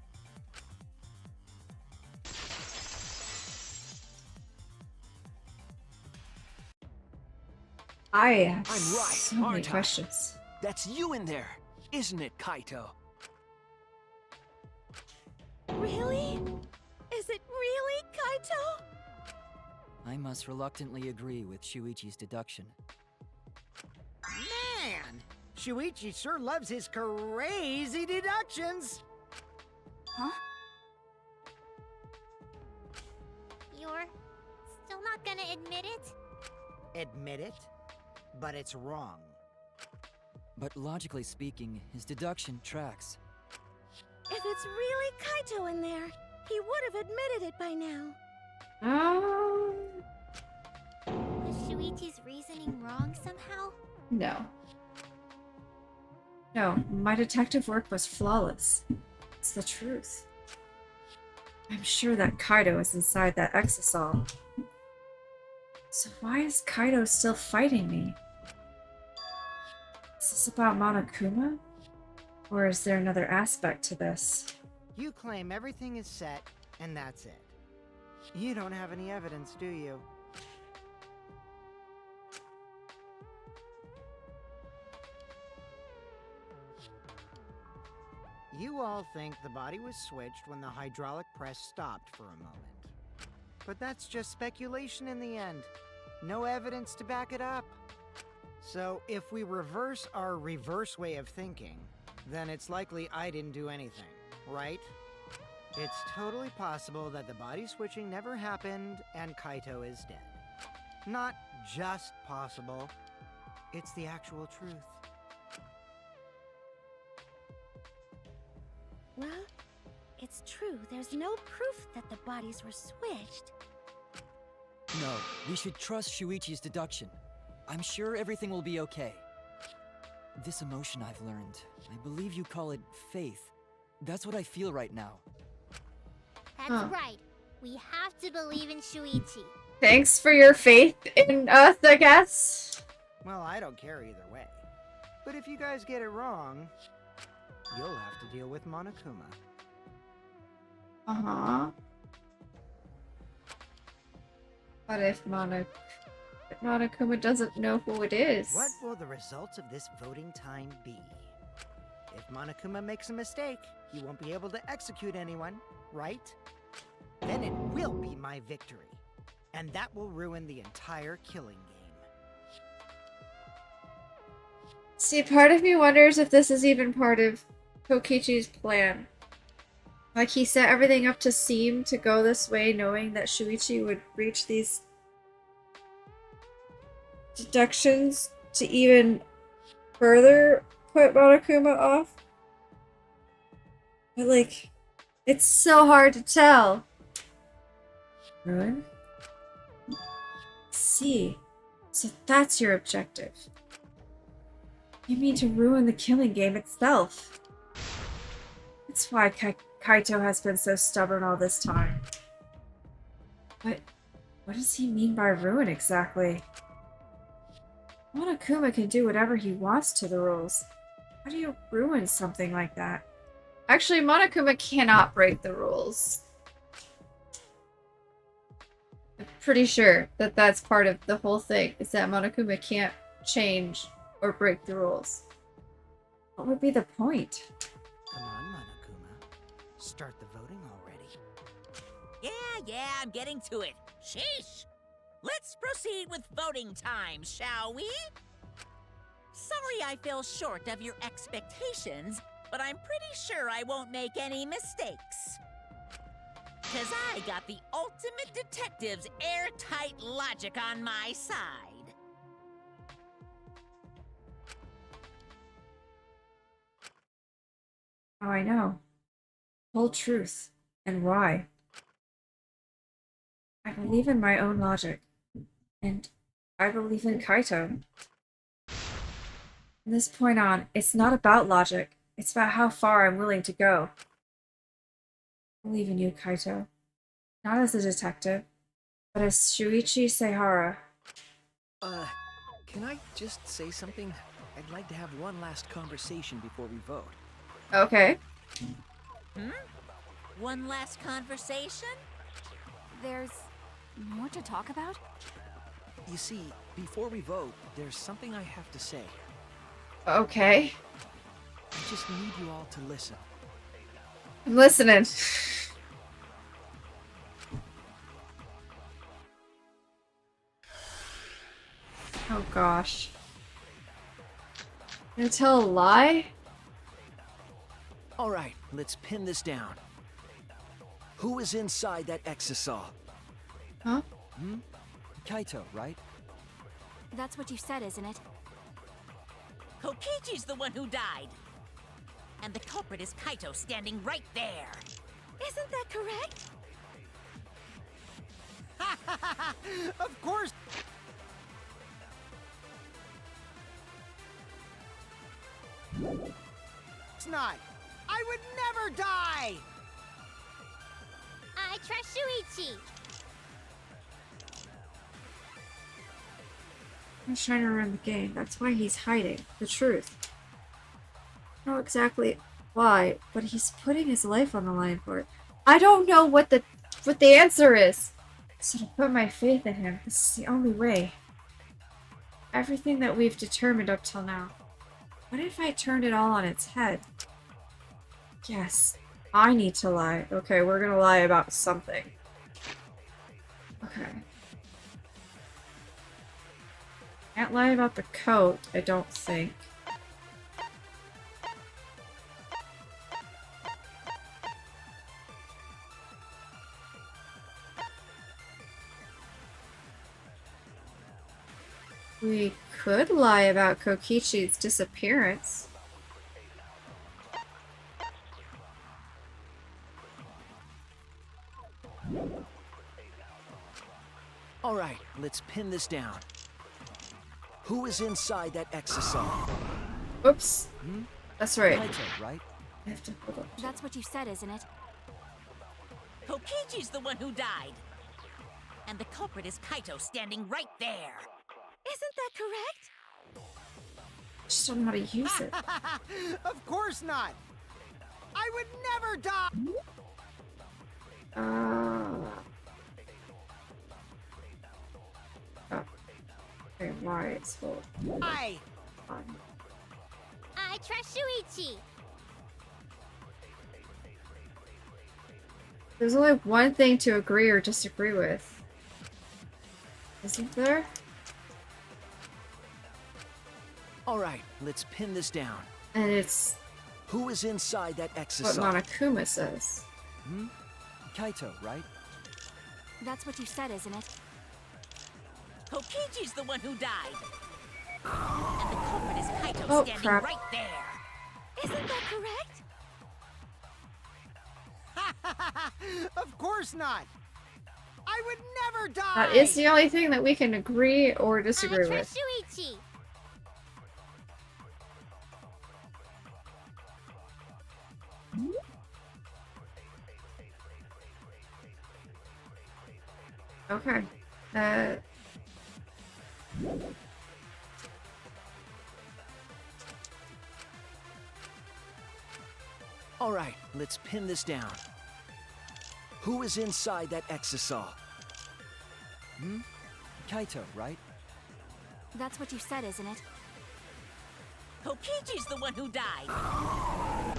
I have I'm right, so many aren't I? questions. That's you in there, isn't it, Kaito? Really? Is it really Kaito? I must reluctantly agree with Shuichi's deduction. Man, Shuichi sure loves his crazy deductions. Huh? You're still not gonna admit it? Admit it, but it's wrong. But logically speaking, his deduction tracks. If it's really Kaito in there, he would have admitted it by now. Was Shuichi's reasoning wrong somehow? No. No, my detective work was flawless. It's the truth. I'm sure that Kaido is inside that exisal. So why is Kaido still fighting me? Is this about Monokuma? Or is there another aspect to this? You claim everything is set, and that's it. You don't have any evidence, do you? You all think the body was switched when the hydraulic press stopped for a moment. But that's just speculation in the end. No evidence to back it up. So if we reverse our reverse way of thinking, then it's likely I didn't do anything, right? It's totally possible that the body switching never happened and Kaito is dead. Not just possible, it's the actual truth. Well, it's true. There's no proof that the bodies were switched. No, we should trust Shuichi's deduction. I'm sure everything will be okay. This emotion I've learned, I believe you call it faith. That's what I feel right now. That's Huh. right. We have to believe in Shuichi. Thanks for your faith in us, I guess. Well, I don't care either way. But if you guys get it wrong, you'll have to deal with Monokuma. Uh-huh. But if Monokuma doesn't know who it is. What will the results of this voting time be? If Monokuma makes a mistake, he won't be able to execute anyone, right? Then it will be my victory. And that will ruin the entire killing game. See, part of me wonders if this is even part of Kokichi's plan. Like, he set everything up to seem to go this way, knowing that Shuichi would reach these deductions to even further put Monokuma off. But, like, it's so hard to tell. Ruin? See, so that's your objective. You mean to ruin the killing game itself. That's why Kaito has been so stubborn all this time. But what does he mean by ruin exactly? Monokuma can do whatever he wants to the rules. How do you ruin something like that? Actually, Monokuma cannot break the rules. I'm pretty sure that that's part of the whole thing, is that Monokuma can't change or break the rules. What would be the point? Come on, Monokuma. Start the voting already. Yeah, I'm getting to it. Sheesh! Let's proceed with voting time, shall we? Sorry I fell short of your expectations, but I'm pretty sure I won't make any mistakes. 'Cause I got the ultimate detective's airtight logic on my side. Oh, I know. Whole truth. And why. I believe in my own logic. And I believe in Kaito. From this point on, it's not about logic. It's about how far I'm willing to go. I believe in you, Kaito. Not as a detective, but as Shuichi Seihara. Can I just say something? I'd like to have one last conversation before we vote. Okay. One last conversation? There's more to talk about? You see, before we vote, there's something I have to say. Okay. I just need you all to listen. I'm listening. Oh gosh. Gonna tell a lie? Alright, let's pin this down. Who is inside that exisal? Huh? Kaito, right? That's what you said, isn't it? Kokichi's the one who died. And the culprit is Kaito standing right there. Isn't that correct? Of course. It's not. I would never die! I trust Shuichi. He's trying to run the game. That's why he's hiding the truth. I don't know exactly why, but he's putting his life on the line for it. I don't know what the answer is. So to put my faith in him, this is the only way. Everything that we've determined up till now. What if I turned it all on its head? Yes, I need to lie. Okay, we're gonna lie about something. Okay. Can't lie about the coat, I don't think. We could lie about Kokichi's disappearance. Alright, let's pin this down. Who is inside that exisal? Oops. That's right. Kaito, right? I have to hold up. That's what you said, isn't it? Kokichi's the one who died. And the culprit is Kaito standing right there. Isn't that correct? I just don't know how to use it. Of course not. I would never die. Oh. Okay, why it's full. I. I trust Shuichi. There's only one thing to agree or disagree with. Isn't there? Alright, let's pin this down. And it's Who is inside that what exisal? Monokuma says. Kaito, right? That's what you said, isn't it? Kokichi's the one who died. And the culprit is Kaito Oh, standing crap. right there. Isn't that correct? Of course not. I would never die. That is the only thing that we can agree or disagree I with. trust Shuichi. Okay. Alright, let's pin this down. Who is inside that exisal? Kaito, right? That's what you said, isn't it? Kokichi's the one who died.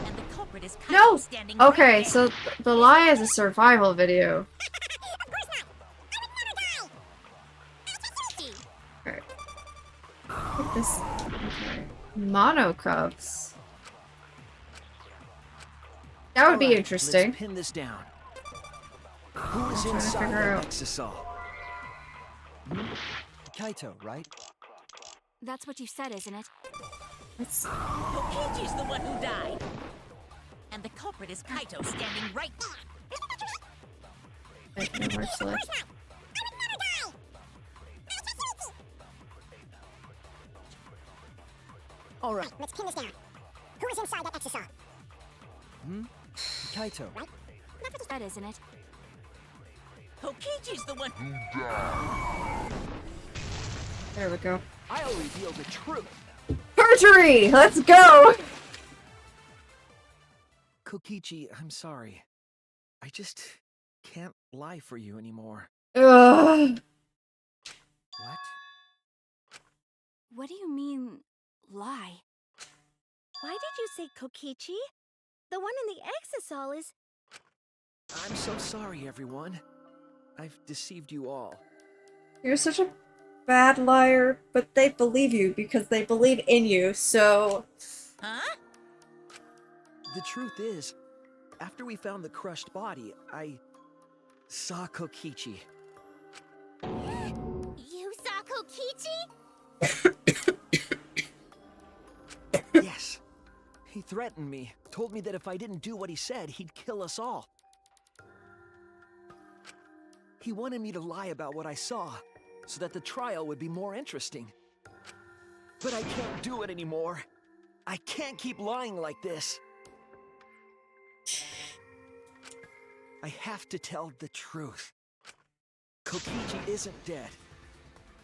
And the culprit is Kaito No! standing right Okay, there. so the lie is a survival video. Okay. Put this. Okay. Mono Cubs. That would be Alright, interesting. Let's pin this down. Who is trying to inside figure that out. exisal? Kaito, right? That's what you said, isn't it? Let's. Kokichi's the one who died. And the culprit is Kaito standing right there. Okay, where's the left? Alright, Let's pin this down. Who is inside that exisal? Kaito. That isn't it? Kokichi's the one who There we go. I'll reveal the truth. Perjury! Let's go! Kokichi, I'm sorry. I just can't lie for you anymore. Ugh. What? What do you mean, lie? Why did you say Kokichi? The one in the Exisal is... I'm so sorry, everyone. I've deceived you all. You're such a bad liar, but they believe you because they believe in you, so... Huh? The truth is, after we found the crushed body, I saw Kokichi. You saw Kokichi? Yes. He threatened me, told me that if I didn't do what he said, he'd kill us all. He wanted me to lie about what I saw, so that the trial would be more interesting. But I can't do it anymore. I can't keep lying like this. I have to tell the truth. Kokichi isn't dead.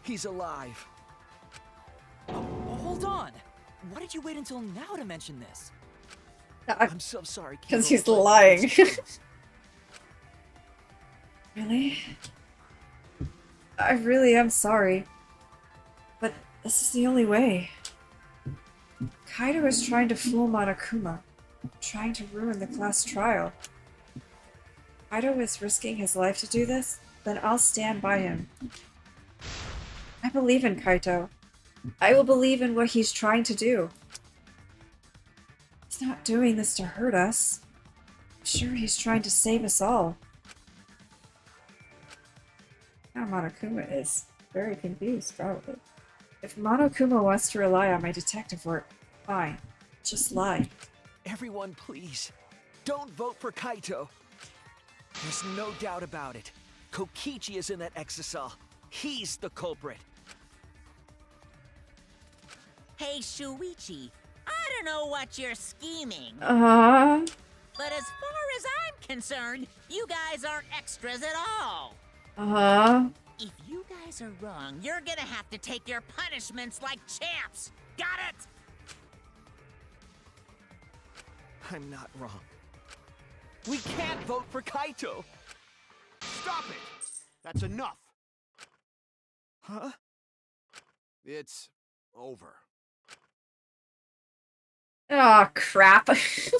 He's alive. Oh, hold on! Why did you wait until now to mention this? I'm so sorry, Because Kiro, he's but lying. it's true. Really? I really am sorry. But this is the only way. Kaido is trying to fool Monokuma, trying to ruin the class trial. Kaido is risking his life to do this, then I'll stand by him. I believe in Kaito. I will believe in what he's trying to do. He's not doing this to hurt us. I'm sure he's trying to save us all. Now Monokuma is very confused, probably. If Monokuma wants to rely on my detective work, fine. Just lie. Everyone, please, don't vote for Kaito. There's no doubt about it. Kokichi is in that Exisal. He's the culprit. Hey, Shuichi, I don't know what you're scheming, Uh-huh. but as far as I'm concerned, you guys aren't extras at all. Uh-huh. If you guys are wrong, you're gonna have to take your punishments like champs. Got it? I'm not wrong. We can't vote for Kaito. Stop it! That's enough. Huh? It's over. Oh, crap. If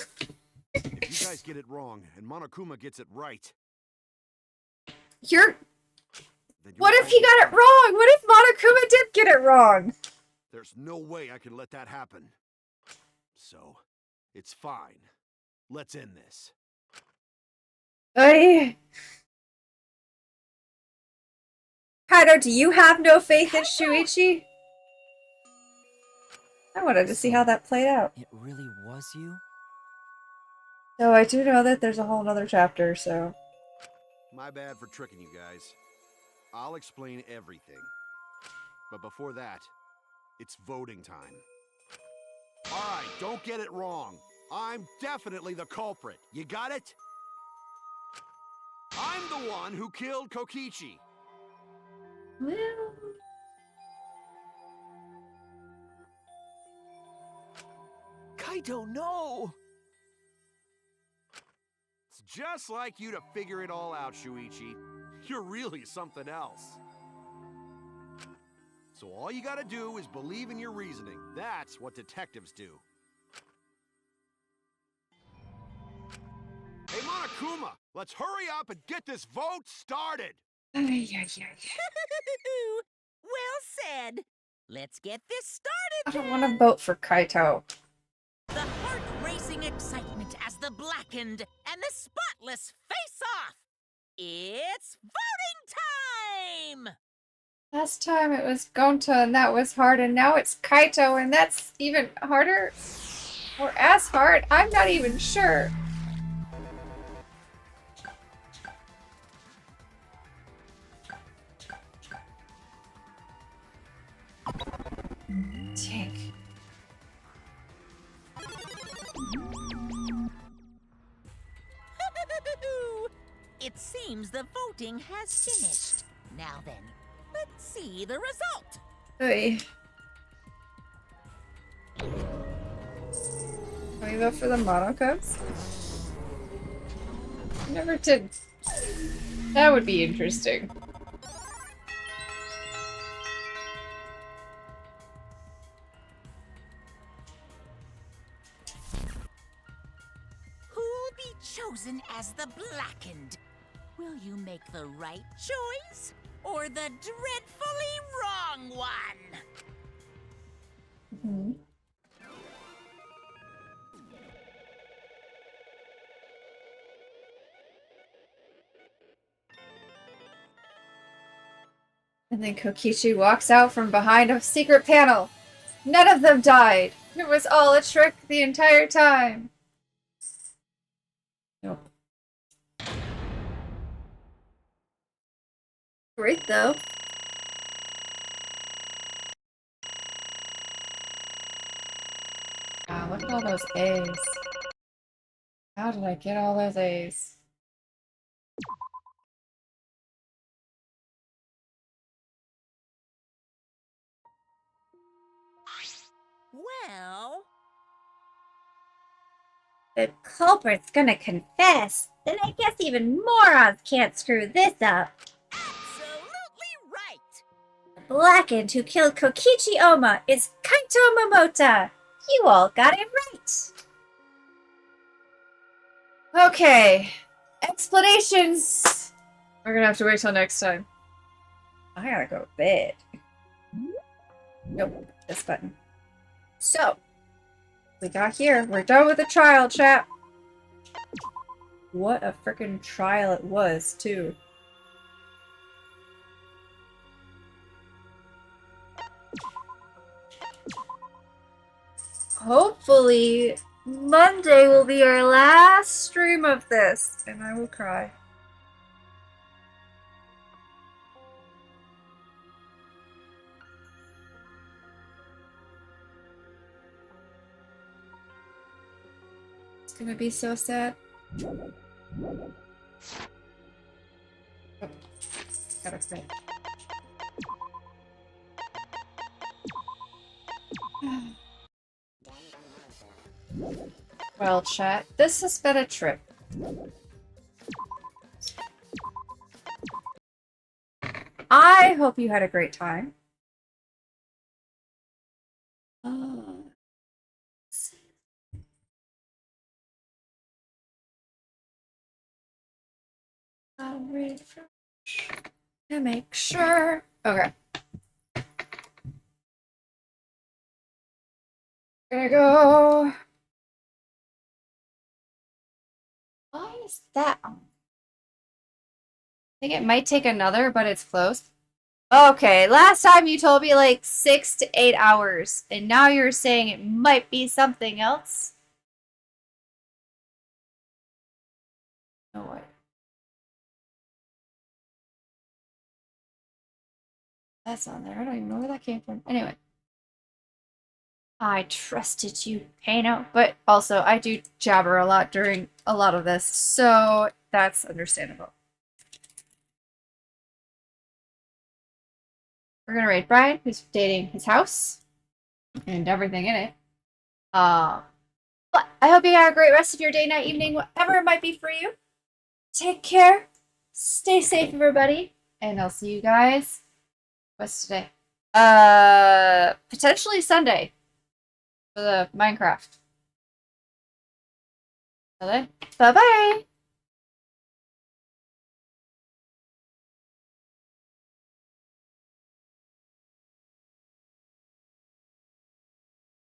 you guys get it wrong and Monokuma gets it right, You're... then What you're if he got it wrong? What if Monokuma did get it wrong? There's no way I can let that happen. So, it's fine. Let's end this. Kaido, do you have no faith in Shuichi? I wanted to see how that played out. It really was you? So I do know that there's a whole other chapter, so... My bad for tricking you guys. I'll explain everything. But before that, it's voting time. Alright, don't get it wrong. I'm definitely the culprit. You got it? I'm the one who killed Kokichi. Well... Kaito, no! It's just like you to figure it all out, Shuichi. You're really something else. So all you gotta do is believe in your reasoning. That's what detectives do. Hey, Monokuma, let's hurry up and get this vote started! Well said. Let's get this started. I don't want to vote for Kaito. The heart-racing excitement as the Blackened and the Spotless face off. It's voting time! Last time it was Gonta and that was hard, and now it's Kaito and that's even harder? Or as hard? I'm not even sure. Tank. It seems the voting has finished. Now then, let's see the result. Hey. Can we vote for the Monokubs? Never did. That would be interesting. chosen as the Blackened. Will you make the right choice or the dreadfully wrong one? Hmm. And then Kokichi walks out from behind a secret panel. None of them died. It was all a trick the entire time. Nope. Great though. Wow, look at all those A's. How did I get all those A's? Well, The culprit's gonna confess. Then I guess even morons can't screw this up. absolutely right. The Blackened who killed Kokichi Oma is Kaito Momota. You all got it right. Okay. Explanations! We're gonna have to wait till next time. I gotta go to bed. Nope, this button. So, we got here. We're done with the trial, chat. What a freaking trial it was, too. Hopefully, Monday will be our last stream of this, and I will cry. It's gonna be so sad. Oh, gotta quit. Well, chat, this has been a trip. I hope you had a great time. I'll refresh to make sure. Okay. Gonna go. Why is that on? I think it might take another, but it's close. Okay, last time you told me like 6 to 8 hours, and now you're saying it might be something else? No way. That's on there. I don't even know where that came from. Anyway. I trusted you, Pano. But also, I do jabber a lot during a lot of this, so that's understandable. We're gonna raid Brian, who's dating his house and everything in it. But I hope you have a great rest of your day, night, evening, whatever it might be for you. Take care. Stay safe, everybody. And I'll see you guys. What's today? Potentially Sunday. For the Minecraft. Bye-bye.